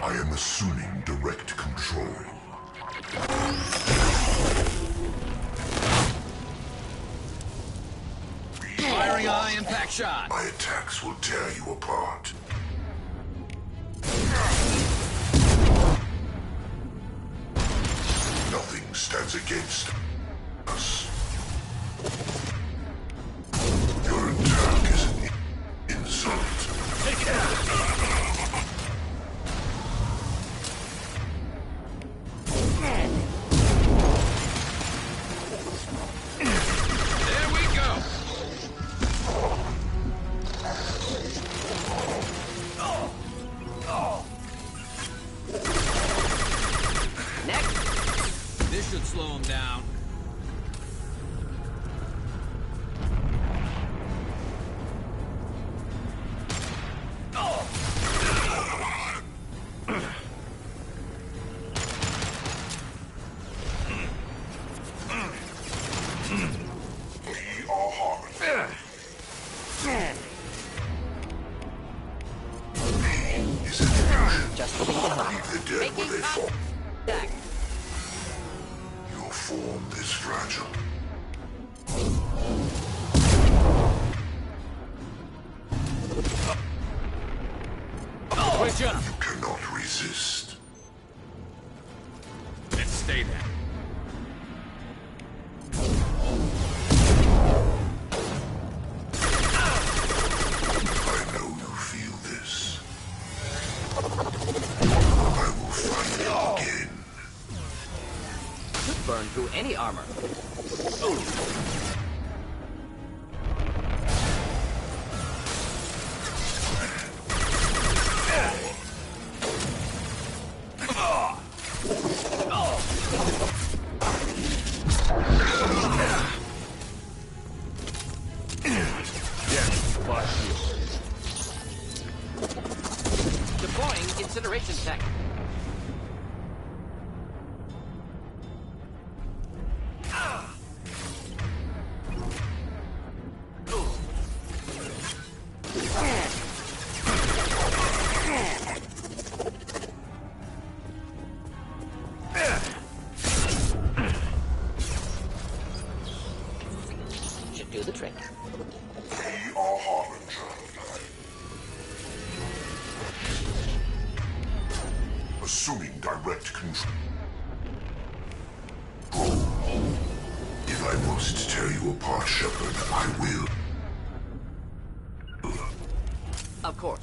I am assuming direct control. Firing a high impact shot. My attacks will tear you apart. Nothing stands against us. Your attack is an insult. Take it out. There we go. Next. This should slow him down. We are hard. Pain is an Leave the dead where they fall. Back. Your form is fragile. Switch up. You cannot resist. Let's stay there. I know you feel this. I will find it again. Could burn through any armor. Deploying incineration tech. Should do the trick. We are Harbinger. Assuming direct control. If I must tear you apart, Shepard, I will. Of course.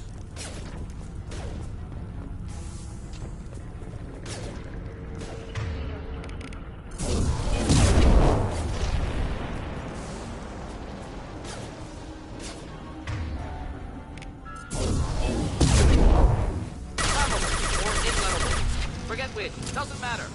Forget which. Doesn't matter.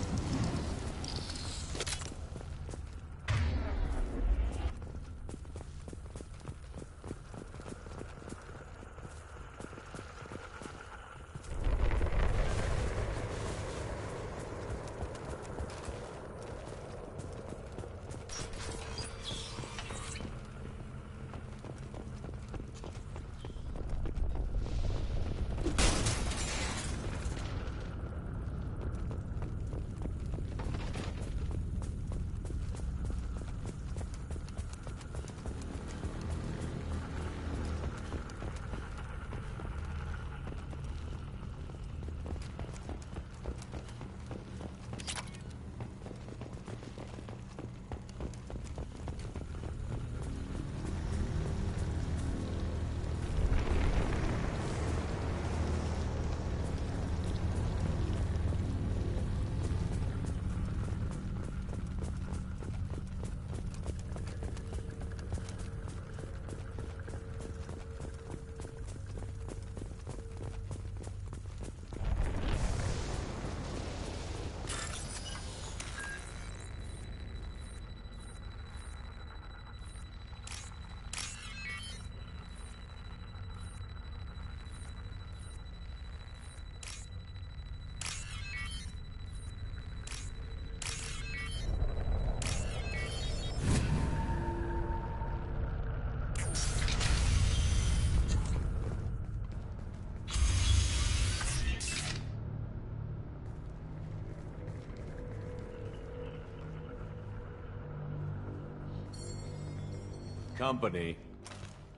Company,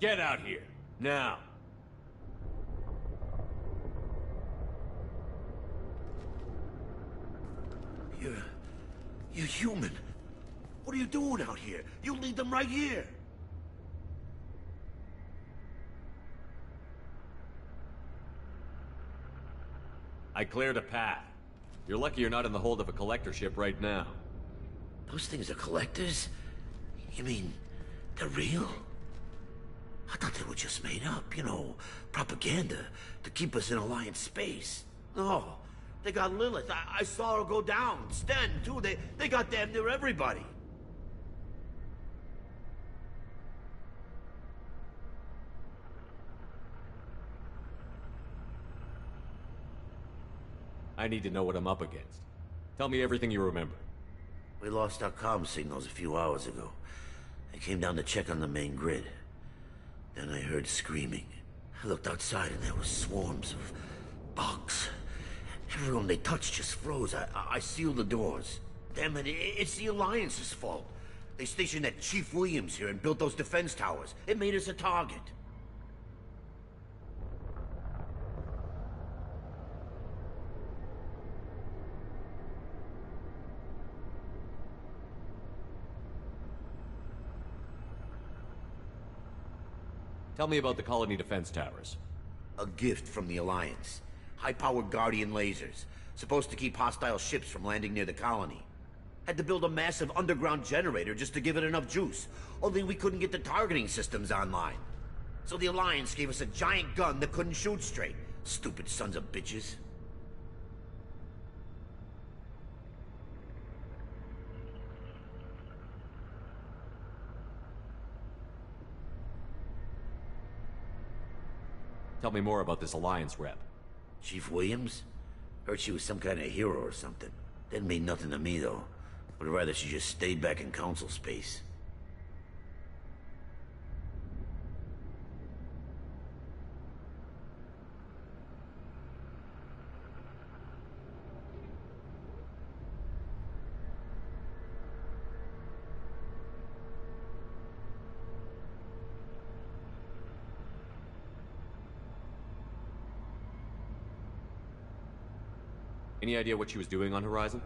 get out here, now. You're human. What are you doing out here? You lead them right here. I cleared a path. You're lucky you're not in the hold of a collector ship right now. Those things are collectors? You mean, they're real? I thought they were just made up, you know, propaganda to keep us in Alliance space. No, they got Lilith. I saw her go down. Sten, too. They got damn near everybody. I need to know what I'm up against. Tell me everything you remember. We lost our comm signals a few hours ago. I came down to check on the main grid. Then I heard screaming. I looked outside and there were swarms of bugs. Everyone they touched just froze. I sealed the doors. Damn it, it's the Alliance's fault. They stationed that Chief Williams here and built those defense towers. It made us a target. Tell me about the colony defense towers. A gift from the Alliance. High-powered Guardian lasers. Supposed to keep hostile ships from landing near the colony. Had to build a massive underground generator just to give it enough juice. Only we couldn't get the targeting systems online. So the Alliance gave us a giant gun that couldn't shoot straight. Stupid sons of bitches. Tell me more about this Alliance rep. Chief Williams? Heard she was some kind of hero or something. Didn't mean nothing to me, though. Would rather she just stayed back in Council space. Any idea what she was doing on Horizon?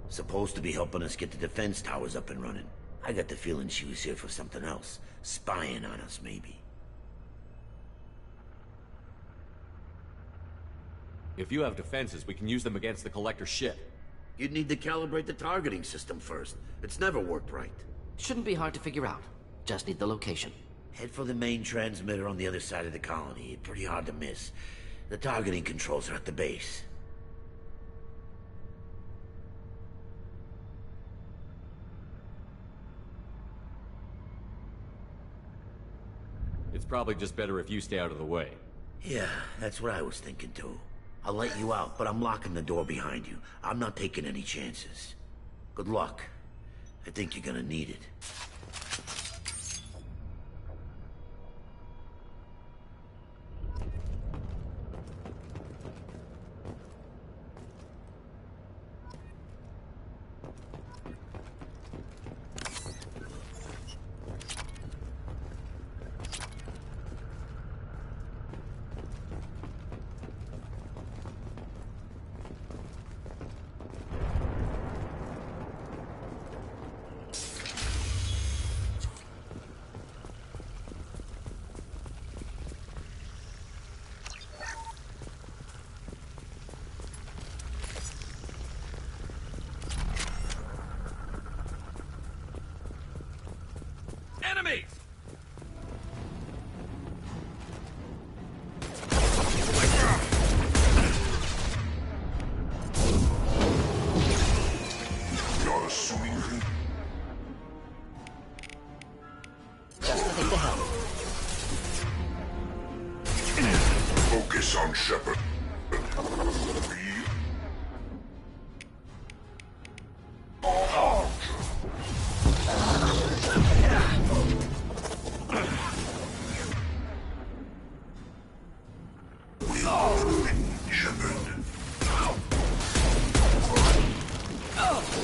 Supposed to be helping us get the defense towers up and running. I got the feeling she was here for something else. Spying on us, maybe. If you have defenses, we can use them against the Collector's ship. You'd need to calibrate the targeting system first. It's never worked right. Shouldn't be hard to figure out. Just need the location. Head for the main transmitter on the other side of the colony. Pretty hard to miss. The targeting controls are at the base. It's probably just better if you stay out of the way. Yeah, that's what I was thinking too. I'll let you out, but I'm locking the door behind you. I'm not taking any chances. Good luck. I think you're gonna need it. Enemies! You're assuming Just the thing to help. focus on Shepard.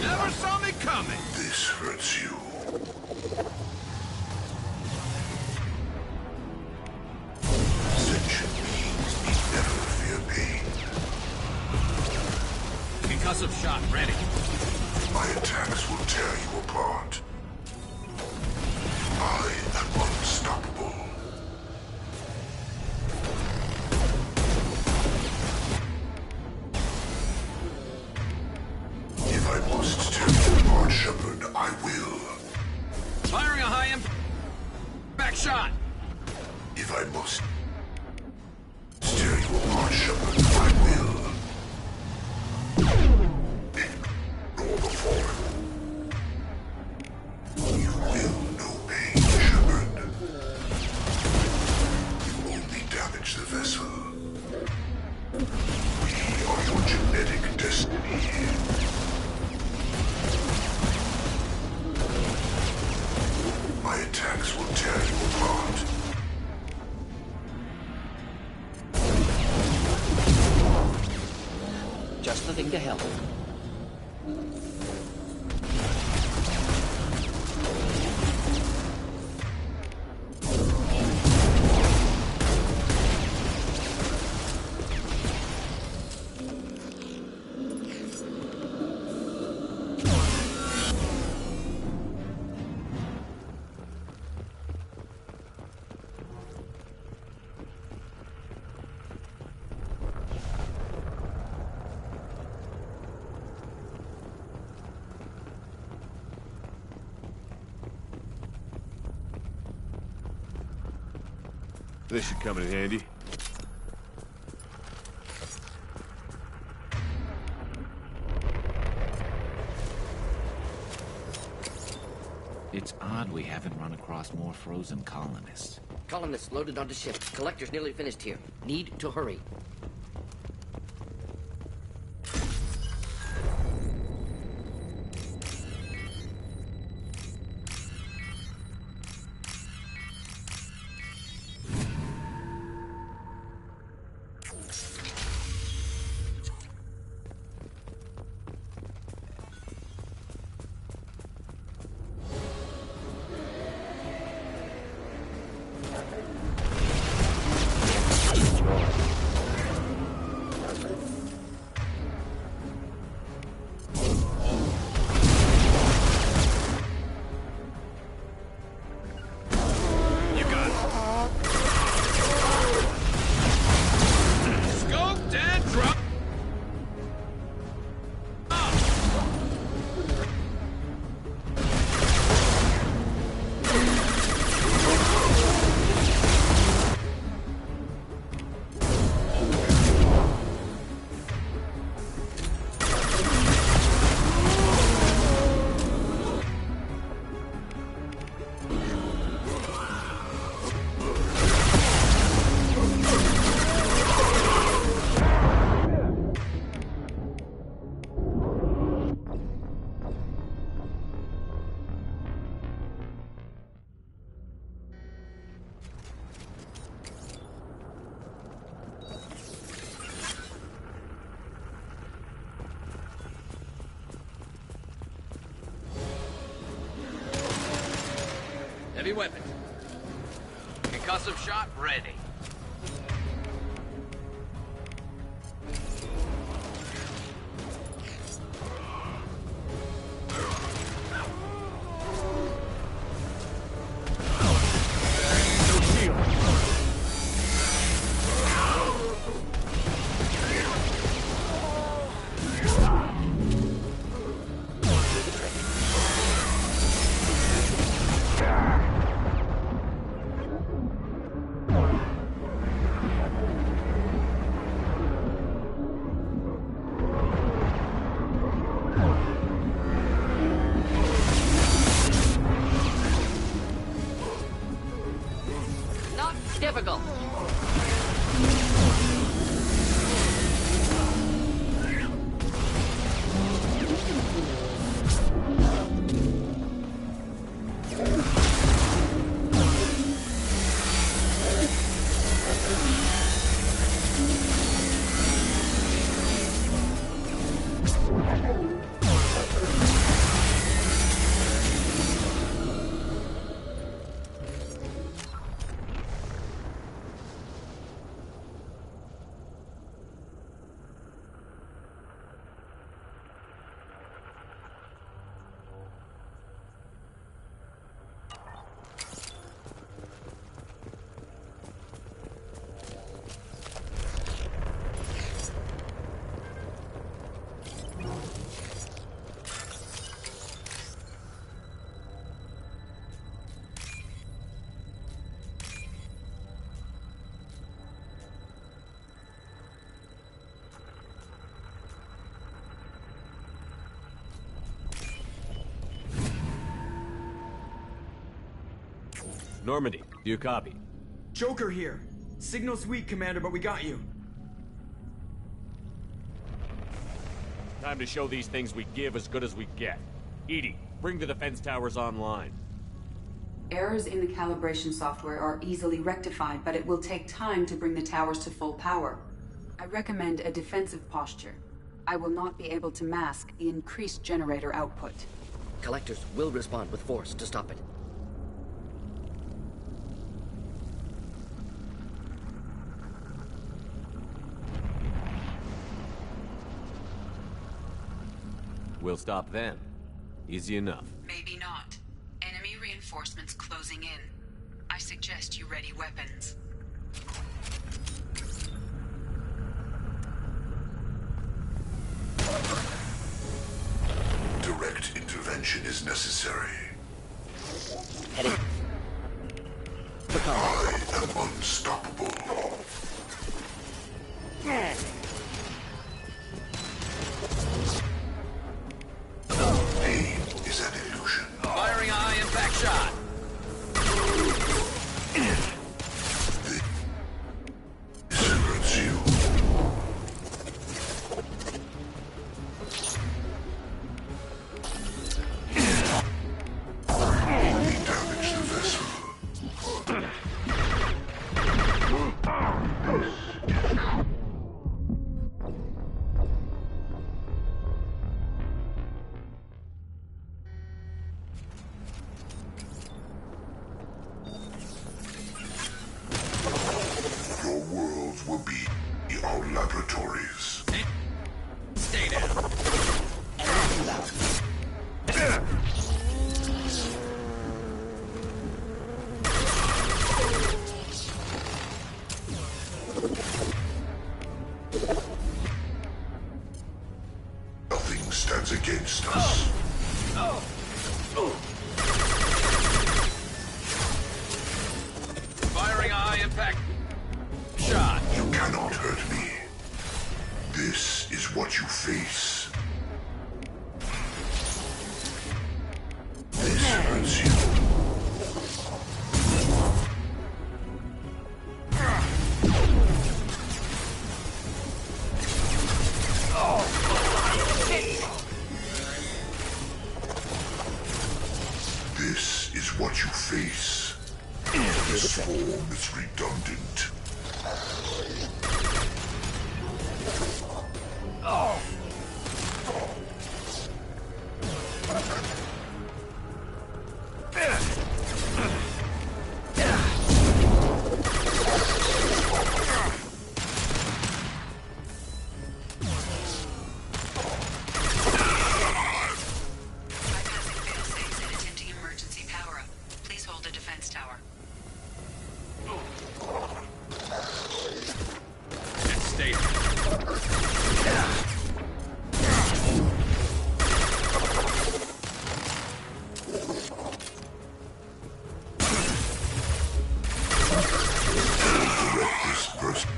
Never saw me coming! This hurts you. Sentient beings need never fear pain. Concussive shot ready. My attacks will tear you apart. I am unstoppable. If I must tear you apart, Shepard, I will. Firing a high impact shot! If I must tear you apart, Shepard, I will. Ignore the fallen. You will know pain, Shepard. You only damage the vessel. We are your genetic destiny. My attacks will tear you apart. closest thing to help. This should come in handy. It's odd we haven't run across more frozen colonists. Colonists loaded onto ships. Collector's nearly finished here. Need to hurry. Heavy weapon. Concussive shot ready. Difficult. Normandy, do you copy? Joker here. Signal's weak, Commander, but we got you. Time to show these things we give as good as we get. Edie, bring the defense towers online. Errors in the calibration software are easily rectified, but it will take time to bring the towers to full power. I recommend a defensive posture. I will not be able to mask the increased generator output. Collectors will respond with force to stop it. We'll stop them. Easy enough. Maybe not. Enemy reinforcements closing in. I suggest you ready weapons. Direct intervention is necessary. Heading. I am unstoppable. Pain is an illusion. Firing a high-impact shot. This hurts you. Only damage the vessel. Your worlds will be our laboratories. Stay down. Nothing stands against us. Firing a high-impact shot. You cannot hurt me. This is what you face. This hurts you. This is what you face. This form is redundant. Bypassing failsafes and attempting emergency power-up. Please hold a defense tower. And stay Direct this person.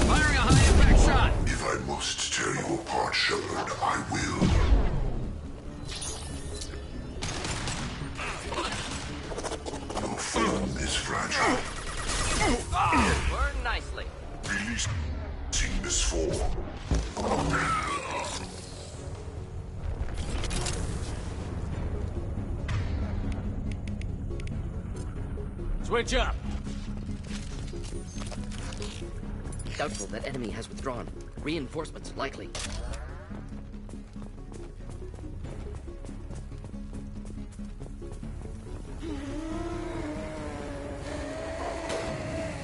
Firing a high-impact shot. If I must tear you apart, Shepard, I will. Your form is fragile. Burn nicely. Releasing this form. Switch up. Doubtful that enemy has withdrawn. Reinforcements likely.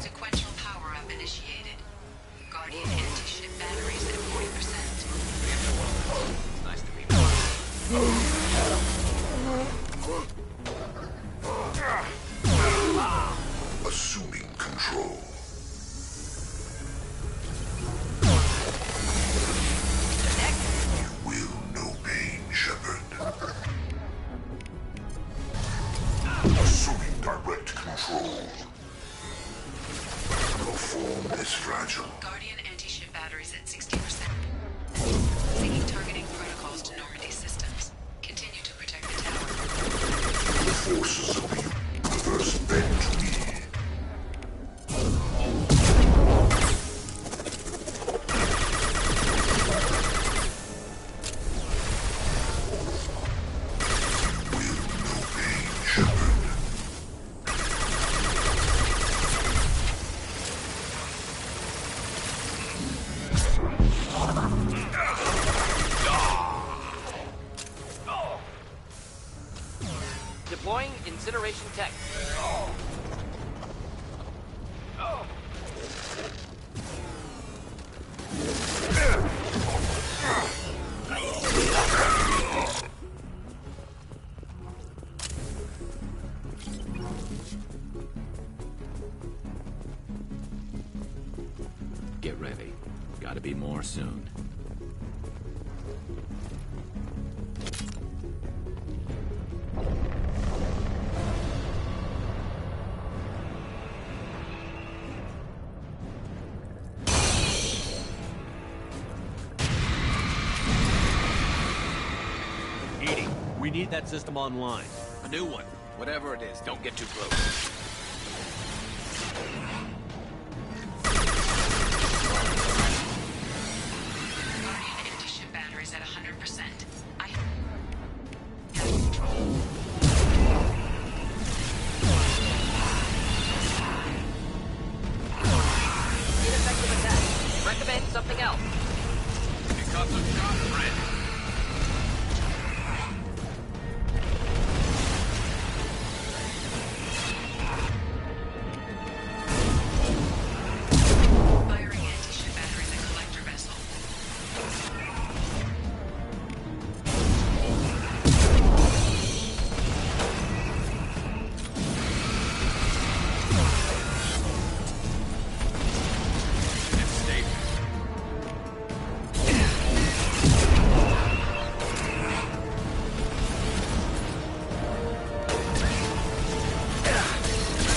Sequential power-up initiated. Guardian anti-ship batteries at 40%. Nice to meet you. Assuming control. You will know pain, Shepard. Assuming direct control. Your form is fragile. Guardian anti-ship batteries at 60%. Syncing targeting protocols to Normandy systems. Continue to protect the tower. The forces of the universe bend to me. Deploying incineration tech. Get ready. Gotta be more soon. Edie, we need that system online. A new one. Whatever it is, don't get too close. Guardian anti-ship batteries at 100%. I have control. Ineffective attack. Recommend something else. Pick up some shots, friend. Firing anti-ship batteries at collector vessel. It's stable.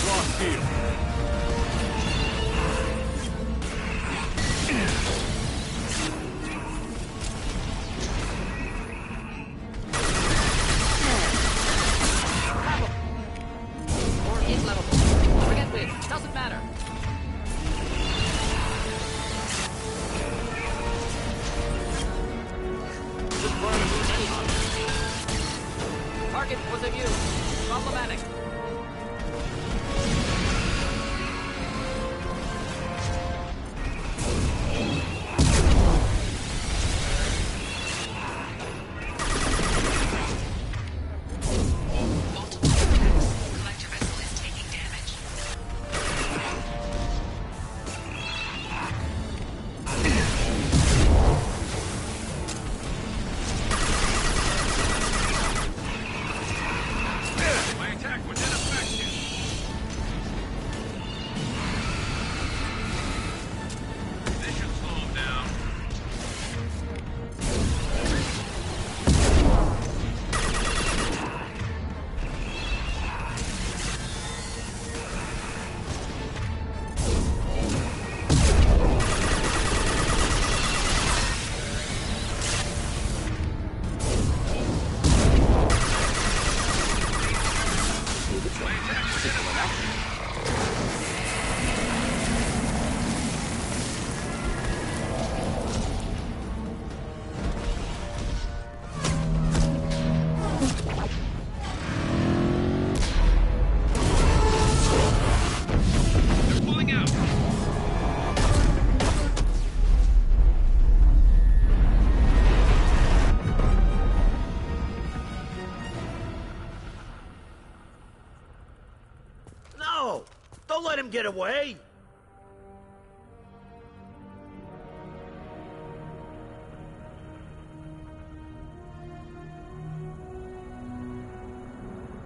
Lost gear. Or is level. Forget which. Doesn't matter. This burn will be anyone. Target was a view. Problematic. Multiple impacts. Collector vessel is taking damage. My attack was ineffective. This should slow him down. My attack was ineffective. They're pulling out. No! Don't let him get away!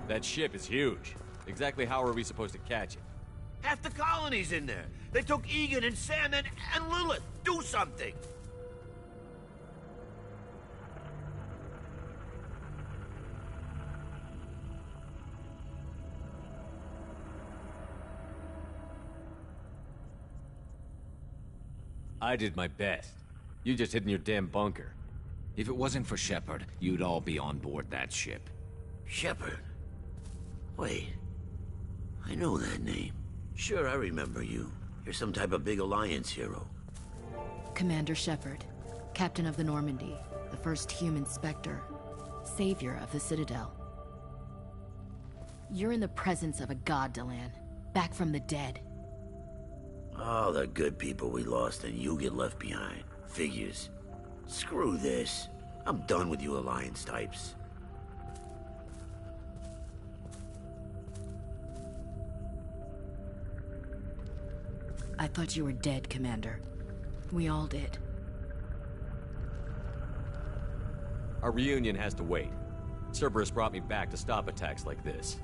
That ship is huge. Exactly how are we supposed to catch it? Half the colony's in there. They took Egan and Sam and Lilith. Do something! I did my best. You just hid in your damn bunker. If it wasn't for Shepard, you'd all be on board that ship. Shepard? Wait. I know that name. Sure, I remember you. You're some type of big Alliance hero. Commander Shepard, Captain of the Normandy, the first human Spectre, savior of the Citadel. You're in the presence of a god, Delan, back from the dead. All the good people we lost and you get left behind. Figures. Screw this. I'm done with you Alliance types. I thought you were dead, Commander. We all did. Our reunion has to wait. Cerberus brought me back to stop attacks like this.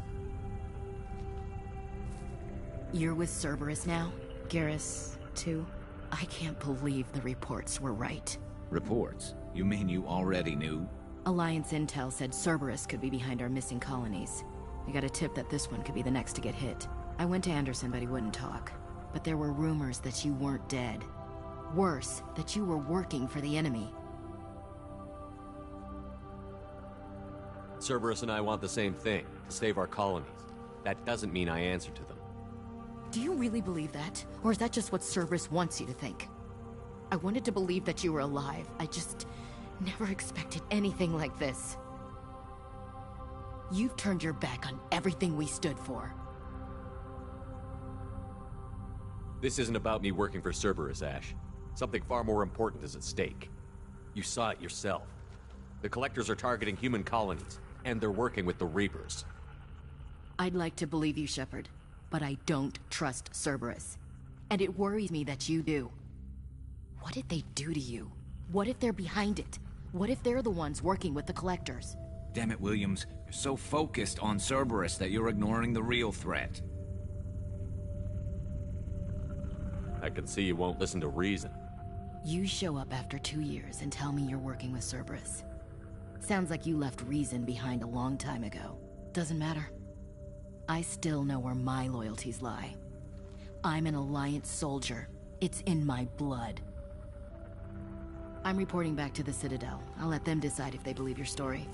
You're with Cerberus now? Garrus, too? I can't believe the reports were right. Reports? You mean you already knew? Alliance intel said Cerberus could be behind our missing colonies. We got a tip that this one could be the next to get hit. I went to Anderson, but he wouldn't talk. But there were rumors that you weren't dead. Worse, that you were working for the enemy. Cerberus and I want the same thing, to save our colonies. That doesn't mean I answer to them. Do you really believe that? Or is that just what Cerberus wants you to think? I wanted to believe that you were alive. I just never expected anything like this. You've turned your back on everything we stood for. This isn't about me working for Cerberus, Ash. Something far more important is at stake. You saw it yourself. The Collectors are targeting human colonies, and they're working with the Reapers. I'd like to believe you, Shepard, but I don't trust Cerberus. And it worries me that you do. What did they do to you? What if they're behind it? What if they're the ones working with the Collectors? Damn it, Williams. You're so focused on Cerberus that you're ignoring the real threat. I can see you won't listen to reason. You show up after 2 years and tell me you're working with Cerberus. Sounds like you left reason behind a long time ago. Doesn't matter. I still know where my loyalties lie. I'm an Alliance soldier. It's in my blood. I'm reporting back to the Citadel. I'll let them decide if they believe your story.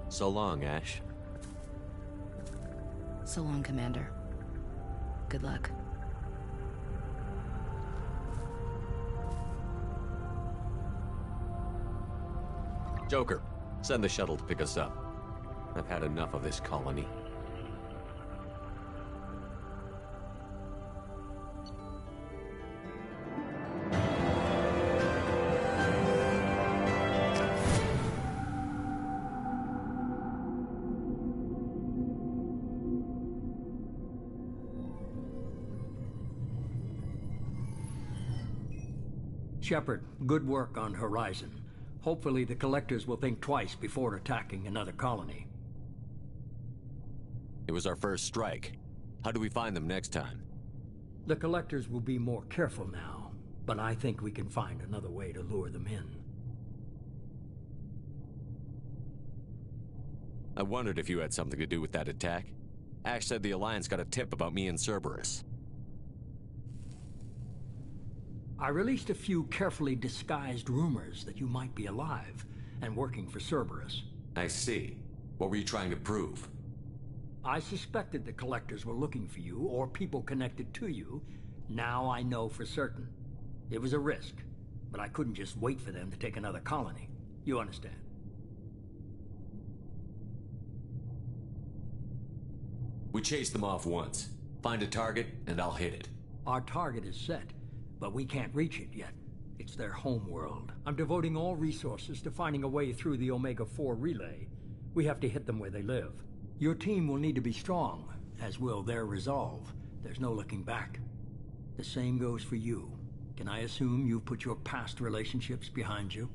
So long, Ash. So long, Commander. Good luck. Joker, send the shuttle to pick us up. I've had enough of this colony. Shepard, good work on Horizon. Hopefully the Collectors will think twice before attacking another colony. It was our first strike. How do we find them next time? The Collectors will be more careful now, but I think we can find another way to lure them in. I wondered if you had something to do with that attack. Ash said the Alliance got a tip about me and Cerberus. I released a few carefully disguised rumors that you might be alive and working for Cerberus. I see. What were you trying to prove? I suspected the Collectors were looking for you, or people connected to you. Now I know for certain. It was a risk, but I couldn't just wait for them to take another colony. You understand? We chased them off once. Find a target, and I'll hit it. Our target is set, but we can't reach it yet. It's their home world. I'm devoting all resources to finding a way through the Omega-4 relay. We have to hit them where they live. Your team will need to be strong, as will their resolve. There's no looking back. The same goes for you. Can I assume you've put your past relationships behind you?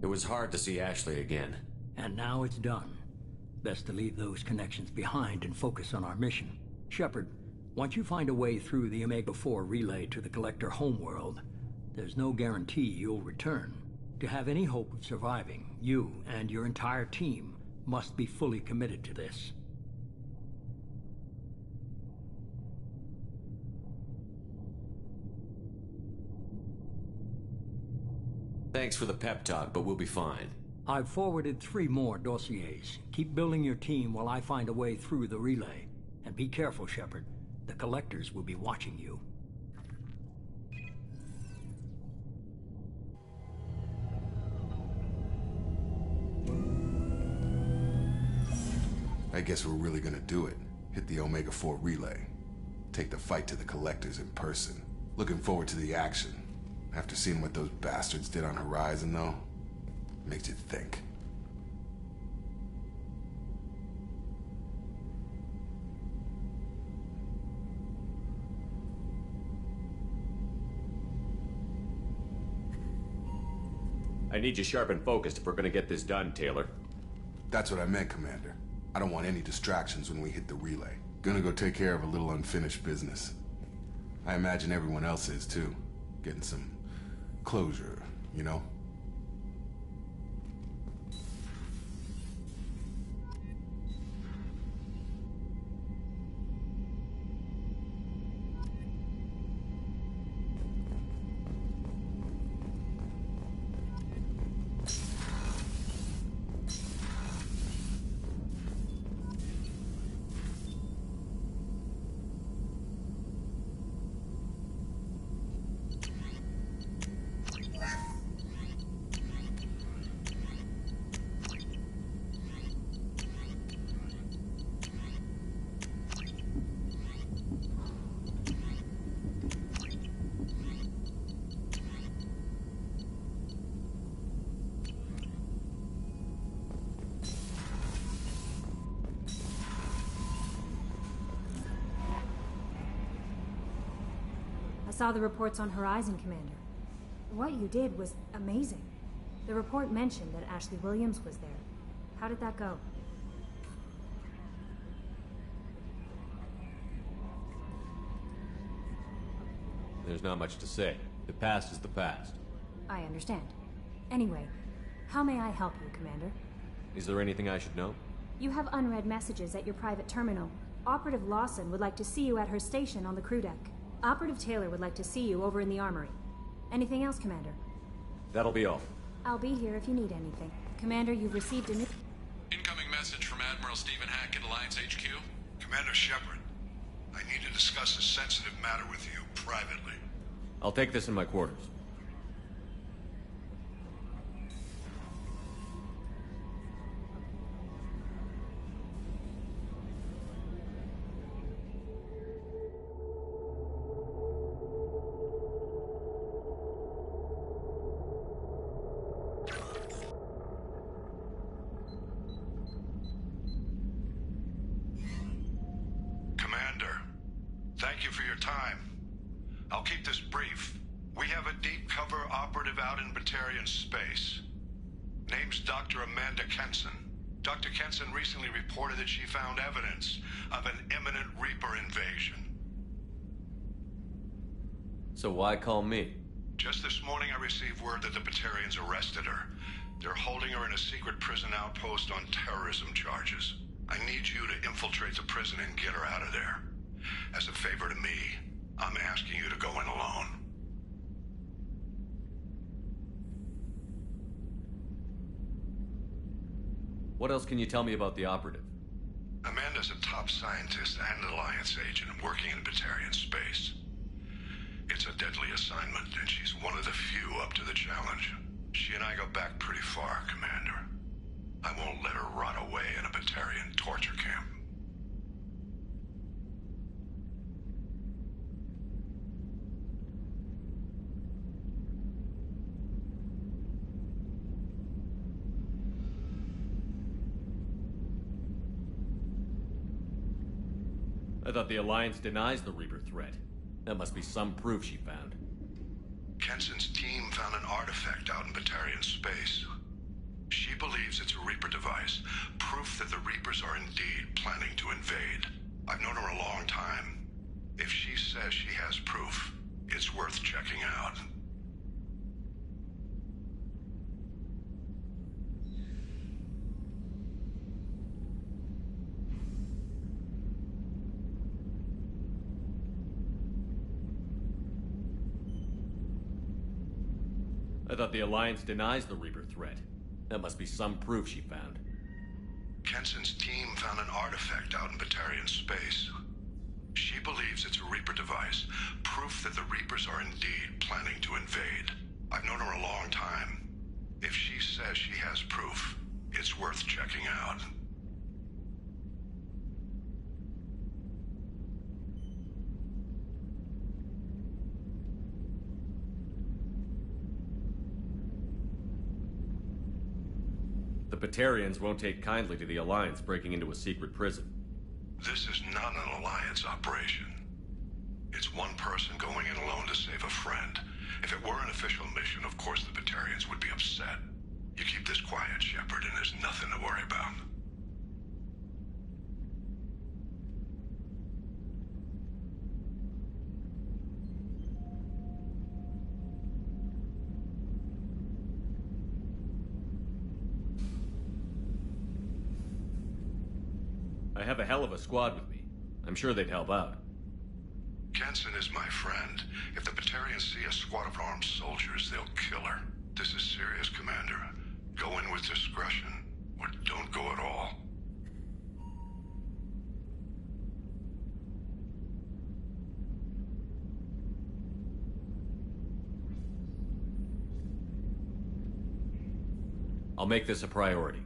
It was hard to see Ashley again. And now it's done. Best to leave those connections behind and focus on our mission. Shepard, once you find a way through the Omega-4 relay to the Collector homeworld, there's no guarantee you'll return. To have any hope of surviving, you and your entire team must be fully committed to this. Thanks for the pep talk, but we'll be fine. I've forwarded 3 more dossiers. Keep building your team while I find a way through the relay. And be careful, Shepard. The Collectors will be watching you. I guess we're really gonna do it. Hit the Omega-4 relay. Take the fight to the Collectors in person. Looking forward to the action. After seeing what those bastards did on Horizon, though, makes you think. I need you sharp and focused if we're gonna get this done, Taylor. That's what I meant, Commander. I don't want any distractions when we hit the relay. Gonna go take care of a little unfinished business. I imagine everyone else is, too. Getting some closure, you know? I saw the reports on Horizon, Commander. What you did was amazing. The report mentioned that Ashley Williams was there. How did that go? There's not much to say. The past is the past. I understand. Anyway, how may I help you, Commander? Is there anything I should know? You have unread messages at your private terminal. Operative Lawson would like to see you at her station on the crew deck. Operative Taylor would like to see you over in the armory. Anything else, Commander? That'll be all. I'll be here if you need anything. Commander, you've received a new... Incoming message from Admiral Stephen Hackett, Alliance HQ. Commander Shepard, I need to discuss a sensitive matter with you privately. I'll take this in my quarters. Thank you for your time. I'll keep this brief. We have a deep cover operative out in Batarian space. Name's Dr. Amanda Kenson. Dr. Kenson recently reported that she found evidence of an imminent Reaper invasion. So why call me? Just this morning I received word that the Batarians arrested her. They're holding her in a secret prison outpost on terrorism charges. I need you to infiltrate the prison and get her out of there. As a favor to me, I'm asking you to go in alone. What else can you tell me about the operative? Amanda's a top scientist and an Alliance agent working in Batarian space. It's a deadly assignment, and she's one of the few up to the challenge. She and I go back pretty far, Commander. I won't let her rot away in a Batarian torture camp. I thought the Alliance denies the Reaper threat. That must be some proof she found. Kenson's team found an artifact out in Batarian space. She believes it's a Reaper device, proof that the Reapers are indeed planning to invade. I've known her a long time. If she says she has proof, it's worth checking out. I thought the Alliance denies the Reaper threat. That must be some proof she found. Kenson's team found an artifact out in Batarian space. She believes it's a Reaper device, proof that the Reapers are indeed planning to invade. I've known her a long time. If she says she has proof, it's worth checking out. Batarians won't take kindly to the Alliance breaking into a secret prison. This is not an Alliance operation. It's one person going in alone to save a friend. If it were an official mission, of course the Batarians would be upset. You keep this quiet, Shepard, and there's nothing to worry about. I have a hell of a squad with me. I'm sure they'd help out. Kenson is my friend. If the Batarians see a squad of armed soldiers, they'll kill her. This is serious, Commander. Go in with discretion, or don't go at all. I'll make this a priority.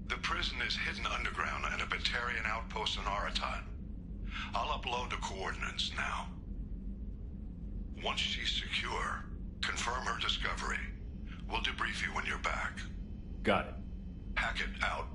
The prison is hidden underground and a Batarian outpost in Aratat. I'll upload the coordinates now. Once she's secure, confirm her discovery. We'll debrief you when you're back. Got it. Hackett out.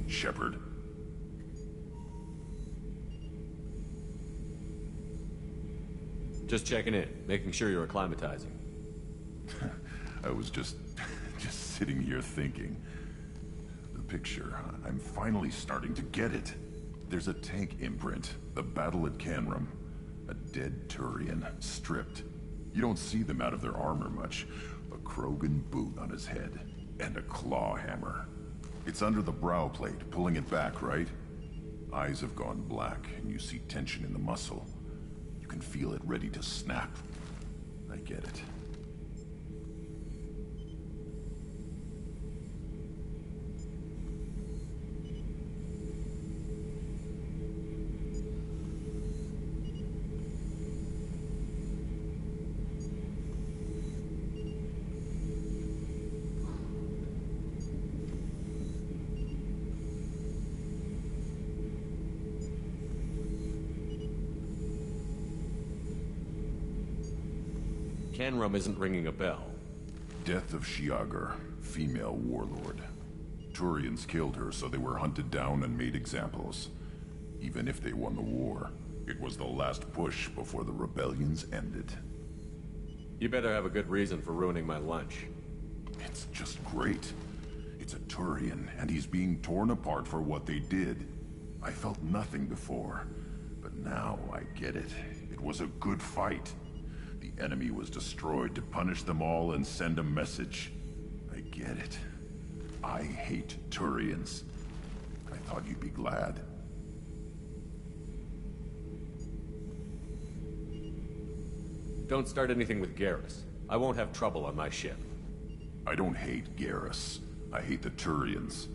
Shepard. Just checking in, making sure you're acclimatizing. I was just sitting here thinking. The picture, I'm finally starting to get it. There's a tank imprint, the battle at Canrum. A dead Turian, stripped. You don't see them out of their armor much. A Krogan boot on his head, and a claw hammer. It's under the brow plate, pulling it back, right? Eyes have gone black, and you see tension in the muscle. You can feel it ready to snap. I get it. Canrum isn't ringing a bell. Death of Shiagar, female warlord. Turians killed her, so they were hunted down and made examples. Even if they won the war, it was the last push before the rebellions ended. You better have a good reason for ruining my lunch. It's just great. It's a Turian, and he's being torn apart for what they did. I felt nothing before, but now I get it. It was a good fight. The enemy was destroyed to punish them all and send a message. I get it. I hate Turians. I thought you'd be glad. Don't start anything with Garrus. I won't have trouble on my ship. I don't hate Garrus. I hate the Turians.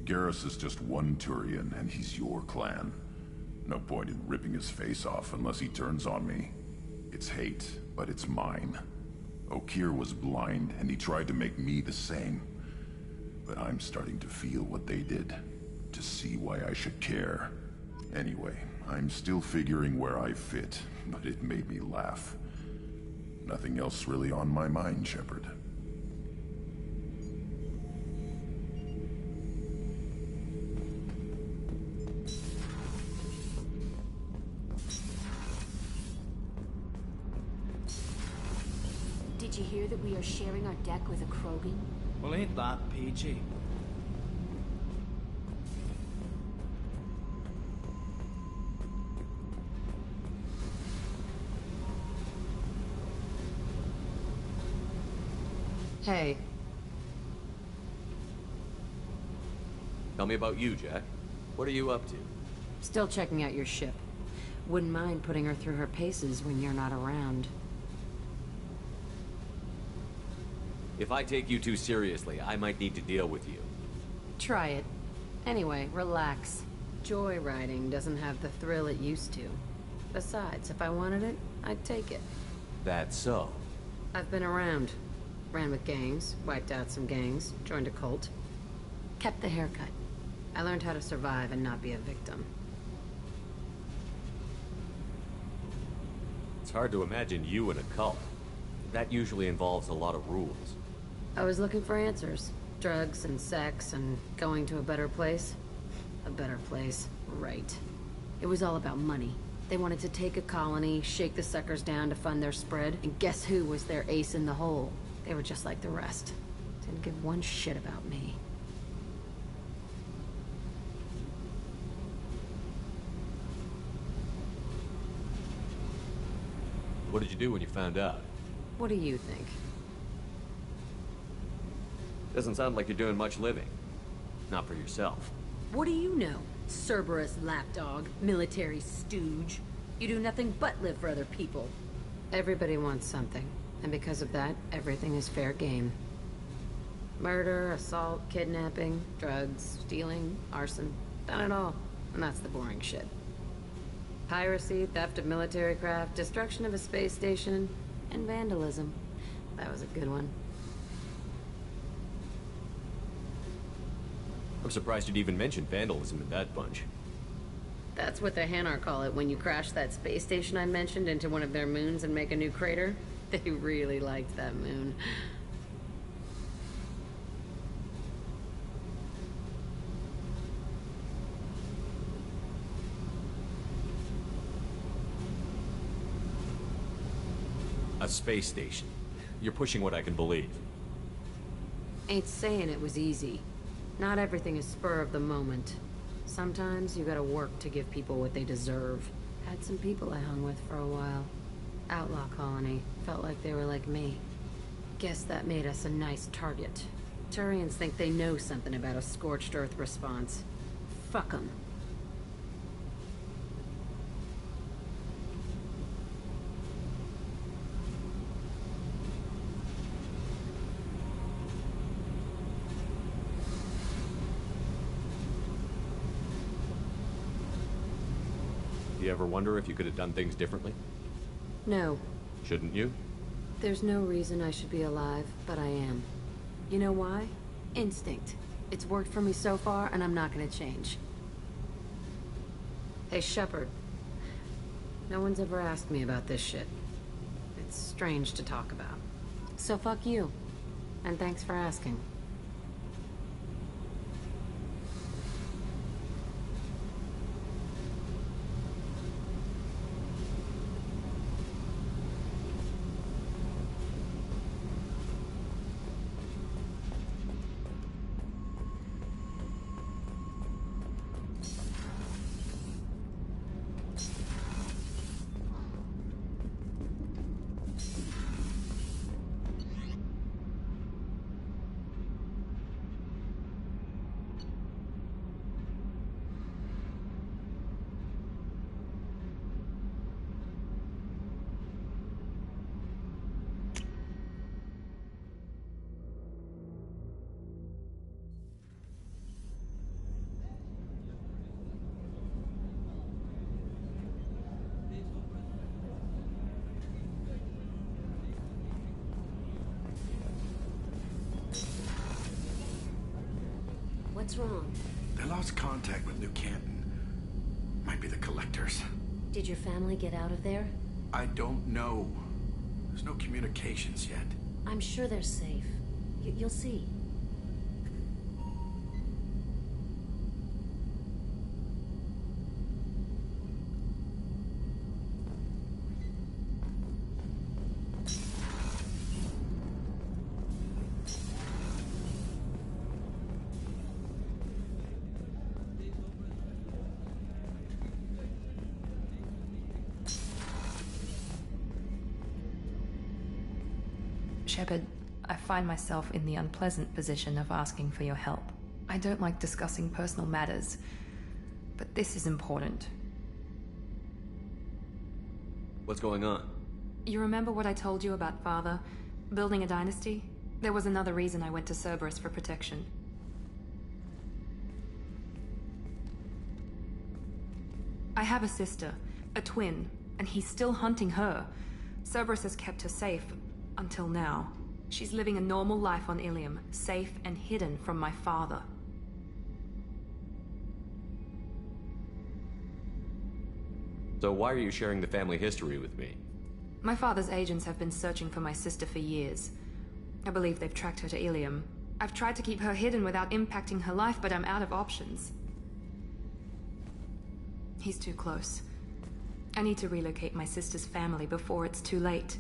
Garrus is just one Turian, and he's your clan. No point in ripping his face off unless he turns on me. It's hate, but it's mine. Okeer was blind, and he tried to make me the same. But I'm starting to feel what they did, to see why I should care. Anyway, I'm still figuring where I fit, but it made me laugh. Nothing else really on my mind, Shepard. Did you hear that we are sharing our deck with a Krogan? Well, ain't that PG? Hey. Tell me about you, Jack. What are you up to? Still checking out your ship. Wouldn't mind putting her through her paces when you're not around. If I take you too seriously, I might need to deal with you. Try it. Anyway, relax. Joyriding doesn't have the thrill it used to. Besides, if I wanted it, I'd take it. That's so. I've been around. Ran with gangs, wiped out some gangs, joined a cult. Kept the haircut. I learned how to survive and not be a victim. It's hard to imagine you in a cult. That usually involves a lot of rules. I was looking for answers. Drugs and sex and going to a better place. A better place, right. It was all about money. They wanted to take a colony, shake the suckers down to fund their spread, and guess who was their ace in the hole? They were just like the rest. Didn't give one shit about me. What did you do when you found out? What do you think? Doesn't sound like you're doing much living. Not for yourself. What do you know? Cerberus lapdog, military stooge. You do nothing but live for other people. Everybody wants something, and because of that, everything is fair game. Murder, assault, kidnapping, drugs, stealing, arson. Done it all. And that's the boring shit. Piracy, theft of military craft, destruction of a space station, and vandalism. That was a good one. I'm surprised you'd even mention vandalism in that bunch. That's what the Hanar call it when you crash that space station I mentioned into one of their moons and make a new crater. They really liked that moon. A space station. You're pushing what I can believe. Ain't saying it was easy. Not everything is spur of the moment. Sometimes you gotta work to give people what they deserve. Had some people I hung with for a while. Outlaw colony. Felt like they were like me. Guess that made us a nice target. Turians think they know something about a scorched earth response. Fuck 'em. Do you ever wonder if you could have done things differently? No. Shouldn't you? There's no reason I should be alive, but I am. You know why? Instinct. It's worked for me so far, and I'm not gonna change. Hey, Shepard. No one's ever asked me about this shit. It's strange to talk about. So fuck you. And thanks for asking. What's wrong? They lost contact with New Canton. Might be the Collectors. Did your family get out of there? I don't know. There's no communications yet. I'm sure they're safe. You'll see. Shepard, I find myself in the unpleasant position of asking for your help. I don't like discussing personal matters, but this is important. What's going on? You remember what I told you about Father? Building a dynasty? There was another reason I went to Cerberus for protection. I have a sister, a twin, and he's still hunting her. Cerberus has kept her safe, until now. She's living a normal life on Ilium, safe and hidden from my father. So why are you sharing the family history with me? My father's agents have been searching for my sister for years. I believe they've tracked her to Ilium. I've tried to keep her hidden without impacting her life, but I'm out of options. He's too close. I need to relocate my sister's family before it's too late.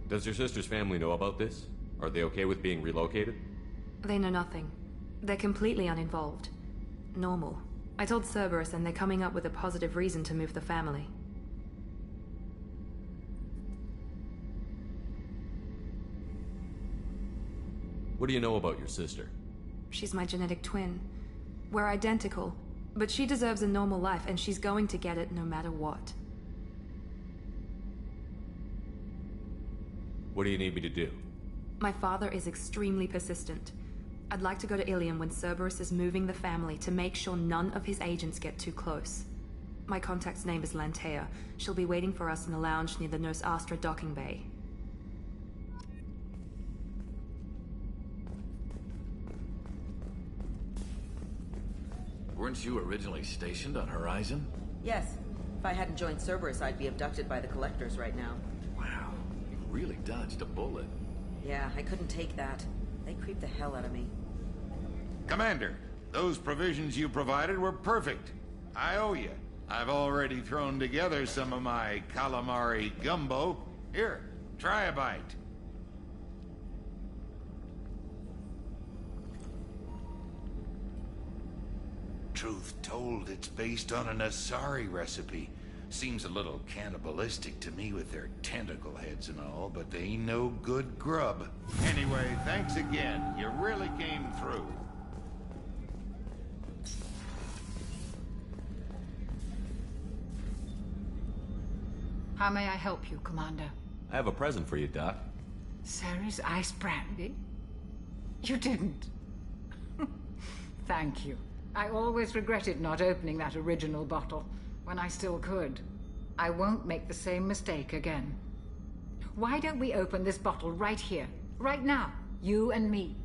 Does your sister's family know about this? Are they okay with being relocated? They know nothing. They're completely uninvolved. Normal. I told Cerberus and they're coming up with a positive reason to move the family. What do you know about your sister? She's my genetic twin. We're identical, but she deserves a normal life and she's going to get it no matter what. What do you need me to do? My father is extremely persistent. I'd like to go to Ilium when Cerberus is moving the family to make sure none of his agents get too close. My contact's name is Lantea. She'll be waiting for us in the lounge near the Nos Astra docking bay. Weren't you originally stationed on Horizon? Yes. If I hadn't joined Cerberus, I'd be abducted by the Collectors right now. Wow, you really dodged a bullet. Yeah, I couldn't take that. They creeped the hell out of me. Commander, those provisions you provided were perfect. I owe you. I've already thrown together some of my calamari gumbo. Here, try a bite. Truth told, it's based on an Asari recipe. Seems a little cannibalistic to me with their tentacle heads and all, but they ain't no good grub. Anyway, thanks again. You really came through. How may I help you, Commander? I have a present for you, Doc. Ceres ice brandy? You didn't. Thank you. I always regretted not opening that original bottle when I still could. I won't make the same mistake again. Why don't we open this bottle right here, right now, you and me?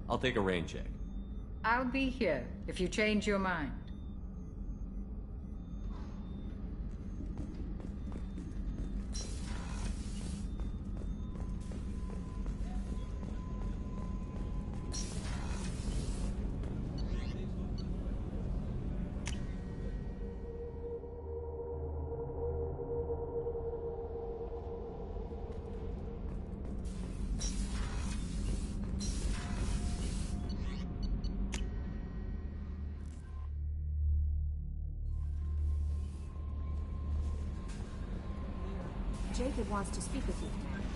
I'll take a rain check. I'll be here if you change your mind. Jacob wants to speak with you, Commander.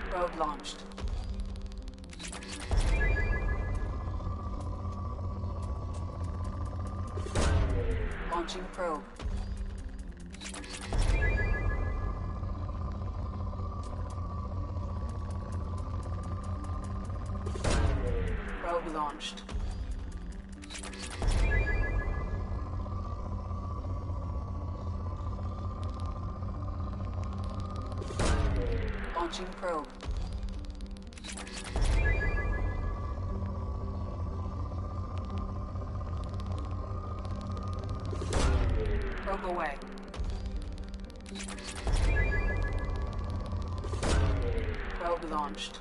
Probe launched. Launching probe. launched. Launching probe. Probe away. Probe launched.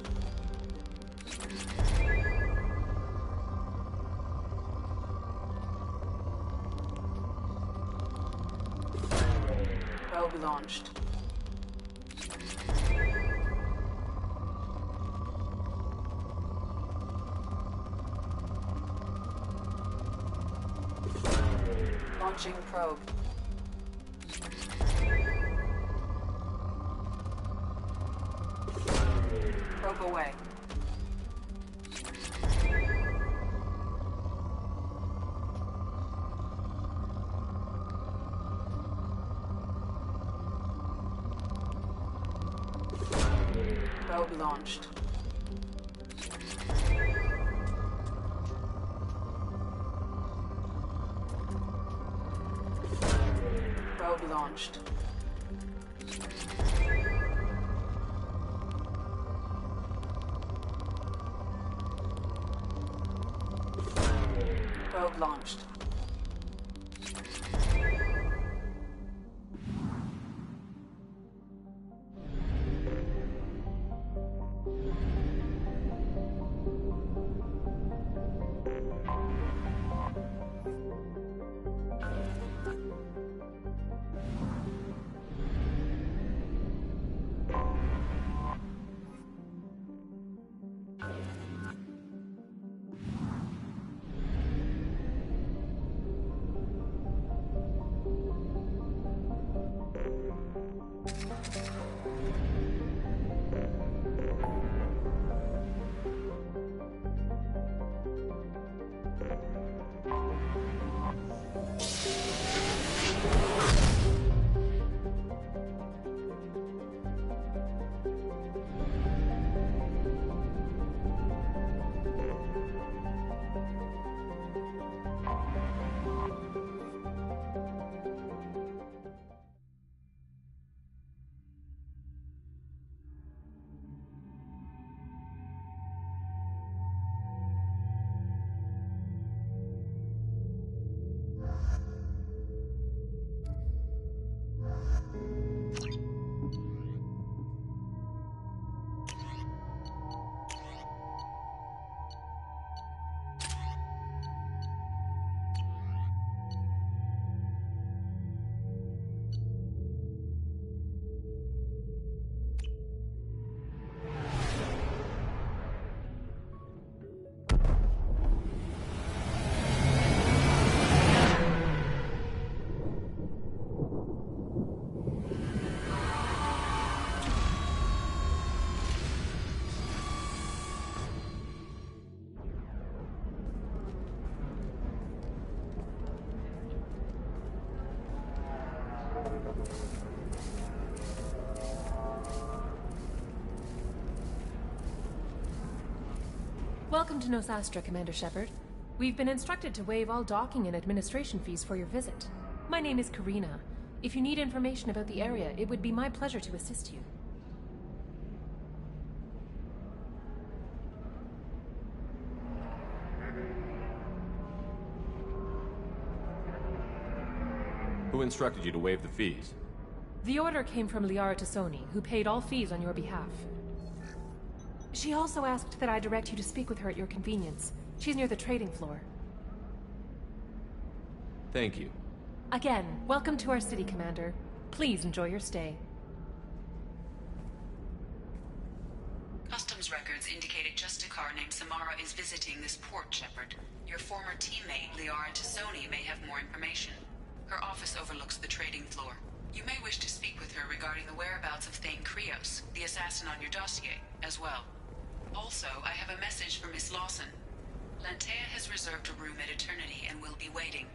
Probe launched. Launching probe. Probe away. Probe launched. Probe launched. Probe launched. Welcome to Nosastra, Commander Shepard. We've been instructed to waive all docking and administration fees for your visit. My name is Karina. If you need information about the area, it would be my pleasure to assist you. Who instructed you to waive the fees? The order came from Liara Tassoni, who paid all fees on your behalf. She also asked that I direct you to speak with her at your convenience. She's near the trading floor. Thank you. Again, welcome to our city, Commander. Please enjoy your stay. Customs records indicated just a car named Samara is visiting this port, Shepard. Your former teammate, Liara Tassoni, may have more information. Her office overlooks the trading floor. You may wish to speak with her regarding the whereabouts of Thane Krios, the assassin on your dossier, as well. Also, I have a message for Miss Lawson. Lantea has reserved a room at Eternity and will be waiting.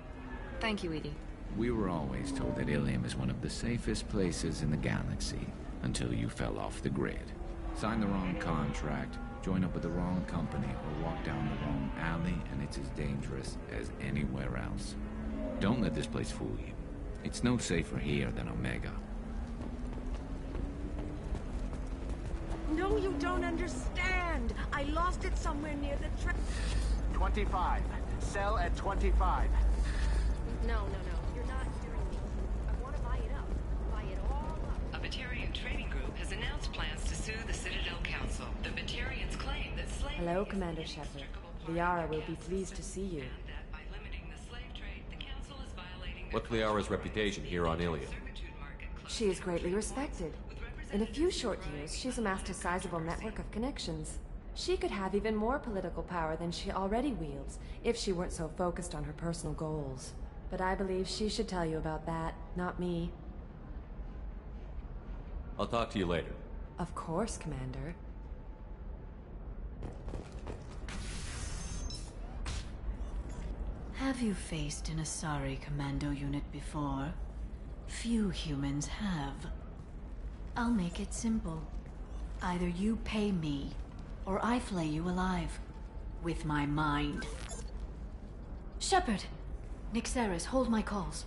Thank you, Edie. We were always told that Ilium is one of the safest places in the galaxy, until you fell off the grid. Signed the wrong contract, Join up with the wrong company or walk down the wrong alley, and it's as dangerous as anywhere else. Don't let this place fool you. It's no safer here than Omega. No, you don't understand. I lost it somewhere near the track. 25. Sell at 25. No. You're not hearing me. I want to buy it up. Buy it all up. A Batarian trading group has announced plans to sue the Citadel Council. The Batarians claim that slavery... Hello, Commander Shepard. Liara will be pleased to see you. What's Liara's reputation here on Ilium? She is greatly respected. In a few short years, she's amassed a sizable network of connections. She could have even more political power than she already wields, if she weren't so focused on her personal goals. But I believe she should tell you about that, not me. I'll talk to you later. Of course, Commander. Have you faced an Asari commando unit before? Few humans have. I'll make it simple. Either you pay me, or I flay you alive. With my mind. Shepard! Nixeris, hold my calls.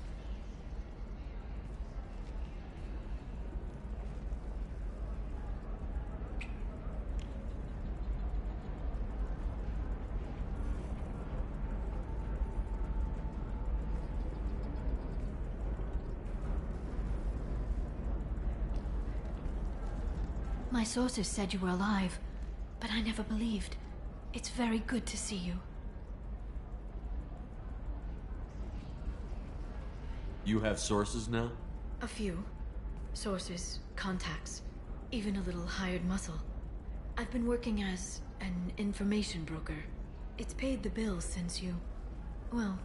My sources said you were alive, but I never believed. It's very good to see you. You have sources now? A few. Sources, contacts, even a little hired muscle. I've been working as an information broker. It's paid the bills since you... well,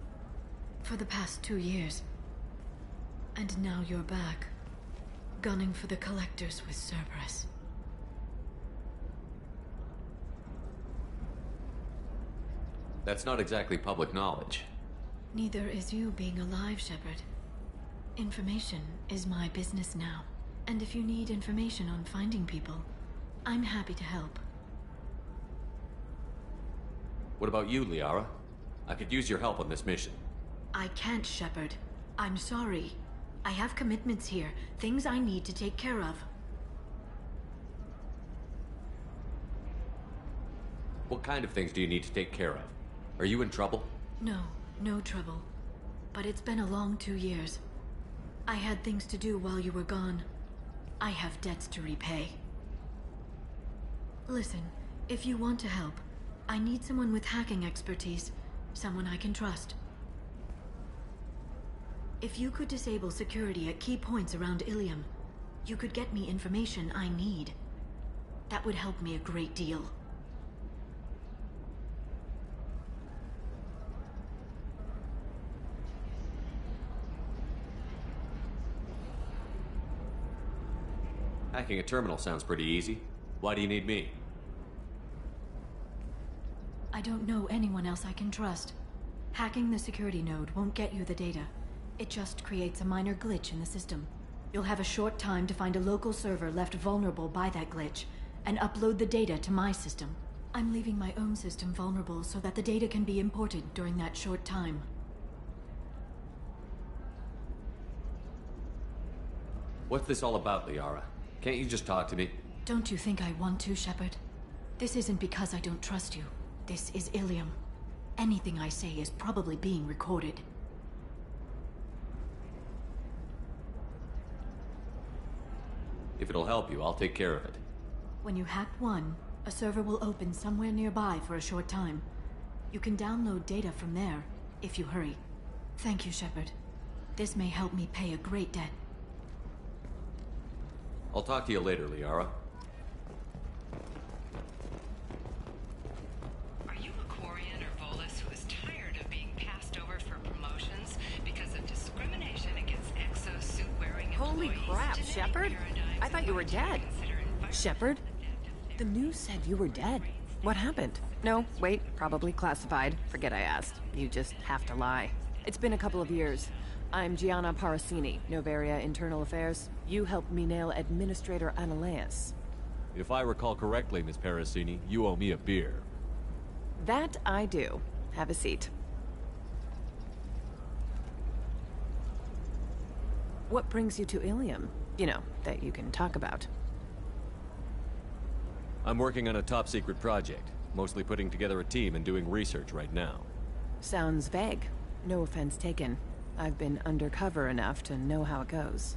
for the past 2 years. And now you're back, gunning for the Collectors with Cerberus. That's not exactly public knowledge. Neither is you being alive, Shepard. Information is my business now. And if you need information on finding people, I'm happy to help. What about you, Liara? I could use your help on this mission. I can't, Shepard. I'm sorry. I have commitments here, things I need to take care of. What kind of things do you need to take care of? Are you in trouble? No trouble. But it's been a long 2 years. I had things to do while you were gone. I have debts to repay. Listen, if you want to help, I need someone with hacking expertise. Someone I can trust. If you could disable security at key points around Ilium, you could get me information I need. That would help me a great deal. Hacking a terminal sounds pretty easy. Why do you need me? I don't know anyone else I can trust. Hacking the security node won't get you the data. It just creates a minor glitch in the system. You'll have a short time to find a local server left vulnerable by that glitch, and upload the data to my system. I'm leaving my own system vulnerable so that the data can be imported during that short time. What's this all about, Liara? Can't you just talk to me? Don't you think I want to, Shepard? This isn't because I don't trust you. This is Ilium. Anything I say is probably being recorded. If it'll help you, I'll take care of it. When you hack one, a server will open somewhere nearby for a short time. You can download data from there, if you hurry. Thank you, Shepard. This may help me pay a great debt. I'll talk to you later, Liara. Are you a Quarian or Volus who is tired of being passed over for promotions because of discrimination against exosuit-wearing employees? Holy crap, Shepard! I thought you were dead. Shepard? The news said you were dead. What happened? No, wait, probably classified. Forget I asked. You just have to lie. It's been a couple of years. I'm Gianna Parasini, Novaria Internal Affairs. You helped me nail Administrator Analeas. If I recall correctly, Miss Parasini, you owe me a beer. That I do. Have a seat. What brings you to Ilium? You know, that you can talk about. I'm working on a top-secret project. Mostly putting together a team and doing research right now. Sounds vague. No offense taken. I've been undercover enough to know how it goes.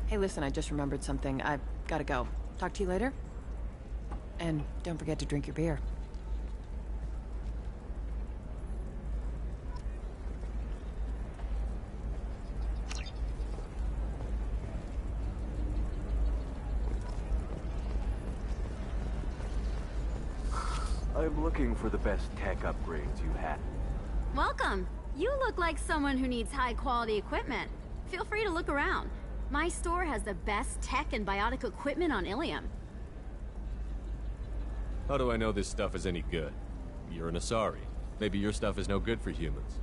Hey, listen, I just remembered something. I've gotta go. Talk to you later? And don't forget to drink your beer. I'm looking for the best tech upgrades you have. Welcome. You look like someone who needs high-quality equipment. Feel free to look around. My store has the best tech and biotic equipment on Ilium. How do I know this stuff is any good? You're an Asari. Maybe your stuff is no good for humans.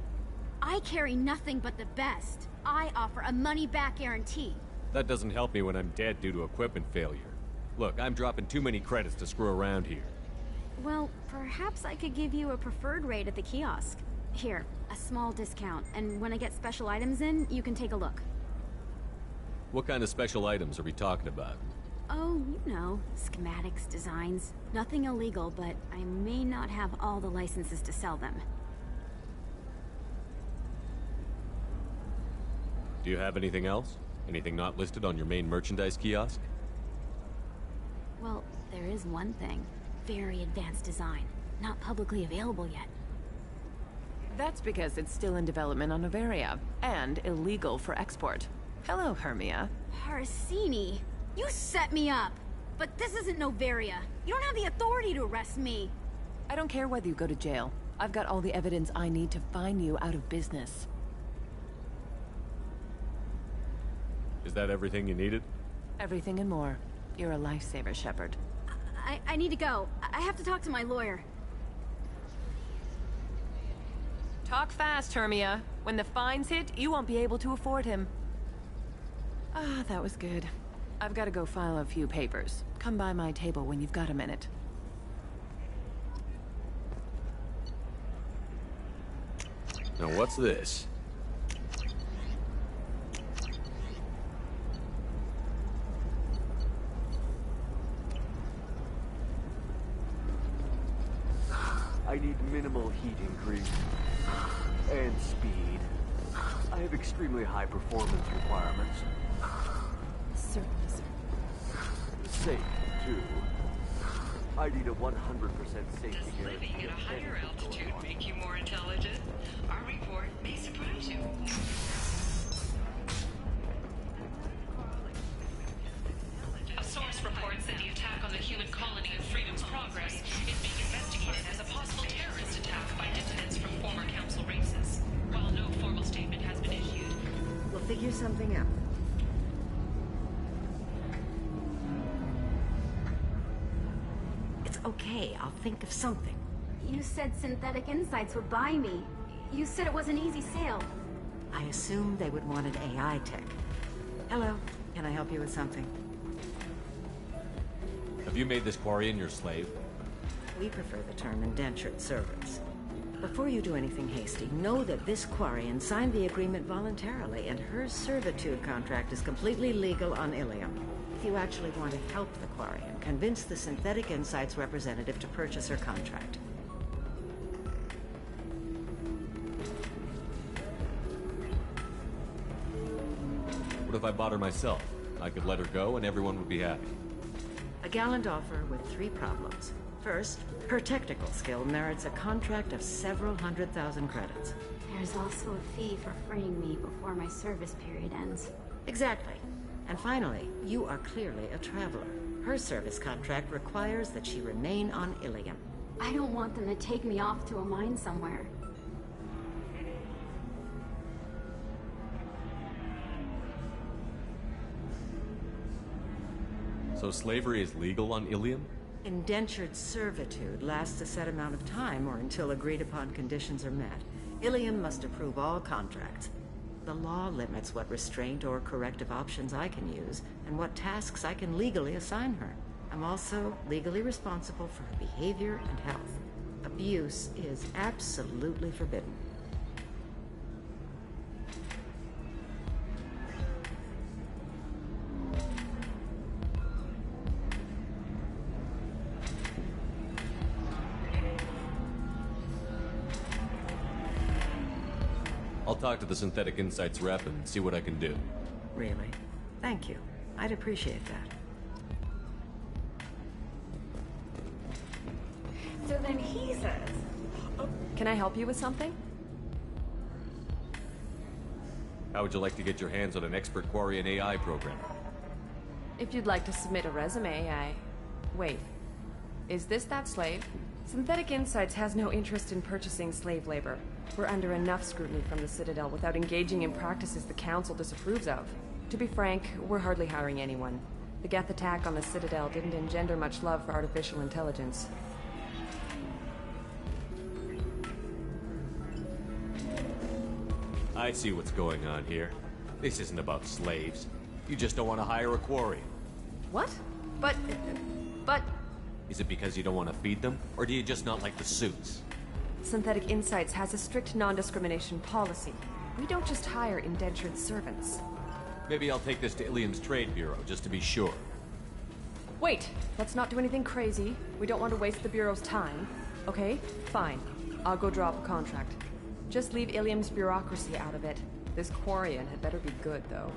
I carry nothing but the best. I offer a money-back guarantee. That doesn't help me when I'm dead due to equipment failure. Look, I'm dropping too many credits to screw around here. Well, perhaps I could give you a preferred rate at the kiosk. Here, a small discount, and when I get special items in, you can take a look. What kind of special items are we talking about? Oh, you know, schematics, designs. Nothing illegal, but I may not have all the licenses to sell them. Do you have anything else? Anything not listed on your main merchandise kiosk? Well, there is one thing. Very advanced design. Not publicly available yet. That's because it's still in development on Noveria, and illegal for export. Hello, Hermia. Parasini, you set me up! But this isn't Noveria. You don't have the authority to arrest me! I don't care whether you go to jail. I've got all the evidence I need to find you out of business. Is that everything you needed? Everything and more. You're a lifesaver, Shepard. I need to go. I have to talk to my lawyer. Talk fast, Hermia. When the fines hit, you won't be able to afford him. Ah, that was good. I've got to go file a few papers. Come by my table when you've got a minute. Now what's this? I need minimal heat increase and speed. I have extremely high performance requirements. Certainly, sir. Safe, too. I need a 100% safety Does living at a higher altitude make you more intelligent? Our report may surprise you. A source reports that the attack on the human colony of Freedom's Progress is being investigated as a possible terrorist attack by dissidents from former council races. While no formal statement has been issued, we'll figure something out. It's okay, I'll think of something. You said Synthetic Insights would buy me. You said it was an easy sale. I assumed they would want an AI tech. Hello, can I help you with something? Have you made this Quarian your slave? We prefer the term indentured servants. Before you do anything hasty, know that this Quarian signed the agreement voluntarily, and her servitude contract is completely legal on Ilium. If you actually want to help the Quarian, convince the Synthetic Insights representative to purchase her contract. What if I bought her myself? I could let her go and everyone would be happy. A gallant offer with 3 problems. First, her technical skill merits a contract of several 100,000 credits. There's also a fee for freeing me before my service period ends. Exactly. And finally, you are clearly a traveler. Her service contract requires that she remain on Ilium. I don't want them to take me off to a mine somewhere. So slavery is legal on Ilium? Indentured servitude lasts a set amount of time or until agreed upon conditions are met. Ilium must approve all contracts. The law limits what restraint or corrective options I can use, and what tasks I can legally assign her. I'm also legally responsible for her behavior and health. Abuse is absolutely forbidden. I'll talk to the Synthetic Insights rep and see what I can do. Really? Thank you. I'd appreciate that. So then he says... Can I help you with something? How would you like to get your hands on an expert quarry and AI program? If you'd like to submit a resume, Wait. Is this that slave? Synthetic Insights has no interest in purchasing slave labor. We're under enough scrutiny from the Citadel without engaging in practices the Council disapproves of. To be frank, we're hardly hiring anyone. The Geth attack on the Citadel didn't engender much love for artificial intelligence. I see what's going on here. This isn't about slaves. You just don't want to hire a quarry. What? But... Is it because you don't want to feed them? Or do you just not like the suits? Synthetic Insights has a strict non-discrimination policy. We don't just hire indentured servants. Maybe I'll take this to Ilium's Trade Bureau, just to be sure. Wait! Let's not do anything crazy. We don't want to waste the Bureau's time. Okay? Fine. I'll go draw up a contract. Just leave Ilium's bureaucracy out of it. This Quarian had better be good, though.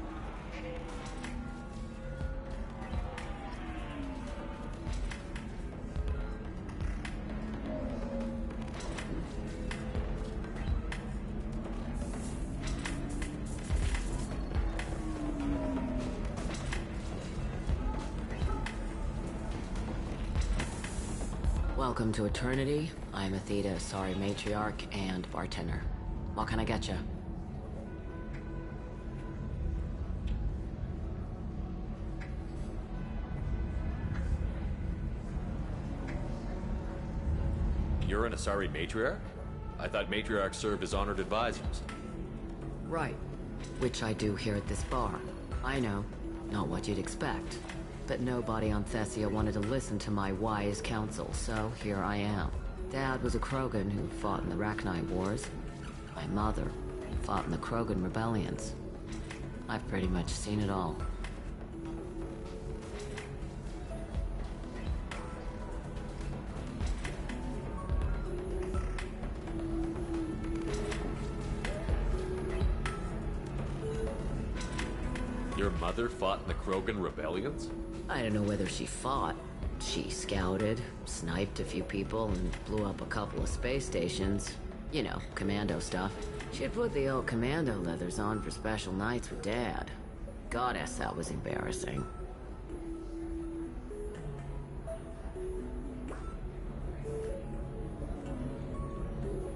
Welcome to Eternity. I'm Athena, sorry matriarch and bartender. What can I get you? You're an Asari matriarch? I thought matriarchs served as honored advisors. Right. Which I do here at this bar. I know. Not what you'd expect. But nobody on Thessia wanted to listen to my wise counsel, so here I am. Dad was a Krogan who fought in the Rachni Wars. My mother fought in the Krogan rebellions. I've pretty much seen it all. Your mother fought in the Krogan rebellions? I don't know whether she fought. She scouted, sniped a few people, and blew up a couple of space stations. You know, commando stuff. She'd put the old commando leathers on for special nights with Dad. Goddess, that was embarrassing.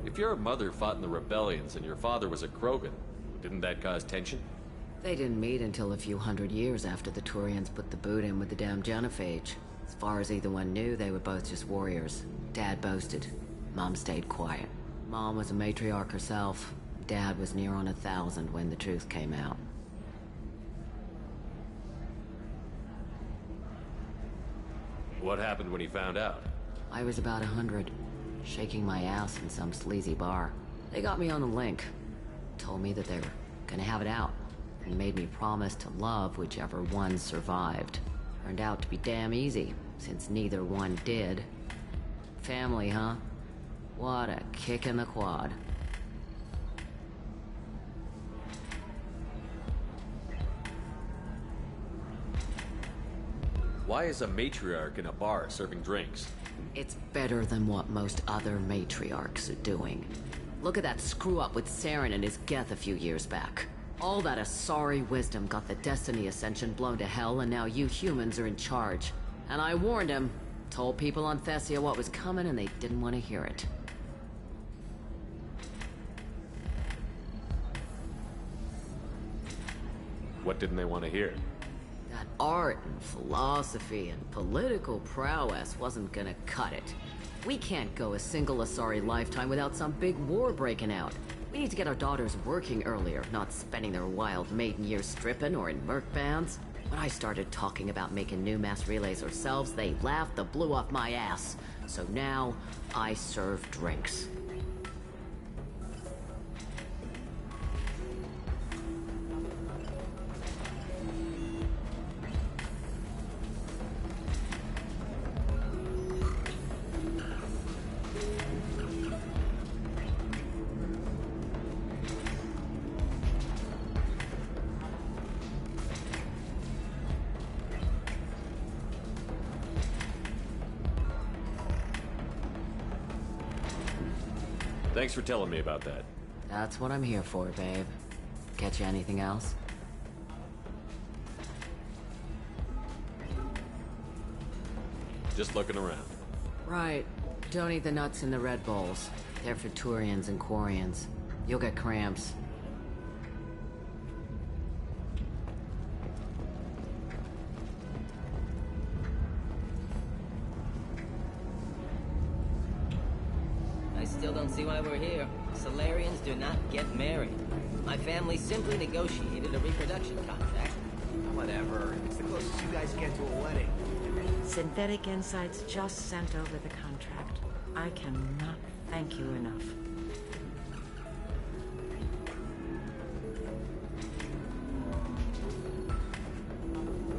If your mother fought in the rebellions and your father was a Krogan, didn't that cause tension? They didn't meet until a few hundred years after the Turians put the boot in with the damn genophage. As far as either one knew, they were both just warriors. Dad boasted. Mom stayed quiet. Mom was a matriarch herself. Dad was near on 1,000 when the truth came out. What happened when he found out? I was about 100, shaking my ass in some sleazy bar. They got me on the link. Told me that they were gonna have it out. And made me promise to love whichever one survived. Turned out to be damn easy, since neither one did. Family, huh? What a kick in the quad. Why is a matriarch in a bar serving drinks? It's better than what most other matriarchs are doing. Look at that screw-up with Saren and his Geth a few years back. All that Asari wisdom got the Destiny Ascension blown to hell, and now you humans are in charge. And I warned him. Told people on Thessia what was coming, and they didn't want to hear it. What didn't they want to hear? That art and philosophy and political prowess wasn't gonna cut it. We can't go a single Asari lifetime without some big war breaking out. We need to get our daughters working earlier, not spending their wild maiden years stripping or in merc bands. When I started talking about making new mass relays ourselves, they laughed the blue off my ass. So now, I serve drinks. Thanks for telling me about that. That's what I'm here for, babe. Catch you anything else? Just looking around. Right. Don't eat the nuts in the Red Bowls. They're for Turians and Quarians. You'll get cramps. I still don't see why we're here. Solarians do not get married. My family simply negotiated a reproduction contract. Whatever. It's the closest you guys get to a wedding. Synthetic Insights just sent over the contract. I cannot thank you enough.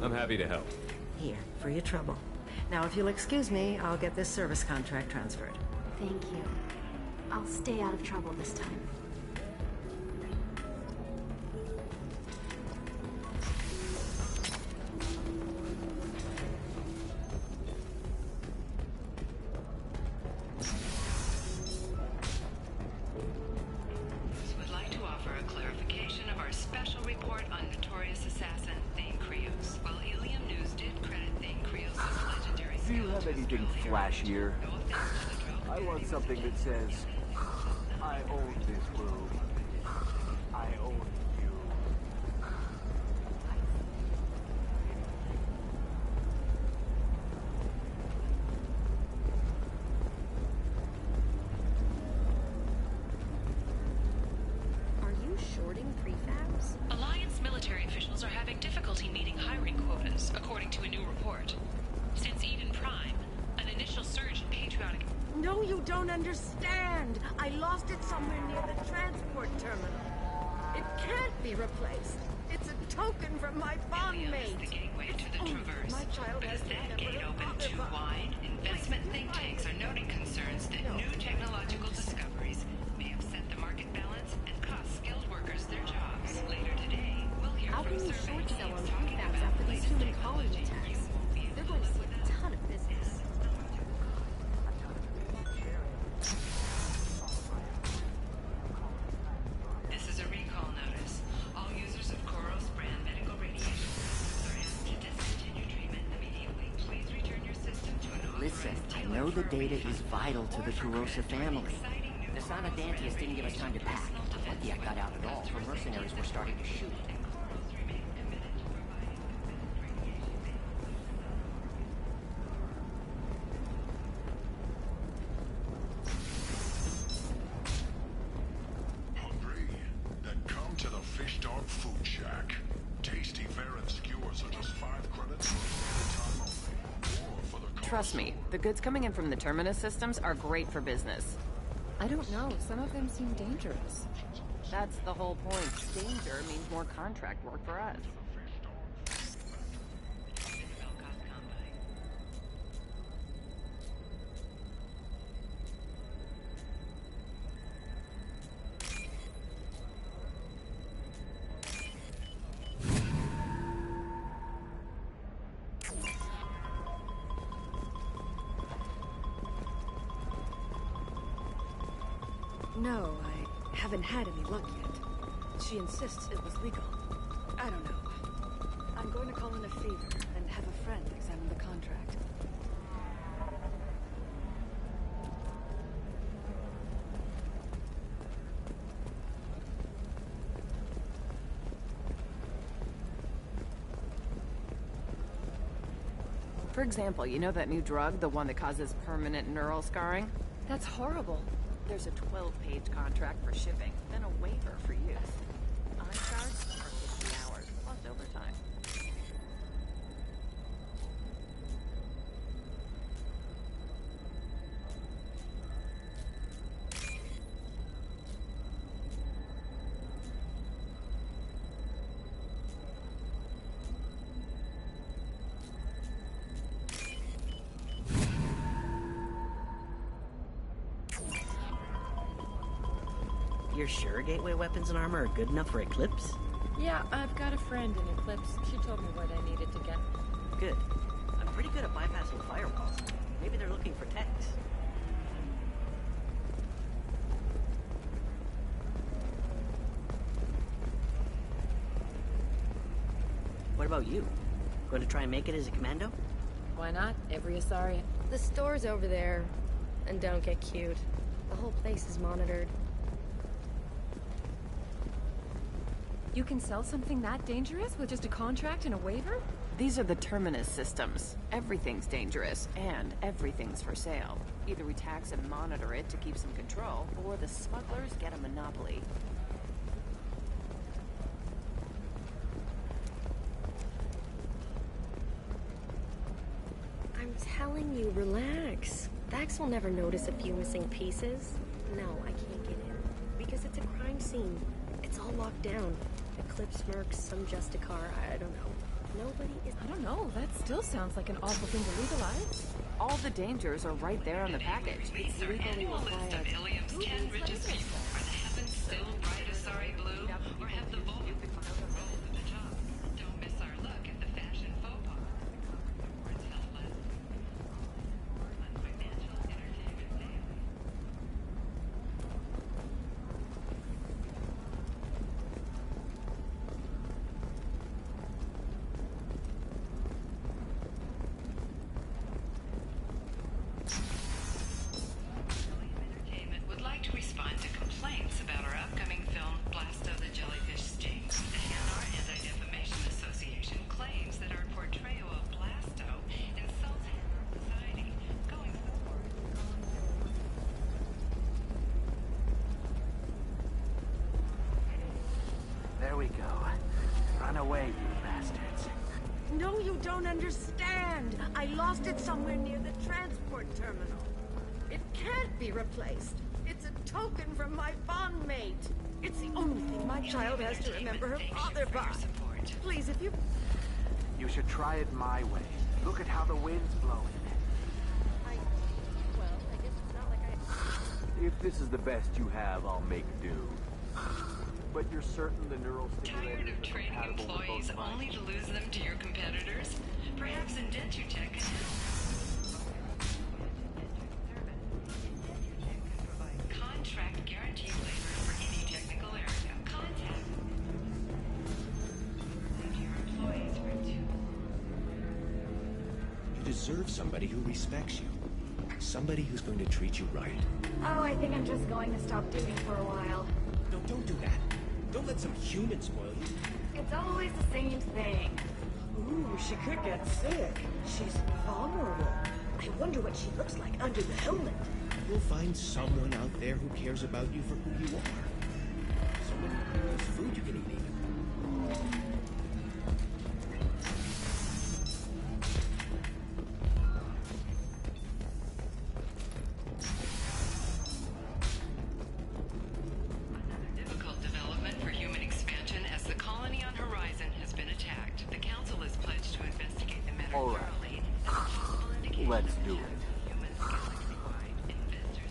I'm happy to help. Here, for your trouble. Now, if you'll excuse me, I'll get this service contract transferred. Thank you. I'll stay out of trouble this time. Would like to offer a clarification of our special report on notorious assassin Thane Krios. While Ilium News did credit Thane Krios as legendary Do you have anything flashier? I want something that says, I own this room. I own you. Are you shorting prefabs? Alliance military officials are having difficulty meeting hiring quotas, according to a new report. Since Eden Prime, an initial surge in patriotic... No, you don't understand. I lost it somewhere near the transport terminal. It can't be replaced. It's a token from my bondmate. The gateway to the Traverse. My child But has as that gate opened too wide, investment think tanks are noting concerns that new technological discoveries may upset the market balance and cost skilled workers their jobs. Later today, we'll hear How from can you survey short sell teams on talking prefabs about after the these latest human colony technology. attacks? They're going to see a ton of business. This is a recall notice. All users of Koros brand medical radiation systems are asked to discontinue treatment immediately. Please return your system to an Listen, authorized I dealer know the for a data refund. is vital to the Kurosa family. The Sana Dantius didn't give us time to pack. Pontiac got out at all, for mercenaries were starting to shoot. Hungry? Then come to the Fish Dog Food Shack. Tasty fare and skewers are just 5 credits for a limited time only. Or for the Trust me, the goods coming in from the Terminus systems are great for business. I don't know. Some of them seem dangerous. That's the whole point. Danger means more contract work for us. No, I haven't had any luck yet. She insists it was legal. I don't know. I'm going to call in a favor and have a friend examine the contract. For example, you know that new drug, the one that causes permanent neural scarring? That's horrible. There's a 12-page contract for shipping, then a waiver for use. I charge for 50 hours, plus overtime. You're sure gateway weapons and armor are good enough for Eclipse? Yeah, I've got a friend in Eclipse. She told me what I needed to get. Good. I'm pretty good at bypassing firewalls. Maybe they're looking for techs. What about you? Going to try and make it as a commando? Why not? Every Asari. The store's over there. And don't get cute. The whole place is monitored. You can sell something that dangerous with just a contract and a waiver? These are the Terminus systems. Everything's dangerous, and everything's for sale. Either we tax and monitor it to keep some control, or the smugglers get a monopoly. I'm telling you, relax. Vax will never notice a few missing pieces. No, I can't get in. Because it's a crime scene. It's all locked down. Eclipse mercs, some Justicar, I don't know. Nobody is... I don't know, that still sounds like an awful thing to legalize. All the dangers are right there on the package. It's legally required. Ilium's 10 richest people. Are the heavens still bright Asari blue? Or have the Volk rolled at the top? Don't miss our look at the fashion faux pas. Reports held last on financial entertainment daily. Would like to respond to complaints about our upcoming film, Blasto the Jellyfish Sting. The Hanar Anti-Defamation Association claims that our portrayal of Blasto insults Hanar society. Going forward, There we go. Run away, you bastards. No, you don't understand. I lost it somewhere near the transport terminal. It can't be replaced. It's a token from my bondmate. It's the only thing my child has to remember her father by. Please, if you... You should try it my way. Look at how the wind's blowing. Well, I guess it's not like I... If this is the best you have, I'll make do. But you're certain the neural tired stimulators of are training compatible with employees both only to lose them to your competitors? Perhaps Indentutech can help. Contract guaranteed labor for any technical area. Contact. Your employees were too. You deserve somebody who respects you. Somebody who's going to treat you right. Oh, I think I'm just going to stop doing for a while. No, don't do that. Don't let some human spoil you. It's always the same thing. Ooh, she could get sick. She's vulnerable. I wonder what she looks like under the helmet. You'll find someone out there who cares about you for who you are. Someone who knows food you can eat even. Difficult development for human expansion as the colony on Horizon has been attacked. The Council is pledged to investigate the matter thoroughly. Let's do it.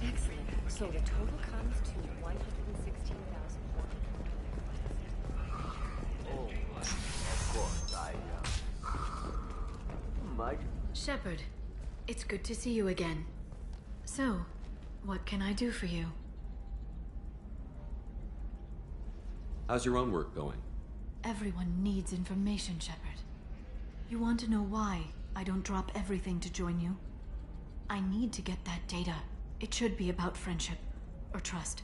Excellent. So the total comes to 116,000. Oh, of course, Mike? Shepard, it's good to see you again. So, what can I do for you? How's your own work going? Everyone needs information, Shepard. You want to know why I don't drop everything to join you? I need to get that data. It should be about friendship or trust.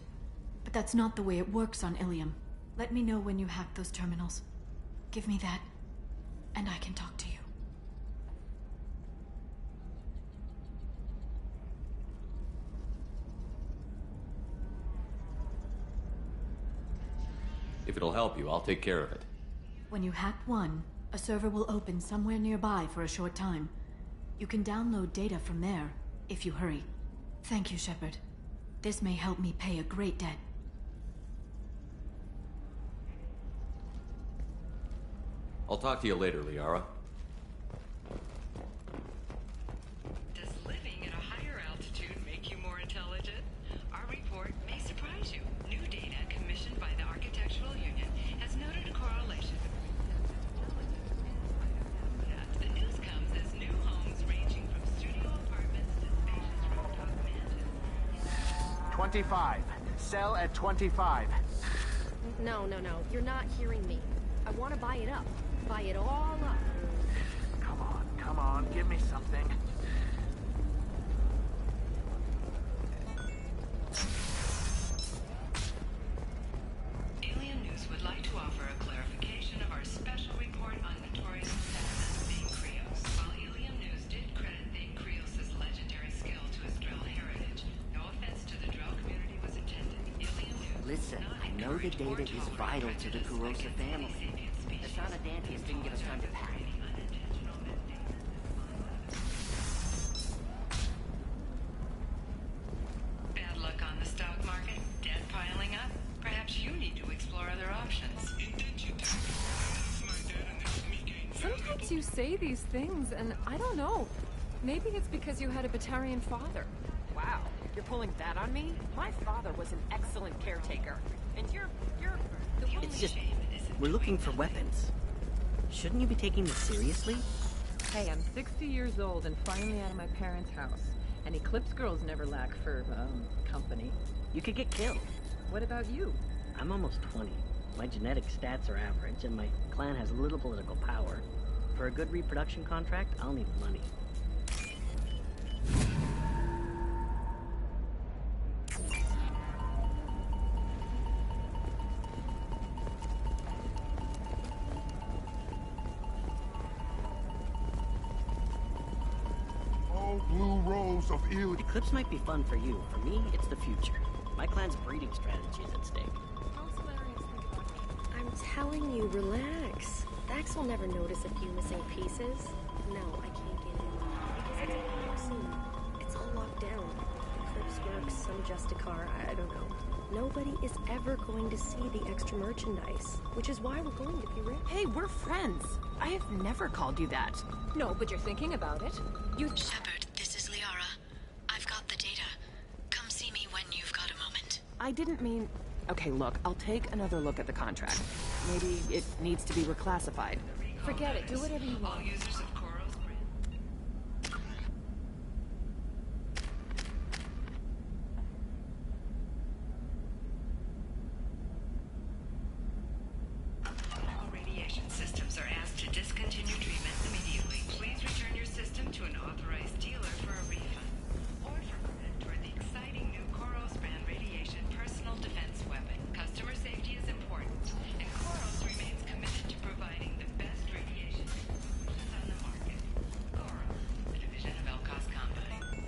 But that's not the way it works on Ilium. Let me know when you hack those terminals. Give me that, and I can talk to you. If it'll help you, I'll take care of it. When you hack one, a server will open somewhere nearby for a short time. You can download data from there, if you hurry. Thank you, Shepard. This may help me pay a great debt. I'll talk to you later, Liara. Does living at a higher altitude make you more intelligent? Our report may surprise you. New data commissioned by the Architectural Union has noted a correlation. The news comes as new homes ranging from studio apartments to spacious rooftop mansions. 25. Sell at 25. No. You're not hearing me. I want to buy it up. Buy it all up. Come on, give me something. Alien News would like to offer a clarification of our special report on notorious assassin Thane Krios. While Alien News did credit Thane Krios' legendary skill to his Drell heritage, no offense to the Drell community was intended. Alien News... Listen, I know the data is vital to the Kurosa family. The son of Dantius didn't give us time to pack. Bad luck on the stock market, debt piling up. Perhaps you need to explore other options. Sometimes you say these things, and I don't know. Maybe it's because you had a Batarian father. Wow, you're pulling that on me? My father was an excellent caretaker. And you're the only... It's just, we're looking for weapons. Shouldn't you be taking this seriously? Hey, I'm 60 years old and finally out of my parents' house. And Eclipse girls never lack for, company. You could get killed. What about you? I'm almost 20. My genetic stats are average, and my clan has little political power. For a good reproduction contract, I'll need money. Blue rose of ill. Eclipse might be fun for you. For me, it's the future. My clan's breeding strategy is at stake. I'm telling you, relax. Vax will never notice a few missing pieces. No, I can't get in. Because it's a crime scene. It's all locked down. Eclipse works, some Justicar, I don't know. Nobody is ever going to see the extra merchandise, which is why we're going to be rich. Hey, we're friends. I have never called you that. No, but you're thinking about it. Shepard, this is Liara. I've got the data. Come see me when you've got a moment. I didn't mean... Okay, look, I'll take another look at the contract. Maybe it needs to be reclassified. Forget it. Do whatever you want. All users of Coral's all radiation systems are asked to discontinue treatment immediately. Please return your system to an authorized dealer for a refund. Or for credit toward the exciting new Koros brand radiation personal defense weapon. Customer safety is important, and Koros remains committed to providing the best radiation on the market. Koros, a division of Elcos Combine.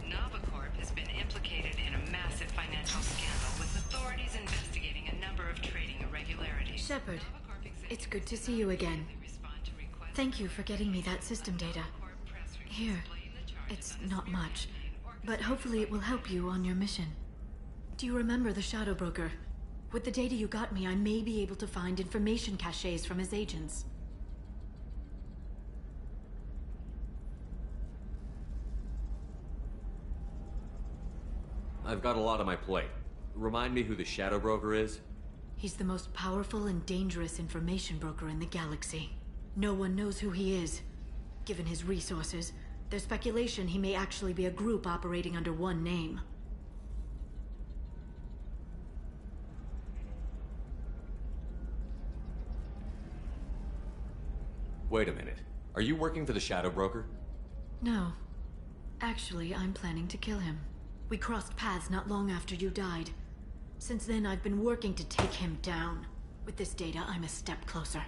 Novacorp has been implicated in a massive financial scandal, with authorities investigating a number of trading irregularities. Shepard, it's good to see you again. Thank you for getting me that system data. Here, it's not much, but hopefully it will help you on your mission. Do you remember the Shadow Broker? With the data you got me, I may be able to find information caches from his agents. I've got a lot on my plate. Remind me who the Shadow Broker is? He's the most powerful and dangerous information broker in the galaxy. No one knows who he is. Given his resources, there's speculation he may actually be a group operating under one name. Wait a minute. Are you working for the Shadow Broker? No. Actually, I'm planning to kill him. We crossed paths not long after you died. Since then, I've been working to take him down. With this data, I'm a step closer.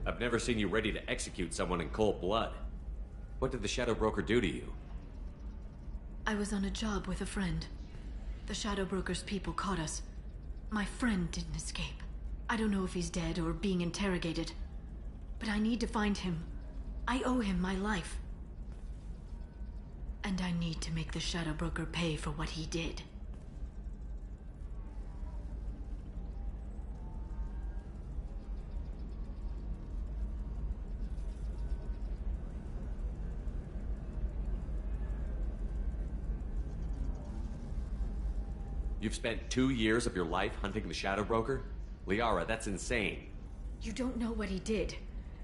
I've never seen you ready to execute someone in cold blood. What did the Shadow Broker do to you? I was on a job with a friend. The Shadow Broker's people caught us. My friend didn't escape. I don't know if he's dead or being interrogated. But I need to find him. I owe him my life. And I need to make the Shadow Broker pay for what he did. You've spent 2 years of your life hunting the Shadow Broker? Liara, that's insane. You don't know what he did.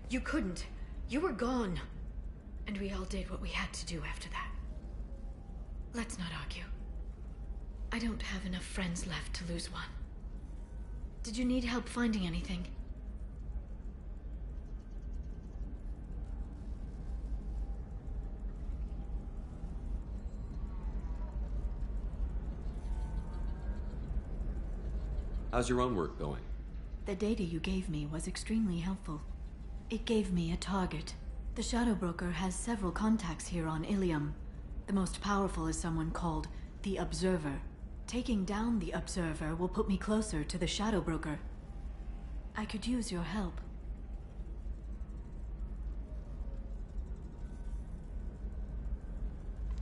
You couldn't. You were gone. And we all did what we had to do after that. Let's not argue. I don't have enough friends left to lose one. Did you need help finding anything? How's your own work going? The data you gave me was extremely helpful. It gave me a target. The Shadow Broker has several contacts here on Ilium. The most powerful is someone called the Observer. Taking down the Observer will put me closer to the Shadow Broker. I could use your help.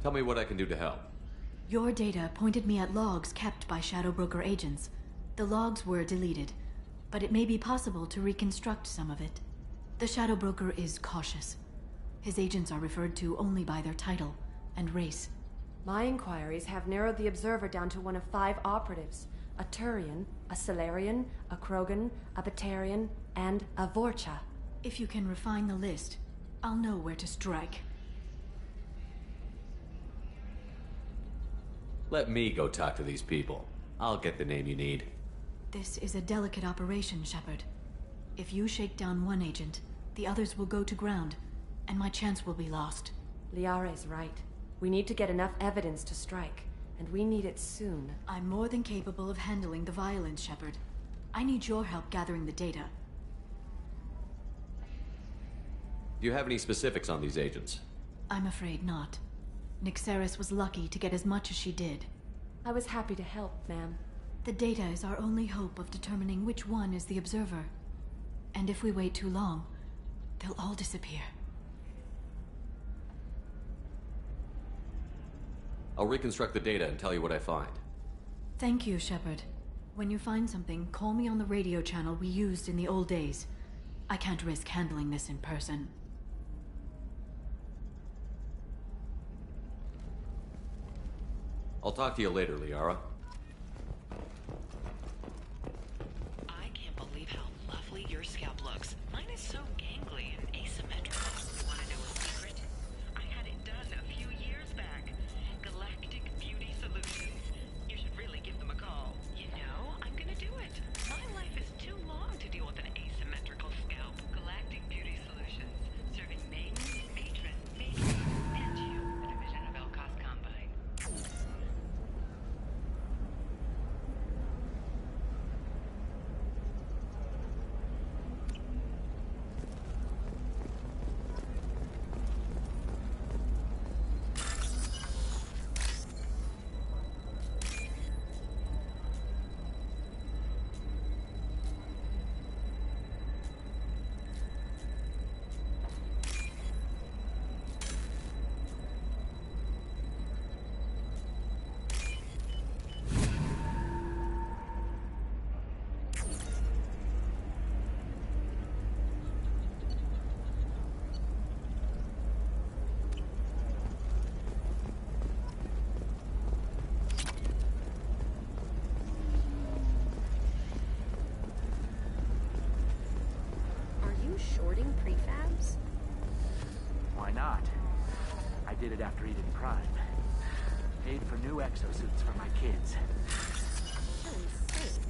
Tell me what I can do to help. Your data pointed me at logs kept by Shadow Broker agents. The logs were deleted, but it may be possible to reconstruct some of it. The Shadow Broker is cautious. His agents are referred to only by their title and race. My inquiries have narrowed the Observer down to one of 5 operatives. A Turian, a Solarian, a Krogan, a Batarian, and a Vorcha. If you can refine the list, I'll know where to strike. Let me go talk to these people. I'll get the name you need. This is a delicate operation, Shepard. If you shake down one agent, the others will go to ground, and my chance will be lost. Liara is right. We need to get enough evidence to strike, and we need it soon. I'm more than capable of handling the violence, Shepard. I need your help gathering the data. Do you have any specifics on these agents? I'm afraid not. Nyxeris was lucky to get as much as she did. I was happy to help, ma'am. The data is our only hope of determining which one is the Observer. And if we wait too long, they'll all disappear. I'll reconstruct the data and tell you what I find. Thank you, Shepard. When you find something, call me on the radio channel we used in the old days. I can't risk handling this in person. I'll talk to you later, Liara. I can't believe how lovely your scalp looks. Mine is so gangly and asymmetrical. Want to know a secret? I had it done a few years back. Galactic Beauty Solutions. You should really give them a call. You know, I'm gonna do it. My life is too long to deal with an asymmetrical scalp. Galactic Beauty Solutions. Serving maidens, matrons, and you. A division of Elcos Combine. Shorting prefabs? Why not? I did it after Eden Prime. Paid for new exosuits for my kids. You're insane.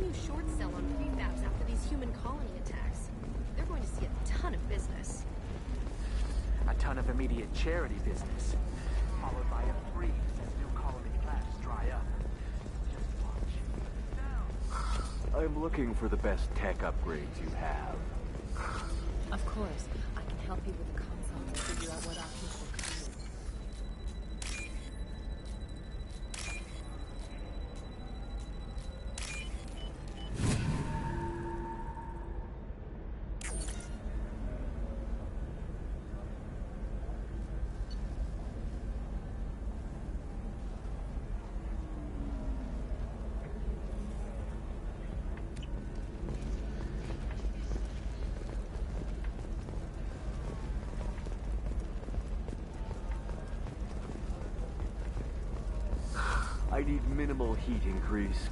new short sell on prefabs after these human colony attacks. They're going to see a ton of business. A ton of immediate charity business, followed by a freeze as new colony plans dry up. Just watch. I'm looking for the best tech upgrades you have. Of course, I can help you with the console to figure out what options will cover you. I need minimal heat increase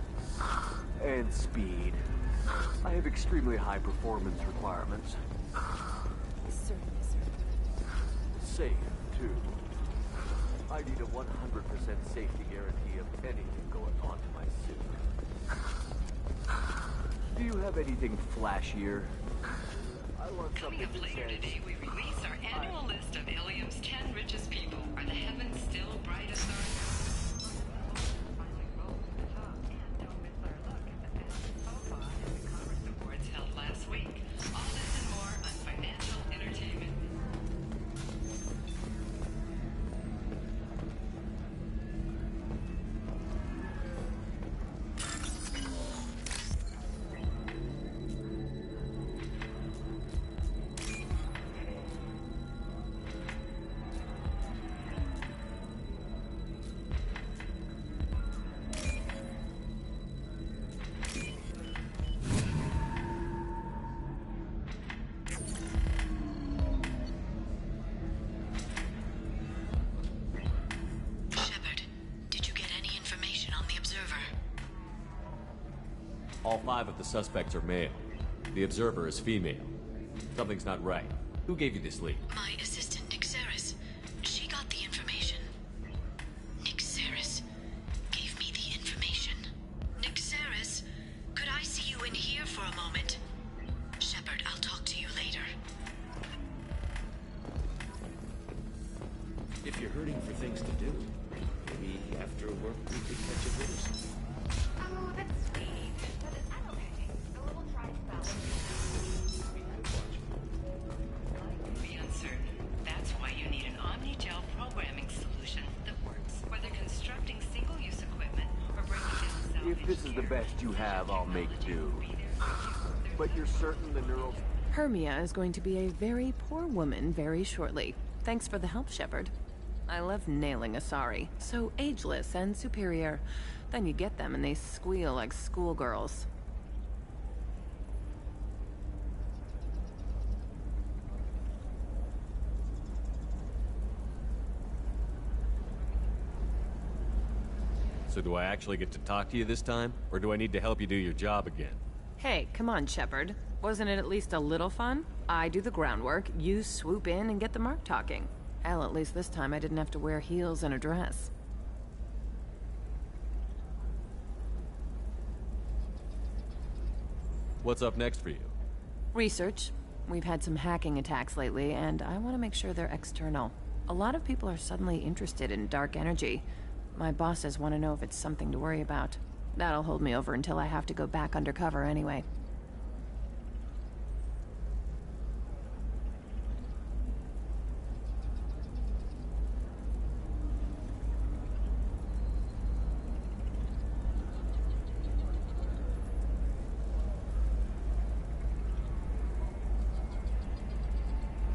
and speed. I have extremely high performance requirements. Certainly, sir. Safe, too. I need a 100% safety guarantee of anything going on to my suit. Do you have anything flashier? I want Coming up later today, we release our annual list of Ilium's 10 richest people. Are the heavens still bright as stars? Awards held last week. All this and more on Financial Entertainment. All 5 of the suspects are male. The observer is female. Something's not right. Who gave you this lead? My assistant, Nick Saris. She got the information. Nick Saris gave me the information. Nick Saris, could I see you in here for a moment? Shepard, I'll talk to you later. If you're hurting for things to do, maybe after work we could catch a bit or something. Oh, that's sweet. But I'm okay. A little try to balance. Be uncertain. That's why you need an Omni-Gel programming solution that works. Whether constructing single-use equipment or breaking down salvage If this is the best you have, I'll make do. But you're certain the neural... Hermia is going to be a very poor woman very shortly. Thanks for the help, Shepard. I love nailing Asari. So ageless and superior. Then you get them and they squeal like schoolgirls. So do I actually get to talk to you this time? Or do I need to help you do your job again? Hey, come on, Shepard. Wasn't it at least a little fun? I do the groundwork, you swoop in and get the mark talking. Hell, at least this time I didn't have to wear heels and a dress. What's up next for you? Research. We've had some hacking attacks lately, and I want to make sure they're external. A lot of people are suddenly interested in dark energy. My bosses want to know if it's something to worry about. That'll hold me over until I have to go back undercover anyway.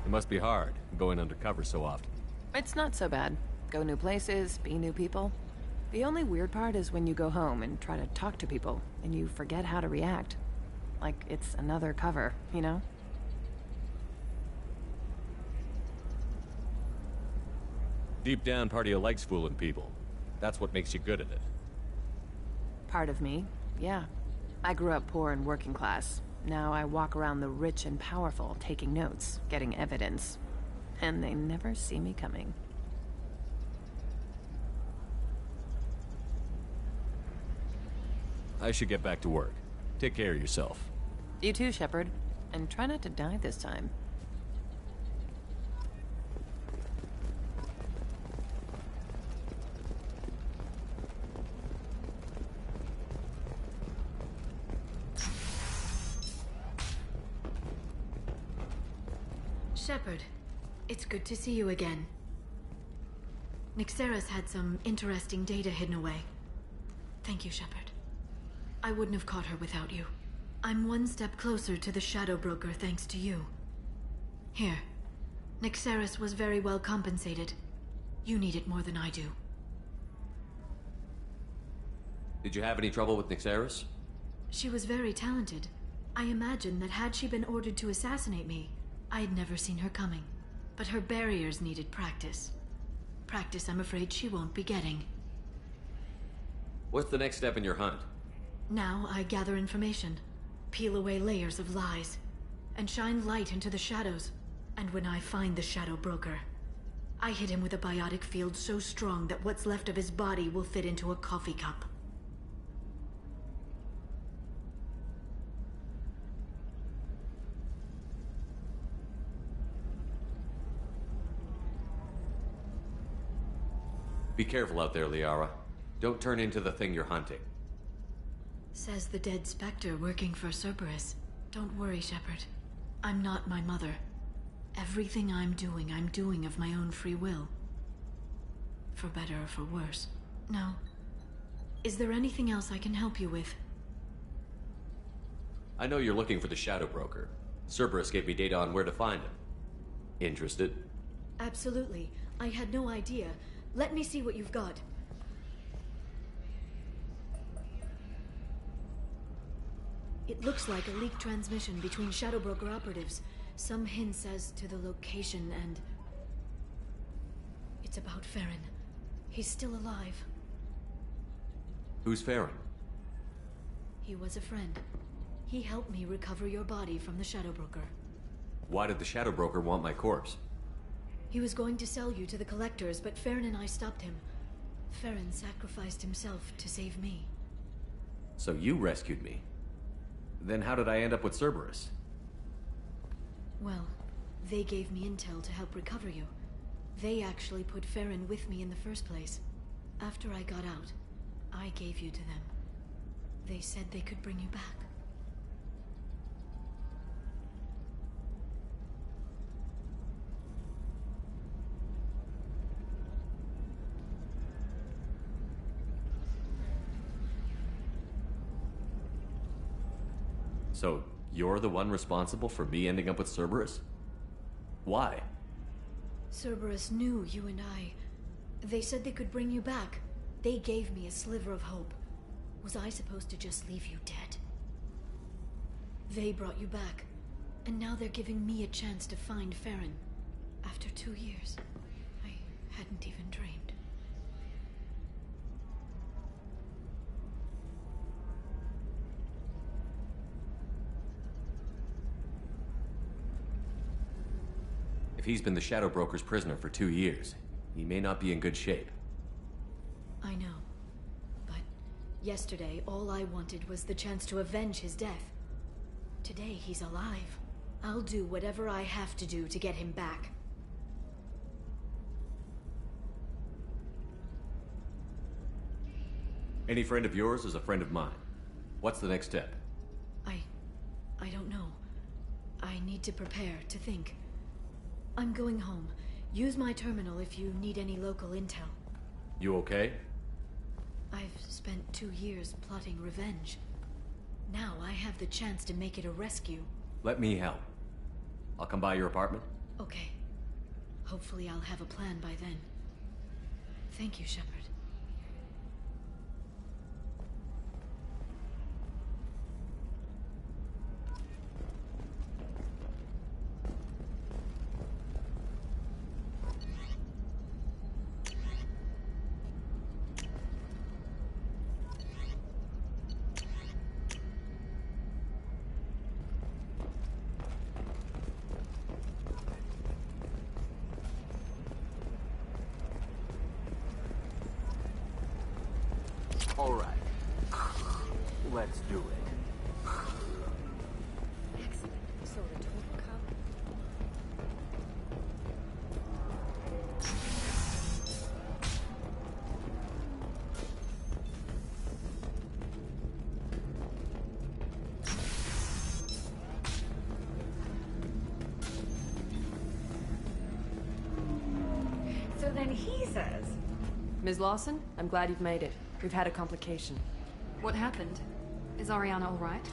It must be hard, going undercover so often. It's not so bad. Go new places, be new people. The only weird part is when you go home and try to talk to people, and you forget how to react. Like it's another cover, you know? Deep down, part of you likes fooling people. That's what makes you good at it. Part of me, yeah. I grew up poor and working class. Now I walk around the rich and powerful, taking notes, getting evidence. And they never see me coming. I should get back to work. Take care of yourself. You too, Shepard. And try not to die this time. Shepard, it's good to see you again. Nyxeris had some interesting data hidden away. Thank you, Shepard. I wouldn't have caught her without you. I'm one step closer to the Shadow Broker thanks to you. Here. Nyxeris was very well compensated. You need it more than I do. Did you have any trouble with Nyxeris? She was very talented. I imagine that had she been ordered to assassinate me, I'd never seen her coming. But her barriers needed practice. Practice I'm afraid she won't be getting. What's the next step in your hunt? Now I gather information, peel away layers of lies, and shine light into the shadows. And when I find the Shadow Broker, I hit him with a biotic field so strong that what's left of his body will fit into a coffee cup. Be careful out there, Liara. Don't turn into the thing you're hunting. Says the dead Spectre working for Cerberus. Don't worry, Shepard. I'm not my mother. Everything I'm doing of my own free will. For better or for worse. Now, is there anything else I can help you with? I know you're looking for the Shadow Broker. Cerberus gave me data on where to find him. Interested? Absolutely. I had no idea. Let me see what you've got. It looks like a leaked transmission between Shadow Broker operatives. Some hints as to the location and... It's about Farron. He's still alive. Who's Farron? He was a friend. He helped me recover your body from the Shadow Broker. Why did the Shadow Broker want my corpse? He was going to sell you to the collectors, but Farron and I stopped him. Farron sacrificed himself to save me. So you rescued me. Then how did I end up with Cerberus? Well, they gave me intel to help recover you. They actually put Farron with me in the first place. After I got out, I gave you to them. They said they could bring you back. So, you're the one responsible for me ending up with Cerberus? Why? Cerberus knew you and I. They said they could bring you back. They gave me a sliver of hope. Was I supposed to just leave you dead? They brought you back, and now they're giving me a chance to find Farron. After 2 years, I hadn't even dreamed. If he's been the Shadow Broker's prisoner for 2 years, he may not be in good shape. I know. But yesterday, all I wanted was the chance to avenge his death. Today, he's alive. I'll do whatever I have to do to get him back. Any friend of yours is a friend of mine. What's the next step? I don't know. I need to prepare, to think. I'm going home. Use my terminal if you need any local intel. You okay? I've spent 2 years plotting revenge. Now I have the chance to make it a rescue. Let me help. I'll come by your apartment. Okay. Hopefully I'll have a plan by then. Thank you, Shepard. All right. Let's do it. than he says. Ms. Lawson, I'm glad you've made it. We've had a complication. What happened? Is Ariana all right?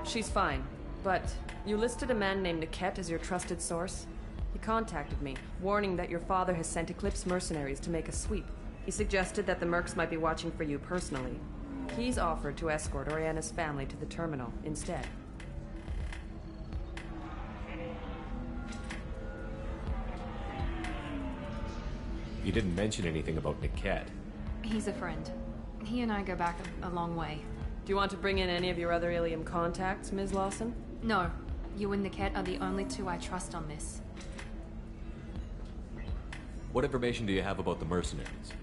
She's fine, but you listed a man named Niket as your trusted source. He contacted me, warning that your father has sent Eclipse mercenaries to make a sweep. He suggested that the Mercs might be watching for you personally. He's offered to escort Oriana's family to the terminal instead. You didn't mention anything about Niket. He's a friend. He and I go back a long way. Do you want to bring in any of your other Ilium contacts, Ms. Lawson? No. You and Niket are the only two I trust on this. What information do you have about the mercenaries?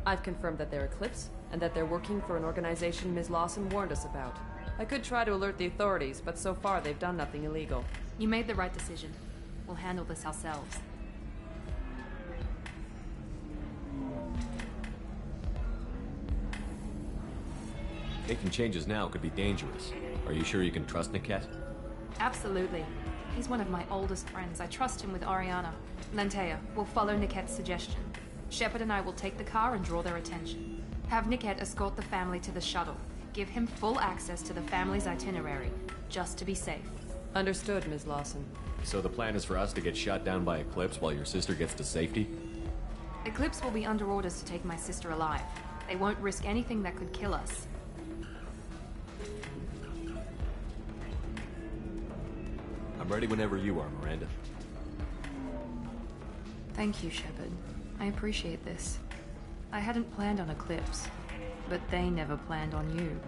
I've confirmed that they're Eclipse, and that they're working for an organization Ms. Lawson warned us about. I could try to alert the authorities, but so far they've done nothing illegal. You made the right decision. We'll handle this ourselves. Making changes now could be dangerous. Are you sure you can trust Niket? Absolutely. He's one of my oldest friends. I trust him with Ariana. Lantea, we'll follow Niket's suggestion. Shepard and I will take the car and draw their attention. Have Niket escort the family to the shuttle. Give him full access to the family's itinerary, just to be safe. Understood, Ms. Lawson. So the plan is for us to get shot down by Eclipse while your sister gets to safety? Eclipse will be under orders to take my sister alive. They won't risk anything that could kill us. I'm ready whenever you are, Miranda. Thank you, Shepard. I appreciate this. I hadn't planned on Eclipse, but they never planned on you.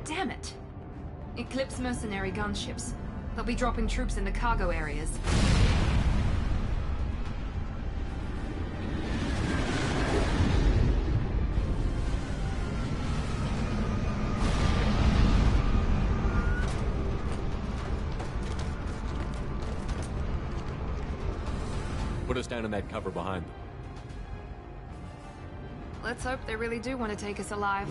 Damn it! Eclipse mercenary gunships. They'll be dropping troops in the cargo areas. Put us down in that cover behind them. Let's hope they really do want to take us alive.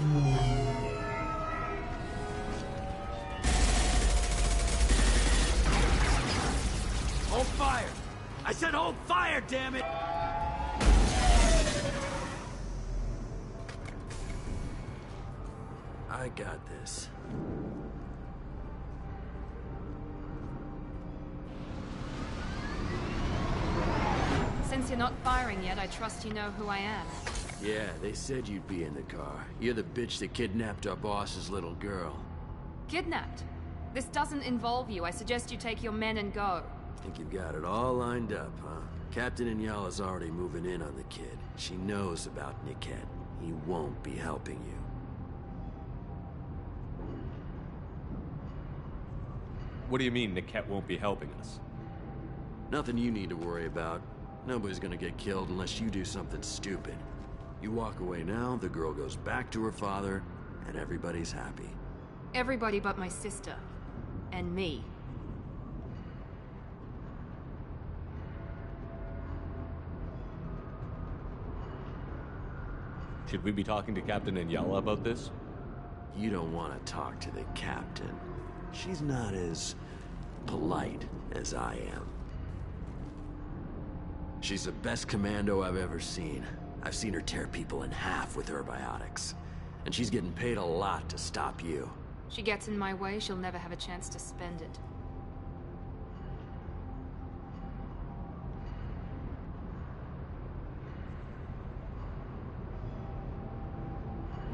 Hold fire! I said hold fire, damn it! I got this. Since you're not firing yet, I trust you know who I am. Yeah, they said you'd be in the car. You're the bitch that kidnapped our boss's little girl. Kidnapped? This doesn't involve you. I suggest you take your men and go. Think you've got it all lined up, huh? Captain Inyala's already moving in on the kid. She knows about Niket. He won't be helping you. What do you mean Niket won't be helping us? Nothing you need to worry about. Nobody's gonna get killed unless you do something stupid. You walk away now, the girl goes back to her father, and everybody's happy. Everybody but my sister. And me. Should we be talking to Captain Inyala about this? You don't want to talk to the captain. She's not as polite as I am. She's the best commando I've ever seen. I've seen her tear people in half with her biotics. And she's getting paid a lot to stop you. She gets in my way, she'll never have a chance to spend it.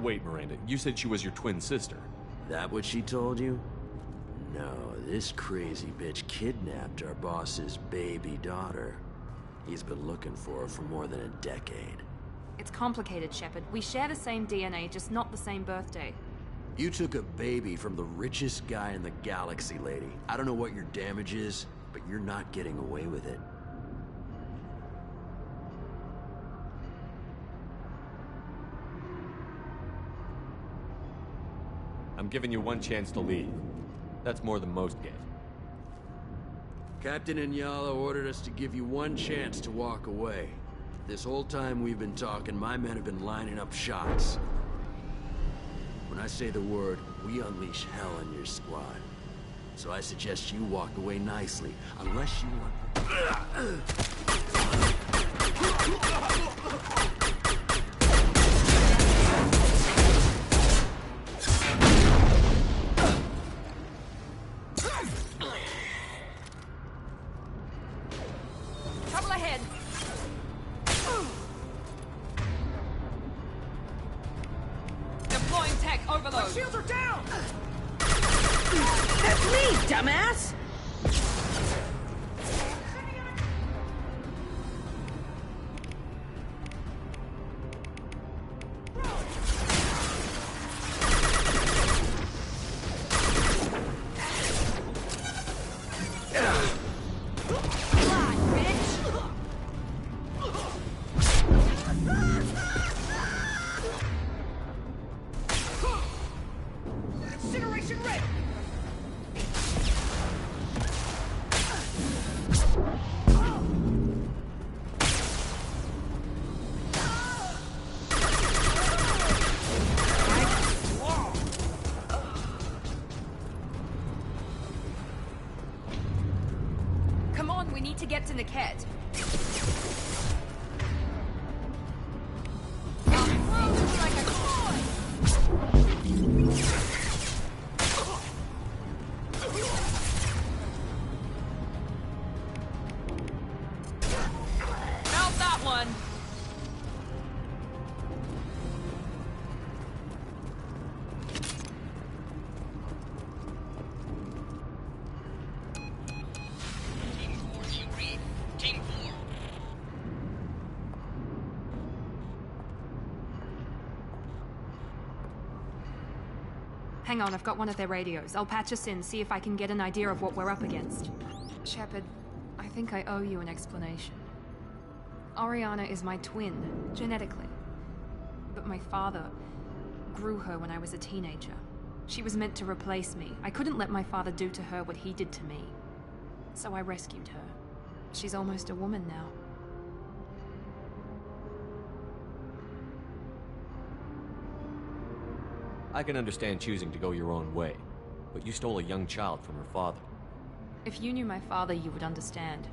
Wait, Miranda, you said she was your twin sister. That what she told you? No, this crazy bitch kidnapped our boss's baby daughter. He's been looking for her for more than a decade. It's complicated, Shepard. We share the same DNA, just not the same birthday. You took a baby from the richest guy in the galaxy, lady. I don't know what your damage is, but you're not getting away with it. I'm giving you one chance to leave. That's more than most get. Captain Inyala ordered us to give you one chance to walk away. This whole time we've been talking, my men have been lining up shots. When I say the word, we unleash hell on your squad. So I suggest you walk away nicely, unless you want... Trouble ahead! Deploying tech overload! My shields are down! That's me, dumbass! Incineration ready! Come on, we need to get to Niket. Melt that one! Team 4. Hang on, I've got one of their radios. I'll patch us in, see if I can get an idea of what we're up against. Shepard, I think I owe you an explanation. Oriana is my twin, genetically. But my father grew her when I was a teenager. She was meant to replace me. I couldn't let my father do to her what he did to me. So I rescued her. She's almost a woman now. I can understand choosing to go your own way, but you stole a young child from her father. If you knew my father, you would understand.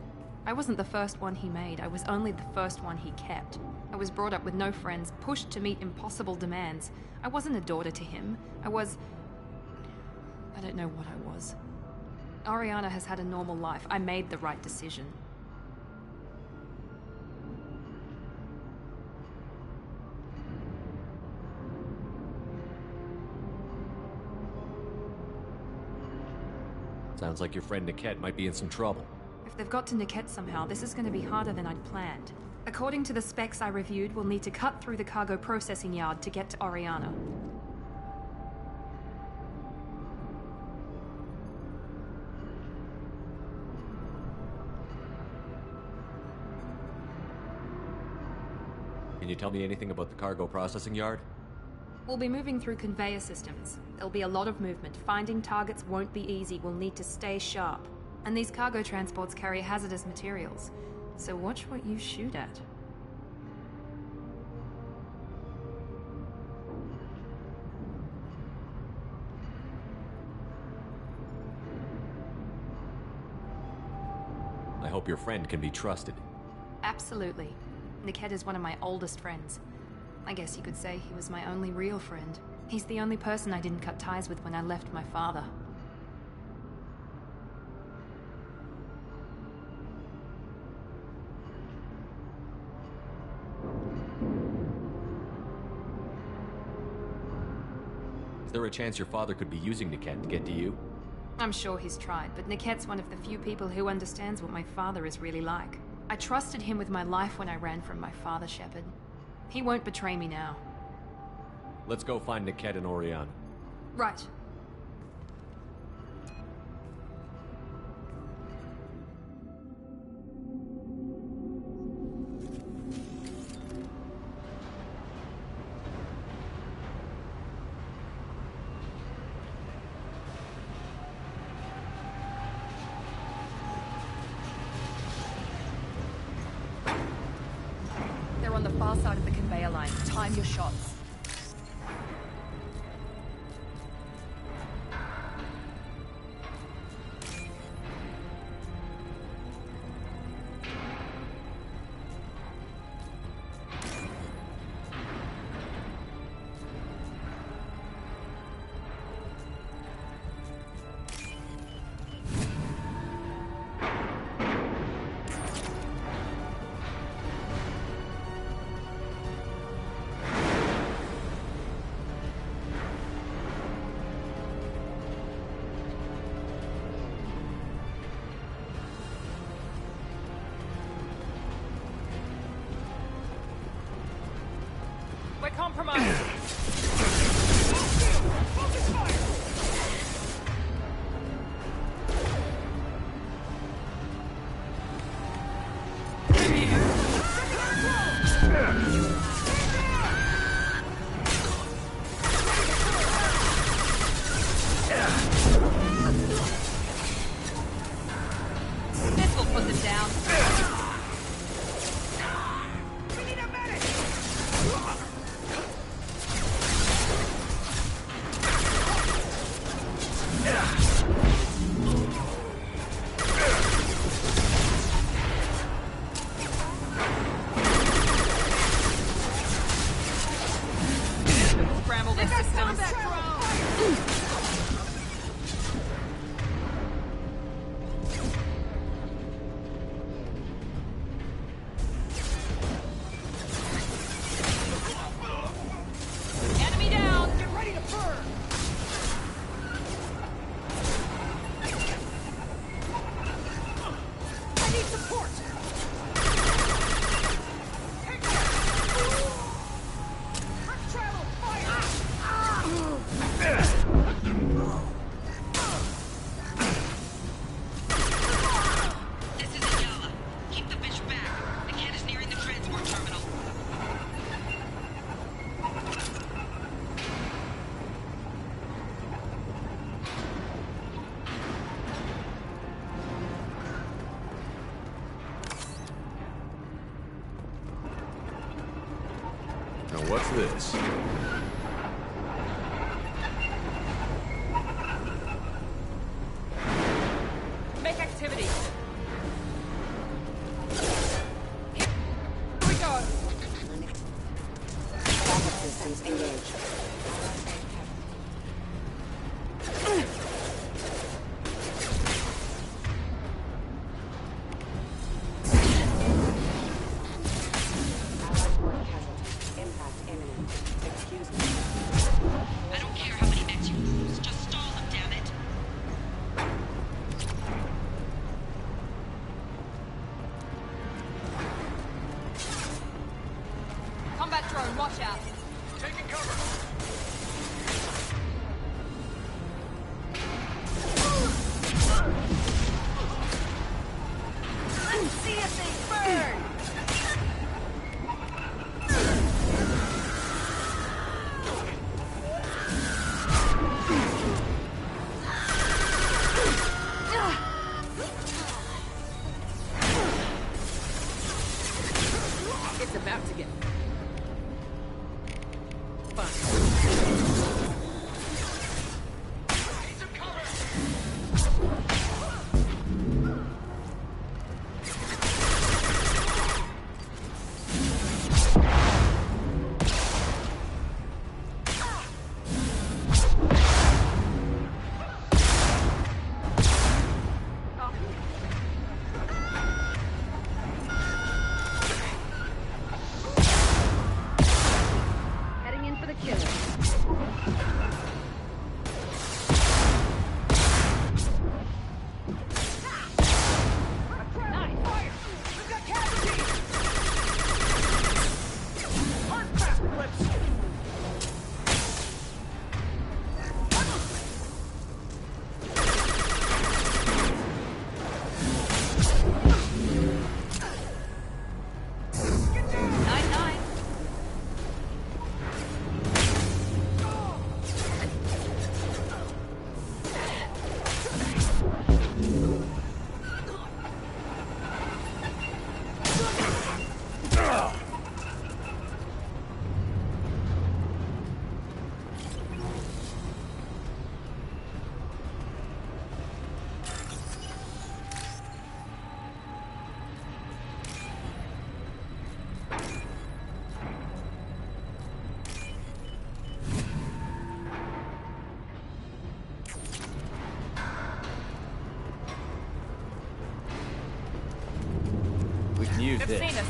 I wasn't the first one he made, I was only the first one he kept. I was brought up with no friends, pushed to meet impossible demands. I wasn't a daughter to him. I don't know what I was. Oriana has had a normal life. I made the right decision. Sounds like your friend Niket might be in some trouble. If they've got to Niket somehow, this is going to be harder than I'd planned. According to the specs I reviewed, we'll need to cut through the cargo processing yard to get to Oriana. Can you tell me anything about the cargo processing yard? We'll be moving through conveyor systems. There'll be a lot of movement. Finding targets won't be easy. We'll need to stay sharp. And these cargo transports carry hazardous materials. So watch what you shoot at. I hope your friend can be trusted. Absolutely. Niket is one of my oldest friends. I guess you could say he was my only real friend. He's the only person I didn't cut ties with when I left my father. Is there a chance your father could be using Niket to get to you? I'm sure he's tried, but Niket's one of the few people who understands what my father is really like. I trusted him with my life when I ran from my father, Shepard. He won't betray me now. Let's go find Niket and Oriana. Right. They're on the far side of the conveyor line. Time your shots. We're compromised. This will put them down. Scramble the systems. Enemy down! Get ready to burn! I need support! Quick travel! This is Ayala. Keep the bitch back. The kid is nearing the transport terminal. Now what's this? Make activity. Here we go. Backup systems engaged. Excuse me. I don't care how many mechs you lose. Just stall them, damn it. Combat drone, watch out! Taking cover. Let's see if they burn! It's about to get fun. Heading in for the kill. Nice. Fire! We've got casualties! Hard Use They've this. seen us.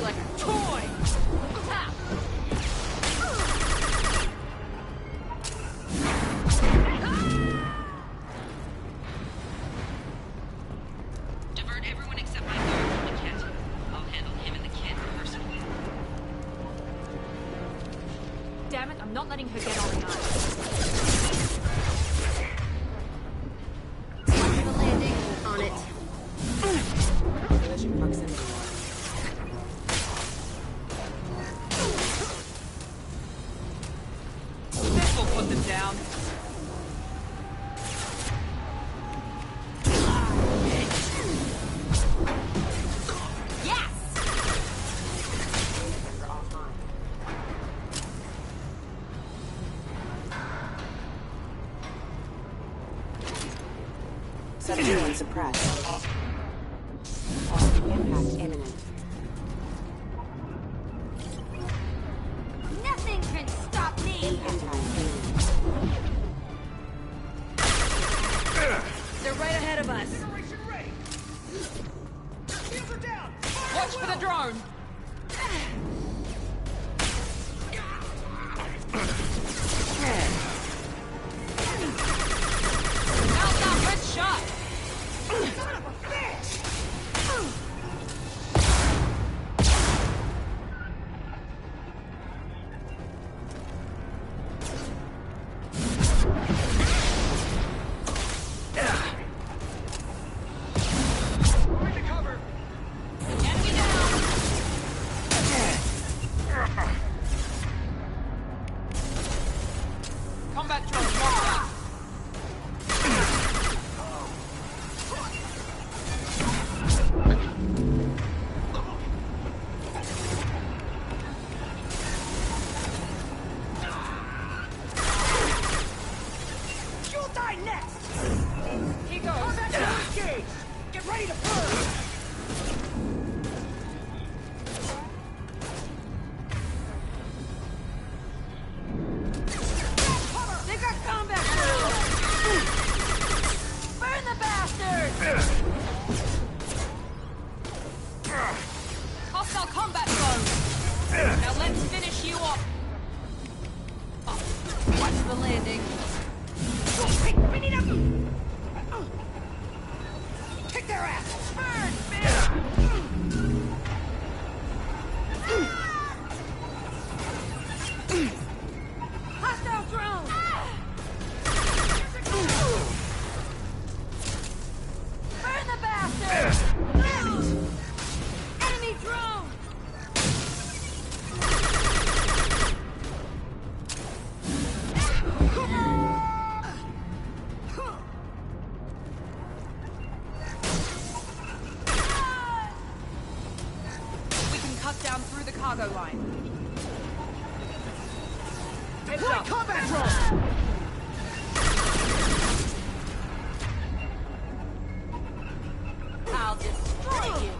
Like a toy! Ha! Divert everyone except my guard from the cat. I'll handle him and the kid personally. Damn it, I'm not letting her get on the On it. Collision proximity. This will put them down. Yes! Subject one suppressed. Impact imminent. Nothing can stop me! They're right ahead of us. Watch for the drone. How's that red shot? Son of a bitch! Combat drone, mark out. You'll die next! He goes. Combat drone engaged! Get ready to burn! They got combat drones! Burn the bastard! Hostile combat drones! Now let's finish you off! Watch the landing. Hey, we need a... Kick their ass! Burn, bitch! Hostile drone! Burn the bastard! Enemy drone! We can cut down through the cargo line. Heads up! Combat drone! I'll destroy you!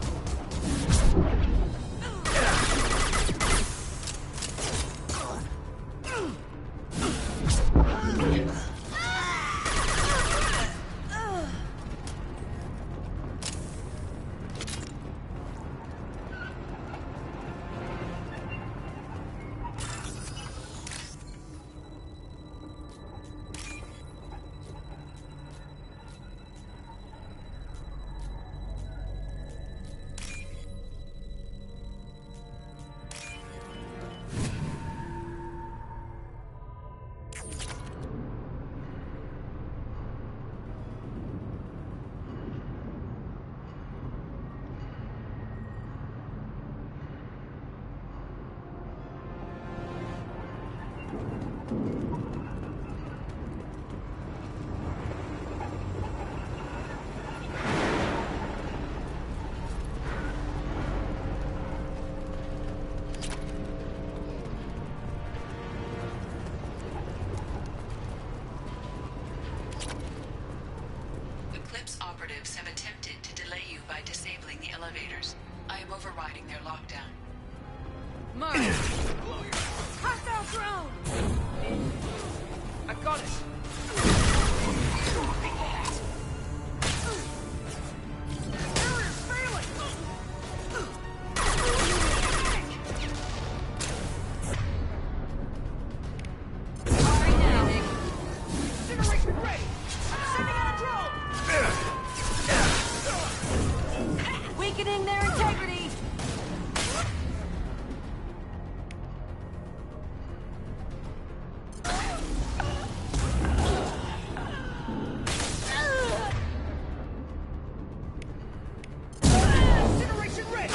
Eclipse operatives have attempted to delay you by disabling the elevators. I am overriding their lockdown. Mark! Hostile drone! I got it! their integrity! Incineration ready!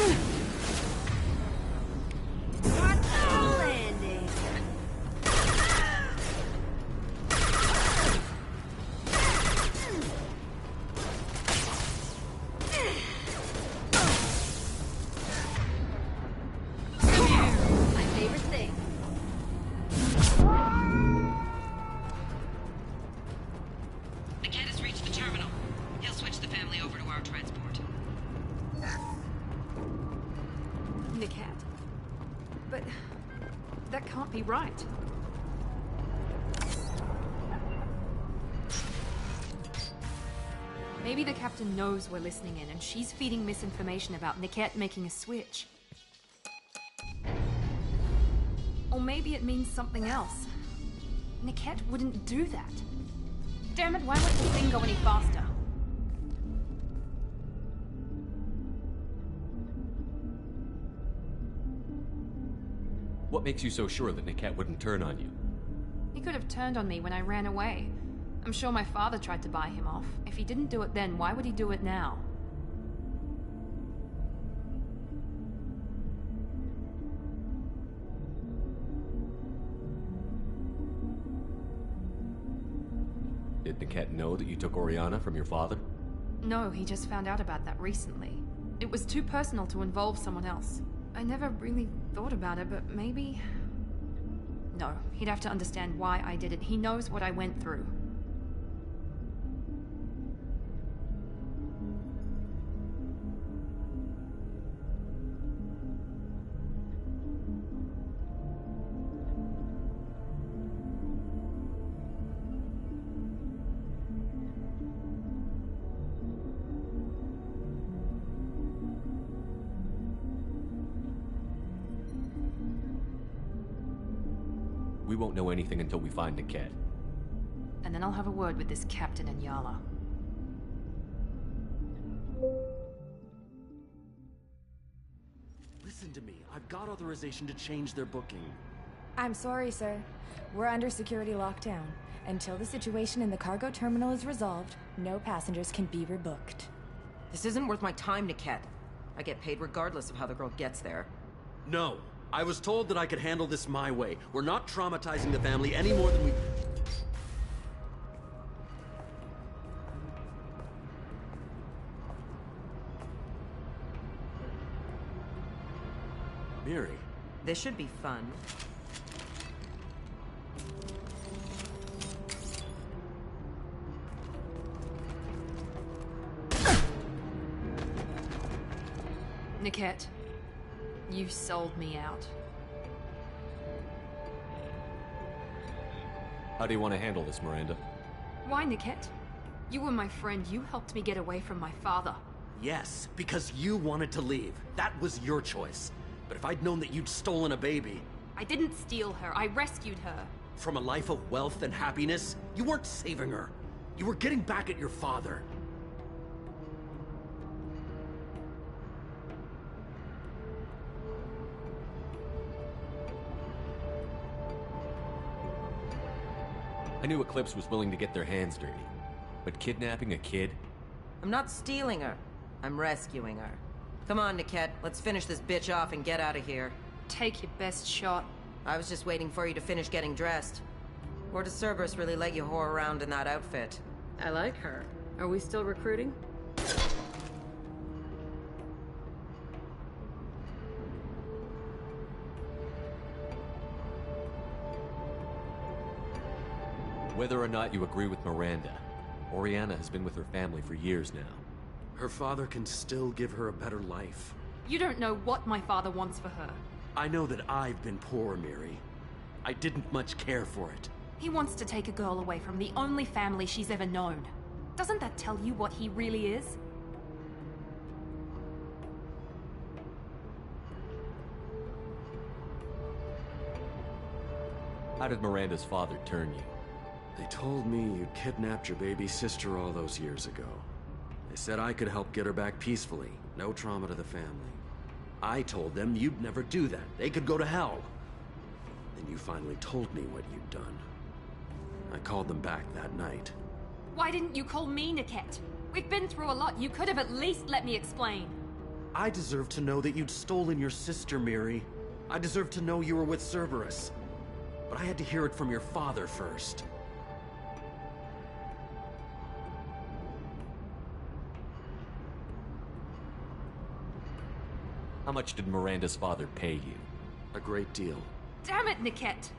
Landing. My favorite thing. The cat has reached the terminal. He'll switch the family over to our transport. Niket? But that can't be right. Maybe the captain knows we're listening in and she's feeding misinformation about Niket making a switch. Or maybe it means something else. Niket wouldn't do that. Damn it, why won't the thing go any faster? What makes you so sure that Niket wouldn't turn on you? He could have turned on me when I ran away. I'm sure my father tried to buy him off. If he didn't do it then, why would he do it now? Did Niket know that you took Oriana from your father? No, he just found out about that recently. It was too personal to involve someone else. I never really thought about it, but maybe... No, he'd have to understand why I did it. He knows what I went through. We won't know anything until we find Niket. And then I'll have a word with this captain and Yala. Listen to me. I've got authorization to change their booking. I'm sorry, sir. We're under security lockdown. Until the situation in the cargo terminal is resolved, no passengers can be rebooked. This isn't worth my time, Niket. I get paid regardless of how the girl gets there. No. I was told that I could handle this my way. We're not traumatizing the family any more than we... Miri. This should be fun. Niket, you sold me out. How do you want to handle this, Miranda? Why, Niket? You were my friend. You helped me get away from my father. Yes, because you wanted to leave. That was your choice. But if I'd known that you'd stolen a baby... I didn't steal her. I rescued her. From a life of wealth and happiness, you weren't saving her. You were getting back at your father. I knew Eclipse was willing to get their hands dirty. But kidnapping a kid? I'm not stealing her. I'm rescuing her. Come on, Niket. Let's finish this bitch off and get out of here. Take your best shot. I was just waiting for you to finish getting dressed. Or does Cerberus really let you whore around in that outfit? I like her. Are we still recruiting? Whether or not you agree with Miranda, Oriana has been with her family for years now. Her father can still give her a better life. You don't know what my father wants for her. I know that I've been poor, Miri. I didn't much care for it. He wants to take a girl away from the only family she's ever known. Doesn't that tell you what he really is? How did Miranda's father turn you? They told me you kidnapped your baby sister all those years ago. They said I could help get her back peacefully. No trauma to the family. I told them you'd never do that. They could go to hell. Then you finally told me what you'd done. I called them back that night. Why didn't you call me, Niket? We've been through a lot. You could have at least let me explain. I deserve to know that you'd stolen your sister, Miri. I deserve to know you were with Cerberus. But I had to hear it from your father first. How much did Miranda's father pay you? A great deal. Damn it, Niket!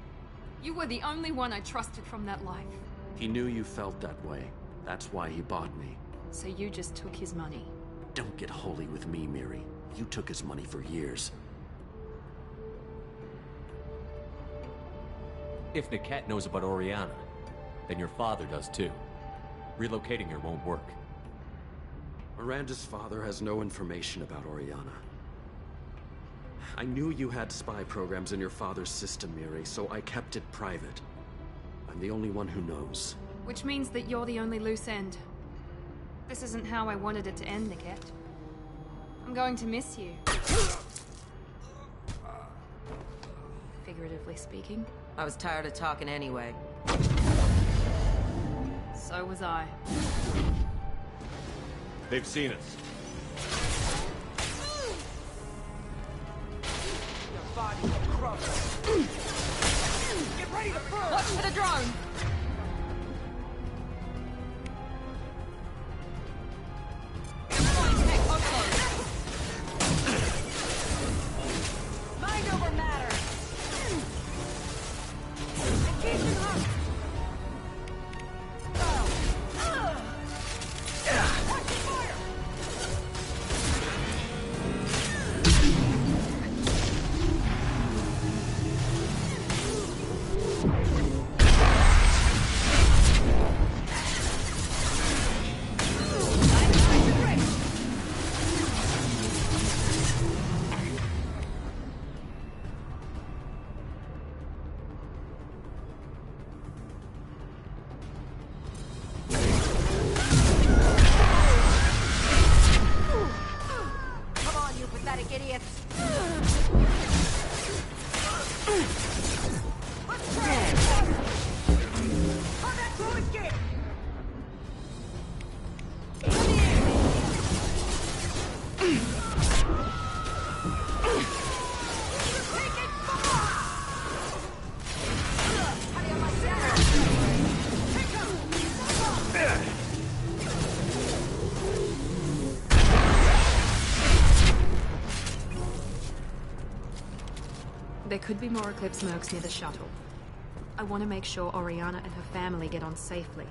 You were the only one I trusted from that life. He knew you felt that way. That's why he bought me. So you just took his money? Don't get holy with me, Miri. You took his money for years. If Niket knows about Oriana, then your father does too. Relocating her won't work. Miranda's father has no information about Oriana. I knew you had spy programs in your father's system, Miri, so I kept it private. I'm the only one who knows. Which means that you're the only loose end. This isn't how I wanted it to end, Niket. I'm going to miss you. Figuratively speaking. I was tired of talking anyway. So was I. They've seen us. Your body will crumble. Get ready to burn! Watch for the drone! Mind over matter! Engaging hunt! Watch the fire! There could be more Eclipse mercs near the shuttle. I want to make sure Oriana and her family get on safely.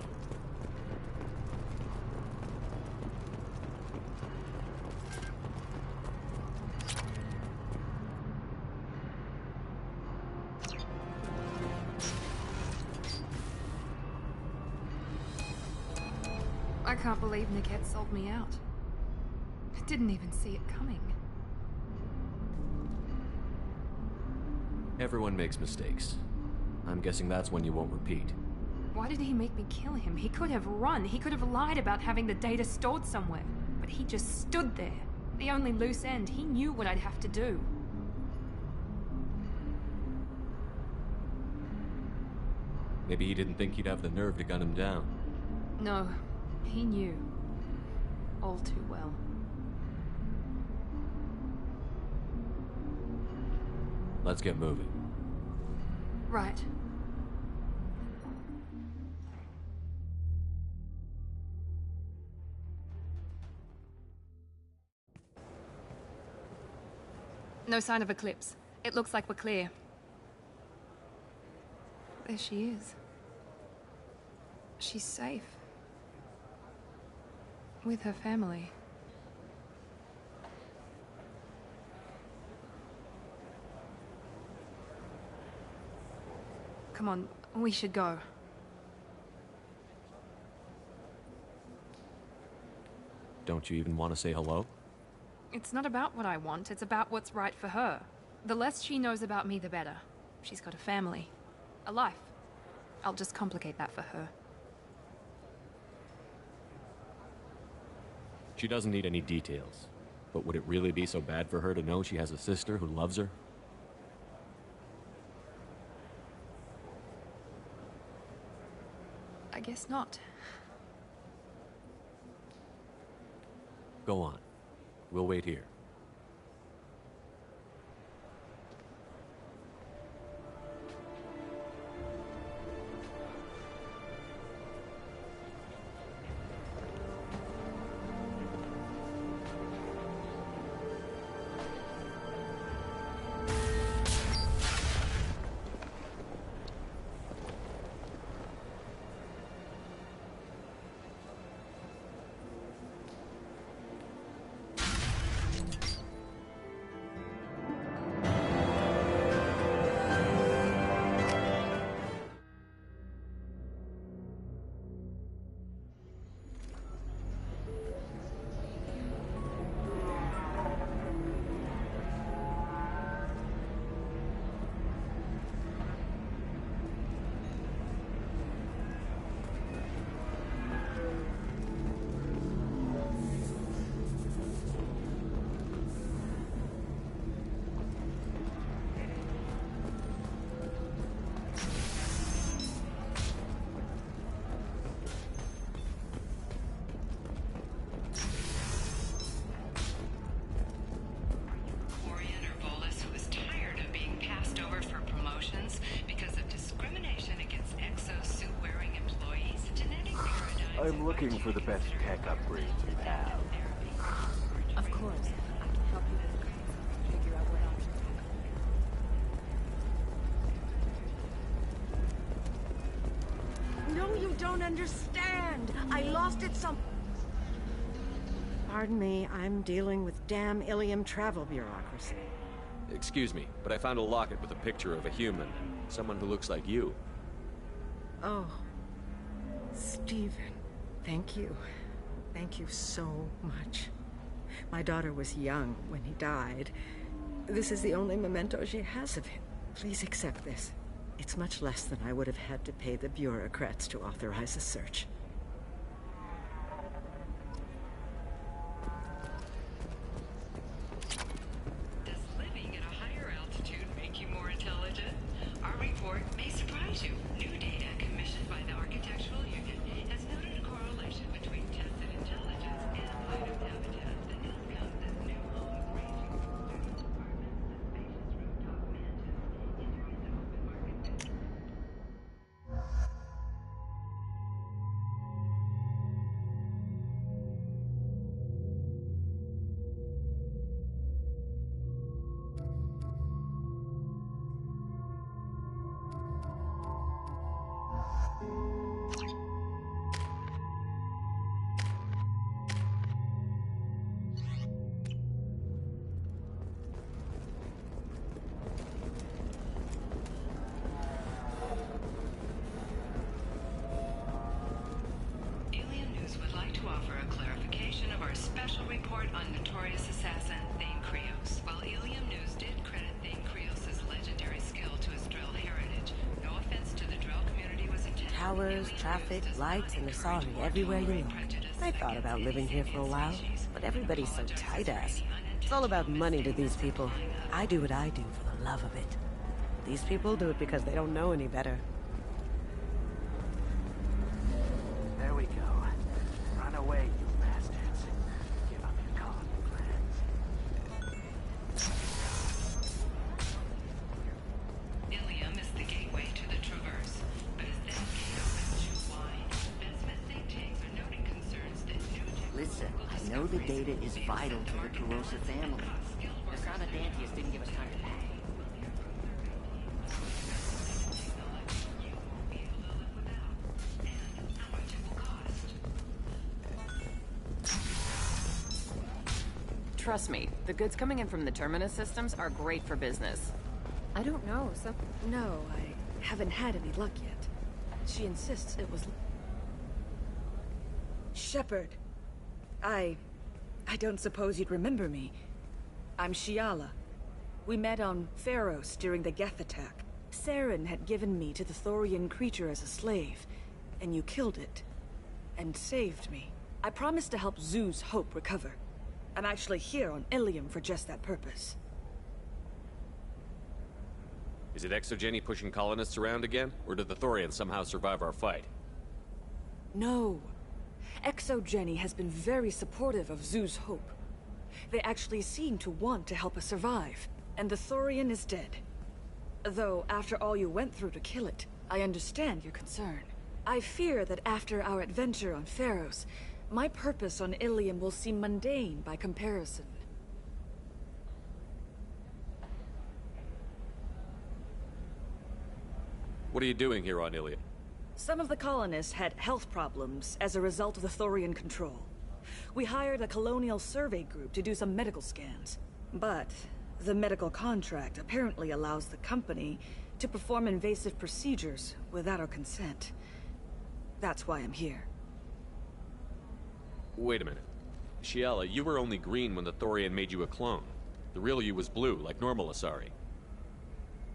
I can't believe Niket sold me out. I didn't even see it coming. Everyone makes mistakes. I'm guessing that's one you won't repeat. Why did he make me kill him? He could have run. He could have lied about having the data stored somewhere. But he just stood there. The only loose end. He knew what I'd have to do. Maybe he didn't think you'd have the nerve to gun him down. No, he knew. All too well. Let's get moving. Right. No sign of Eclipse. It looks like we're clear. There she is. She's safe. With her family. Come on, we should go. Don't you even want to say hello? It's not about what I want, it's about what's right for her. The less she knows about me, the better. She's got a family. A life. I'll just complicate that for her. She doesn't need any details. But would it really be so bad for her to know she has a sister who loves her? I guess not. Go on. We'll wait here. I'm looking for the best tech upgrades you have. Of course. I can help you with figure out what options. No, you don't understand. I lost it some... Pardon me, I'm dealing with damn Ilium travel bureaucracy. Excuse me, but I found a locket with a picture of a human. Someone who looks like you. Oh, Stephen, thank you. Thank you so much. My daughter was young when he died. This is the only memento she has of him. Please accept this. It's much less than I would have had to pay the bureaucrats to authorize a search. Does living at a higher altitude make you more intelligent? Our report may surprise you. New data commissioned by the Architectural Union has noted a correlation between tested intelligence and height of habitat that outcomes as new homes ranging from studio apartments to spacious rooftop mansions enter into open market bidding. Alien News would like to offer a clarification of our special report on notorious assassin Thane Krios. While Alien News did credit Thane Krios' legendary skill to his Drell heritage, no offense to the Drell community was intended. Towers, traffic, lights, and Asari everywhere you look. I thought about living here for a while, but everybody's so tight-ass. It's all about money to these people. I do what I do for the love of it. These people do it because they don't know any better. There we go. Run away, you bastards. Give up your colony plans. Ilium is the gateway to the Traverse, but as that gate opens too wide, investment think tanks are noting concerns that new Listen, I know the data is vital to the Carosa family. Asana Dantius didn't give us time to pay. Trust me, the goods coming in from the Terminus systems are great for business. I don't know, No, I haven't had any luck yet. She insists it was... Shepard. I don't suppose you'd remember me. I'm Shiala. We met on Pharos during the Geth attack. Saren had given me to the Thorian creature as a slave, and you killed it. And saved me. I promised to help Zoo's Hope recover. I'm actually here on Ilium for just that purpose. Is it Exogeny pushing colonists around again? Or did the Thorians somehow survive our fight? No. Exogeny has been very supportive of Zoo's Hope. They actually seem to want to help us survive, and the Thorian is dead. Though, after all you went through to kill it, I understand your concern. I fear that after our adventure on Pharos, my purpose on Ilium will seem mundane by comparison. What are you doing here on Ilium? Some of the colonists had health problems as a result of the Thorian control. We hired a colonial survey group to do some medical scans. But the medical contract apparently allows the company to perform invasive procedures without our consent. That's why I'm here. Wait a minute. Shiela, you were only green when the Thorian made you a clone. The real you was blue, like normal Asari.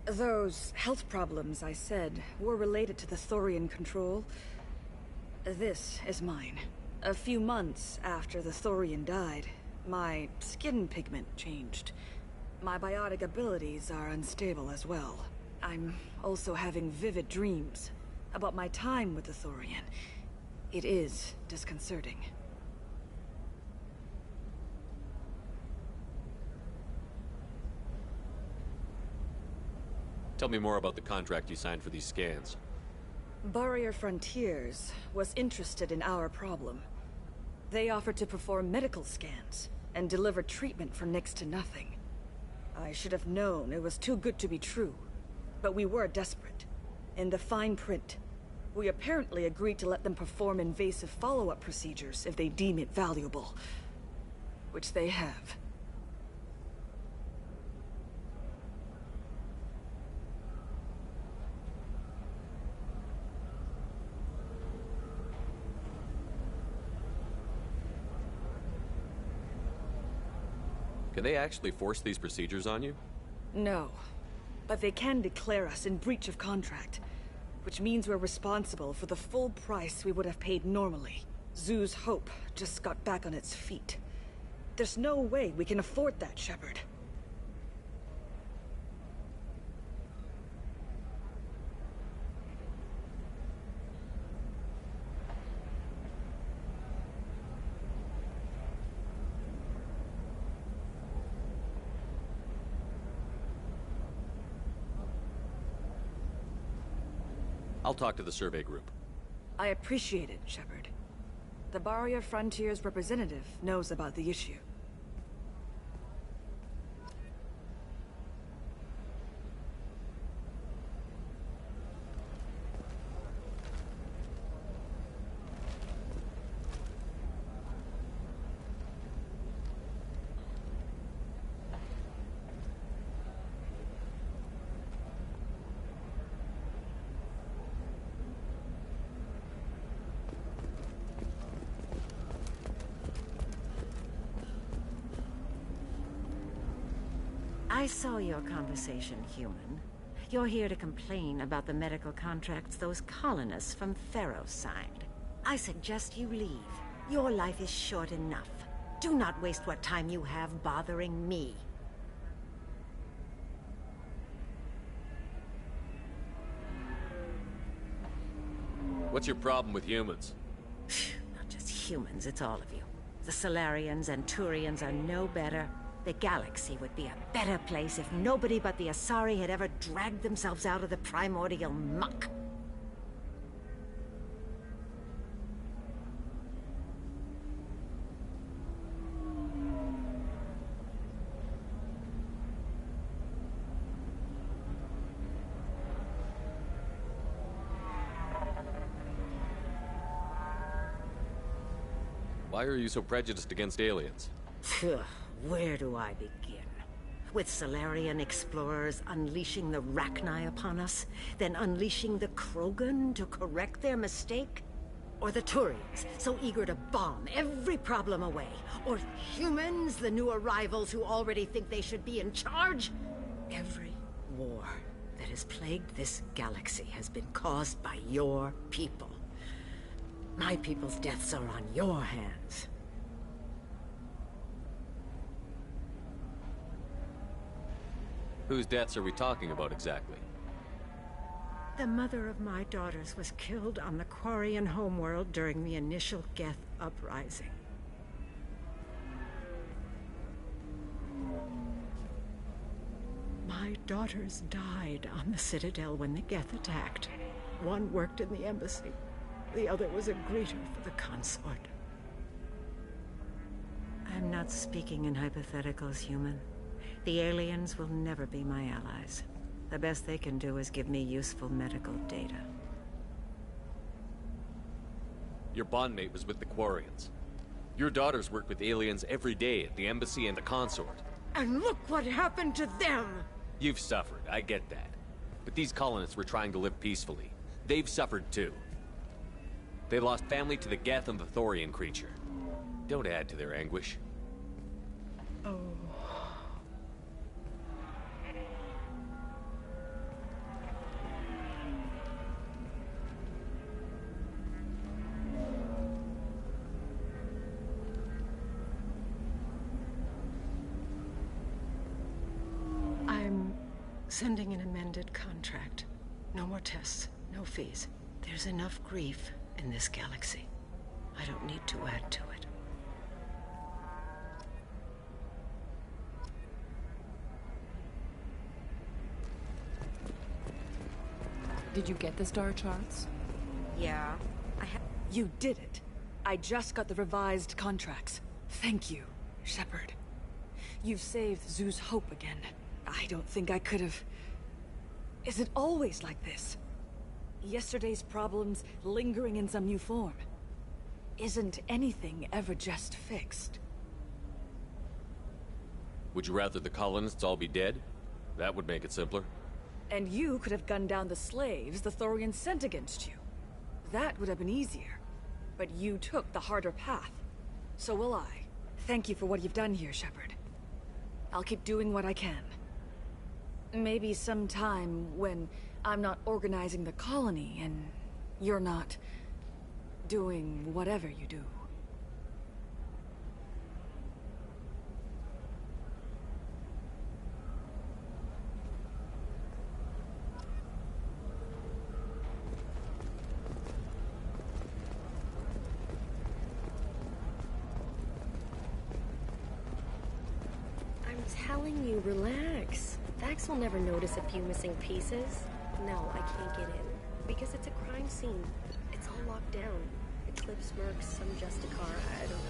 Those health problems I said were related to the Thorian control. This is mine. A few months after the Thorian died, my skin pigment changed. My biotic abilities are unstable as well. I'm also having vivid dreams about my time with the Thorian. It is disconcerting. Tell me more about the contract you signed for these scans. Barrier Frontiers was interested in our problem. They offered to perform medical scans and deliver treatment for next to nothing. I should have known it was too good to be true, but we were desperate. In the fine print, we apparently agreed to let them perform invasive follow-up procedures if they deem it valuable, which they have. Can they actually force these procedures on you? No, but they can declare us in breach of contract, which means we're responsible for the full price we would have paid normally. Zoo's Hope just got back on its feet. There's no way we can afford that, Shepard. I'll talk to the survey group. I appreciate it, Shepard. The Barrier Frontiers representative knows about the issue. I saw your conversation, human. You're here to complain about the medical contracts those colonists from Pharos signed. I suggest you leave. Your life is short enough. Do not waste what time you have bothering me. What's your problem with humans? Not just humans, it's all of you. The Solarians and Turians are no better. The galaxy would be a better place if nobody but the Asari had ever dragged themselves out of the primordial muck. Why are you so prejudiced against aliens? Where do I begin? With Solarian explorers unleashing the Rachni upon us, then unleashing the Krogan to correct their mistake? Or the Turians, so eager to bomb every problem away? Or humans, the new arrivals who already think they should be in charge? Every war that has plagued this galaxy has been caused by your people. My people's deaths are on your hands. Whose deaths are we talking about exactly? The mother of my daughters was killed on the Quarian homeworld during the initial Geth uprising. My daughters died on the Citadel when the Geth attacked. One worked in the embassy. The other was a greeter for the consort. I'm not speaking in hypotheticals, human. The aliens will never be my allies. The best they can do is give me useful medical data. Your bondmate was with the Quarians. Your daughters work with aliens every day at the embassy and the consort. And look what happened to them! You've suffered, I get that. But these colonists were trying to live peacefully. They've suffered too. They lost family to the Geth and the Thorian creature. Don't add to their anguish. Oh. I'm sending an amended contract. No more tests, no fees. There's enough grief in this galaxy. I don't need to add to it. Did you get the star charts? Yeah. You did it. I just got the revised contracts. Thank you, Shepard. You've saved Zoo's hope again. I don't think I could have... Is it always like this? Yesterday's problems lingering in some new form. Isn't anything ever just fixed? Would you rather the colonists all be dead? That would make it simpler. And you could have gunned down the slaves the Thorians sent against you. That would have been easier. But you took the harder path. So will I. Thank you for what you've done here, Shepard. I'll keep doing what I can. Maybe sometime when I'm not organizing the colony and you're not doing whatever you do. I'm telling you, relax. Vax will never notice a few missing pieces. No, I can't get in. Because it's a crime scene. It's all locked down. Eclipse mercs, some Justicar, I don't know.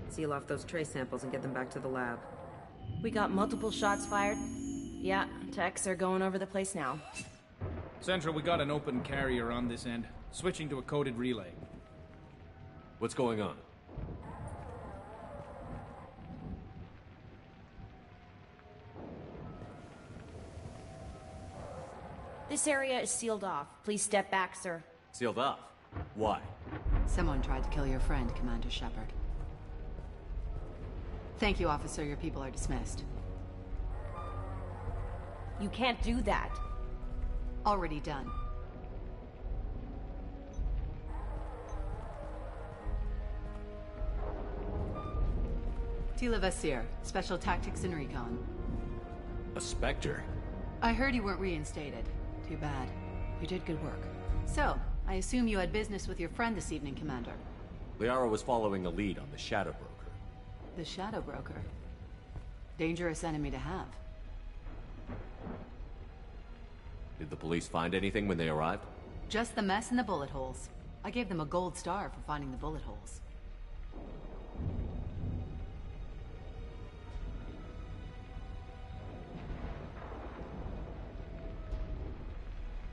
Seal off those trace samples and get them back to the lab. We got multiple shots fired. Yeah, techs are going over the place now. Central, we got an open carrier on this end. Switching to a coded relay. What's going on? This area is sealed off. Please step back, sir. Sealed off? Why? Someone tried to kill your friend, Commander Shepard. Thank you, officer. Your people are dismissed. You can't do that. Already done. Tila Vasir, Special Tactics and Recon. A Spectre? I heard you weren't reinstated. Too bad. You did good work. So, I assume you had business with your friend this evening, Commander. Liara was following a lead on the Shadow Broker. The Shadow Broker. Dangerous enemy to have. Did the police find anything when they arrived? Just the mess and the bullet holes. I gave them a gold star for finding the bullet holes.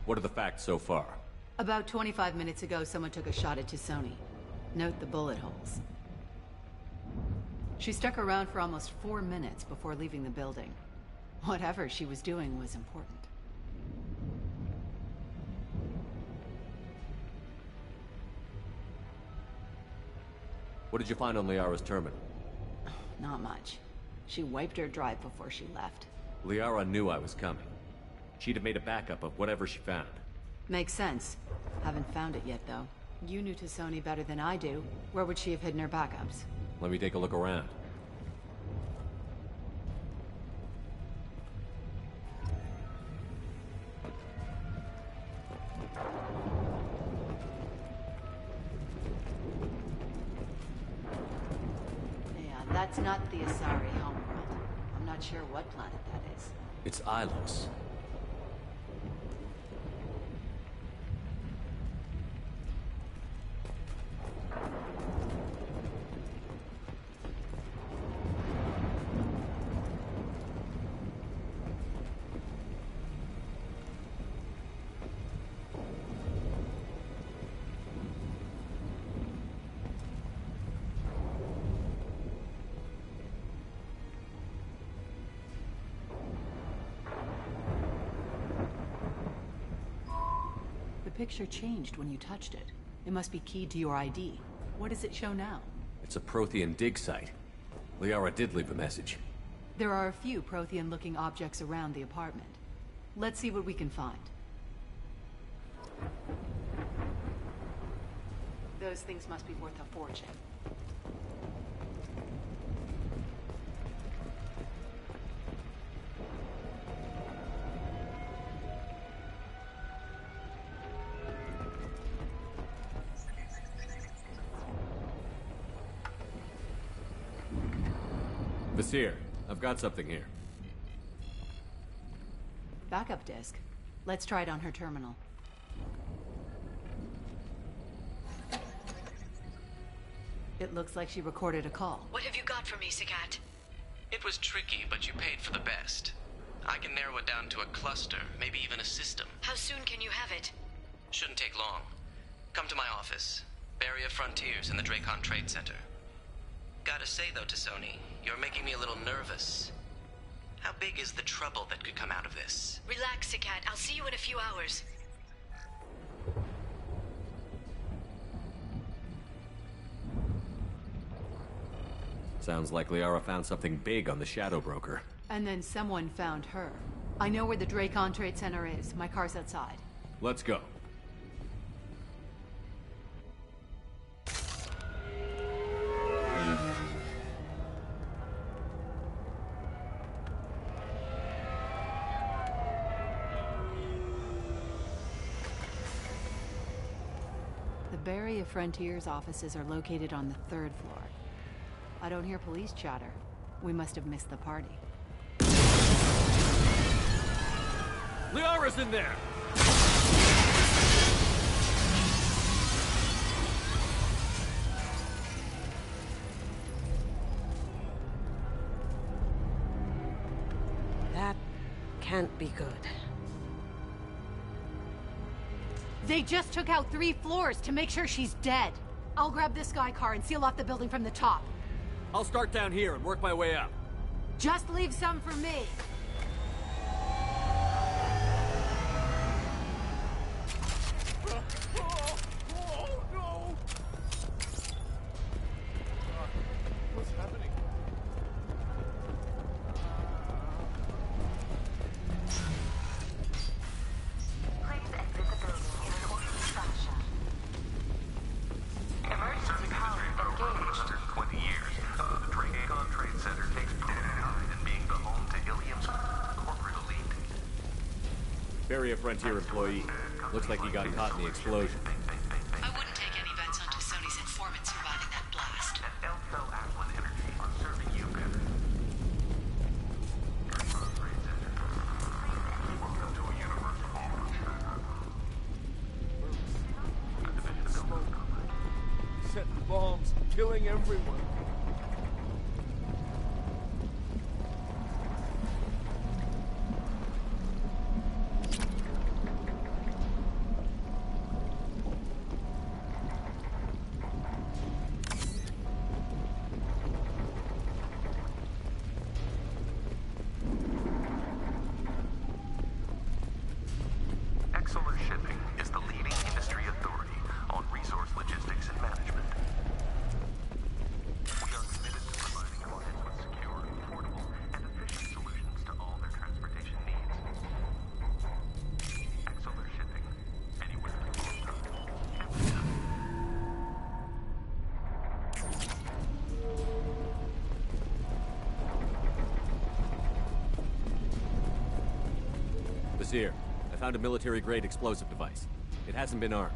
What are the facts so far? About 25 minutes ago, someone took a shot at Tisoni. Note the bullet holes. She stuck around for almost 4 minutes before leaving the building. Whatever she was doing was important. What did you find on Liara's terminal? Not much. She wiped her drive before she left. Liara knew I was coming. She'd have made a backup of whatever she found. Makes sense. Haven't found it yet, though. You knew Tisoni better than I do. Where would she have hidden her backups? Let me take a look around. Yeah, that's not the Asari homeworld. I'm not sure what planet that is. It's Ilos. The picture changed when you touched it. It must be keyed to your ID. What does it show now? It's a Prothean dig site. Liara did leave a message. There are a few Prothean-looking objects around the apartment. Let's see what we can find. Those things must be worth a fortune. Vasir, I've got something here. Backup disk. Let's try it on her terminal. It looks like she recorded a call. What have you got for me, Sagat? It was tricky, but you paid for the best. I can narrow it down to a cluster, maybe even a system. How soon can you have it? Shouldn't take long. Come to my office. Barrier Frontiers in the Dracon Trade Center. Gotta say though, Tisoni, you're making me a little nervous. How big is the trouble that could come out of this? Relax, Sagat. I'll see you in a few hours. Sounds like Liara found something big on the Shadow Broker. And then someone found her. I know where the Dracon Trade Center is. My car's outside. Let's go. The Barrier Frontiers offices are located on the 3rd floor. I don't hear police chatter. We must have missed the party. Liara's in there! That can't be good. They just took out 3 floors to make sure she's dead. I'll grab this Sky car and seal off the building from the top. I'll start down here and work my way up. Just leave some for me. Barrier Frontier employee. Looks like he got caught in the explosion. I wouldn't take any bets on Tisoni's informant surviving that blast. killing everyone. Exolar Shipping is the leading industry authority on resource logistics and management. We are committed to providing clients with secure, affordable, and efficient solutions to all their transportation needs. Exolar Shipping. Anywhere, every time. Basir, I found a military-grade explosive device. It hasn't been armed.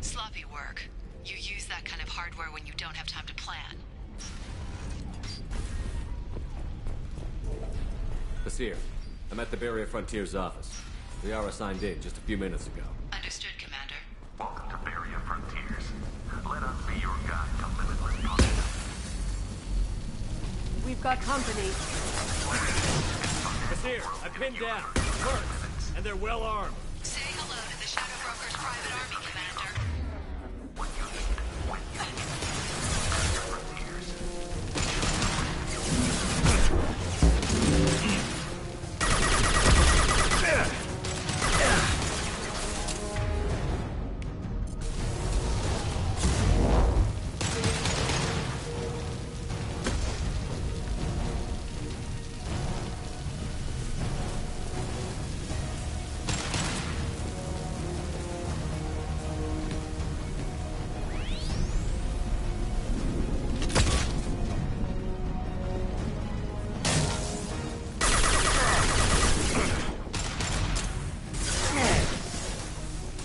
Sloppy work. You use that kind of hardware when you don't have time to plan. Basir, I'm at the Barrier Frontiers office. Liara signed in just a few minutes ago. Understood, Commander. Welcome to Barrier Frontiers. Let us be your guide to limitless possibilities. We've got company. Basir, I've pinned down. Mercs, and they're well armed. Say hello to the Shadow Broker's private army, Commander.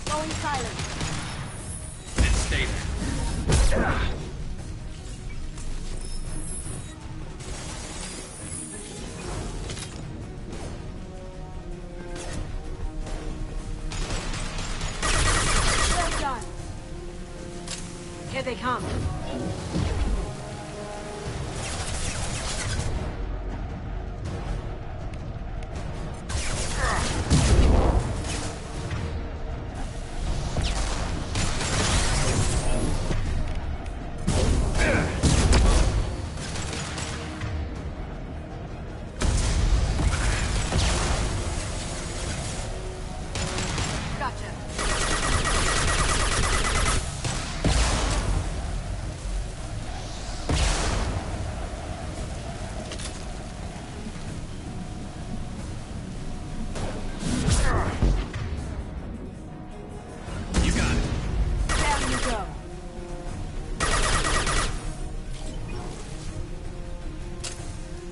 Going silent. And stay there. Well done. Here they come. Gotcha. You got it. Down you go.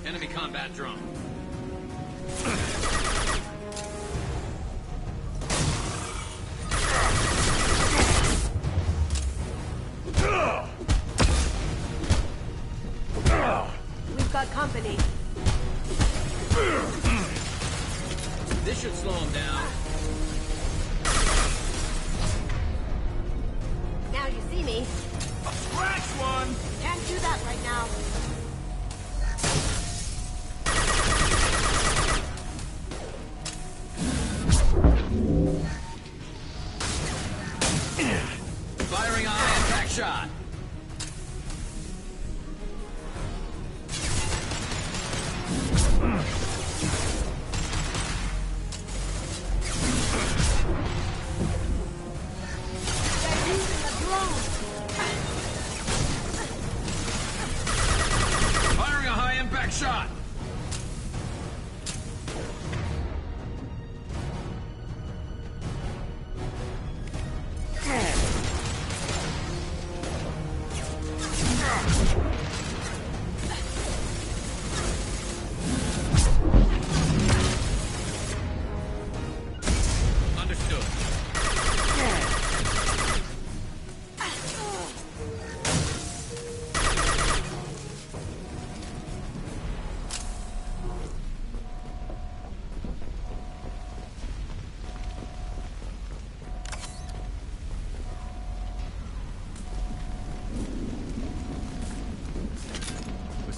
Enemy combat drone. We've got company. This should slow him down. Now you see me. Scratch one! Can't do that right now. Firing a high-impact shot. They're using a drone. Firing a high-impact shot.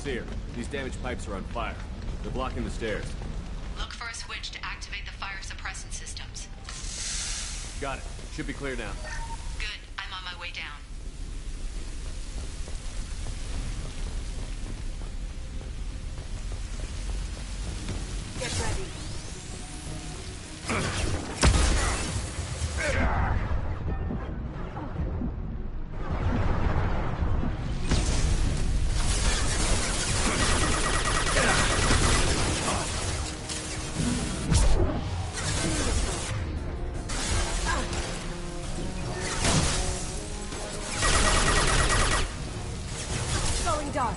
Seer, these damaged pipes are on fire. They're blocking the stairs. Look for a switch to activate the fire suppressant systems. Got it. Should be clear now. Good. I'm on my way down. Get ready. Going dark.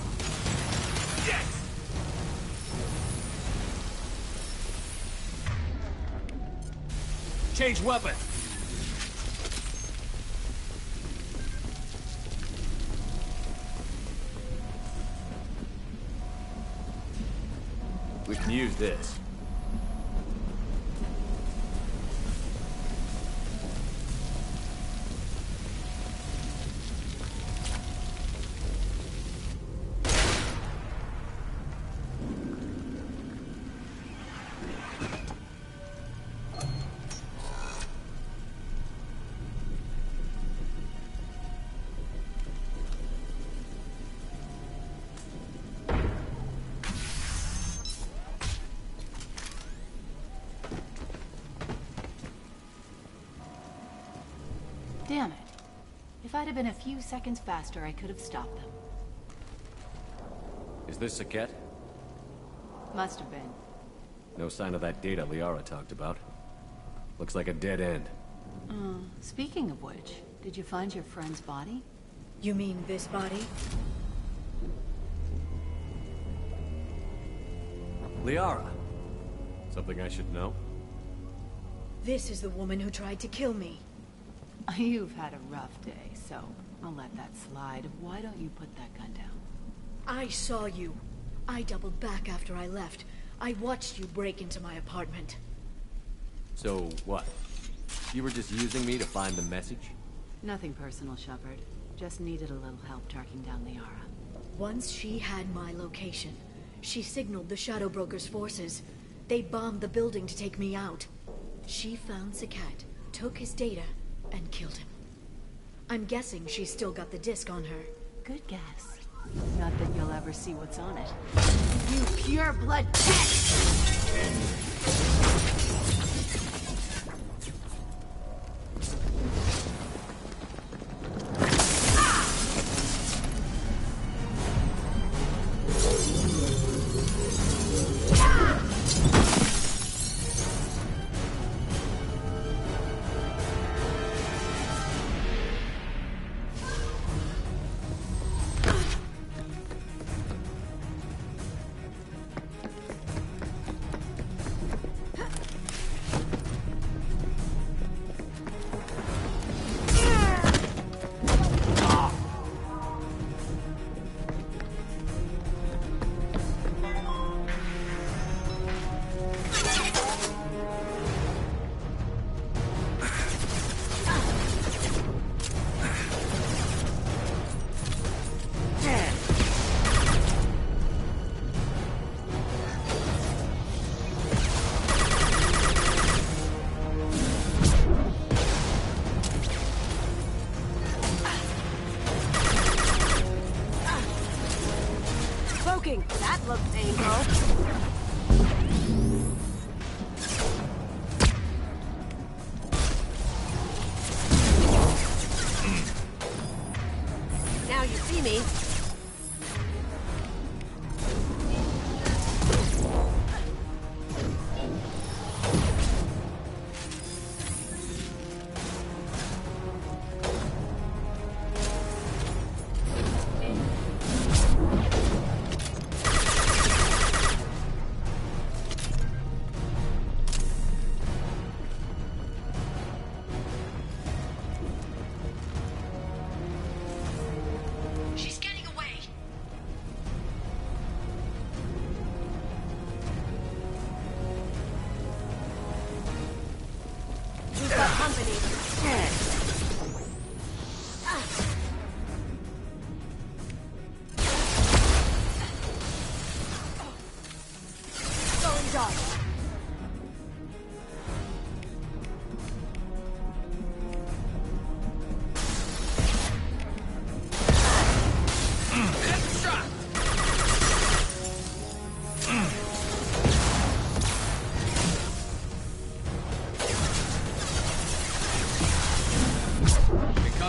Change weapon! We can use this. Damn it. If I'd have been a few seconds faster, I could have stopped them. Is this Saket? Must have been. No sign of that data Liara talked about. Looks like a dead end. Speaking of which, did you find your friend's body? You mean this body? Liara! Something I should know? This is the woman who tried to kill me. You've had a rough day, so I'll let that slide. Why don't you put that gun down? I saw you. I doubled back after I left. I watched you break into my apartment. So, what? You were just using me to find the message? Nothing personal, Shepard. Just needed a little help tracking down Liara. Once she had my location, she signaled the Shadow Broker's forces. They bombed the building to take me out. She found Saket, took his data, and killed him. I'm guessing she's still got the disc on her. Good guess. Not that you'll ever see what's on it. You pure blood That looks painful. Now you see me.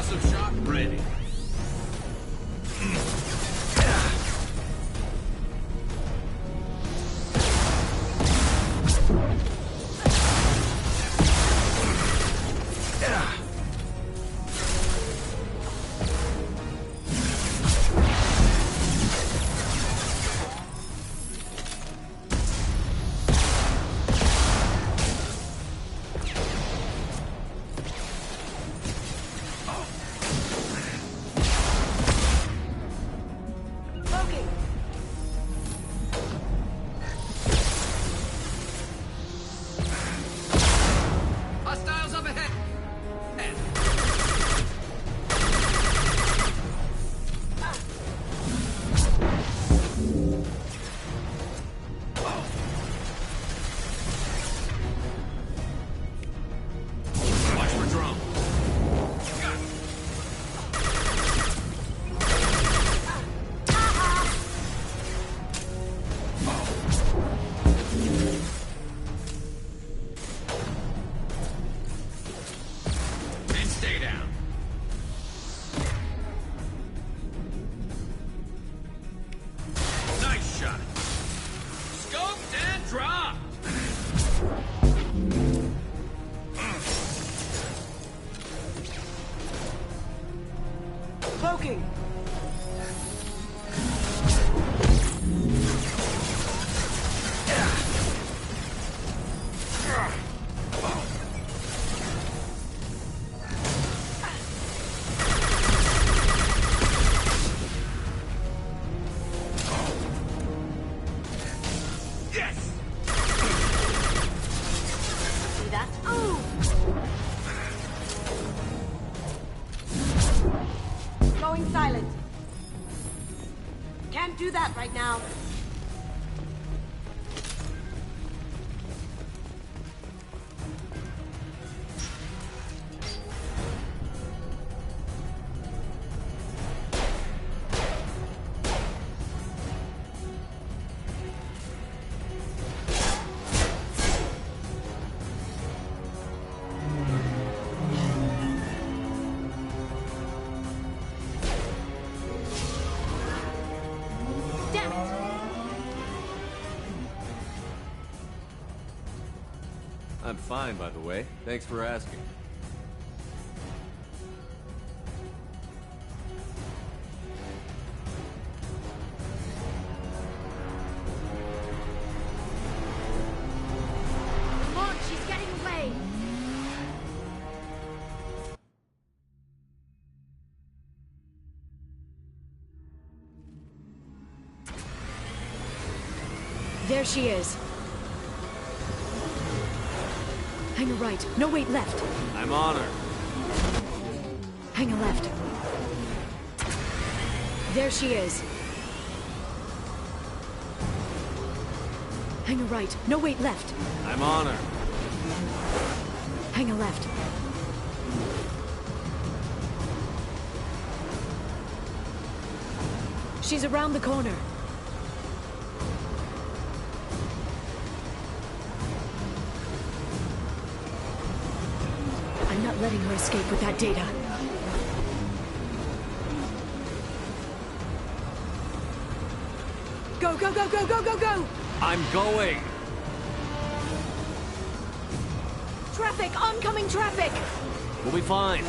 Awesome shot ready. Hostiles up ahead. Watch for drone. And stay down. Nice shot. Scoped and dropped. Cloaking! Yes. See that? Going silent. Can't do that right now. Damn it! I'm fine, by the way. Thanks for asking. Come on, she's getting away! There she is. Hang a right. No, wait, left. I'm on her. Hang a left. There she is. Hang a right. No, wait, left. I'm on her. Hang a left. She's around the corner. I'm not letting her escape with that data. Go, go, go, go, go, go, go! I'm going! Traffic! Oncoming traffic! We'll be fine.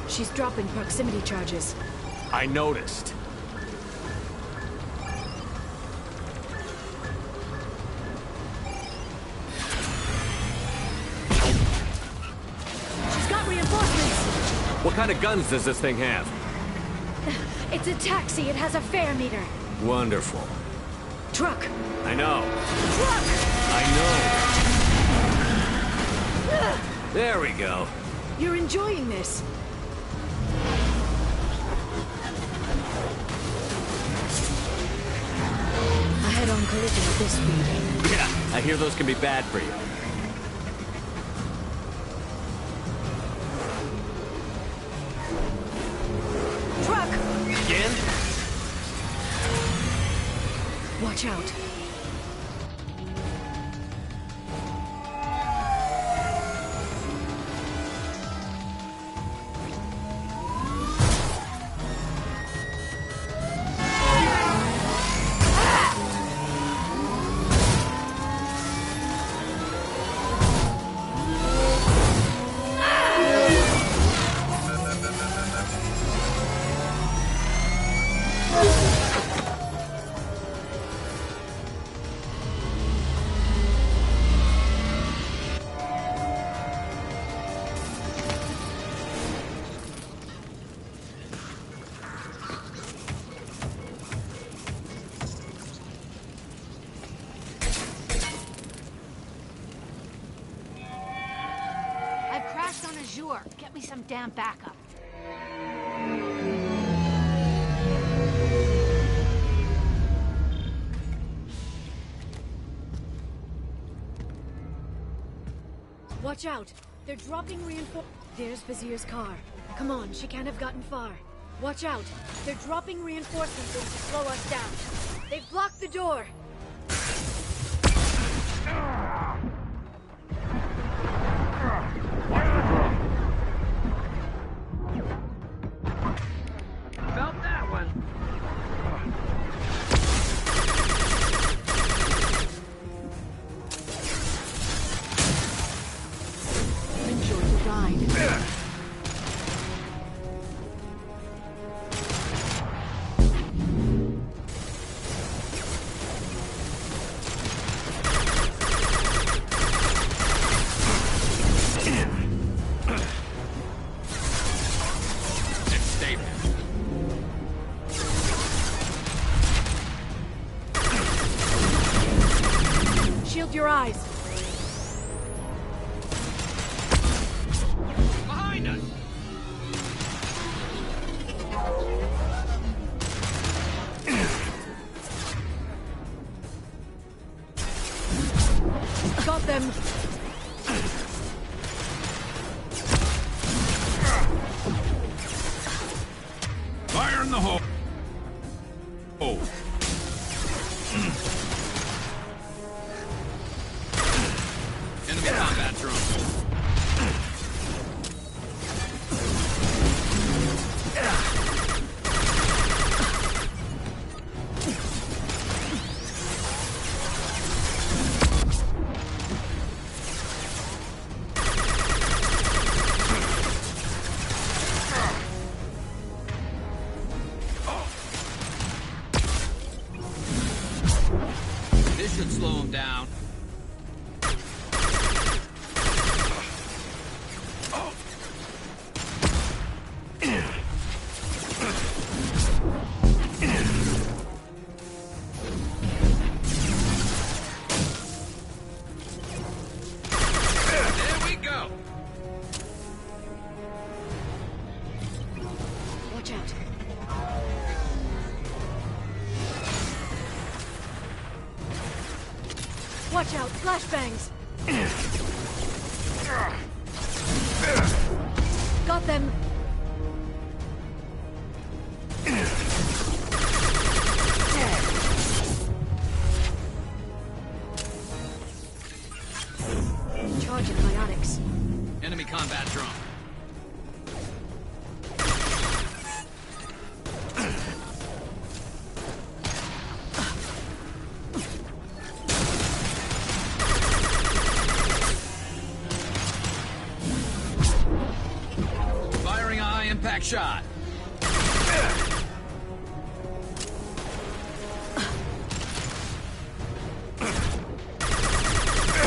She's dropping proximity charges. I noticed. She's got reinforcements! What kind of guns does this thing have? It's a taxi. It has a fare meter. Wonderful. Truck! I know. Truck! I know. There we go. You're enjoying this. A head-on collision at this speed. Yeah, I hear those can be bad for you. Truck! Again? Watch out. jour. Get me some damn backup. Watch out! They're dropping reinforcements. There's Vizier's car. Come on, she can't have gotten far. Watch out! They're dropping reinforcements in to slow us down. They've blocked the door! Felt that one. Enjoy the ride. Shield your eyes! Behind us! Got them! Fire in the hole! Oh. Enemy combat drone. This should slow him down. There we go. Watch out! Watch out! Flashbangs! Got them! Charging biotics. Enemy combat drone. Firing a high-impact shot.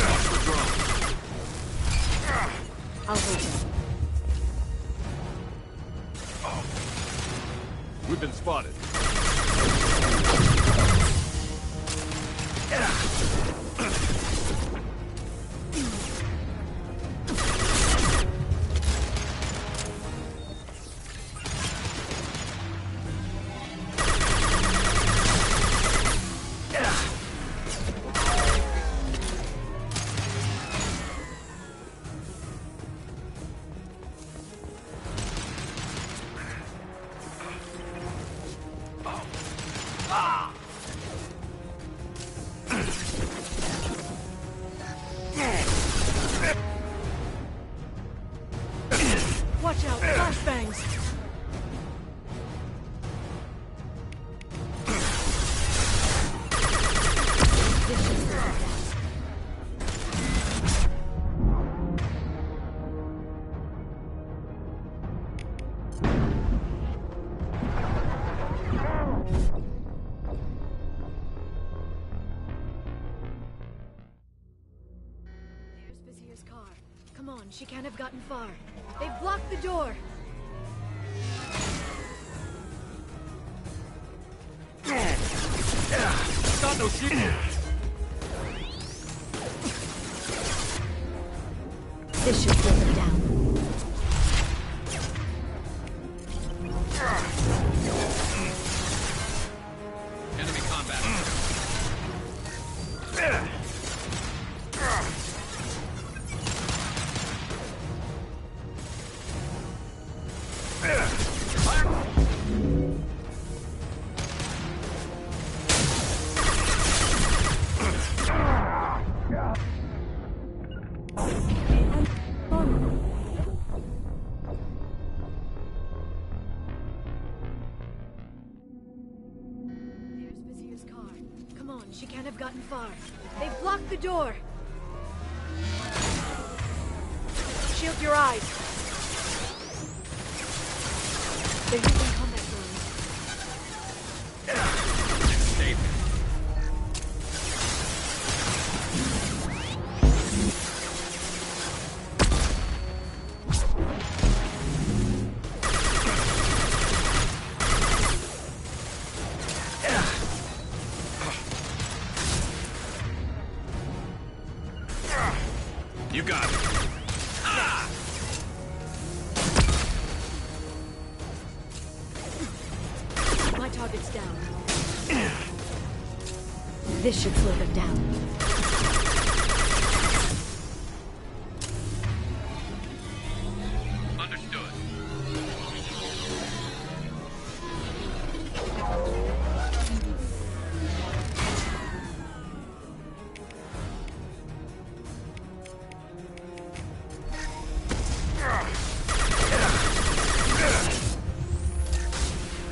Watch for drone. I'll hold you. We've been spotted. Watch out! Flashbangs! There's Vizier's car. Come on, she can't have gotten far. They've blocked the door! Got no shield. This should slow them down. have gotten far. They've blocked the door. Shield your eyes. They're using combat drones. Safe. You got it. My target's down. This should slow them down. Understood.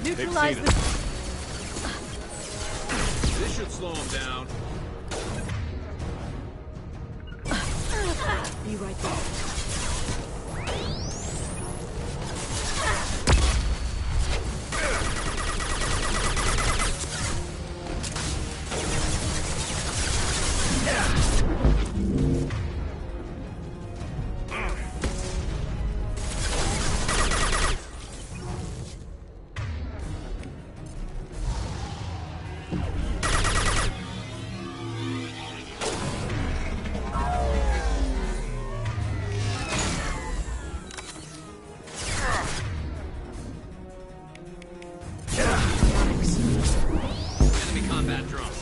Neutralize They've the... This should slow him down. Be right there. Enemy combat drone.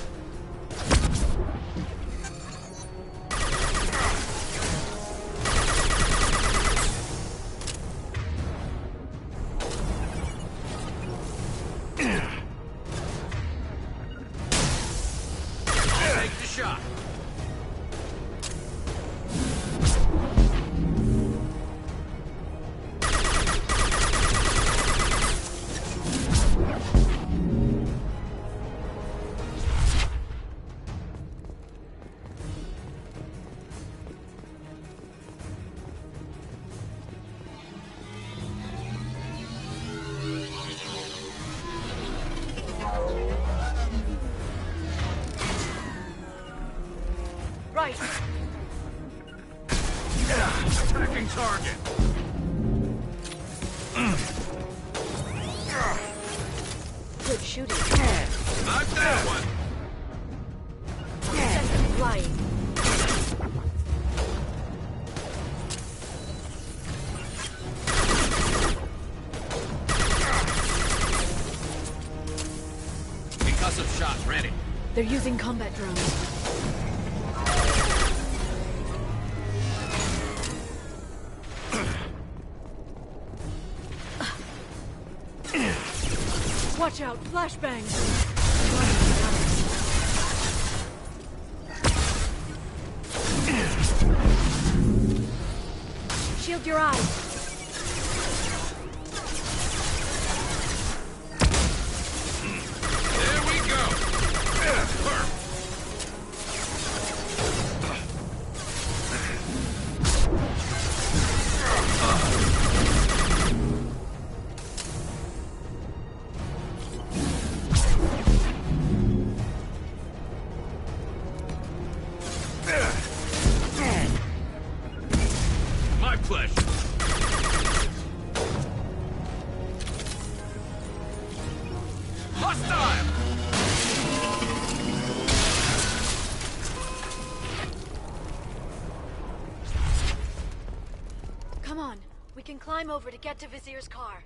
Take the shot. Right. Attacking target. Good shooting. Knock that one. Send them flying. Concussive shot ready. They're using combat drones. Watch out, flashbangs! Shield your eyes. There we go. Perfect. My pleasure. Hostile! Come on, we can climb over to get to Vizier's car.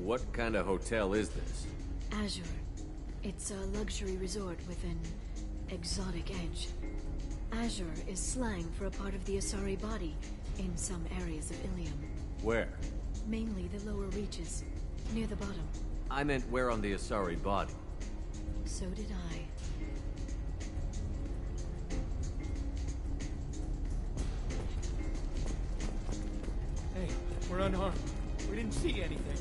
What kind of hotel is this? Azure. It's a luxury resort with an exotic edge. Azure is slang for a part of the Asari body in some areas of Ilium. Where? Mainly the lower reaches, near the bottom. I meant where on the Asari body. So did I. Hey, we're unharmed. We didn't see anything.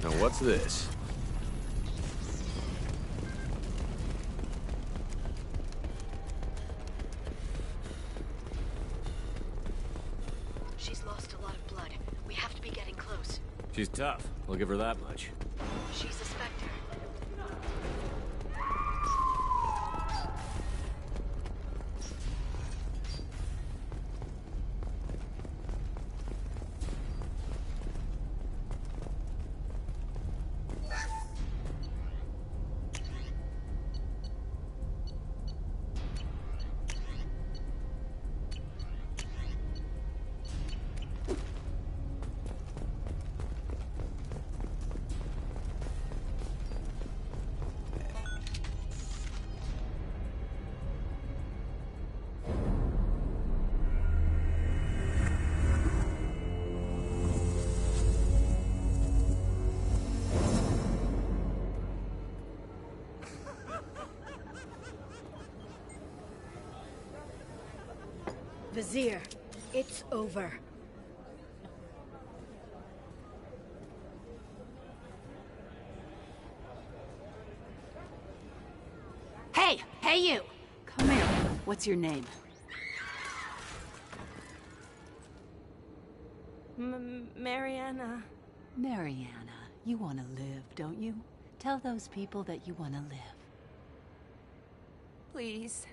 Now what's this? She's lost a lot of blood. We have to be getting close. She's tough. I'll give her that much. She's a Spectre. Vizier, it's over. Hey! Hey, you! Come here. What's your name? Mariana. Mariana. You want to live, don't you? Tell those people that you want to live. Please.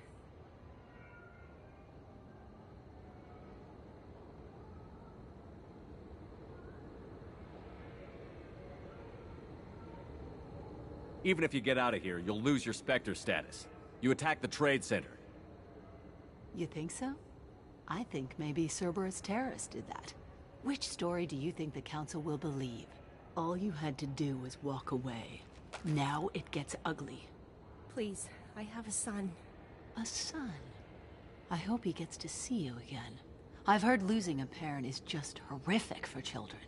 Even if you get out of here, you'll lose your Spectre status. You attacked the trade center. You think so? I think maybe Cerberus terrorists did that. Which story do you think the Council will believe? All you had to do was walk away. Now it gets ugly. Please, I have a son. A son? I hope he gets to see you again. I've heard losing a parent is just horrific for children.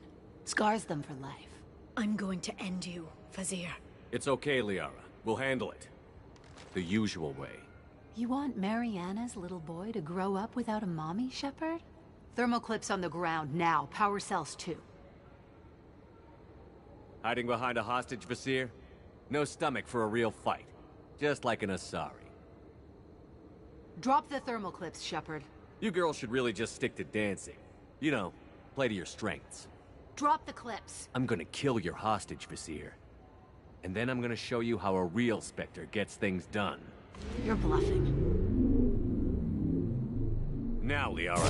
Scars them for life. I'm going to end you, Vizier. It's okay, Liara. We'll handle it. The usual way. You want Mariana's little boy to grow up without a mommy, Shepard? Thermoclips on the ground now. Power cells too. Hiding behind a hostage, Vizier? No stomach for a real fight. Just like an Asari. Drop the thermoclips, Shepard. You girls should really just stick to dancing. You know, play to your strengths. Drop the clips. I'm gonna kill your hostage, Vizier. And then I'm gonna show you how a real Spectre gets things done. You're bluffing. Now, Liara.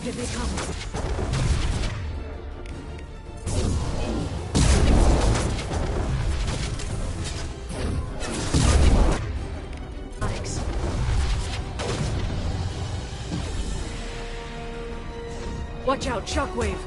Here they come. Watch out, shockwave!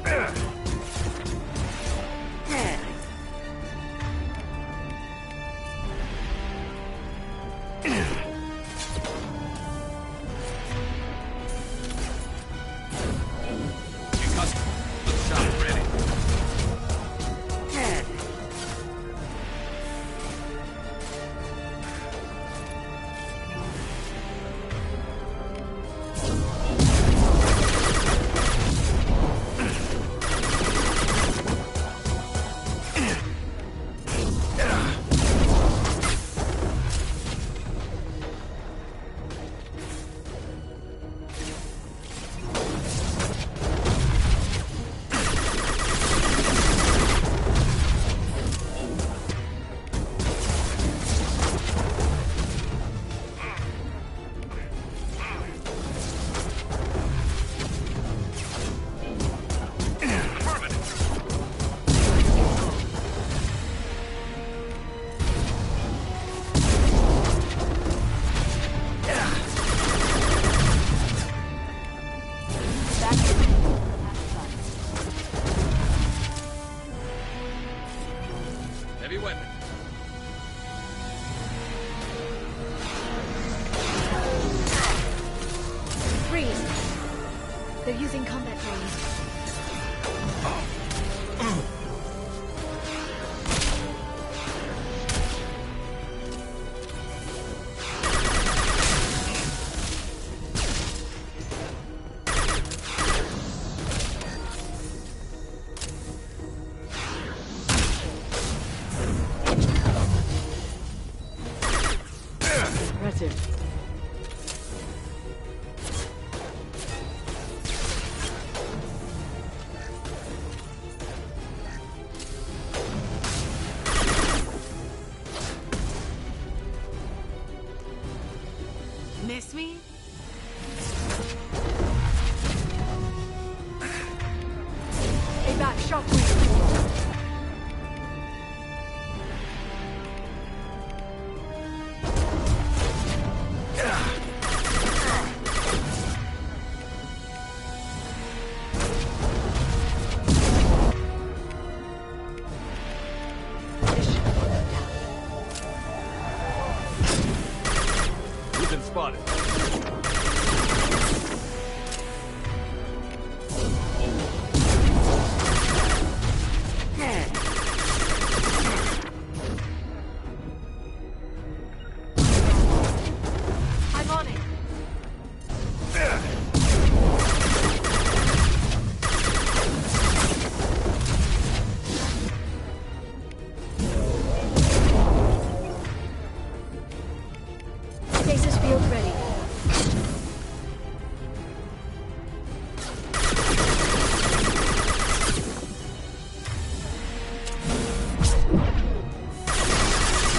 Heavy weapon. Freeze! They're using combat drones. Impressive. Miss me? Stay back, shockwave! We've been spotted. I'm on it! Stasis field ready.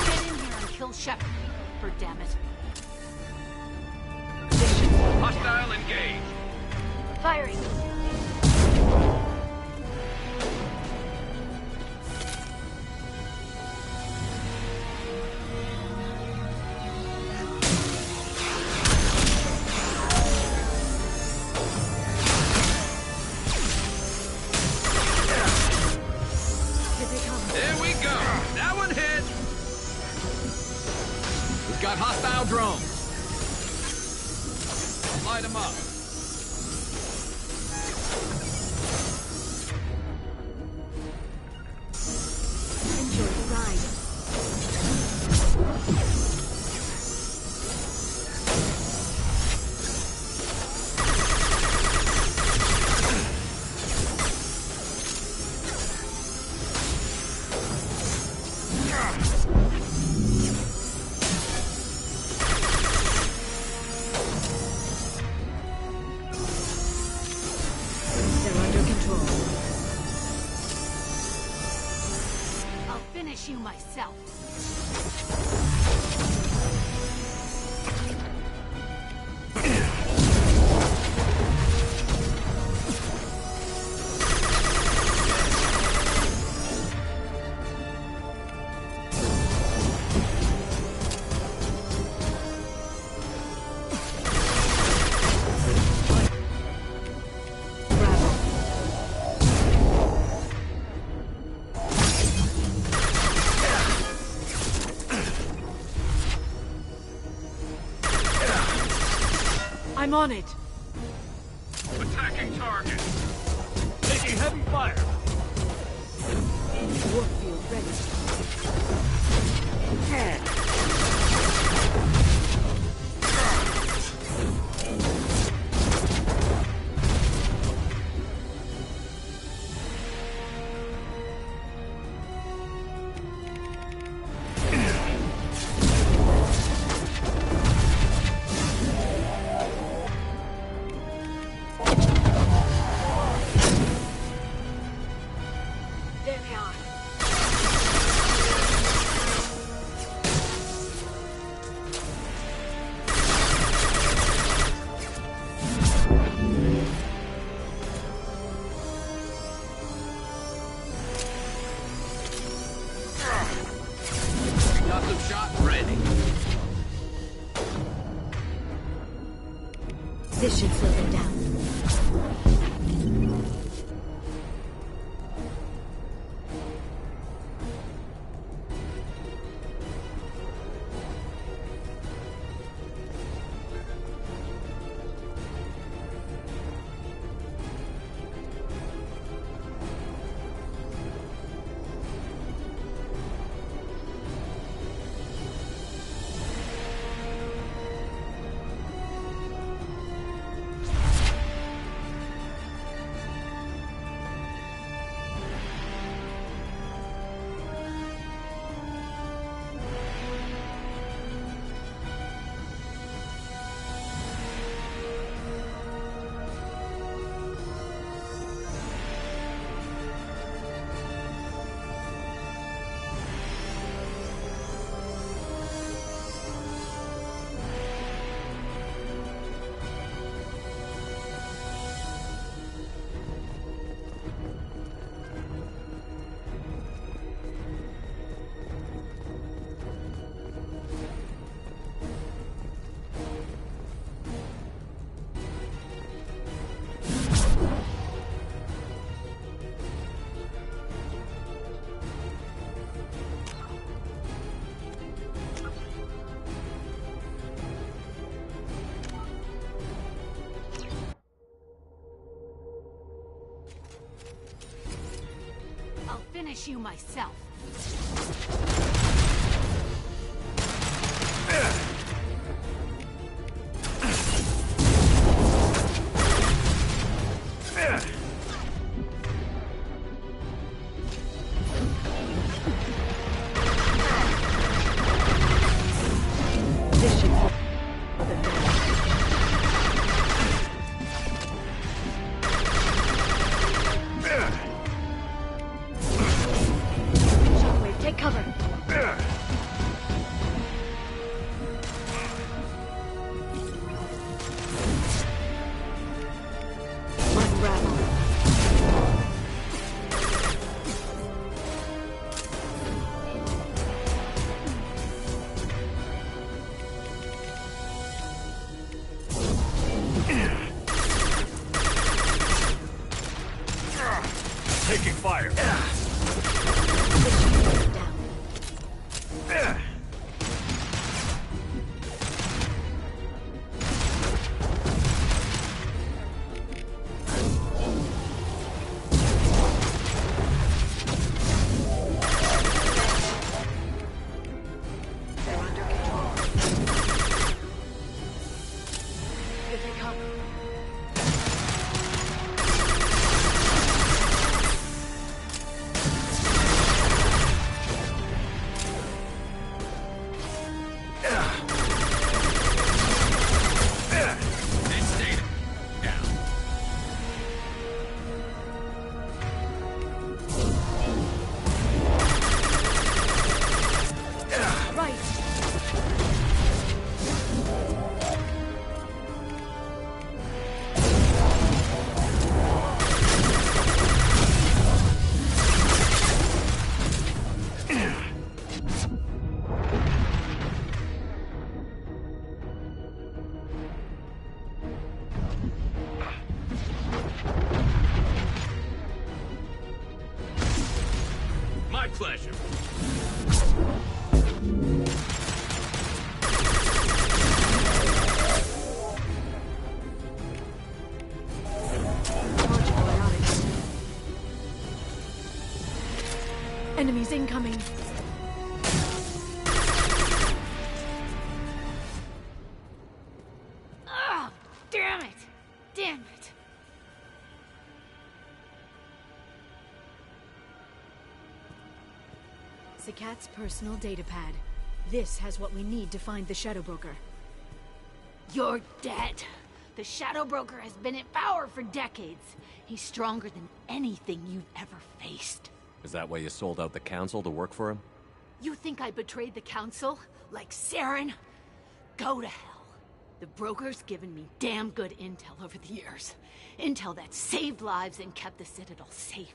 Get in here and kill Shepard. For damn it. Hostile engaged. Firing! Here they come. There we go. That one hit. We've got hostile drones. Light them up. Enjoy the ride. They're under control. I'll finish you myself. I'm on it! Attacking target. Taking heavy fire. Warfield ready. There they are. finish you myself. Shockwave, take cover. Taking fire. They're under control. Here they come. My pleasure. Enemies incoming. Oh, damn it! Damn it! Zakat's personal data pad. This has what we need to find the Shadow Broker. You're dead. The Shadow Broker has been in power for decades. He's stronger than anything you've ever faced. Is that why you sold out the Council to work for him? You think I betrayed the Council? Like Saren? Go to hell. The Broker's given me damn good intel over the years. Intel that saved lives and kept the Citadel safe.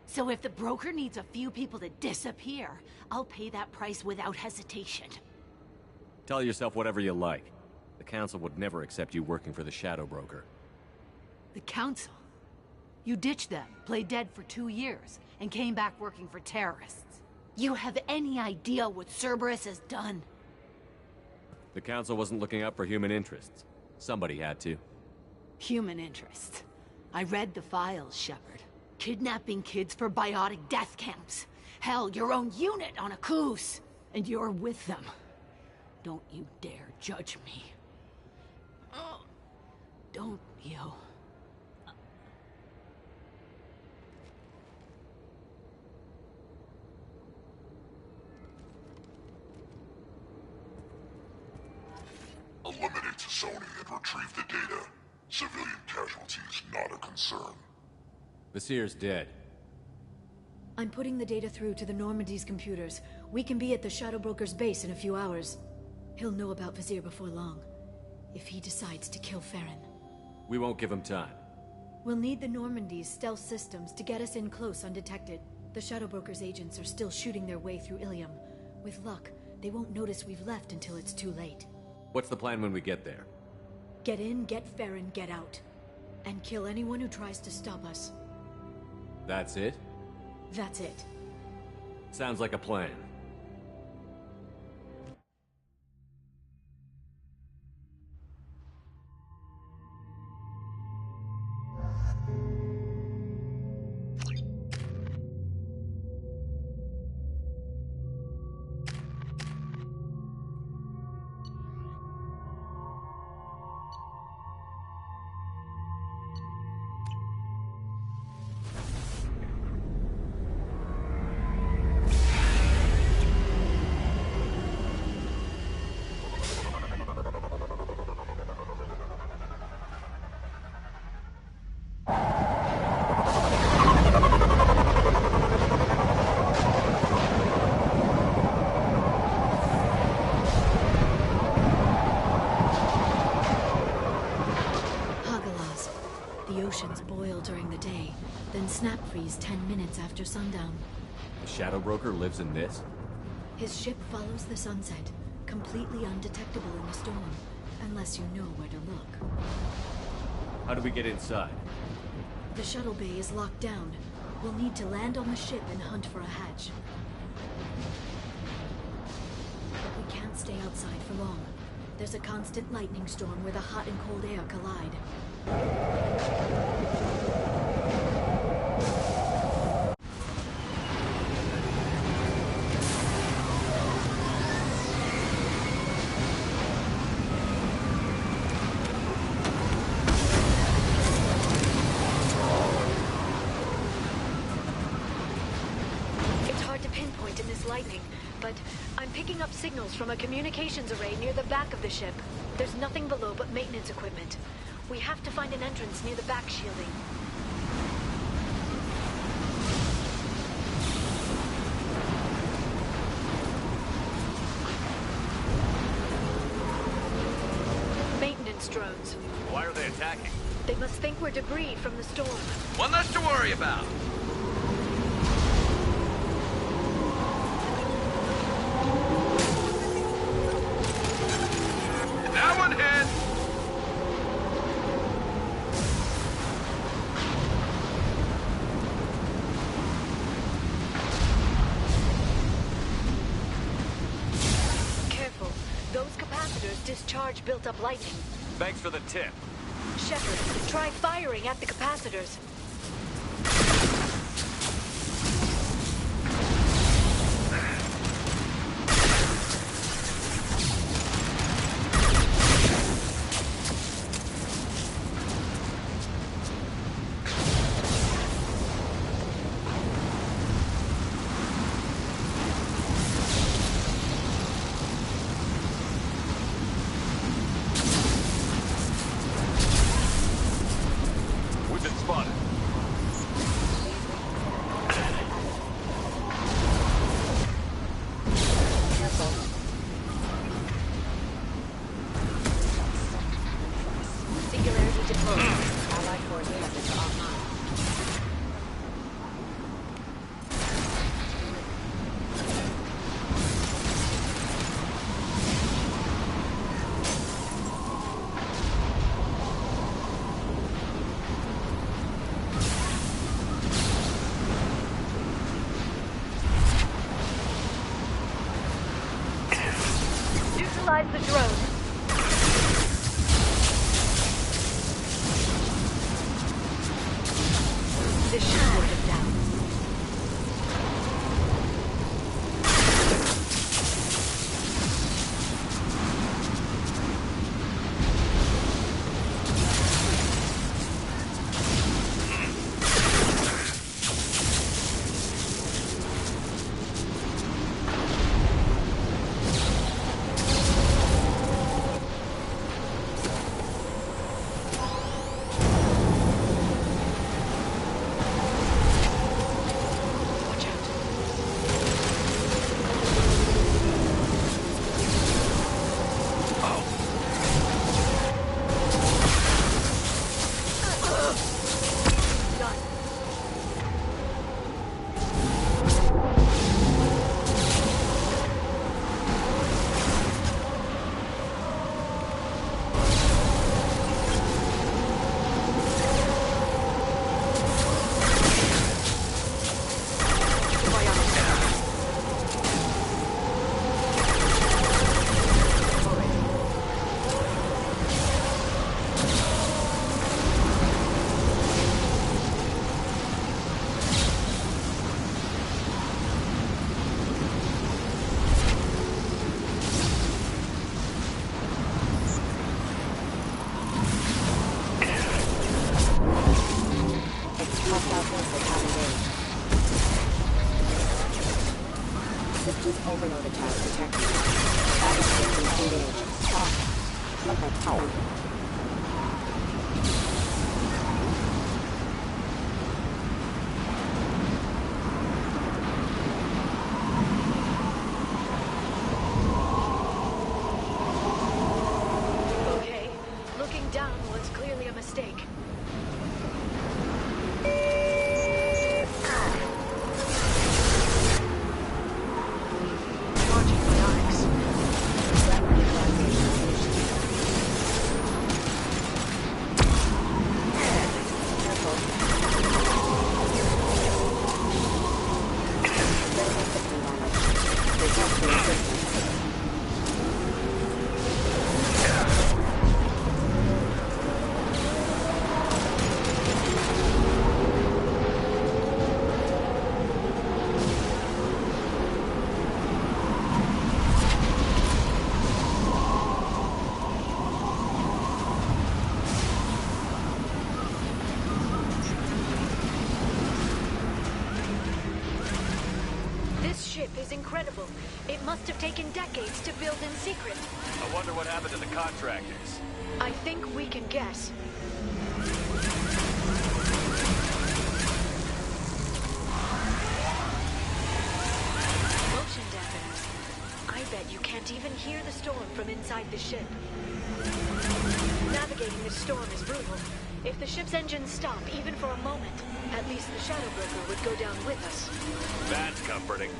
So if the Broker needs a few people to disappear, I'll pay that price without hesitation. Tell yourself whatever you like. The Council would never accept you working for the Shadow Broker. The Council? You ditched them, played dead for 2 years, and came back working for terrorists. You have any idea what Cerberus has done? The Council wasn't looking out for human interests. Somebody had to. Human interests. I read the files, Shepard. Kidnapping kids for biotic death camps. Hell, your own unit on a cruise. And you're with them. Don't you dare judge me. Oh, don't you? Eliminate Sony and retrieve the data. Civilian casualties not a concern. Vasir's dead. I'm putting the data through to the Normandy's computers. We can be at the Shadow Broker's base in a few hours. He'll know about Vasir before long. If he decides to kill Farron. We won't give him time. We'll need the Normandy's stealth systems to get us in close undetected. The Shadow Broker's agents are still shooting their way through Ilium. With luck, they won't notice we've left until it's too late. What's the plan when we get there? Get in, get Farron, get out. And kill anyone who tries to stop us. That's it? That's it. Sounds like a plan. The oceans boil during the day, then snap freeze 10 minutes after sundown. The Shadow Broker lives in this? His ship follows the sunset, completely undetectable in the storm, unless you know where to look. How do we get inside? The shuttle bay is locked down. We'll need to land on the ship and hunt for a hatch. But we can't stay outside for long. There's a constant lightning storm where the hot and cold air collide. It's hard to pinpoint in this lightning, but I'm picking up signals from a communications array near the back of the ship. There's nothing below but maintenance equipment. We have to find an entrance near the back shielding. Maintenance drones. Why are they attacking? They must think we're debris from the storm. One less to worry about. That one hit! Careful. Those capacitors discharge built-up lightning. Thanks for the tip. Shepard, try firing at the capacitors. We've been spotted. Singularity deployed. Allied force weapons offline. Neutralize the drone. The shield is down. Overload attack detected. Battleship engaged. Stop. Okay, power. Okay, looking down was clearly a mistake. is incredible. It must have taken decades to build in secret. I wonder what happened to the contractors. I think we can guess. Motion deafeners. I bet you can't even hear the storm from inside the ship. Navigating this storm is brutal. If the ship's engines stop, even for a moment, at least the Shadow Broker would go down with us. That's comforting.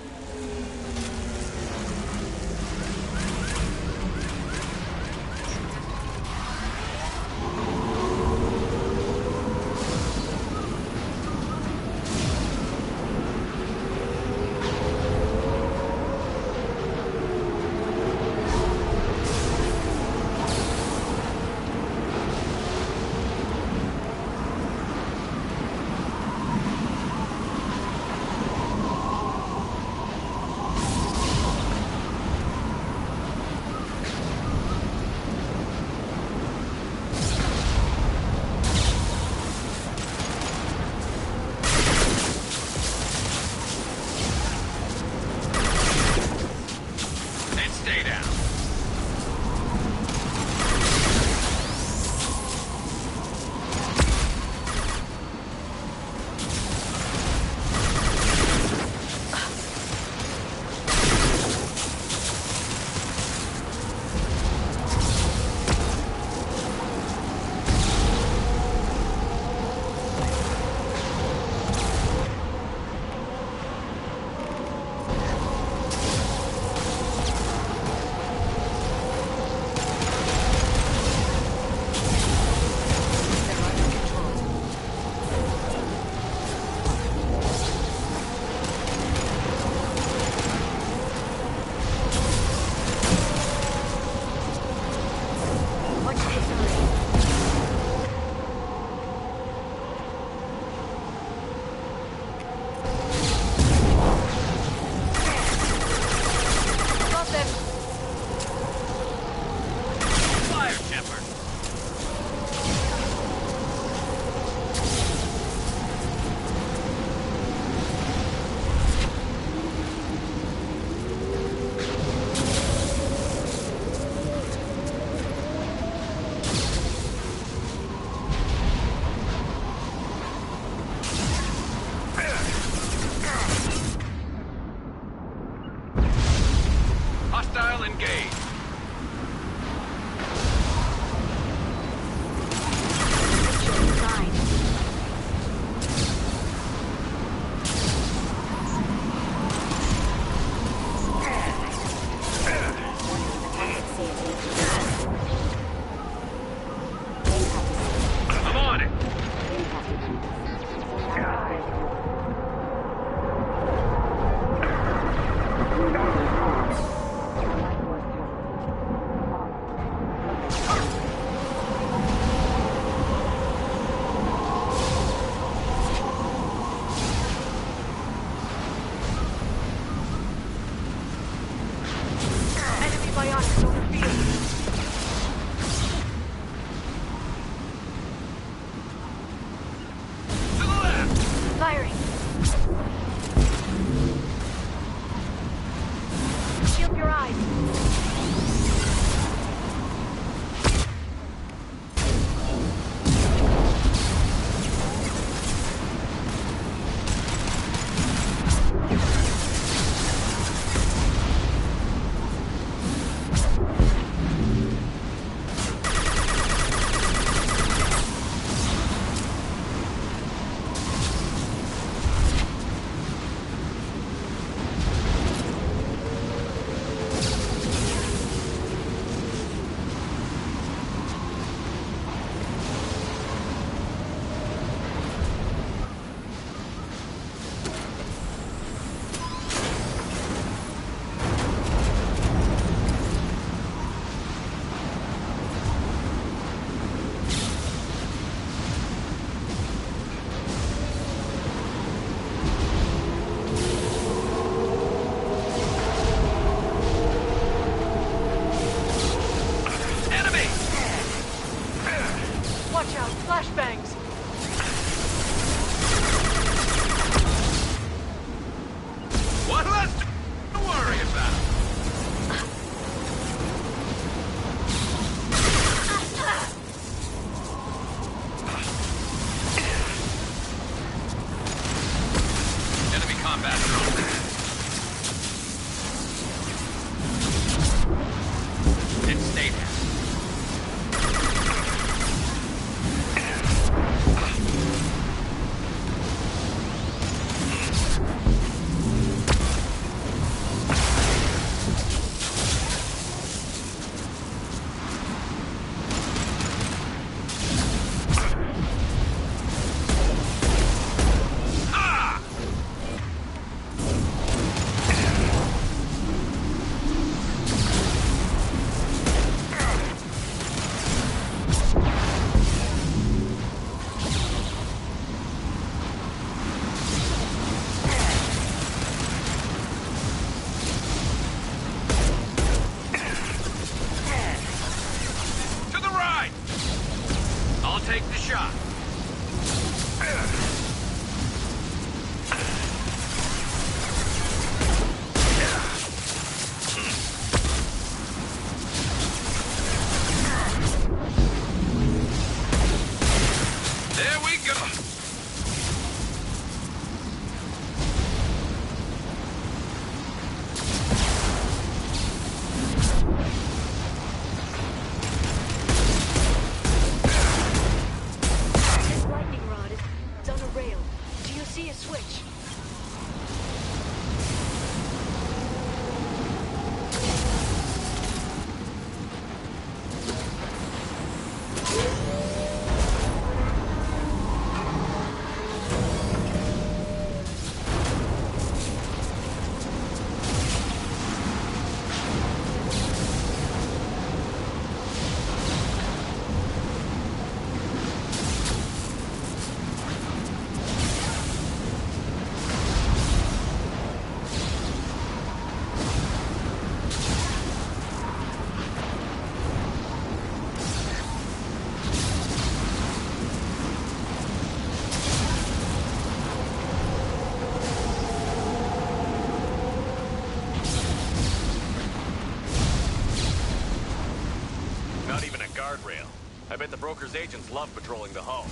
Guardrail. I bet the broker's agents love patrolling the hull.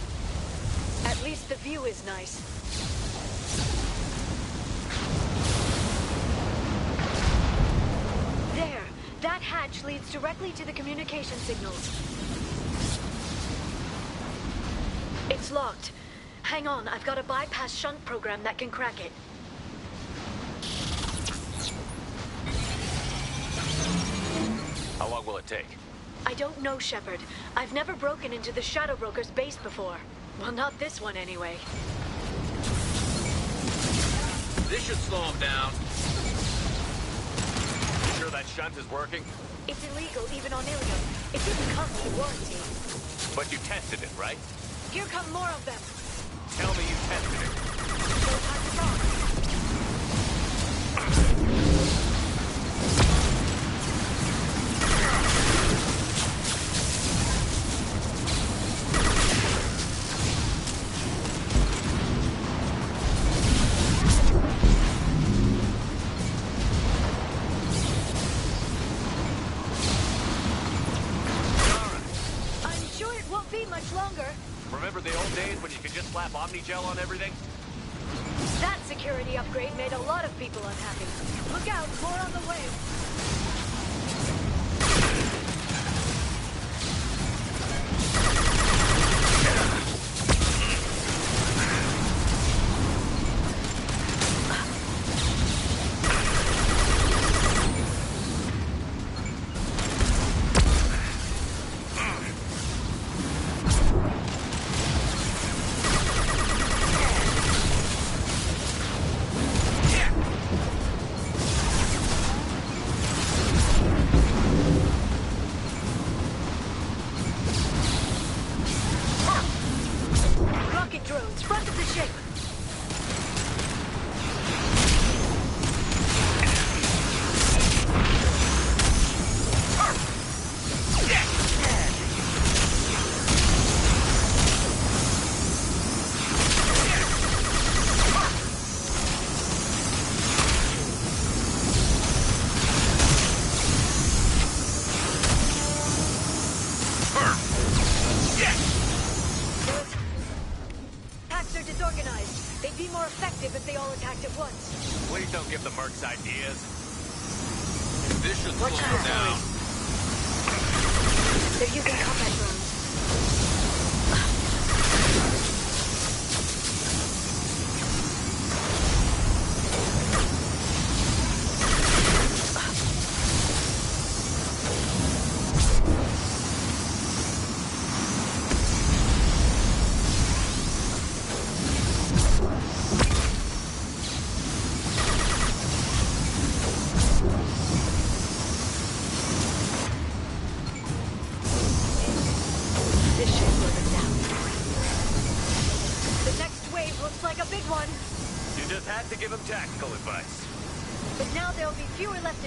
At least the view is nice. There! That hatch leads directly to the communication signals. It's locked. Hang on, I've got a bypass shunt program that can crack it. How long will it take? I don't know, Shepard. I've never broken into the Shadow Broker's base before. Well, not this one, anyway. This should slow him down. You sure that shunt is working? It's illegal, even on Ilium. It didn't come with a warranty. But you tested it, right? Here come more of them. Tell me you tested it. No time to talk. Slap Omni-Gel on everything? That security upgrade made a lot of people unhappy. Look out, more on the way.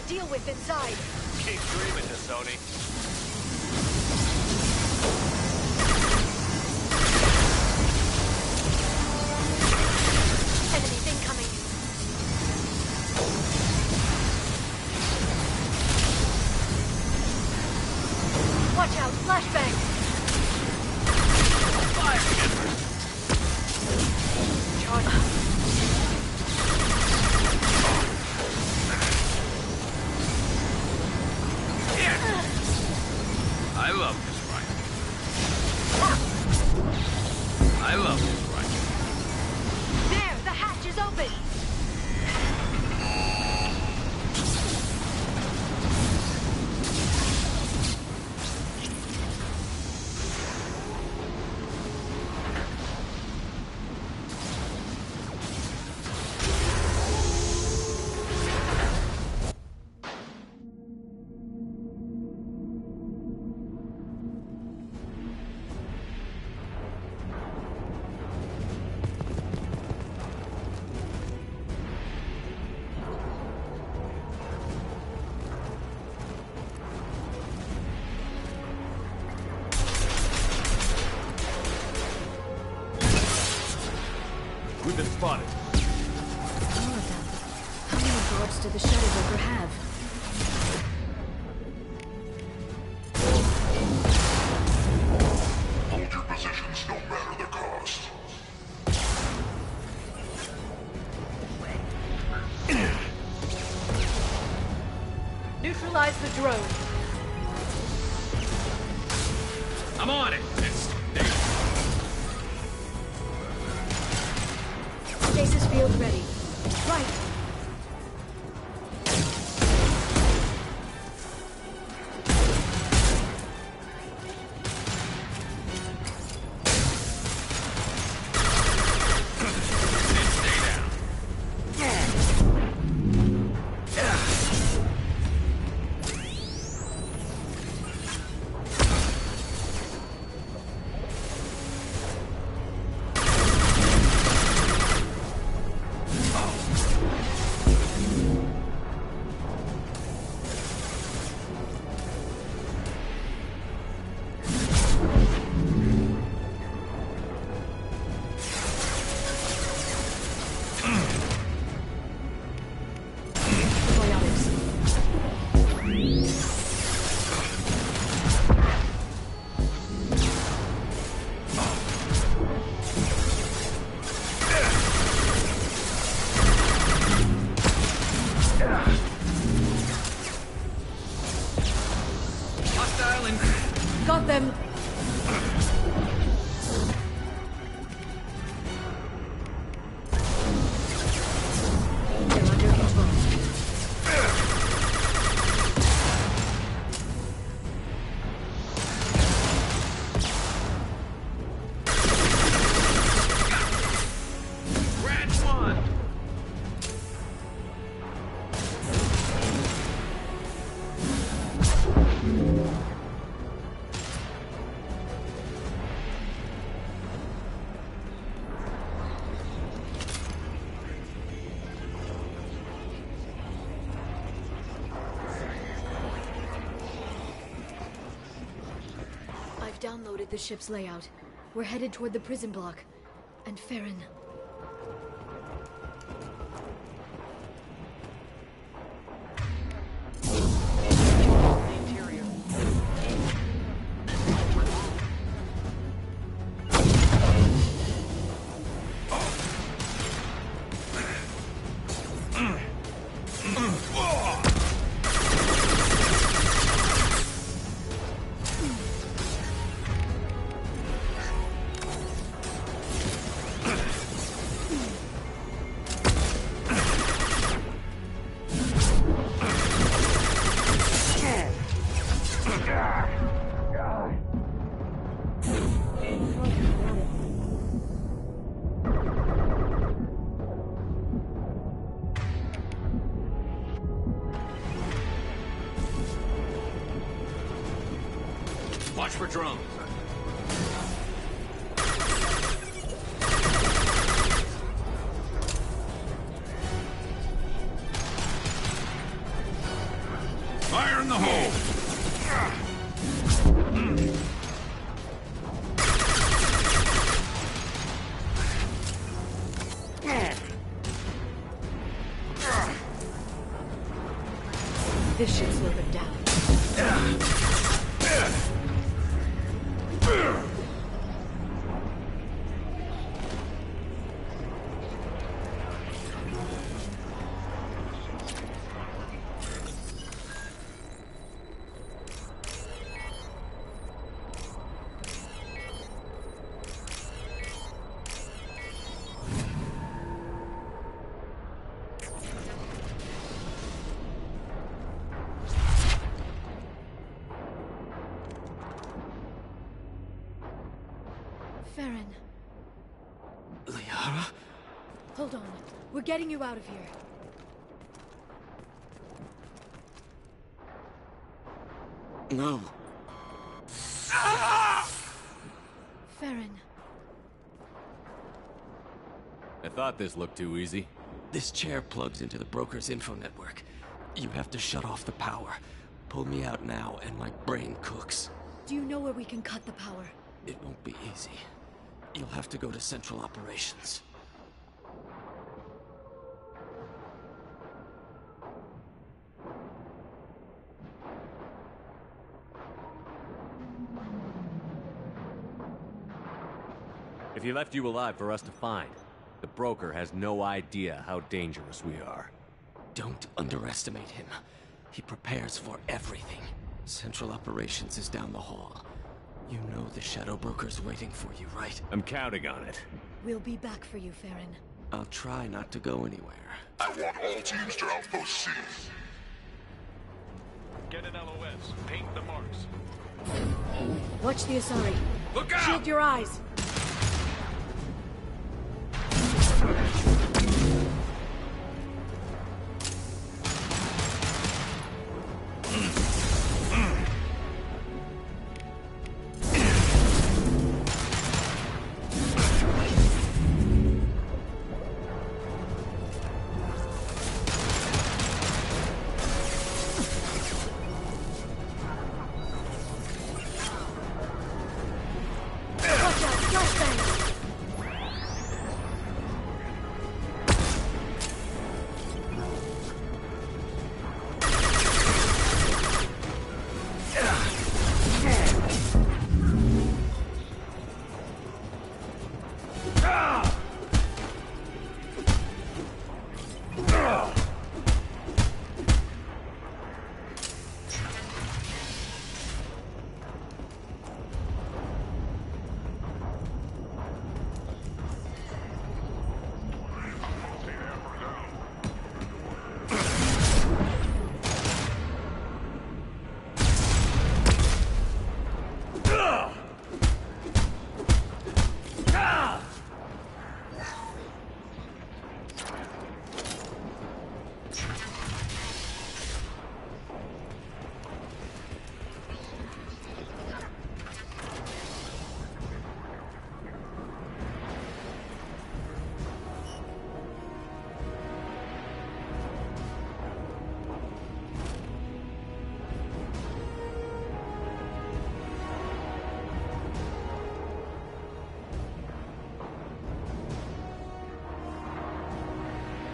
Deal with inside. Keep dreaming, Sony. We've been spotted. All of them. How many guards do the Shadow Broker have? Hold your positions no matter the cost. Neutralize the drone. I'm on it. Stasis field ready. Right. Got them. They're under control. Ranch one. I've downloaded the ship's layout. We're headed toward the prison block. And Farron. Watch for drones. Fire in the hole! This should slow them down. Farron. Liara? Hold on. We're getting you out of here. No. Farron. I thought this looked too easy. This chair plugs into the broker's info network. You have to shut off the power. Pull me out now, and my brain cooks. Do you know where we can cut the power? It won't be easy. You'll have to go to Central Operations. he left you alive for us to find, the broker has no idea how dangerous we are. Don't underestimate him. He prepares for everything. Central Operations is down the hall. You know the Shadow Broker's waiting for you, right? I'm counting on it. We'll be back for you, Farron. I'll try not to go anywhere. I want all teams to Outpost C. Get an LOS. Paint the marks. Watch the Asari. Look out! Shield your eyes.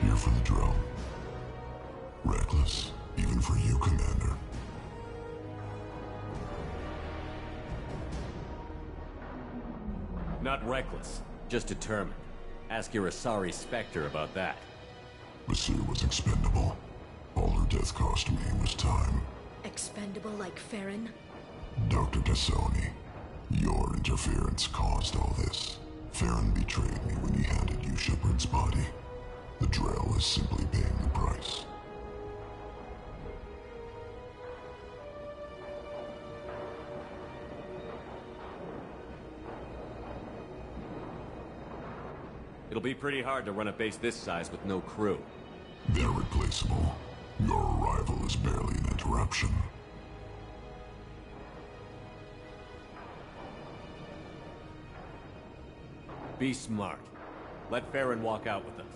Here for the drone. Reckless, even for you, Commander. Not reckless, just determined. Ask your Asari Spectre about that. Basir was expendable. All her death cost me was time. Expendable like Farron? Dr. Tassoni, your interference caused all this. Farron betrayed me when he handed you Shepard's body. The Drell is simply paying the price. It'll be pretty hard to run a base this size with no crew. They're replaceable. Your arrival is barely an interruption. Be smart. Let Farron walk out with us.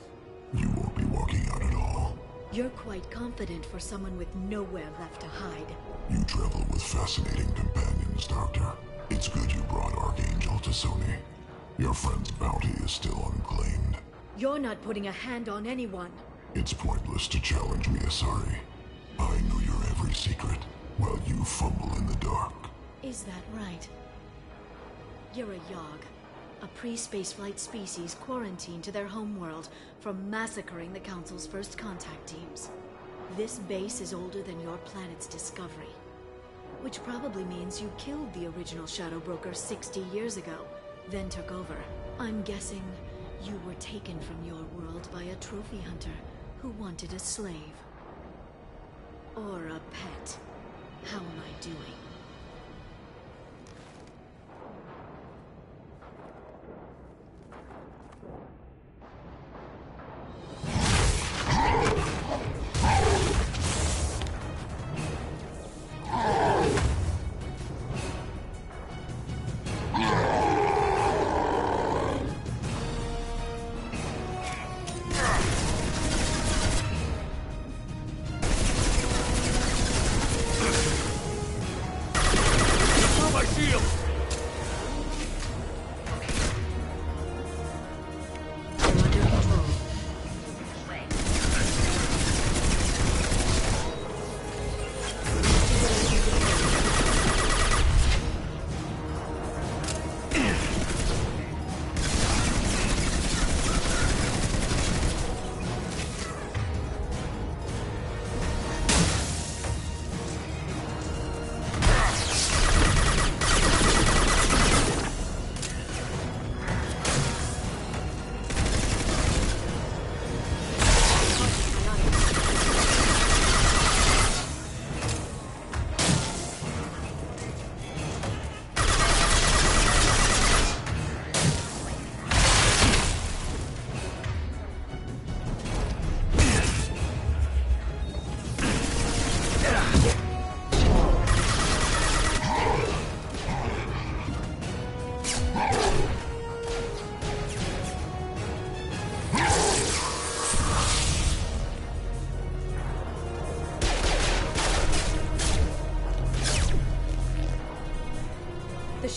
You won't be walking out at all. You're quite confident for someone with nowhere left to hide. You travel with fascinating companions, Doctor. It's good you brought Archangel to Sony. Your friend's bounty is still unclaimed. You're not putting a hand on anyone. It's pointless to challenge me, Asari. I know your every secret, while you fumble in the dark. Is that right? You're a Yogg, a pre-spaceflight species quarantined to their homeworld from massacring the Council's first contact teams. This base is older than your planet's discovery, which probably means you killed the original Shadow Broker 60 years ago, then took over. I'm guessing you were taken from your world by a trophy hunter who wanted a slave. Or a pet. How am I doing?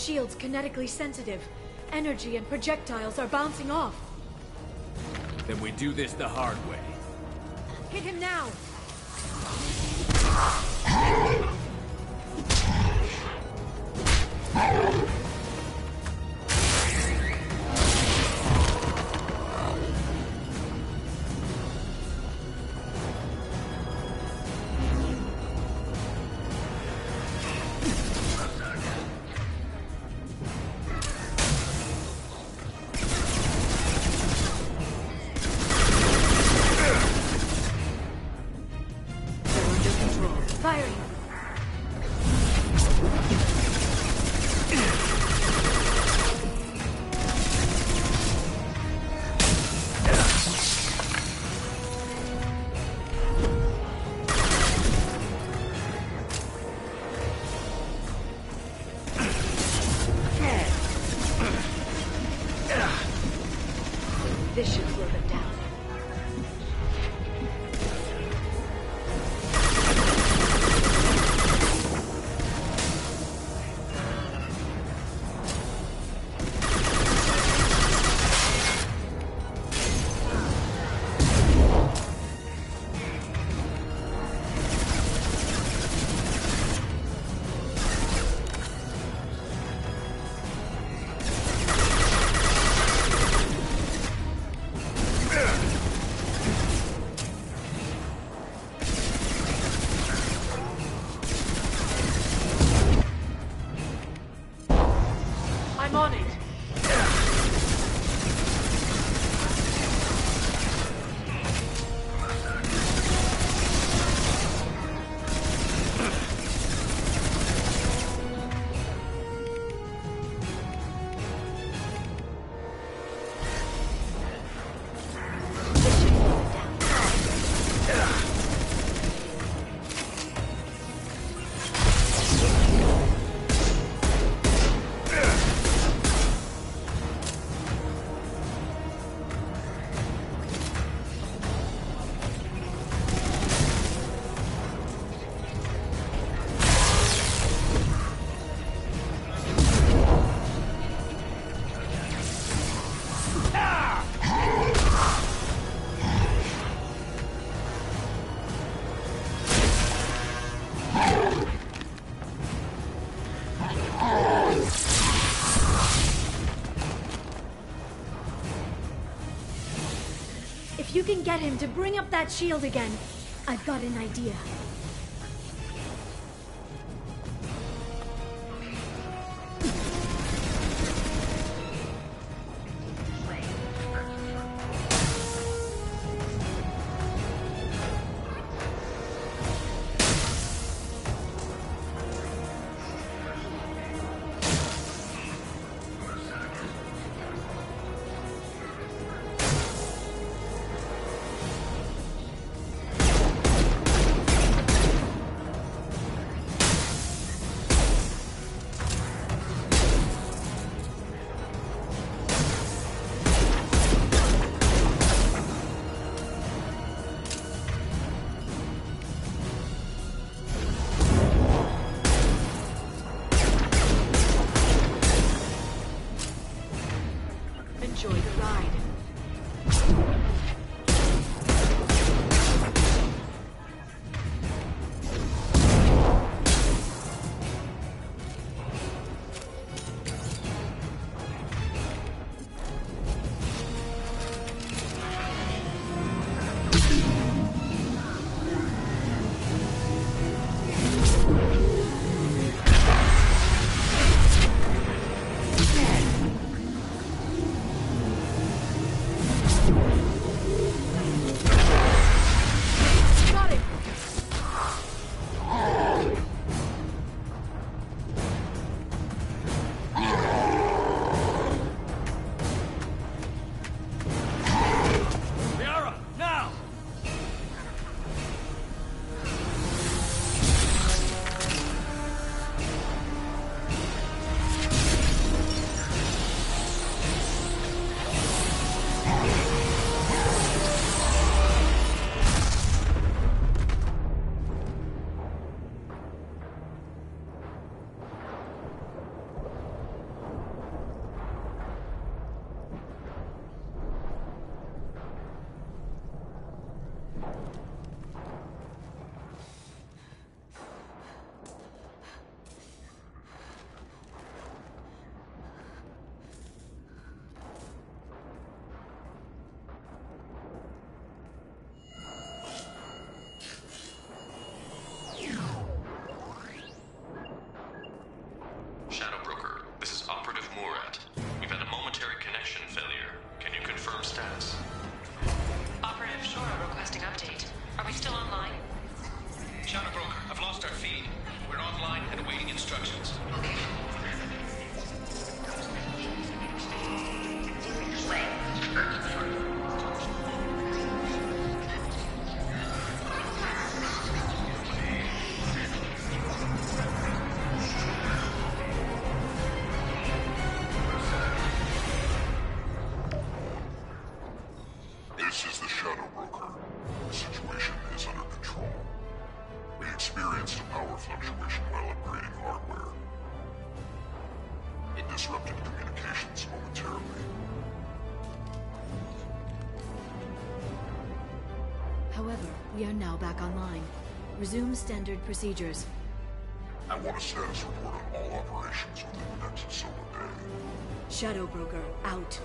shield's kinetically sensitive. Energy and projectiles are bouncing off. Then we do this the hard way. Hit him now! Firing! This should slow them down. I'm on it. If you can get him to bring up that shield again, I've got an idea. Enjoy the ride. Shadow Broker, I've lost our feed. We're online and awaiting instructions. This is the Shadow Broker. The situation is under control. We experienced a power fluctuation while upgrading hardware. It disrupted communications momentarily. However, we are now back online. Resume standard procedures. I want a status report on all operations within the next solar day. Shadow Broker, out.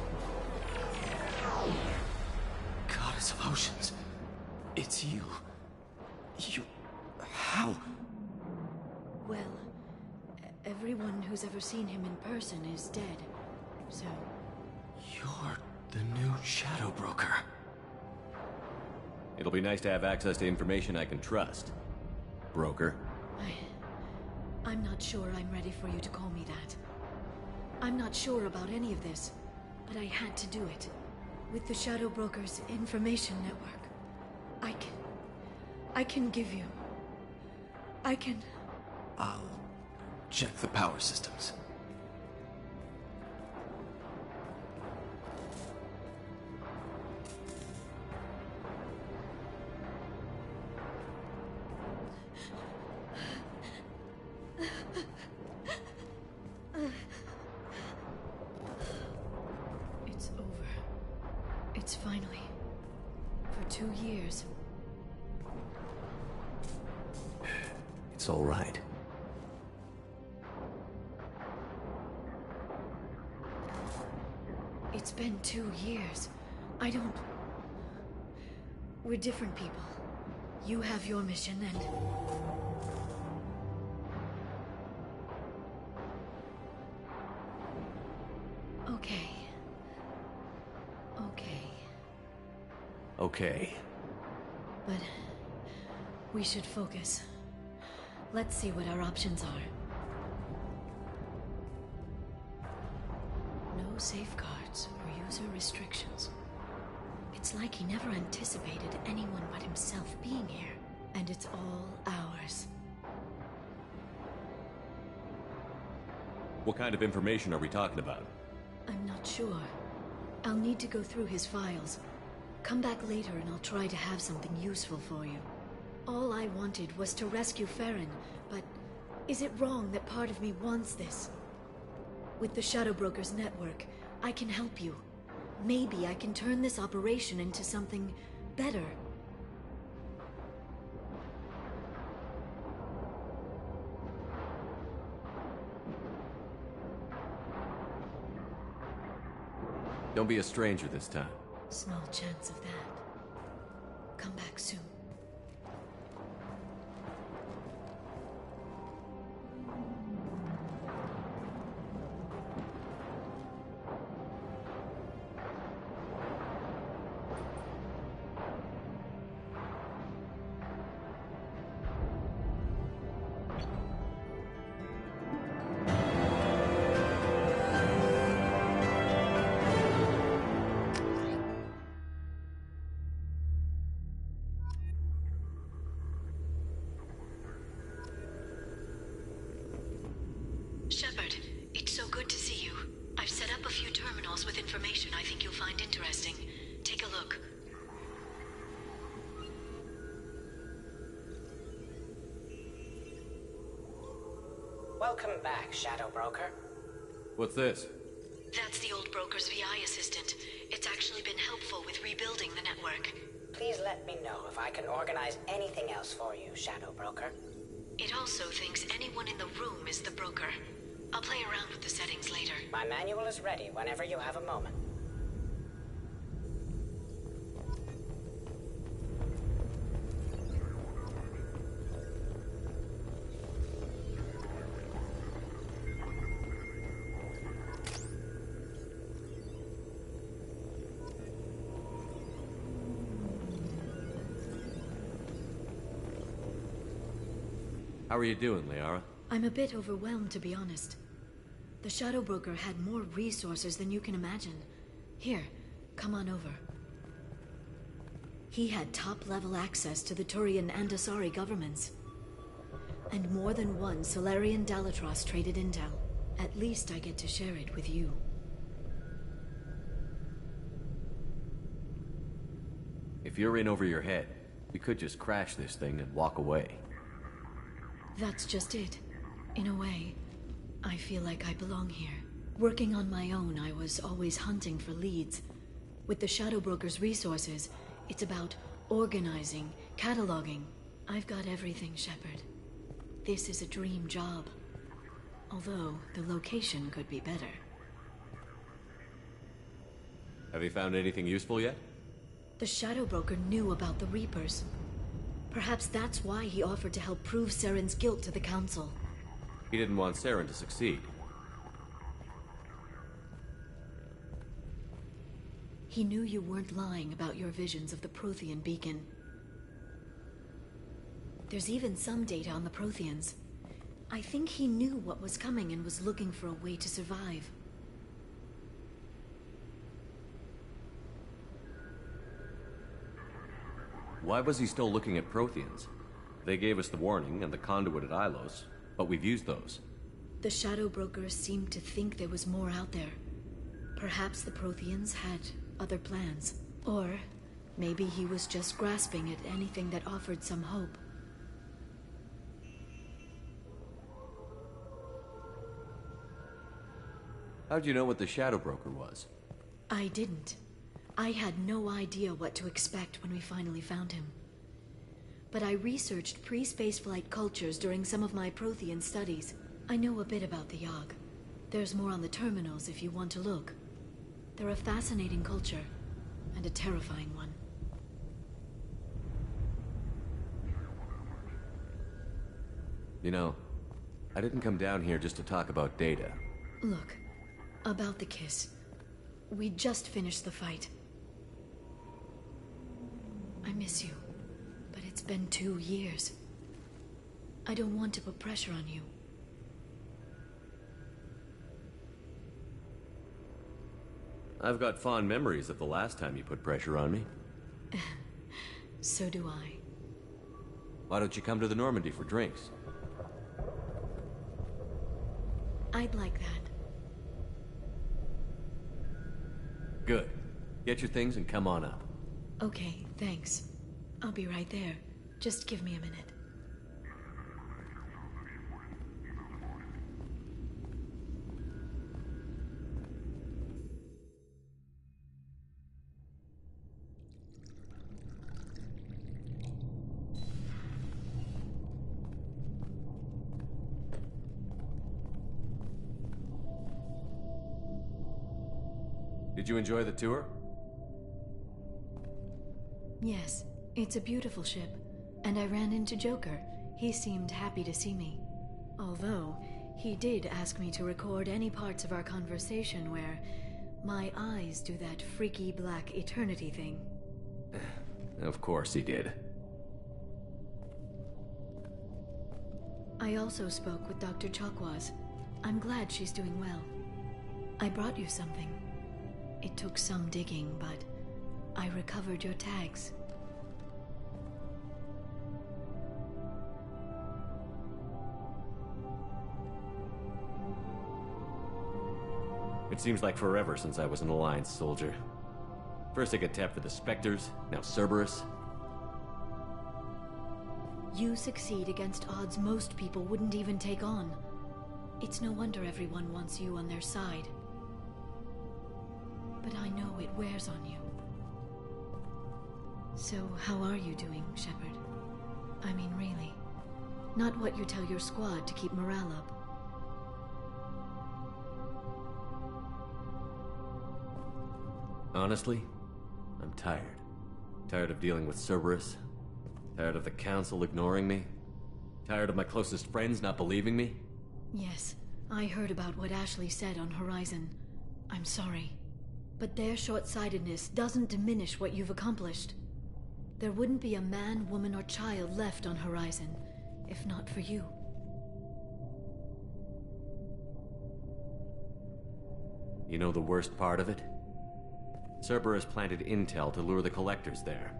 Goddess of Oceans. It's you. How? Well, everyone who's ever seen him in person is dead. So... You're the new Shadow Broker. It'll be nice to have access to information I can trust. Broker. I'm not sure I'm ready for you to call me that. I'm not sure about any of this, but I had to do it. With the Shadow Broker's information network, I can give you... I'll check the power systems. It's over. It's finally... For 2 years. It's all right. It's been 2 years. I don't... We're different people. You have your mission and... Okay. Okay. But... we should focus. Let's see what our options are. No safeguards or user restrictions. It's like he never anticipated anyone but himself being here. And it's all ours. What kind of information are we talking about? I'm not sure. I'll need to go through his files. Come back later and I'll try to have something useful for you. All I wanted was to rescue Farron, but is it wrong that part of me wants this? With the Shadow Broker's network, I can help you. Maybe I can turn this operation into something better. Don't be a stranger this time. Small chance of that. Come back soon. Shepard, it's so good to see you. I've set up a few terminals with information I think you'll find interesting. Take a look. Welcome back, Shadow Broker. What's this? That's the old broker's VI assistant. It's actually been helpful with rebuilding the network. Please let me know if I can organize anything else for you, Shadow Broker. It also thinks anyone in the room is the broker. I'll play around with the settings later. My manual is ready whenever you have a moment. How are you doing, Liara? I'm a bit overwhelmed, to be honest. The Shadow Broker had more resources than you can imagine. Here, come on over. He had top-level access to the Turian and Asari governments. And more than one Solarian Dalatros traded intel. At least I get to share it with you. If you're in over your head, we could just crash this thing and walk away. That's just it. In a way, I feel like I belong here. Working on my own, I was always hunting for leads. With the Shadow Broker's resources, it's about organizing, cataloging. I've got everything, Shepard. This is a dream job. Although, the location could be better. Have you found anything useful yet? The Shadow Broker knew about the Reapers. Perhaps that's why he offered to help prove Saren's guilt to the Council. He didn't want Saren to succeed. He knew you weren't lying about your visions of the Prothean beacon. There's even some data on the Protheans. I think he knew what was coming and was looking for a way to survive. Why was he still looking at Protheans? They gave us the warning and the conduit at Ilos, but we've used those. The Shadow Broker seemed to think there was more out there. Perhaps the Protheans had other plans. Or maybe he was just grasping at anything that offered some hope. How'd you know what the Shadow Broker was? I didn't. I had no idea what to expect when we finally found him. But I researched pre-spaceflight cultures during some of my Prothean studies. I know a bit about the Yogg. There's more on the terminals if you want to look. They're a fascinating culture, and a terrifying one. You know, I didn't come down here just to talk about data. Look, about the kiss. We just finished the fight. I miss you, but it's been 2 years. I don't want to put pressure on you. I've got fond memories of the last time you put pressure on me. So do I. Why don't you come to the Normandy for drinks? I'd like that. Good. Get your things and come on up. Okay, thanks. I'll be right there. Just give me a minute. Did you enjoy the tour? Yes, it's a beautiful ship. And I ran into Joker. He seemed happy to see me. Although, he did ask me to record any parts of our conversation where my eyes do that freaky black eternity thing. Of course he did. I also spoke with Dr. Chakwas. I'm glad she's doing well. I brought you something. It took some digging, but I recovered your tags. It seems like forever since I was an Alliance soldier. First I got tapped for the Spectres, now Cerberus. You succeed against odds most people wouldn't even take on. It's no wonder everyone wants you on their side. But I know it wears on you. So, how are you doing, Shepard? I mean, really. Not what you tell your squad to keep morale up. Honestly, I'm tired. Tired of dealing with Cerberus. Tired of the Council ignoring me. Tired of my closest friends not believing me. Yes, I heard about what Ashley said on Horizon. I'm sorry. But their short-sightedness doesn't diminish what you've accomplished. There wouldn't be a man, woman, or child left on Horizon, if not for you. You know the worst part of it? Cerberus planted intel to lure the collectors there.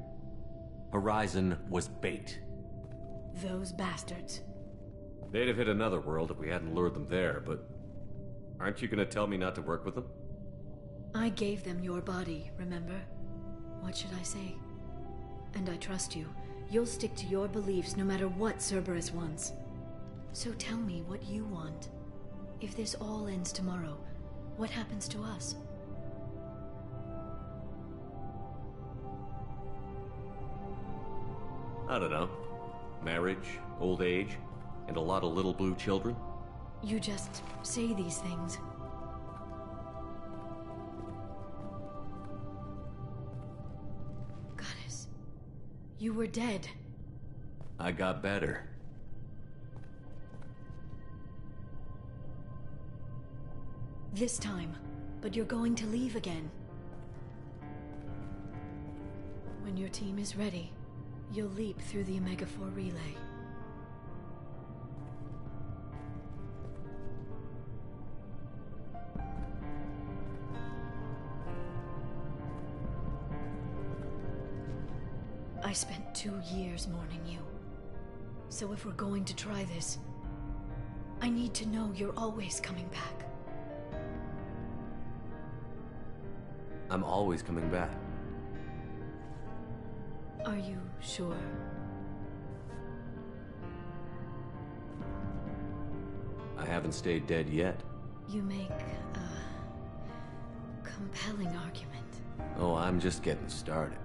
Horizon was bait. Those bastards. They'd have hit another world if we hadn't lured them there, but... Aren't you gonna tell me not to work with them? I gave them your body, remember? What should I say? And I trust you. You'll stick to your beliefs no matter what Cerberus wants. So tell me what you want. If this all ends tomorrow, what happens to us? I don't know. Marriage, old age, and a lot of little blue children? You just say these things. Goddess, you were dead. I got better. This time, but you're going to leave again. When your team is ready, you'll leap through the Omega-4 relay. I spent 2 years mourning you. So if we're going to try this, I need to know you're always coming back. I'm always coming back. Are you sure? I haven't stayed dead yet. You make a compelling argument. Oh, I'm just getting started.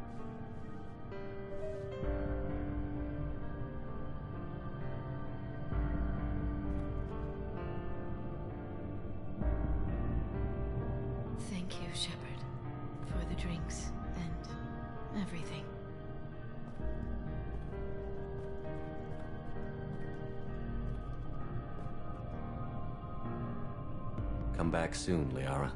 Thank you, Shepard, for the drinks and everything. Come back soon, Liara.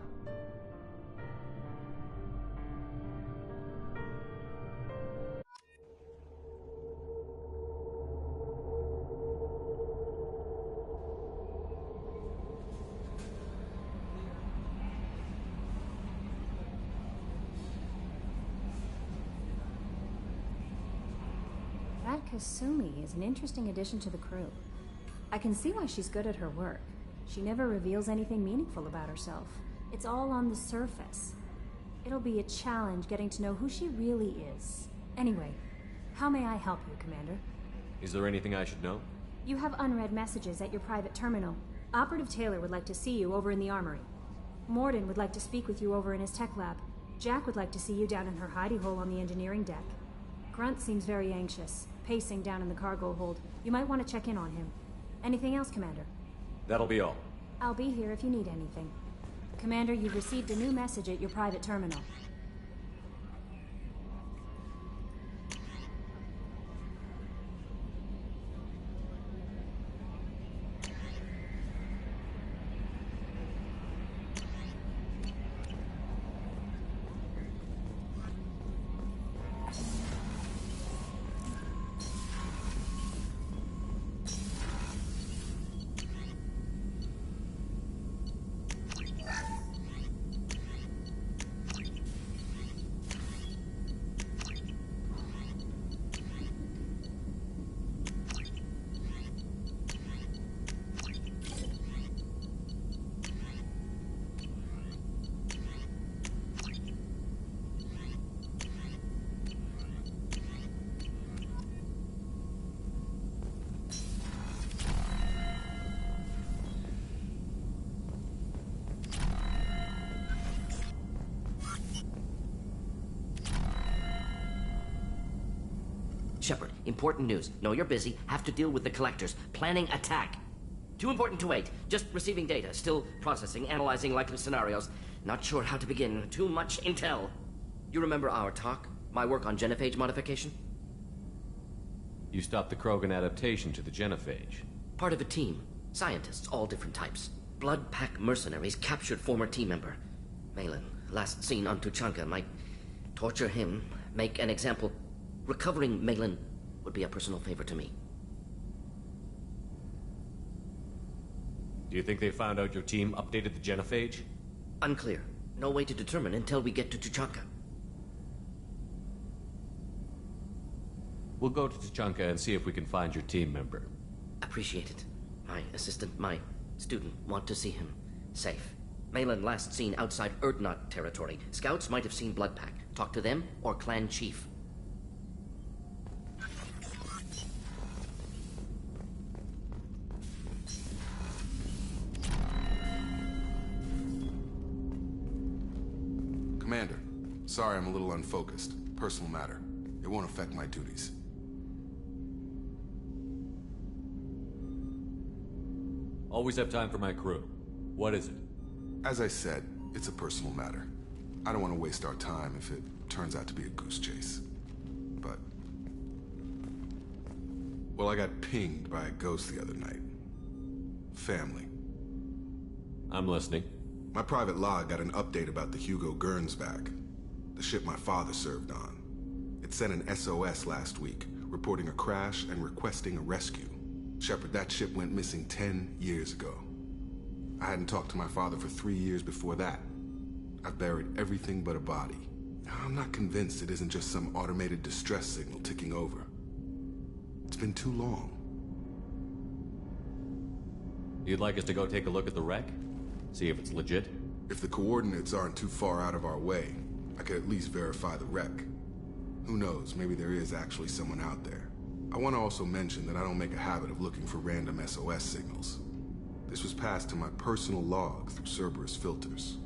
That Kasumi is an interesting addition to the crew. I can see why she's good at her work. She never reveals anything meaningful about herself. It's all on the surface. It'll be a challenge getting to know who she really is. Anyway, how may I help you, Commander? Is there anything I should know? You have unread messages at your private terminal. Operative Taylor would like to see you over in the armory. Morden would like to speak with you over in his tech lab. Jack would like to see you down in her hidey hole on the engineering deck. Grunt seems very anxious, pacing down in the cargo hold. You might want to check in on him. Anything else, Commander? That'll be all. I'll be here if you need anything. Commander, you've received a new message at your private terminal. Shepard, important news. Know you're busy. Have to deal with the collectors. Planning attack. Too important to wait. Just receiving data. Still processing, analyzing likely scenarios. Not sure how to begin. Too much intel. You remember our talk? My work on genophage modification? You stopped the Krogan adaptation to the genophage. Part of a team. Scientists, all different types. Blood Pack mercenaries captured former team member. Malin, last seen on Tuchanka, might torture him, make an example. Recovering Malin would be a personal favor to me. Do you think they found out your team updated the genophage? Unclear. No way to determine until we get to Tuchanka. We'll go to Tuchanka and see if we can find your team member. Appreciate it. My assistant, my student, want to see him safe. Malin last seen outside Erdnot territory. Scouts might have seen Bloodpack. Talk to them or clan chief. Commander, sorry I'm a little unfocused. Personal matter. It won't affect my duties. Always have time for my crew. What is it? As I said, it's a personal matter. I don't want to waste our time if it turns out to be a goose chase. But... well, I got pinged by a ghost the other night. Family. I'm listening. My private log got an update about the Hugo Gernsback, the ship my father served on. It sent an SOS last week, reporting a crash and requesting a rescue. Shepard, that ship went missing 10 years ago. I hadn't talked to my father for 3 years before that. I've buried everything but a body. I'm not convinced it isn't just some automated distress signal ticking over. It's been too long. You'd like us to go take a look at the wreck? See if it's legit? If the coordinates aren't too far out of our way, I could at least verify the wreck. Who knows, maybe there is actually someone out there. I want to also mention that I don't make a habit of looking for random SOS signals. This was passed to my personal log through Cerberus filters.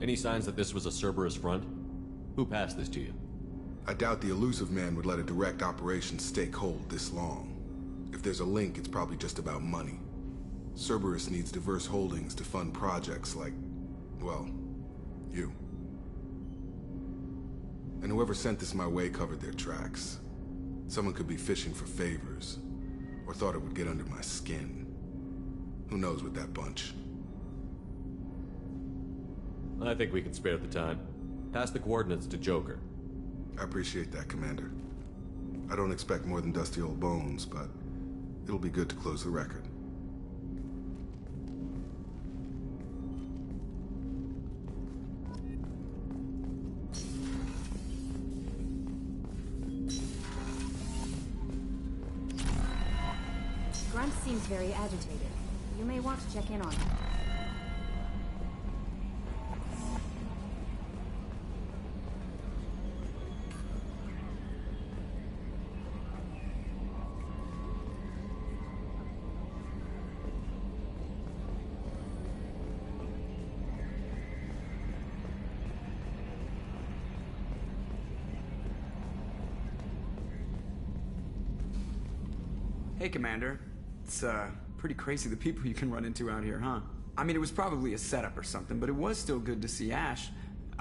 Any signs that this was a Cerberus front? Who passed this to you? I doubt the elusive man would let a direct operation stake hold this long. If there's a link, it's probably just about money. Cerberus needs diverse holdings to fund projects like, well, you. And whoever sent this my way covered their tracks. Someone could be fishing for favors, or thought it would get under my skin. Who knows with that bunch? I think we can spare the time. Pass the coordinates to Joker. I appreciate that, Commander. I don't expect more than dusty old bones, but it'll be good to close the record. Grunt seems very agitated. You may want to check in on him. Hey, Commander. It's, pretty crazy the people you can run into out here, huh? I mean, it was probably a setup or something, but it was still good to see Ash.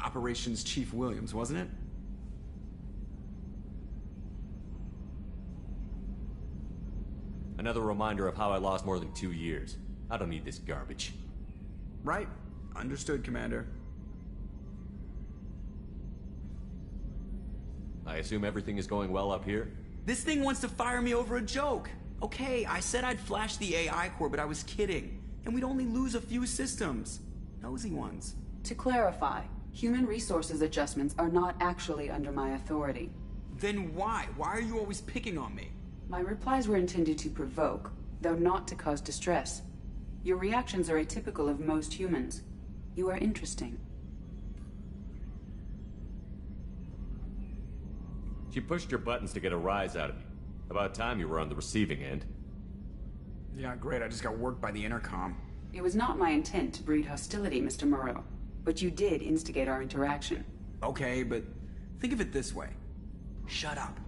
Operations Chief Williams, wasn't it? Another reminder of how I lost more than 2 years. I don't need this garbage. Right. Understood, Commander. I assume everything is going well up here? This thing wants to fire me over a joke. Okay, I said I'd flash the AI core, but I was kidding. And we'd only lose a few systems. Nosy ones. To clarify, human resources adjustments are not actually under my authority. Then why? Why are you always picking on me? My replies were intended to provoke, though not to cause distress. Your reactions are atypical of most humans. You are interesting. She pushed your buttons to get a rise out of me. About time you were on the receiving end. Yeah, great. I just got worked by the intercom. It was not my intent to breed hostility, Mr. Moreau, but you did instigate our interaction. Okay, but think of it this way. Shut up.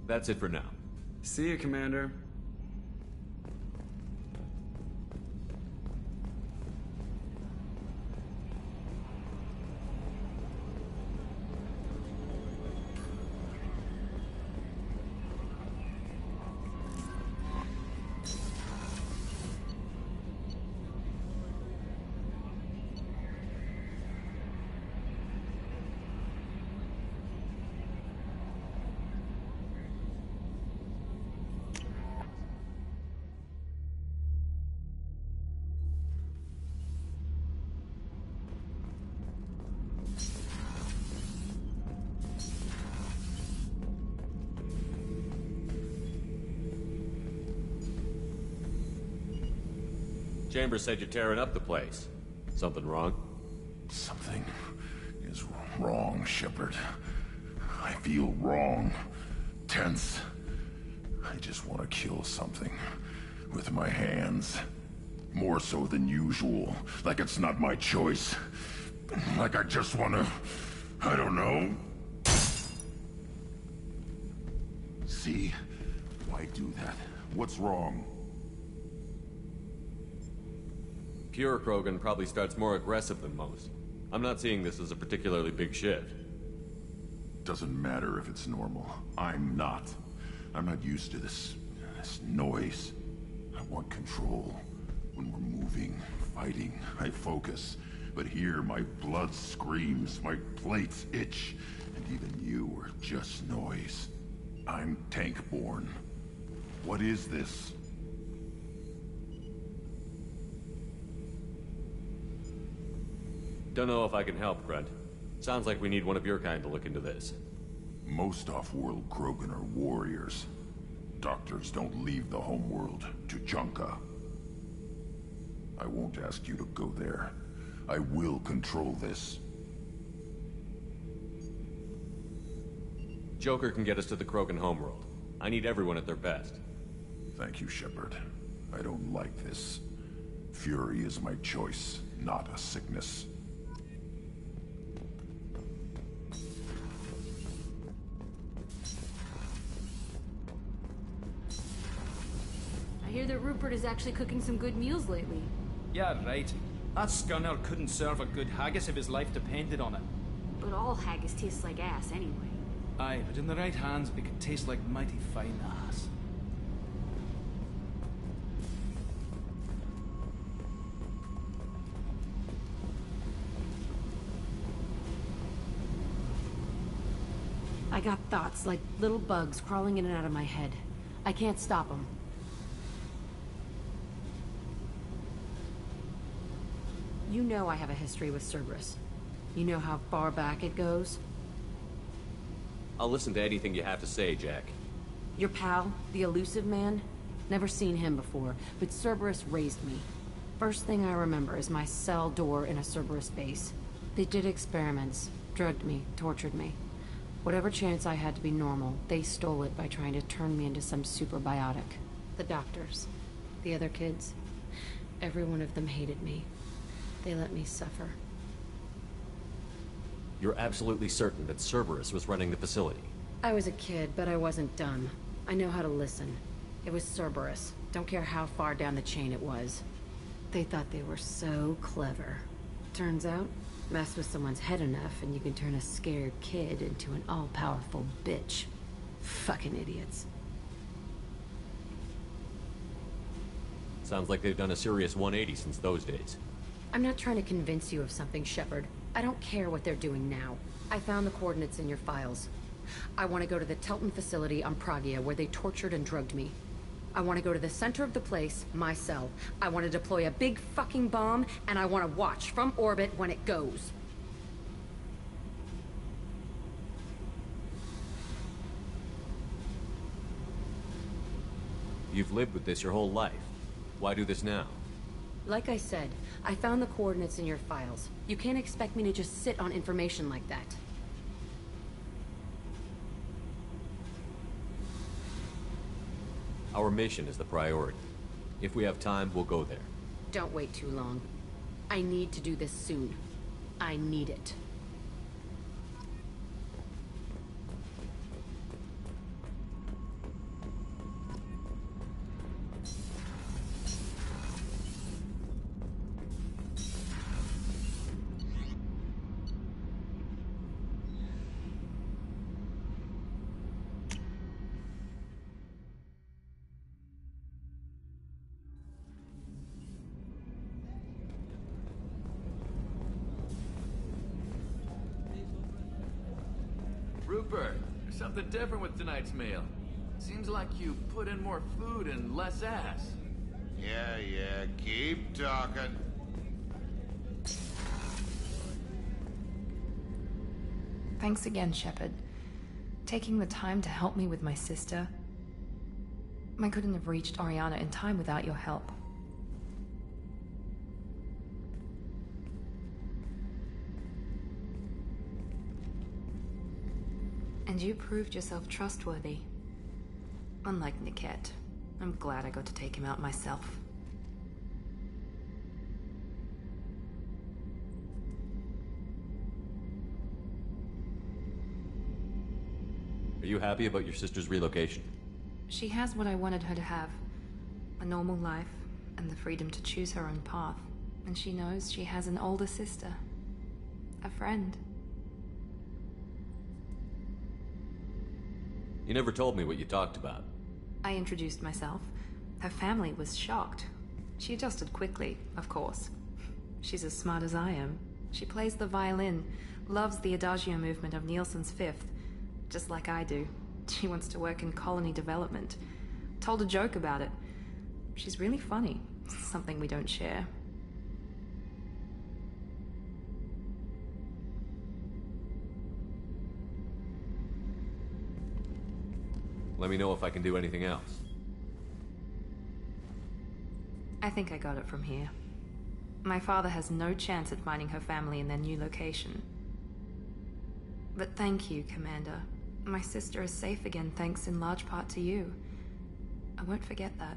That's it for now. See you, Commander. Chambers said you're tearing up the place. Something wrong? Something is wrong, Shepard. I feel wrong. Tense. I just want to kill something. With my hands. More so than usual. Like it's not my choice. Like I just want to... I don't know. See? Why do that? What's wrong? Pure Krogan probably starts more aggressive than most. I'm not seeing this as a particularly big shift. Doesn't matter if it's normal. I'm not. I'm not used to this noise. I want control. When we're moving, fighting, I focus. But here, my blood screams, my plates itch, and even you are just noise. I'm tank-born. What is this? Don't know if I can help, Grunt. Sounds like we need one of your kind to look into this. Most off-world Krogan are warriors. Doctors don't leave the homeworld to Junka. I won't ask you to go there. I will control this. Joker can get us to the Krogan homeworld. I need everyone at their best. Thank you, Shepard. I don't like this. Fury is my choice, not a sickness. I hear that Rupert is actually cooking some good meals lately. Yeah, right. That scunner couldn't serve a good haggis if his life depended on it. But all haggis tastes like ass anyway. Aye, but in the right hands, it could taste like mighty fine ass. I got thoughts like little bugs crawling in and out of my head. I can't stop them. You know I have a history with Cerberus. You know how far back it goes? I'll listen to anything you have to say, Jack. Your pal, the elusive man? Never seen him before, but Cerberus raised me. First thing I remember is my cell door in a Cerberus base. They did experiments, drugged me, tortured me. Whatever chance I had to be normal, they stole it by trying to turn me into some superbiotic. The doctors, the other kids, every one of them hated me. They let me suffer. You're absolutely certain that Cerberus was running the facility? I was a kid, but I wasn't dumb. I know how to listen. It was Cerberus. Don't care how far down the chain it was. They thought they were so clever. Turns out, mess with someone's head enough and you can turn a scared kid into an all-powerful bitch. Fucking idiots. Sounds like they've done a serious 180 since those days. I'm not trying to convince you of something, Shepard. I don't care what they're doing now. I found the coordinates in your files. I want to go to the Telton facility on Pragia where they tortured and drugged me. I want to go to the center of the place, my cell. I want to deploy a big fucking bomb, and I want to watch from orbit when it goes. You've lived with this your whole life. Why do this now? Like I said, I found the coordinates in your files. You can't expect me to just sit on information like that. Our mission is the priority. If we have time, we'll go there. Don't wait too long. I need to do this soon. I need it. Rupert, there's something different with tonight's meal. Seems like you put in more food and less ass. Yeah, keep talking. Thanks again, Shepard. Taking the time to help me with my sister. I couldn't have reached Ariana in time without your help. And you proved yourself trustworthy. Unlike Niket, I'm glad I got to take him out myself. Are you happy about your sister's relocation? She has what I wanted her to have. A normal life, and the freedom to choose her own path. And she knows she has an older sister. A friend. You never told me what you talked about. I introduced myself. Her family was shocked. She adjusted quickly, of course. She's as smart as I am. She plays the violin, loves the adagio movement of Nielsen's Fifth, just like I do. She wants to work in colony development. Told a joke about it. She's really funny. Something we don't share. Let me know if I can do anything else. I think I got it from here. My father has no chance at finding her family in their new location. But thank you, Commander. My sister is safe again thanks in large part to you. I won't forget that.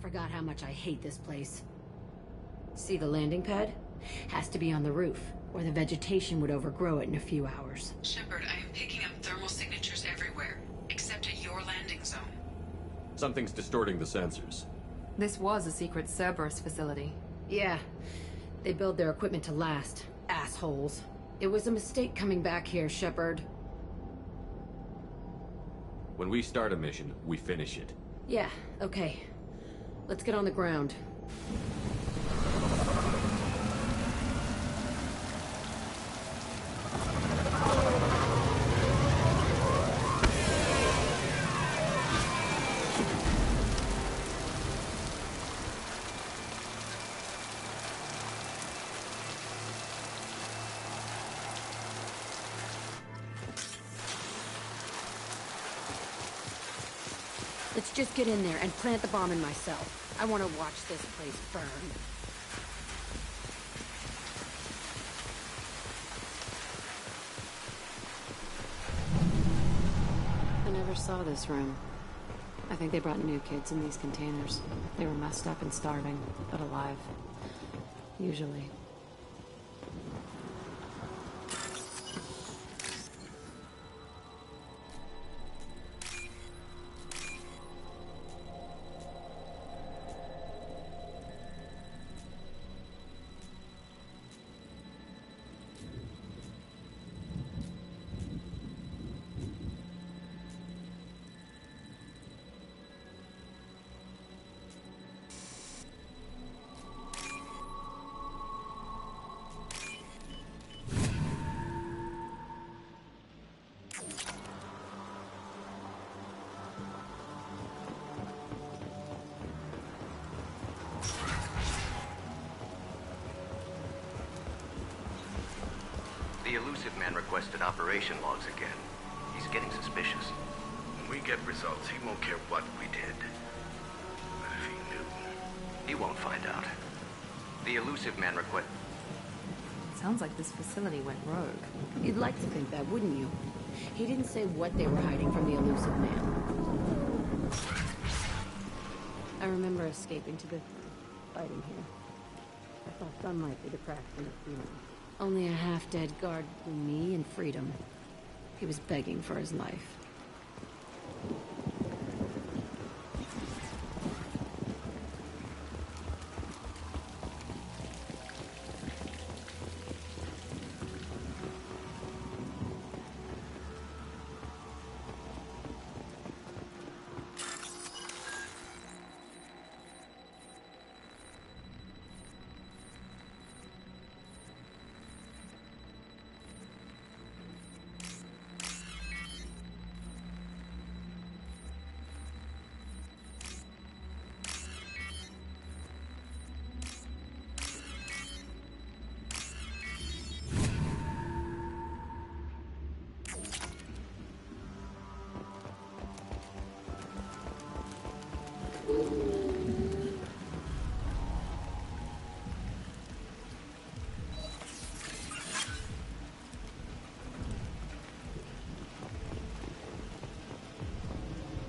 Forgot how much I hate this place. See the landing pad? Has to be on the roof, or the vegetation would overgrow it in a few hours. Shepard, I am picking up thermal signatures everywhere, except at your landing zone. Something's distorting the sensors. This was a secret Cerberus facility. Yeah. They build their equipment to last. Assholes. It was a mistake coming back here, Shepard. When we start a mission, we finish it. Yeah, okay. Let's get on the ground. Let's just get in there and plant the bomb in myself. I want to watch this place burn. never saw this room. I think they brought new kids in these containers. They were messed up and starving, but alive. Usually. The elusive man requested operation logs again. He's getting suspicious. When we get results, he won't care what we did. But if he knew... He won't find out. The elusive man request... Sounds like this facility went rogue. You'd like to think that, wouldn't you? He didn't say what they were hiding from the elusive man. I remember escaping to the fighting here. I thought sunlight through the cracks in the ceiling. Only a half-dead guard between me and freedom. He was begging for his life.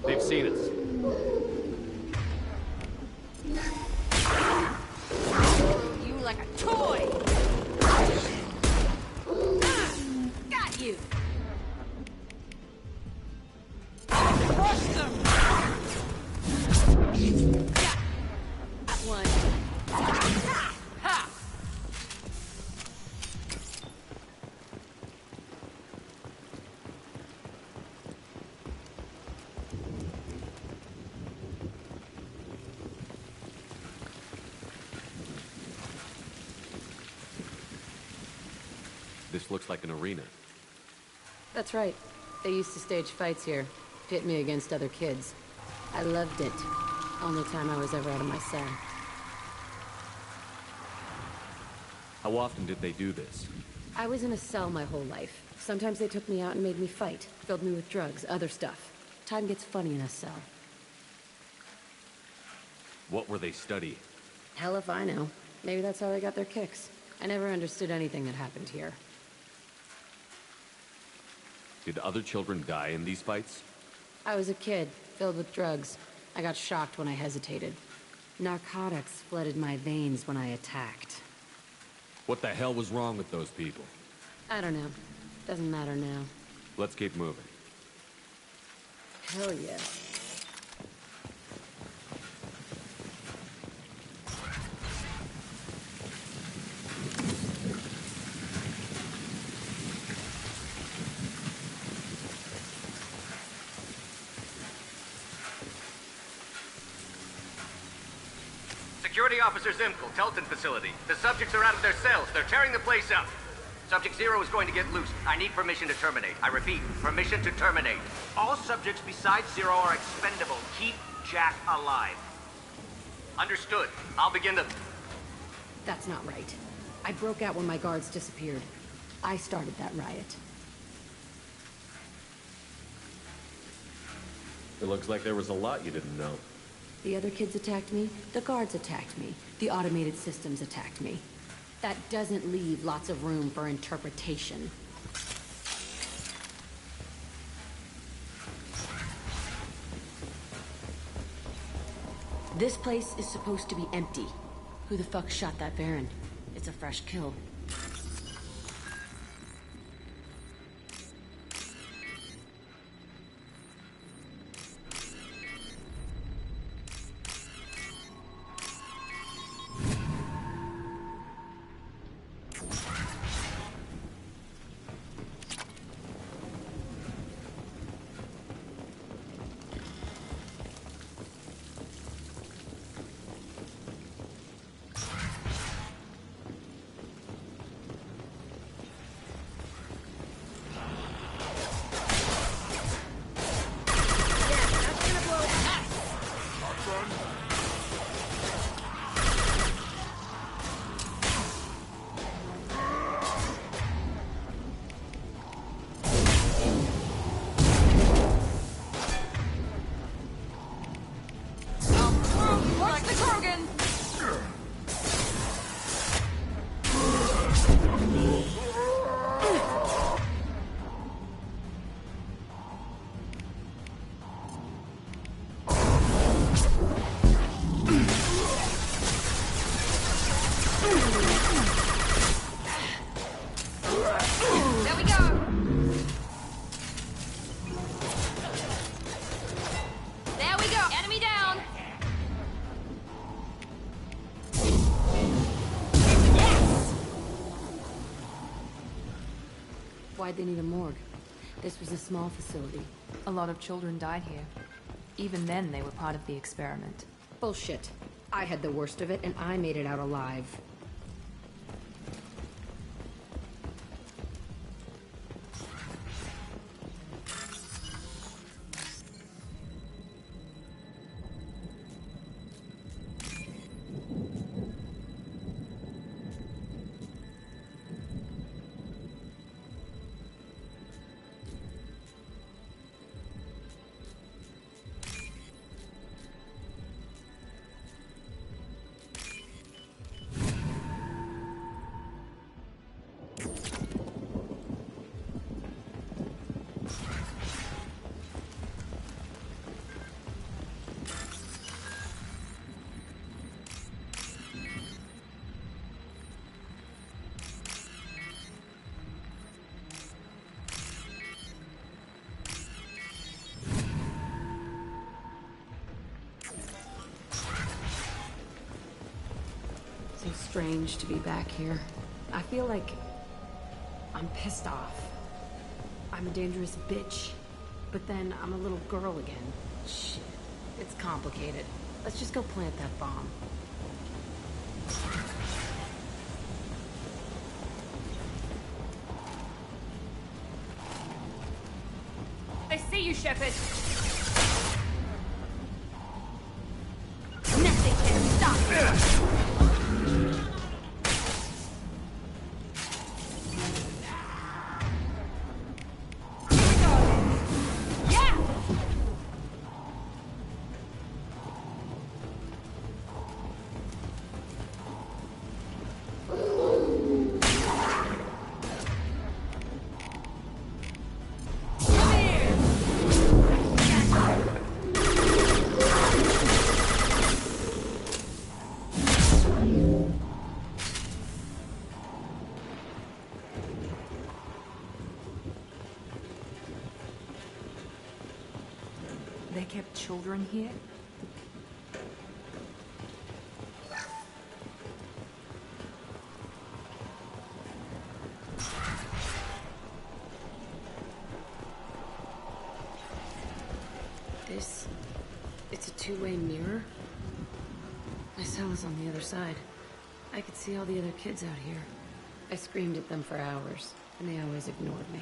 They've seen us. You like a toy! Got you! Crush them! Got one. Ha! This looks like an arena. That's right. They used to stage fights here. Pit me against other kids. I loved it. Only time I was ever out of my cell. How often did they do this? I was in a cell my whole life. Sometimes they took me out and made me fight. Filled me with drugs, other stuff. Time gets funny in a cell. What were they studying? Hell if I know. Maybe that's how they got their kicks. I never understood anything that happened here. Did other children die in these fights? I was a kid, filled with drugs. I got shocked when I hesitated. Narcotics flooded my veins when I attacked. What the hell was wrong with those people? I don't know. Doesn't matter now. Let's keep moving. Hell yeah. Security Officer Zimkel, Telton facility. The subjects are out of their cells. They're tearing the place up. Subject Zero is going to get loose. I need permission to terminate. I repeat, permission to terminate. All subjects besides Zero are expendable. Keep Jack alive. Understood. I'll begin the... That's not right. I broke out when my guards disappeared. I started that riot. It looks like there was a lot you didn't know. The other kids attacked me, the guards attacked me, the automated systems attacked me. That doesn't leave lots of room for interpretation. This place is supposed to be empty. Who the fuck shot that Baron? It's a fresh kill. Why'd they need a morgue? This was a small facility. A lot of children died here. Even then, they were part of the experiment. Bullshit. I had the worst of it, and I made it out alive. So strange to be back here. I feel like I'm pissed off. I'm a dangerous bitch. But then I'm a little girl again. Shit. It's complicated. Let's just go plant that bomb. I see you, Shepard. Nothing can stop you. They kept children here? It's a two-way mirror. My cell is on the other side. I could see all the other kids out here. I screamed at them for hours, and they always ignored me.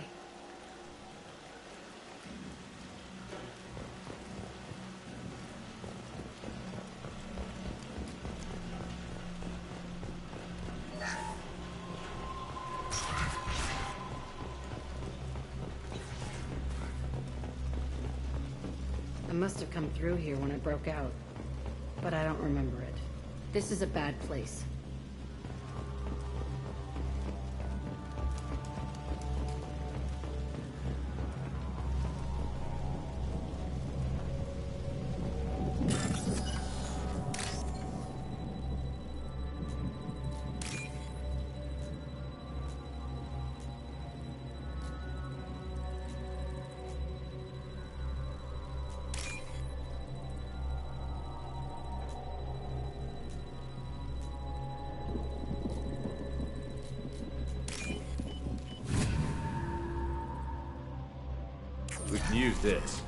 I must have come through here when it broke out, but I don't remember it. This is a bad place. use this.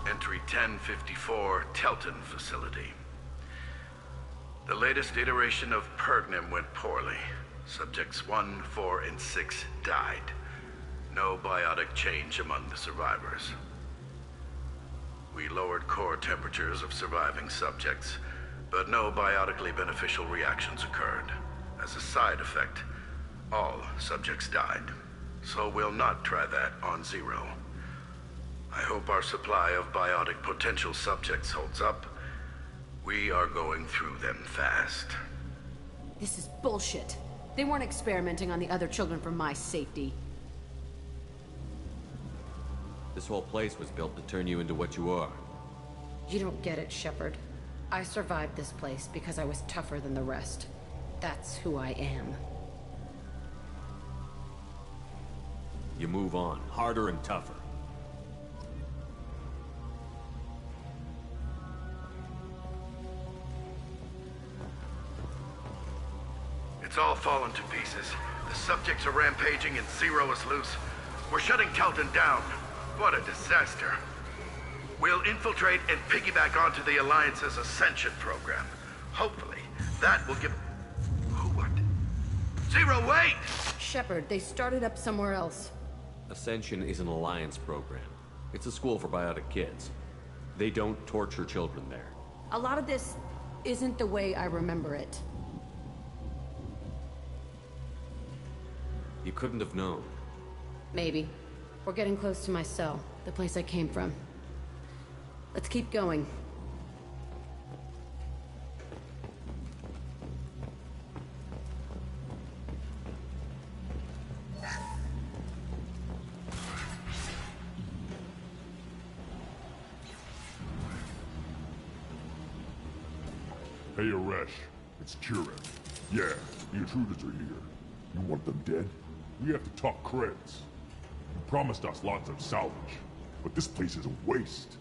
Entry 1054, Telton facility. The latest iteration of Pergnum went poorly. Subjects 1, 4, and 6 died. No biotic change among the survivors. We lowered core temperatures of surviving subjects, but no biotically beneficial reactions occurred. As a side effect, all subjects died. So we'll not try that on Zero. I hope our supply of biotic potential subjects holds up. We are going through them fast. This is bullshit. They weren't experimenting on the other children for my safety. This whole place was built to turn you into what you are. You don't get it, Shepard. I survived this place because I was tougher than the rest. That's who I am. You move on, harder and tougher. It's all fallen to pieces. The subjects are rampaging and Zero is loose. We're shutting Telton down. What a disaster. We'll infiltrate and piggyback onto the Alliance's Ascension program. Hopefully, that will give... Who what? Zero, wait! Shepard, they started up somewhere else. Ascension is an Alliance program. It's a school for biotic kids. They don't torture children there. A lot of this isn't the way I remember it. You couldn't have known. Maybe. We're getting close to my cell, the place I came from. Let's keep going. Hey, Aresh. It's Kieran. Yeah, the intruders are here. You want them dead? We have to talk credits. You promised us lots of salvage, but this place is a waste.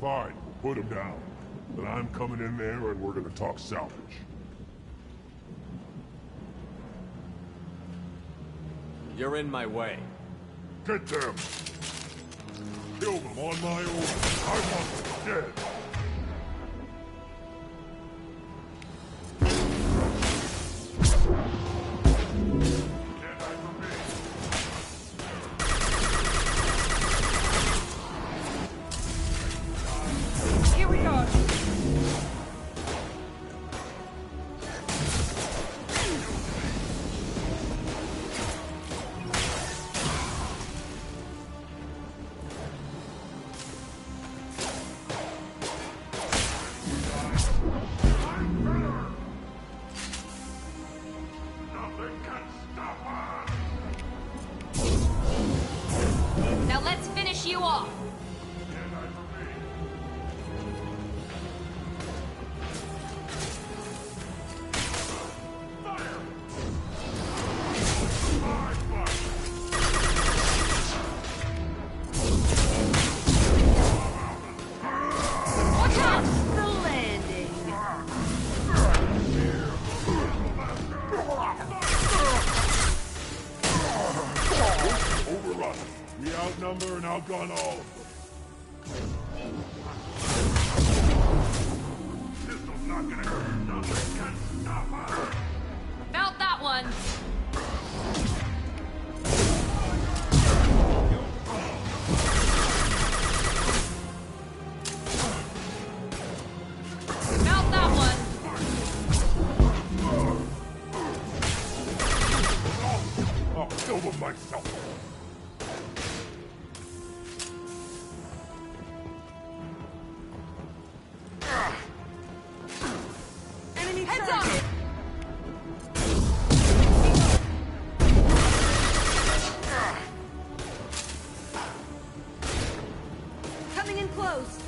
Fine, we'll put them down. But I'm coming in there and we're gonna talk salvage. You're in my way. Get them! Kill them on my own. I want them dead. Here we go. Now let's finish you off. Watch out! The landing. Overrun. We outnumber and outgun all of them. This'll not gonna hurt. Nothing can stop us. Felt that one. Felt that one. I'll kill them myself. Enemy heads up. Coming in close.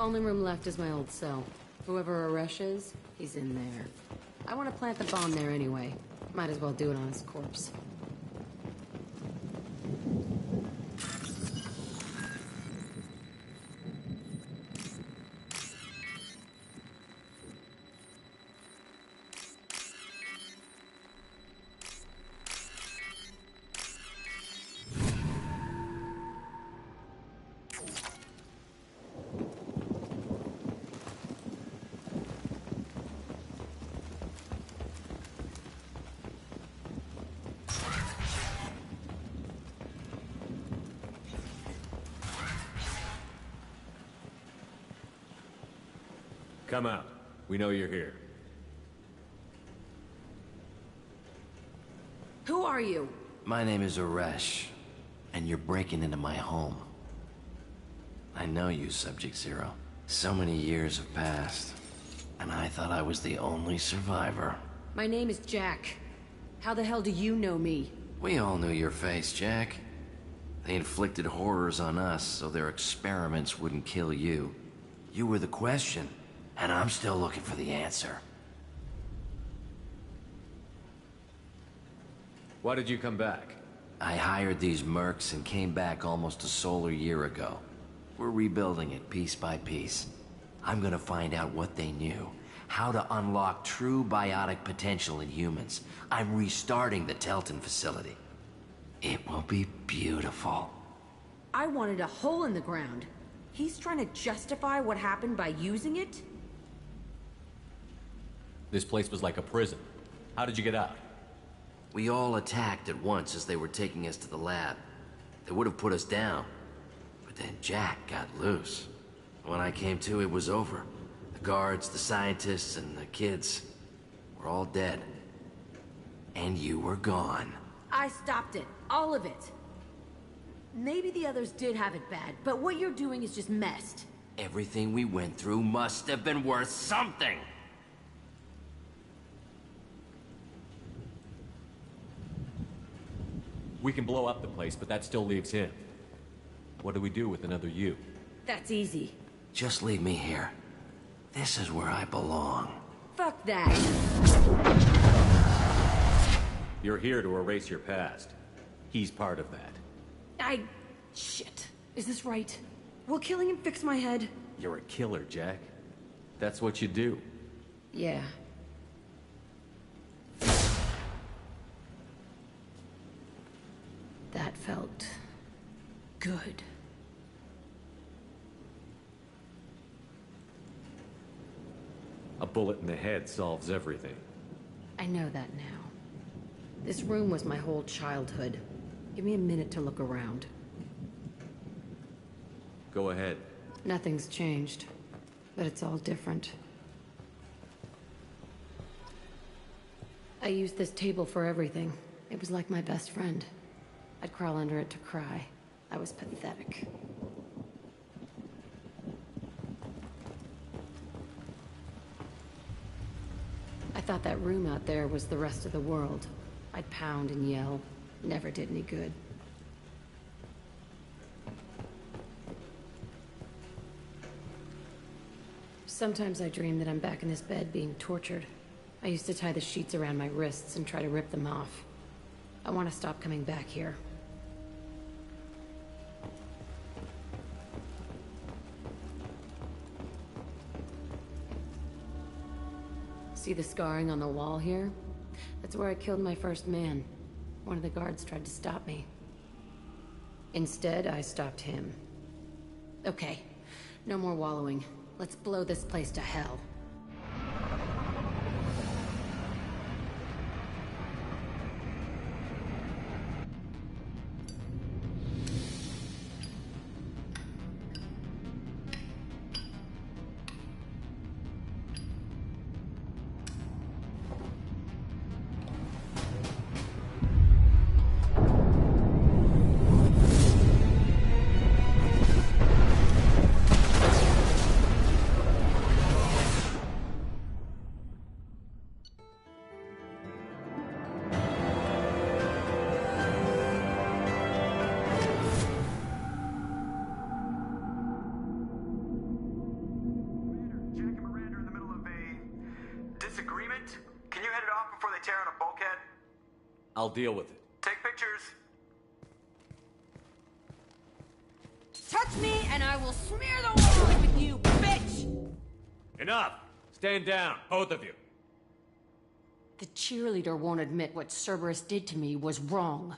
Only room left is my old cell. Whoever Aresh is, he's in there. I want to plant the bomb there anyway. Might as well do it on his corpse. Come out. We know you're here. Who are you? My name is Aresh, and you're breaking into my home. I know you, Subject Zero. So many years have passed, and I thought I was the only survivor. My name is Jack. How the hell do you know me? We all knew your face, Jack. They inflicted horrors on us so their experiments wouldn't kill you. You were the question, and I'm still looking for the answer. Why did you come back? I hired these mercs and came back almost a solar year ago. We're rebuilding it piece by piece. I'm gonna find out what they knew, how to unlock true biotic potential in humans. I'm restarting the Telton facility. It will be beautiful. I wanted a hole in the ground. He's trying to justify what happened by using it? This place was like a prison. How did you get out? We all attacked at once as they were taking us to the lab. They would have put us down. But then Jack got loose. When I came to, it was over. The guards, the scientists, and the kids were all dead. And you were gone. I stopped it. All of it. Maybe the others did have it bad, but what you're doing is just messed. Everything we went through must have been worth something! We can blow up the place, but that still leaves him. What do we do with another you? That's easy. Just leave me here. This is where I belong. Fuck that. You're here to erase your past. He's part of that. Shit. Is this right? Will killing him fix my head? You're a killer, Jack. That's what you do. Yeah. That felt good. A bullet in the head solves everything. I know that now. This room was my whole childhood. Give me a minute to look around. Go ahead. Nothing's changed, but it's all different. I used this table for everything. It was like my best friend. I'd crawl under it to cry. I was pathetic. I thought that room out there was the rest of the world. I'd pound and yell. Never did any good. Sometimes I dream that I'm back in this bed being tortured. I used to tie the sheets around my wrists and try to rip them off. I want to stop coming back here. See the scarring on the wall here? That's where I killed my first man. One of the guards tried to stop me. Instead, I stopped him. Okay, no more wallowing. Let's blow this place to hell. disagreement? Can you head it off before they tear out a bulkhead? I'll deal with it. Take pictures. Touch me and I will smear the walls with you, bitch! Enough! Stand down, both of you. The cheerleader won't admit what Cerberus did to me was wrong.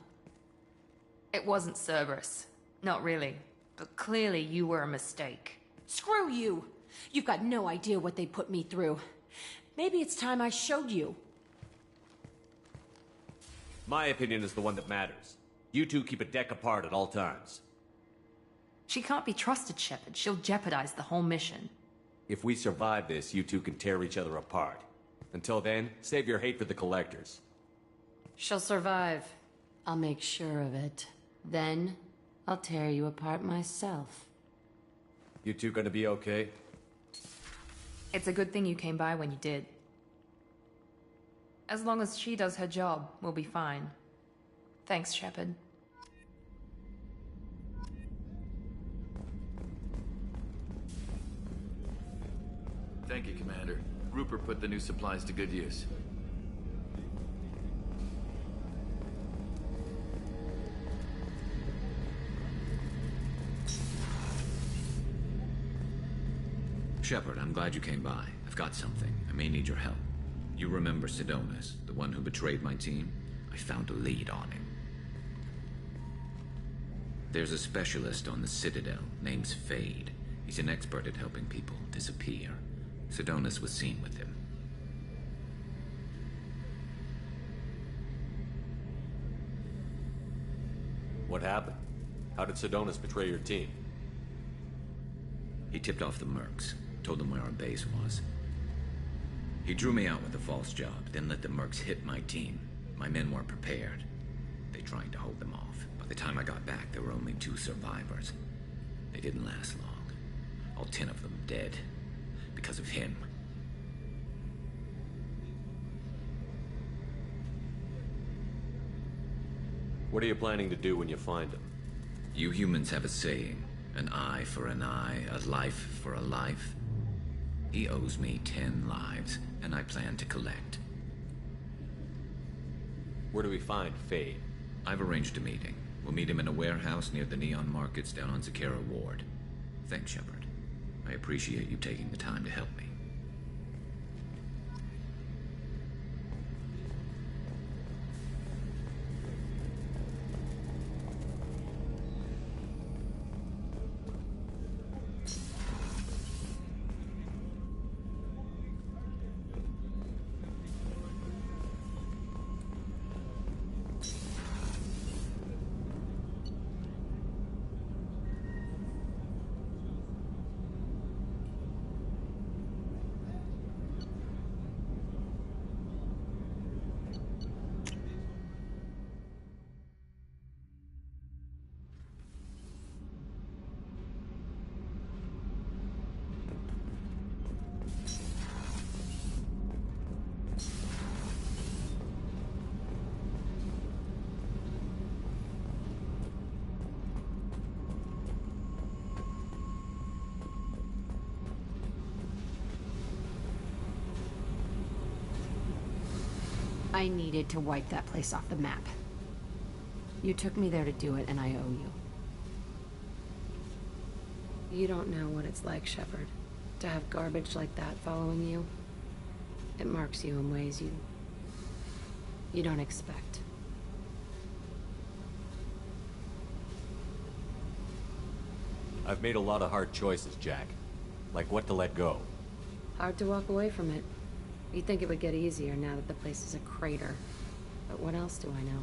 It wasn't Cerberus. Not really. But clearly you were a mistake. Screw you! You've got no idea what they put me through. Maybe it's time I showed you. My opinion is the one that matters. You two keep a deck apart at all times. She can't be trusted, Shepard. She'll jeopardize the whole mission. If we survive this, you two can tear each other apart. Until then, save your hate for the Collectors. She'll survive. I'll make sure of it. Then, I'll tear you apart myself. You two gonna be okay? It's a good thing you came by when you did. As long as she does her job, we'll be fine. Thanks, Shepard. Thank you, Commander. Rupert put the new supplies to good use. Shepard, I'm glad you came by. I've got something. I may need your help. You remember Sidonus, the one who betrayed my team? I found a lead on him. There's a specialist on the Citadel, name's Fade. He's an expert at helping people disappear. Sidonus was seen with him. What happened? How did Sidonus betray your team? He tipped off the mercs, told them where our base was. He drew me out with a false job, then let the mercs hit my team. My men weren't prepared. They tried to hold them off. By the time I got back, there were only 2 survivors. They didn't last long. All 10 of them dead. Because of him. What are you planning to do when you find him? You humans have a saying. An eye for an eye, a life for a life. He owes me 10 lives, and I plan to collect. Where do we find Fade? I've arranged a meeting. We'll meet him in a warehouse near the Neon Markets down on Zakera Ward. Thanks, Shepard. I appreciate you taking the time to help me. I needed to wipe that place off the map. You took me there to do it, and I owe you. You don't know what it's like, Shepard, to have garbage like that following you. It marks you in ways you don't expect. I've made a lot of hard choices, Jack. Like what to let go. Hard to walk away from it. You'd think it would get easier now that the place is a crater. But what else do I know?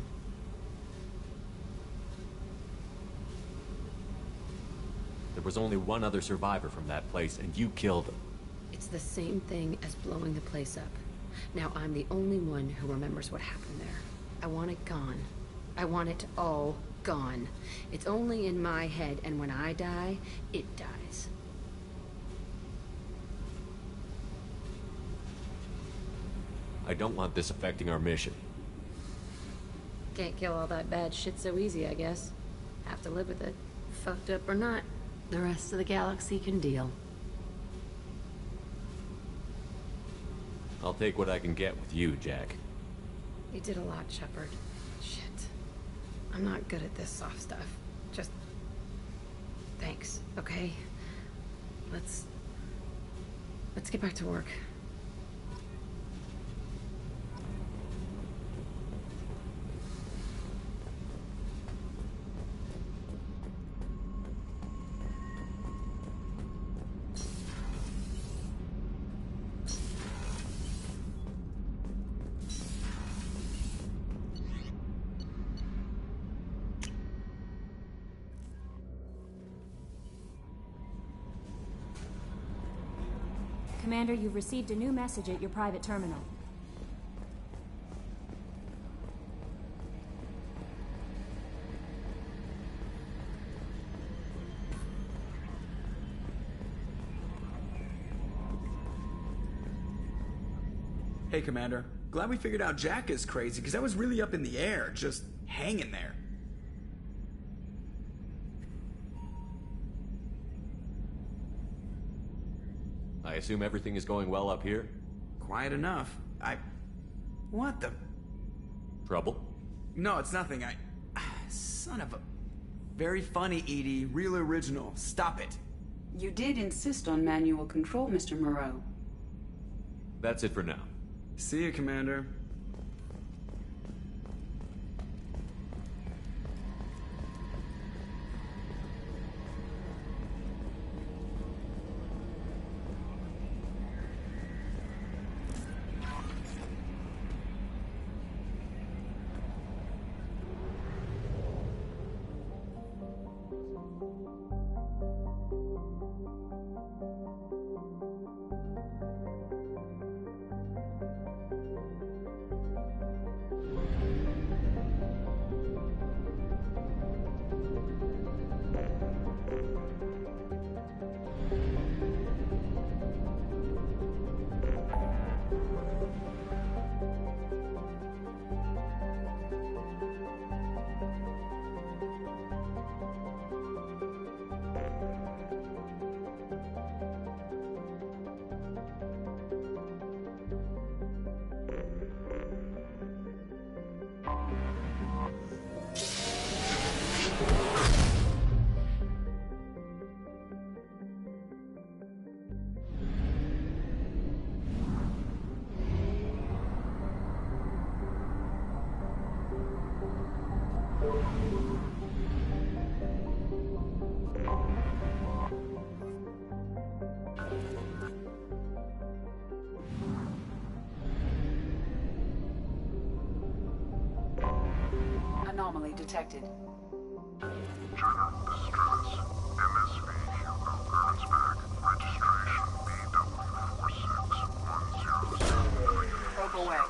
There was only one other survivor from that place, and you killed him. It's the same thing as blowing the place up. Now I'm the only one who remembers what happened there. I want it gone. I want it all gone. It's only in my head, and when I die, it dies. I don't want this affecting our mission. Can't kill all that bad shit so easy, I guess. Have to live with it. Fucked up or not, the rest of the galaxy can deal. I'll take what I can get with you, Jack. You did a lot, Shepard. Shit. I'm not good at this soft stuff. Just... thanks, okay? Let's get back to work. Commander, you've received a new message at your private terminal. Hey, Commander. Glad we figured out Jack is crazy, because that was really up in the air, just hanging there. I assume everything is going well up here? Quiet enough. What the... Trouble? No, it's nothing. Son of a... Very funny, Edie. Real original. Stop it. You did insist on manual control, Mr. Moreau. That's it for now. See you, Commander. Anomaly detected. General distress. MSV Hugo Gernsback. Registration BW46107. Probe away.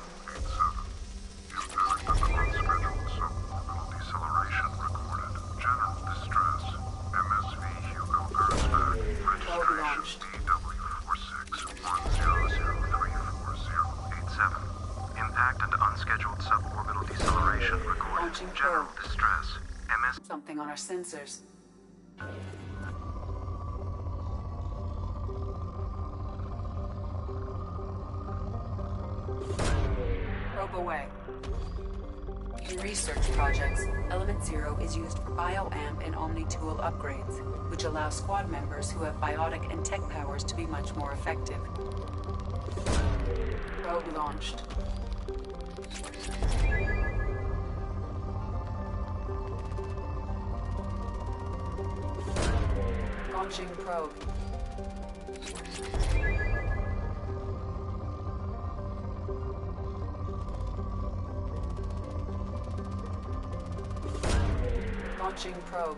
Impact of unscheduled suborbital deceleration recorded. General distress. MSV Hugo Gernsback. Registration BW46100340087. Impact and unscheduled suborbital deceleration recorded. General distress. MS. Something on our sensors. Probe away. In research projects, Element Zero is used for bioamp and Omni-tool upgrades, which allow squad members who have biotic and tech powers to be much more effective. Probe launched. Launching probe. Launching probe.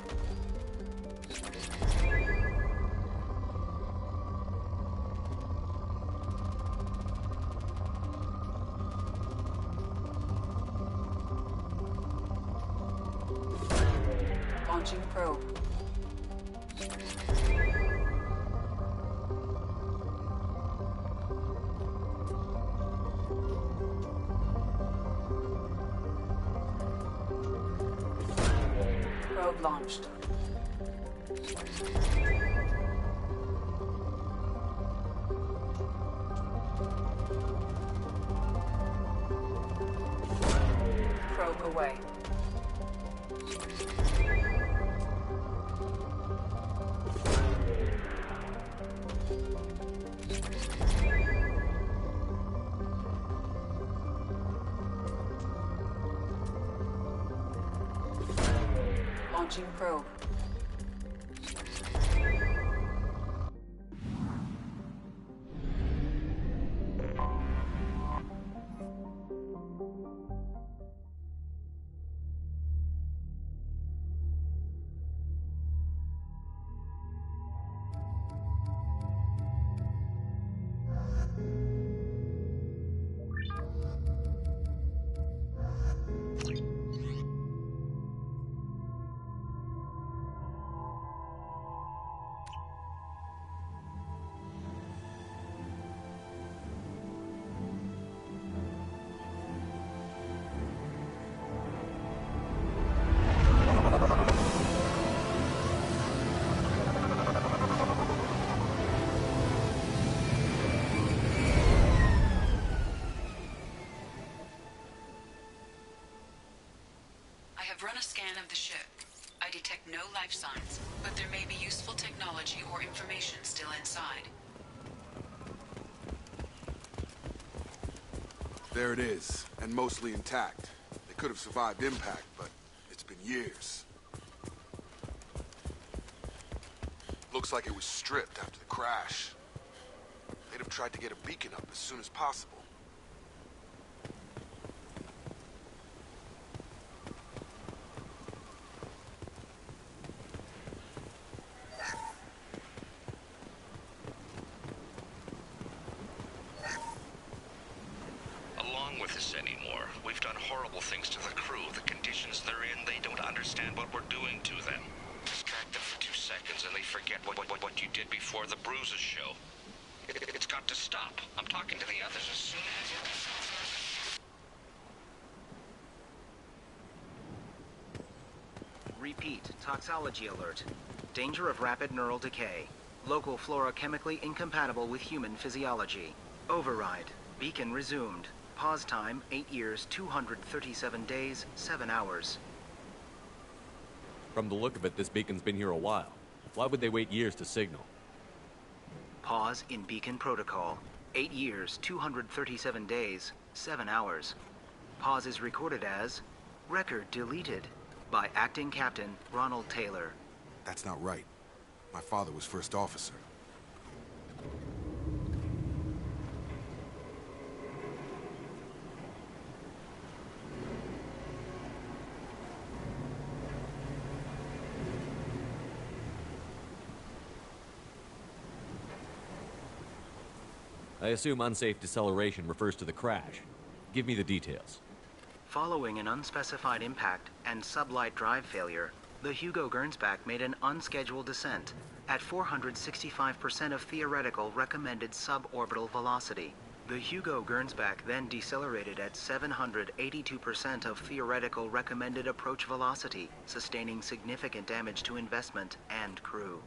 Launching probe. Probe launched. underway. Launching probe. I have run a scan of the ship. I detect no life signs, but there may be useful technology or information still inside. There it is, and mostly intact. They could have survived impact, but it's been years. Looks like it was stripped after the crash. They'd have tried to get a beacon up as soon as possible. Along with this anymore. We've done horrible things to the crew. The conditions they're in, they don't understand what we're doing to them. Distract them for 2 seconds and they forget what you did before the bruises show. It's got to stop. I'm talking to the others as soon as... Repeat, toxology alert. Danger of rapid neural decay. Local flora chemically incompatible with human physiology. Override. Beacon resumed. Pause time, 8 years, 237 days, 7 hours. From the look of it, this beacon's been here a while. Why would they wait years to signal? Pause in beacon protocol. 8 years, 237 days, 7 hours. Pause is recorded as record deleted by Acting Captain Ronald Taylor. That's not right. My father was first officer. I assume unsafe deceleration refers to the crash. Give me the details. Following an unspecified impact and sublight drive failure, the Hugo Gernsback made an unscheduled descent at 465% of theoretical recommended suborbital velocity. The Hugo Gernsback then decelerated at 782% of theoretical recommended approach velocity, sustaining significant damage to investment and crew.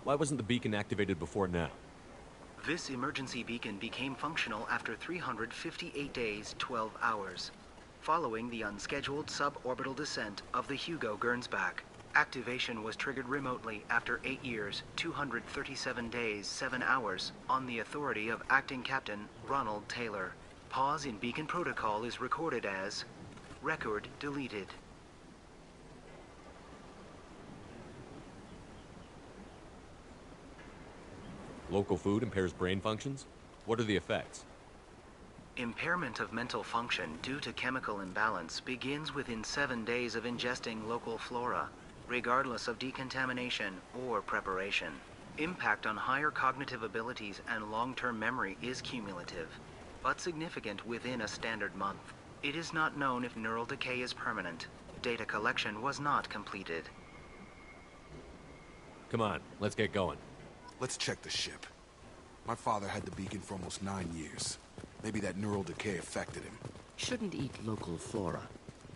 Why wasn't the beacon activated before now? This emergency beacon became functional after 358 days, 12 hours, following the unscheduled suborbital descent of the Hugo Gernsback. Activation was triggered remotely after 8 years, 237 days, 7 hours, on the authority of Acting Captain Ronald Taylor. Pause in beacon protocol is recorded as record deleted. Local food impairs brain functions? What are the effects? Impairment of mental function due to chemical imbalance begins within 7 days of ingesting local flora, regardless of decontamination or preparation. Impact on higher cognitive abilities and long-term memory is cumulative, but significant within a standard month. It is not known if neural decay is permanent. Data collection was not completed. Come on, let's get going. Let's check the ship. My father had the beacon for almost 9 years. Maybe that neural decay affected him. Shouldn't eat local flora.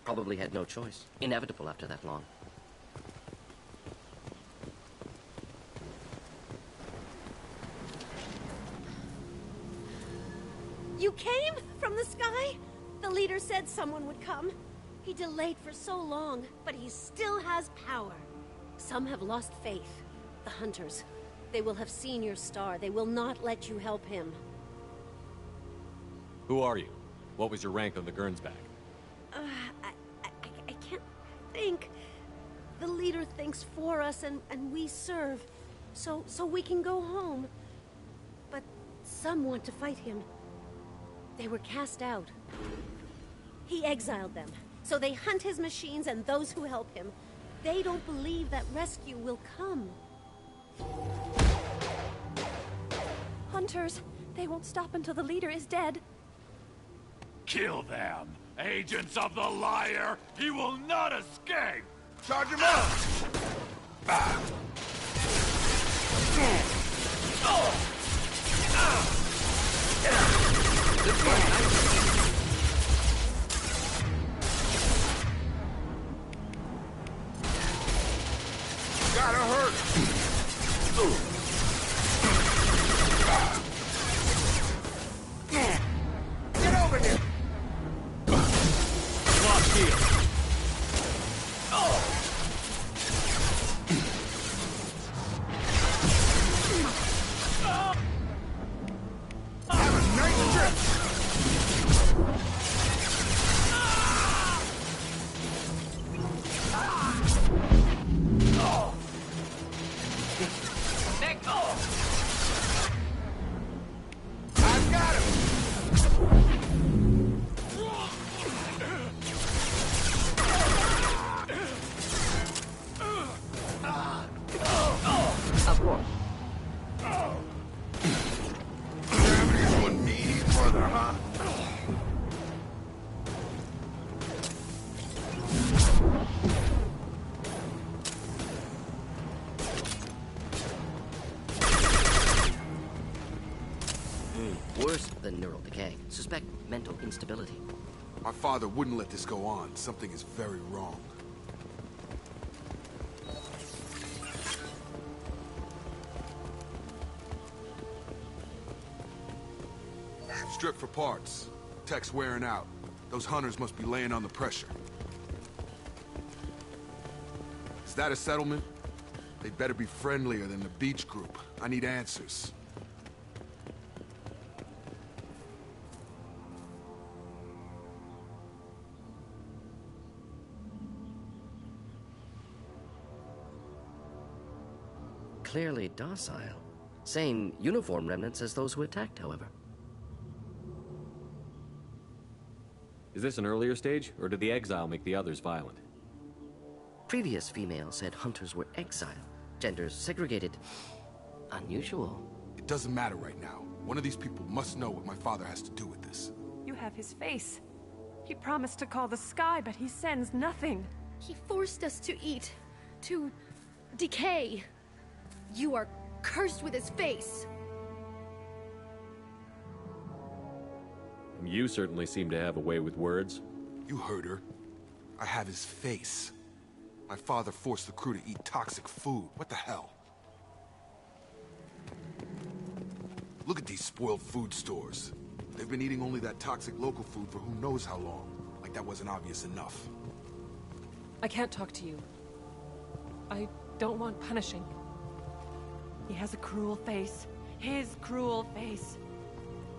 Probably had no choice. Inevitable after that long. You came from the sky? The leader said someone would come. He delayed for so long, but he still has power. Some have lost faith. The hunters. They will have seen your star. They will not let you help him. Who are you? What was your rank on the Gernsback? I can't think. The leader thinks for us and we serve. So we can go home. But some want to fight him. They were cast out. He exiled them. So they hunt his machines and those who help him. They don't believe that rescue will come. Hunters, they won't stop until the leader is dead. Kill them! Agents of the liar! He will not escape! Charge him up! Gotta hurt! Get over here! Lost shield. Have a nice trip! I got him! Of course. Gravity's one meaty brother, huh? Worse than neural decay. Suspect mental instability. My father wouldn't let this go on. Something is very wrong. Strip for parts. Tech's wearing out. Those hunters must be laying on the pressure. Is that a settlement? They'd better be friendlier than the beach group. I need answers. Clearly docile. Same uniform remnants as those who attacked, however. Is this an earlier stage, or did the exile make the others violent? Previous females said hunters were exiled. Genders segregated. Unusual. It doesn't matter right now. One of these people must know what my father has to do with this. You have his face. He promised to call the sky, but he sends nothing. He forced us to eat. To decay. You are cursed with his face. You certainly seem to have a way with words. You heard her. I have his face. My father forced the crew to eat toxic food. What the hell? Look at these spoiled food stores. They've been eating only that toxic local food for who knows how long. Like that wasn't obvious enough. I can't talk to you. I don't want punishing. He has a cruel face. His cruel face.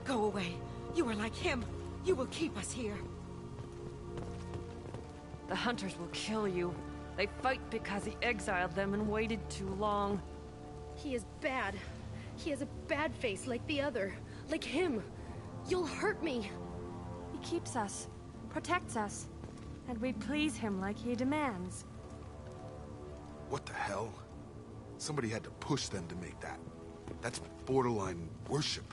Go away. You are like him. You will keep us here. The hunters will kill you. They fight because he exiled them and waited too long. He is bad. He has a bad face like the other. Like him. You'll hurt me. He keeps us. Protects us. And we please him like he demands. What the hell? Somebody had to push them to make that. That's borderline worship.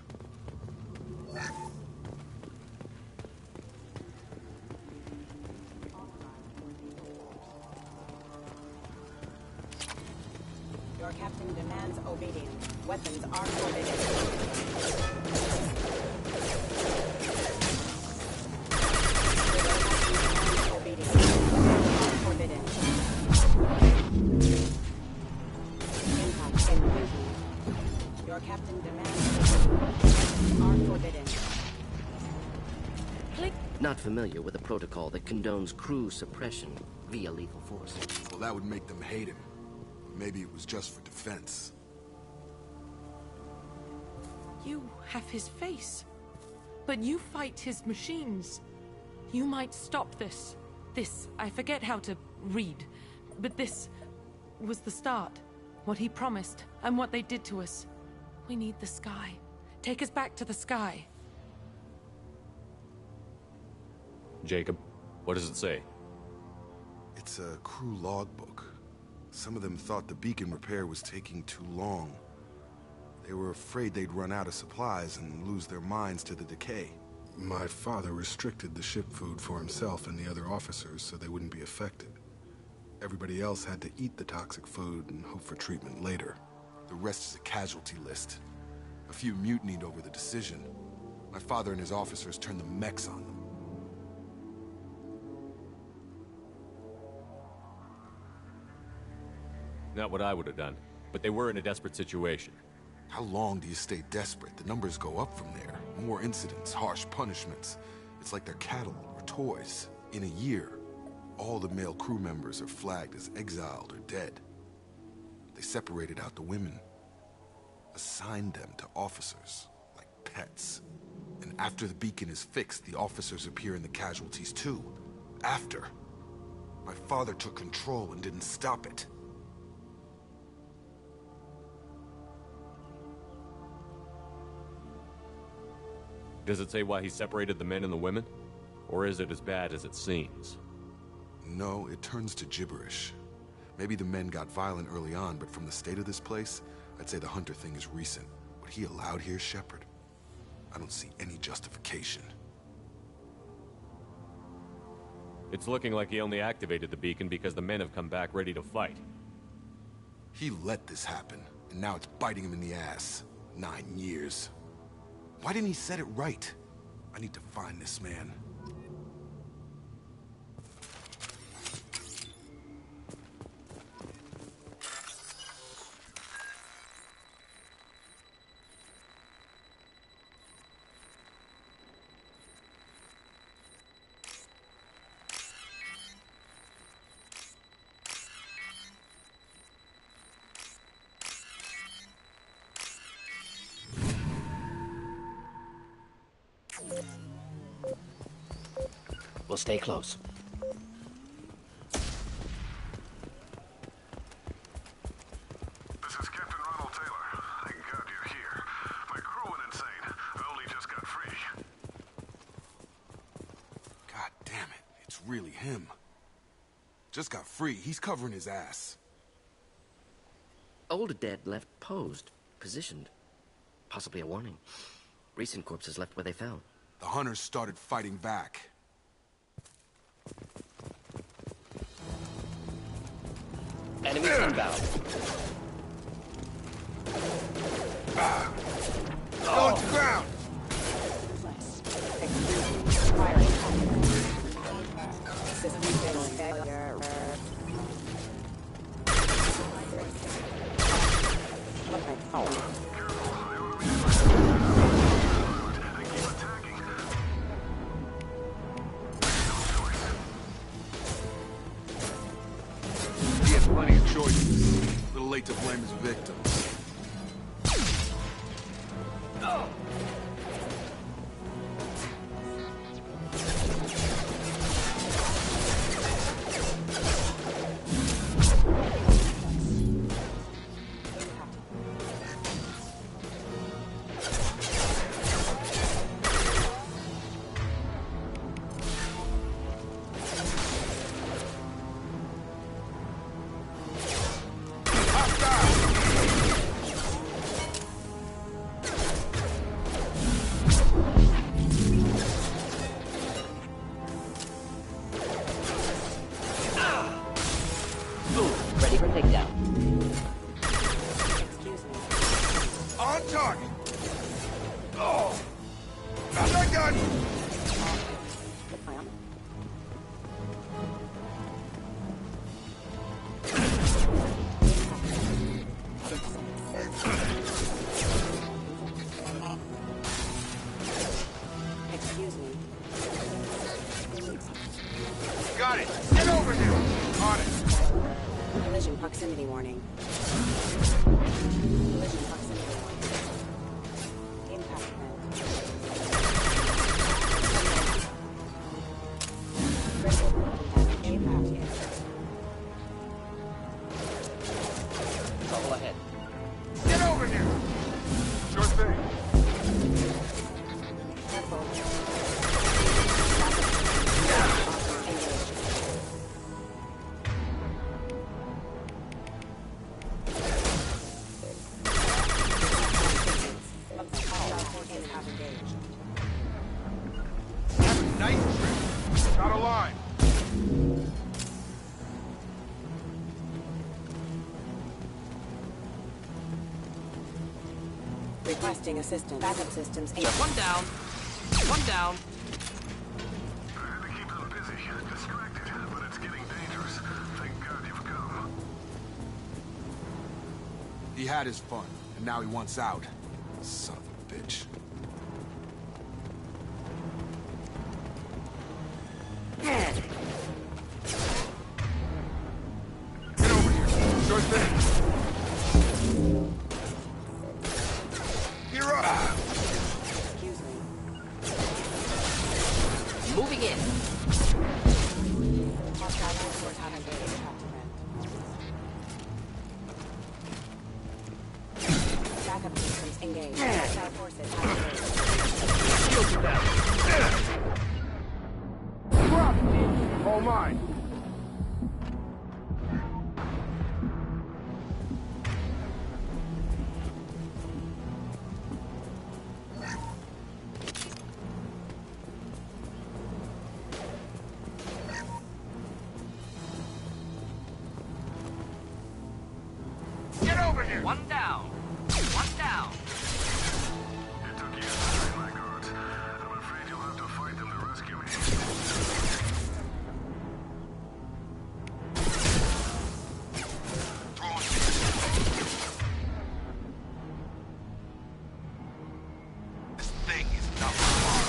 Your captain demands obedience. Weapons are forbidden. Forbidden. Impact engagement. Your captain demands obedience. Are forbidden. Click. Not familiar with a protocol that condones crew suppression via lethal force. Well, that would make them hate him. Maybe it was just for defense. You have his face. But you fight his machines. You might stop this. This, I forget how to read. But this was the start. What he promised, and what they did to us. We need the sky. Take us back to the sky. Jacob, what does it say? It's a crew logbook. Some of them thought the beacon repair was taking too long. They were afraid they'd run out of supplies and lose their minds to the decay. My father restricted the ship food for himself and the other officers so they wouldn't be affected. Everybody else had to eat the toxic food and hope for treatment later. The rest is a casualty list. A few mutinied over the decision. My father and his officers turned the mechs on them. Not what I would have done, but they were in a desperate situation. How long do you stay desperate? The numbers go up from there. More incidents, harsh punishments. It's like they're cattle or toys. In a year, all the male crew members are flagged as exiled or dead. They separated out the women, assigned them to officers, like pets. And after the beacon is fixed, the officers appear in the casualties too. After. My father took control and didn't stop it. Does it say why he separated the men and the women? Or is it as bad as it seems? No, it turns to gibberish. Maybe the men got violent early on, but from the state of this place, I'd say the Hunter thing is recent. What he allowed here, Shepard? I don't see any justification. It's looking like he only activated the beacon because the men have come back ready to fight. He let this happen, and now it's biting him in the ass. 9 years. Why didn't he set it right? I need to find this man. We'll stay close. This is Captain Ronald Taylor. Thank God you're here. My crew went insane. I only just got free. God damn it, it's really him. Just got free, he's covering his ass. Old dead left posed, positioned. Possibly a warning. Recent corpses left where they fell. The hunters started fighting back. Enemies inbound. Go to the ground! He had plenty of choices. A little late to blame his victims. Ready for takedown. On target! Oh! Shotgun! Excuse me. Got it! Get over here! On it! Collision proximity warning. Collision proximity warning. Impact event. Critical damage about hit. Trouble ahead. Get over here! Sure thing. Nice trick. Got a line. Requesting assistance. Backup systems. Just one down. One down. Keep them busy, distracted, but it's getting dangerous. Thank God you've come. He had his fun, and now he wants out. Son of a bitch. Get over here. Sure thing. You're up. Excuse me. Moving in. Hostile forces have engaged. Backup systems engaged. Hostile forces have engaged. Drop me. All mine. Get over here! One down. One down. It took you time, my God. I'm afraid you'll have to fight them to rescue me. This thing is not far.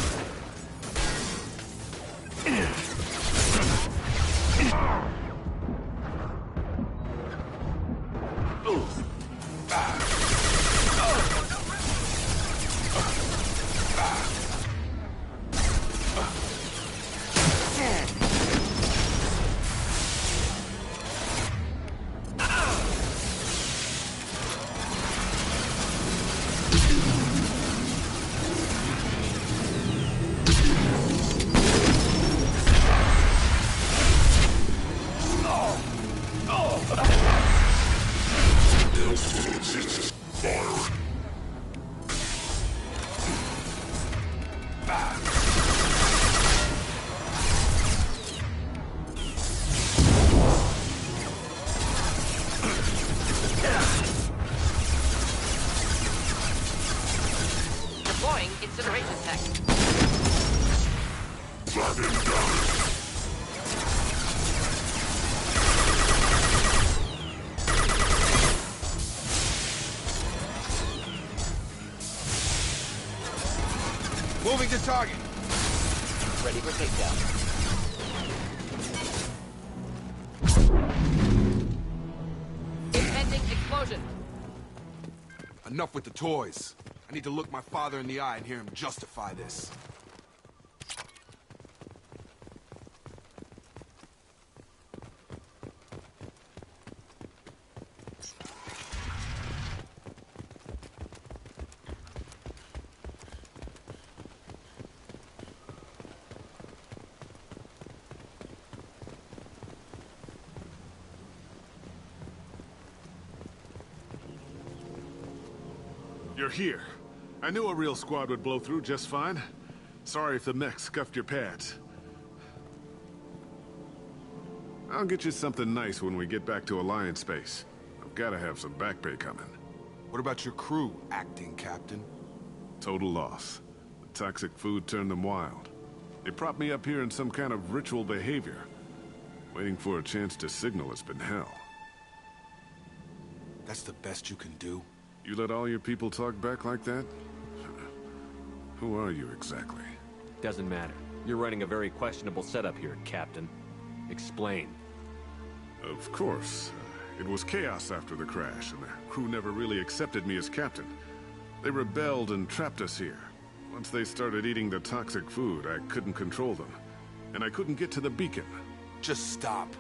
Deploying incineration tech. Moving to target. Ready for takedown. Impending explosion. Enough with the toys. I need to look my father in the eye and hear him justify this. You're here. I knew a real squad would blow through just fine. Sorry if the mech scuffed your pads. I'll get you something nice when we get back to Alliance space. I've gotta have some back pay coming. What about your crew, acting captain? Total loss. The toxic food turned them wild. They propped me up here in some kind of ritual behavior. Waiting for a chance to signal has been hell. That's the best you can do? You let all your people talk back like that? Who are you exactly? Doesn't matter. You're running a very questionable setup here, Captain. Explain. Of course. It was chaos after the crash, and the crew never really accepted me as captain. They rebelled and trapped us here. Once they started eating the toxic food, I couldn't control them. And I couldn't get to the beacon. Just stop.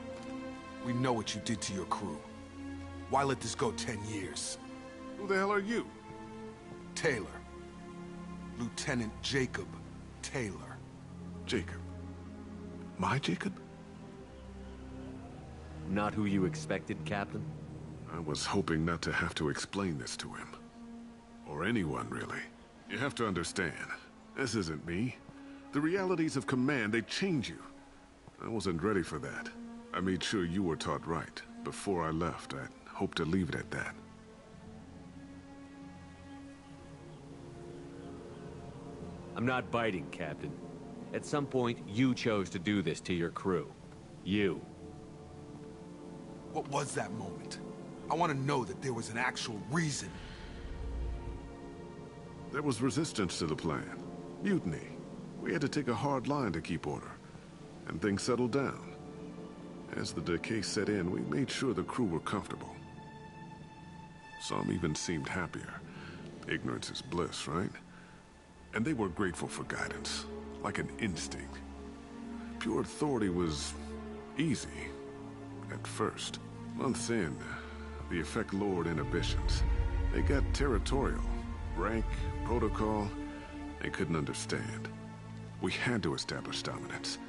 We know what you did to your crew. Why let this go 10 years? Who the hell are you? Taylor. Lieutenant Jacob Taylor. Jacob? My Jacob? Not who you expected, Captain? I was hoping not to have to explain this to him. Or anyone, really. You have to understand, this isn't me. The realities of command, they change you. I wasn't ready for that. I made sure you were taught right. Before I left, I hoped to leave it at that. I'm not biting, Captain. At some point, you chose to do this to your crew. You. What was that moment? I want to know that there was an actual reason. There was resistance to the plan. Mutiny. We had to take a hard line to keep order. And things settled down. As the decay set in, we made sure the crew were comfortable. Some even seemed happier. Ignorance is bliss, right? And they were grateful for guidance, like an instinct. Pure authority was easy, at first. Months in, the effect lowered inhibitions. They got territorial. Rank, protocol, they couldn't understand. We had to establish dominance.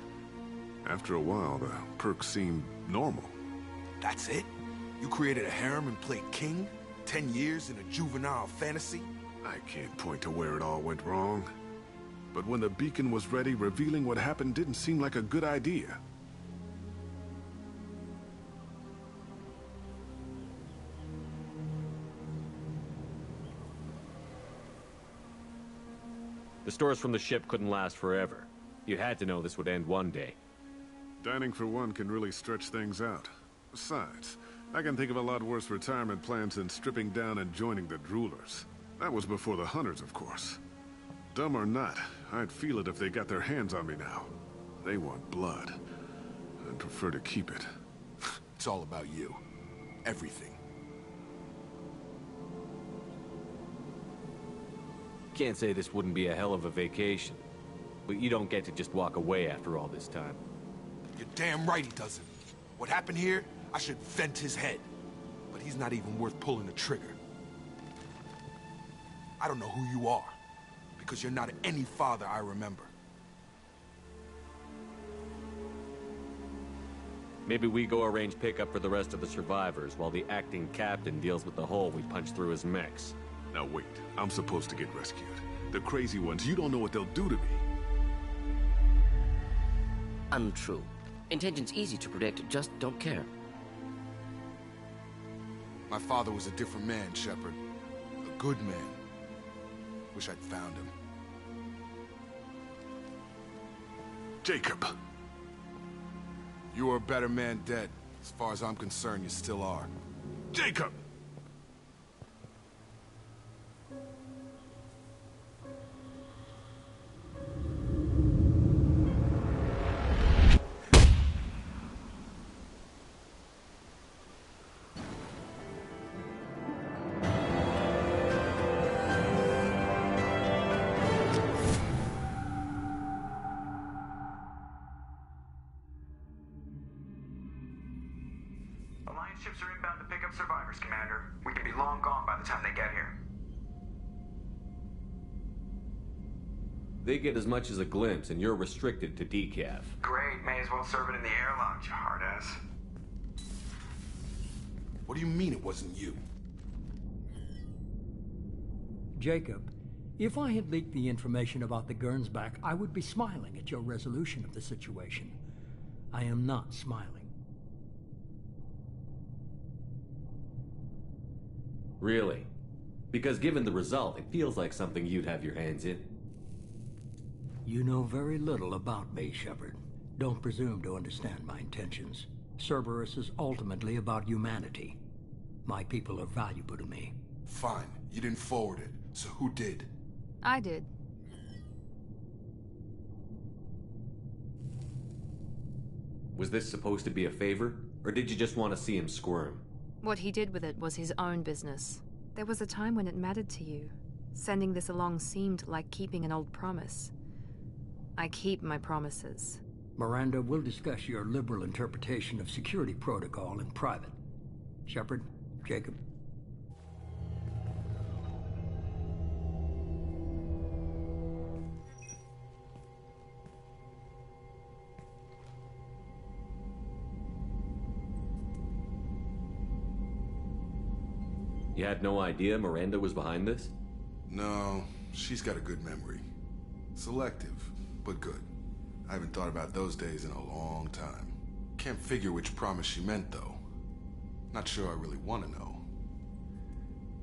After a while, the perks seemed normal. That's it? You created a harem and played king? 10 years in a juvenile fantasy? I can't point to where it all went wrong. But when the beacon was ready, revealing what happened didn't seem like a good idea. The stores from the ship couldn't last forever. You had to know this would end one day. Dining for one can really stretch things out. Besides, I can think of a lot worse retirement plans than stripping down and joining the droolers. That was before the hunters, of course. Dumb or not, I'd feel it if they got their hands on me now. They want blood. I'd prefer to keep it. It's all about you. Everything. Can't say this wouldn't be a hell of a vacation. But you don't get to just walk away after all this time. You're damn right he doesn't. What happened here, I should vent his head. But he's not even worth pulling the trigger. I don't know who you are, because you're not any father I remember. Maybe we go arrange pickup for the rest of the survivors while the acting captain deals with the hole we punched through his mechs. Now wait, I'm supposed to get rescued. The crazy ones, you don't know what they'll do to me. Untrue. Intention's easy to predict, just don't care. My father was a different man, Shepard. A good man. Wish I'd found him. Jacob! You were a better man dead. As far as I'm concerned, you still are. Jacob! Alliance ships are inbound to pick up survivors, Commander. We could be long gone by the time they get here. They get as much as a glimpse, and you're restricted to decaf. Great, may as well serve it in the air lounge, you hard ass. What do you mean it wasn't you? Jacob, if I had leaked the information about the Gernsback, I would be smiling at your resolution of the situation. I am not smiling. Really? Because given the result, it feels like something you'd have your hands in. You know very little about me, Shepard. Don't presume to understand my intentions. Cerberus is ultimately about humanity. My people are valuable to me. Fine. You didn't forward it. So who did? I did. Was this supposed to be a favor, or did you just want to see him squirm? What he did with it was his own business. There was a time when it mattered to you. Sending this along seemed like keeping an old promise. I keep my promises. Miranda, we'll discuss your liberal interpretation of security protocol in private. Shepard, Jacob. You had no idea Miranda was behind this? No, she's got a good memory. Selective, but good. I haven't thought about those days in a long time. Can't figure which promise she meant, though. Not sure I really want to know.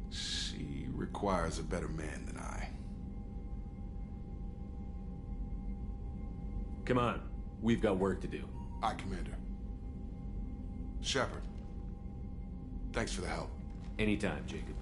She requires a better man than I. Come on, we've got work to do. Aye, Commander. Shepard, thanks for the help. Anytime, Jacob.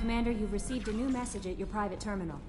Commander, you've received a new message at your private terminal.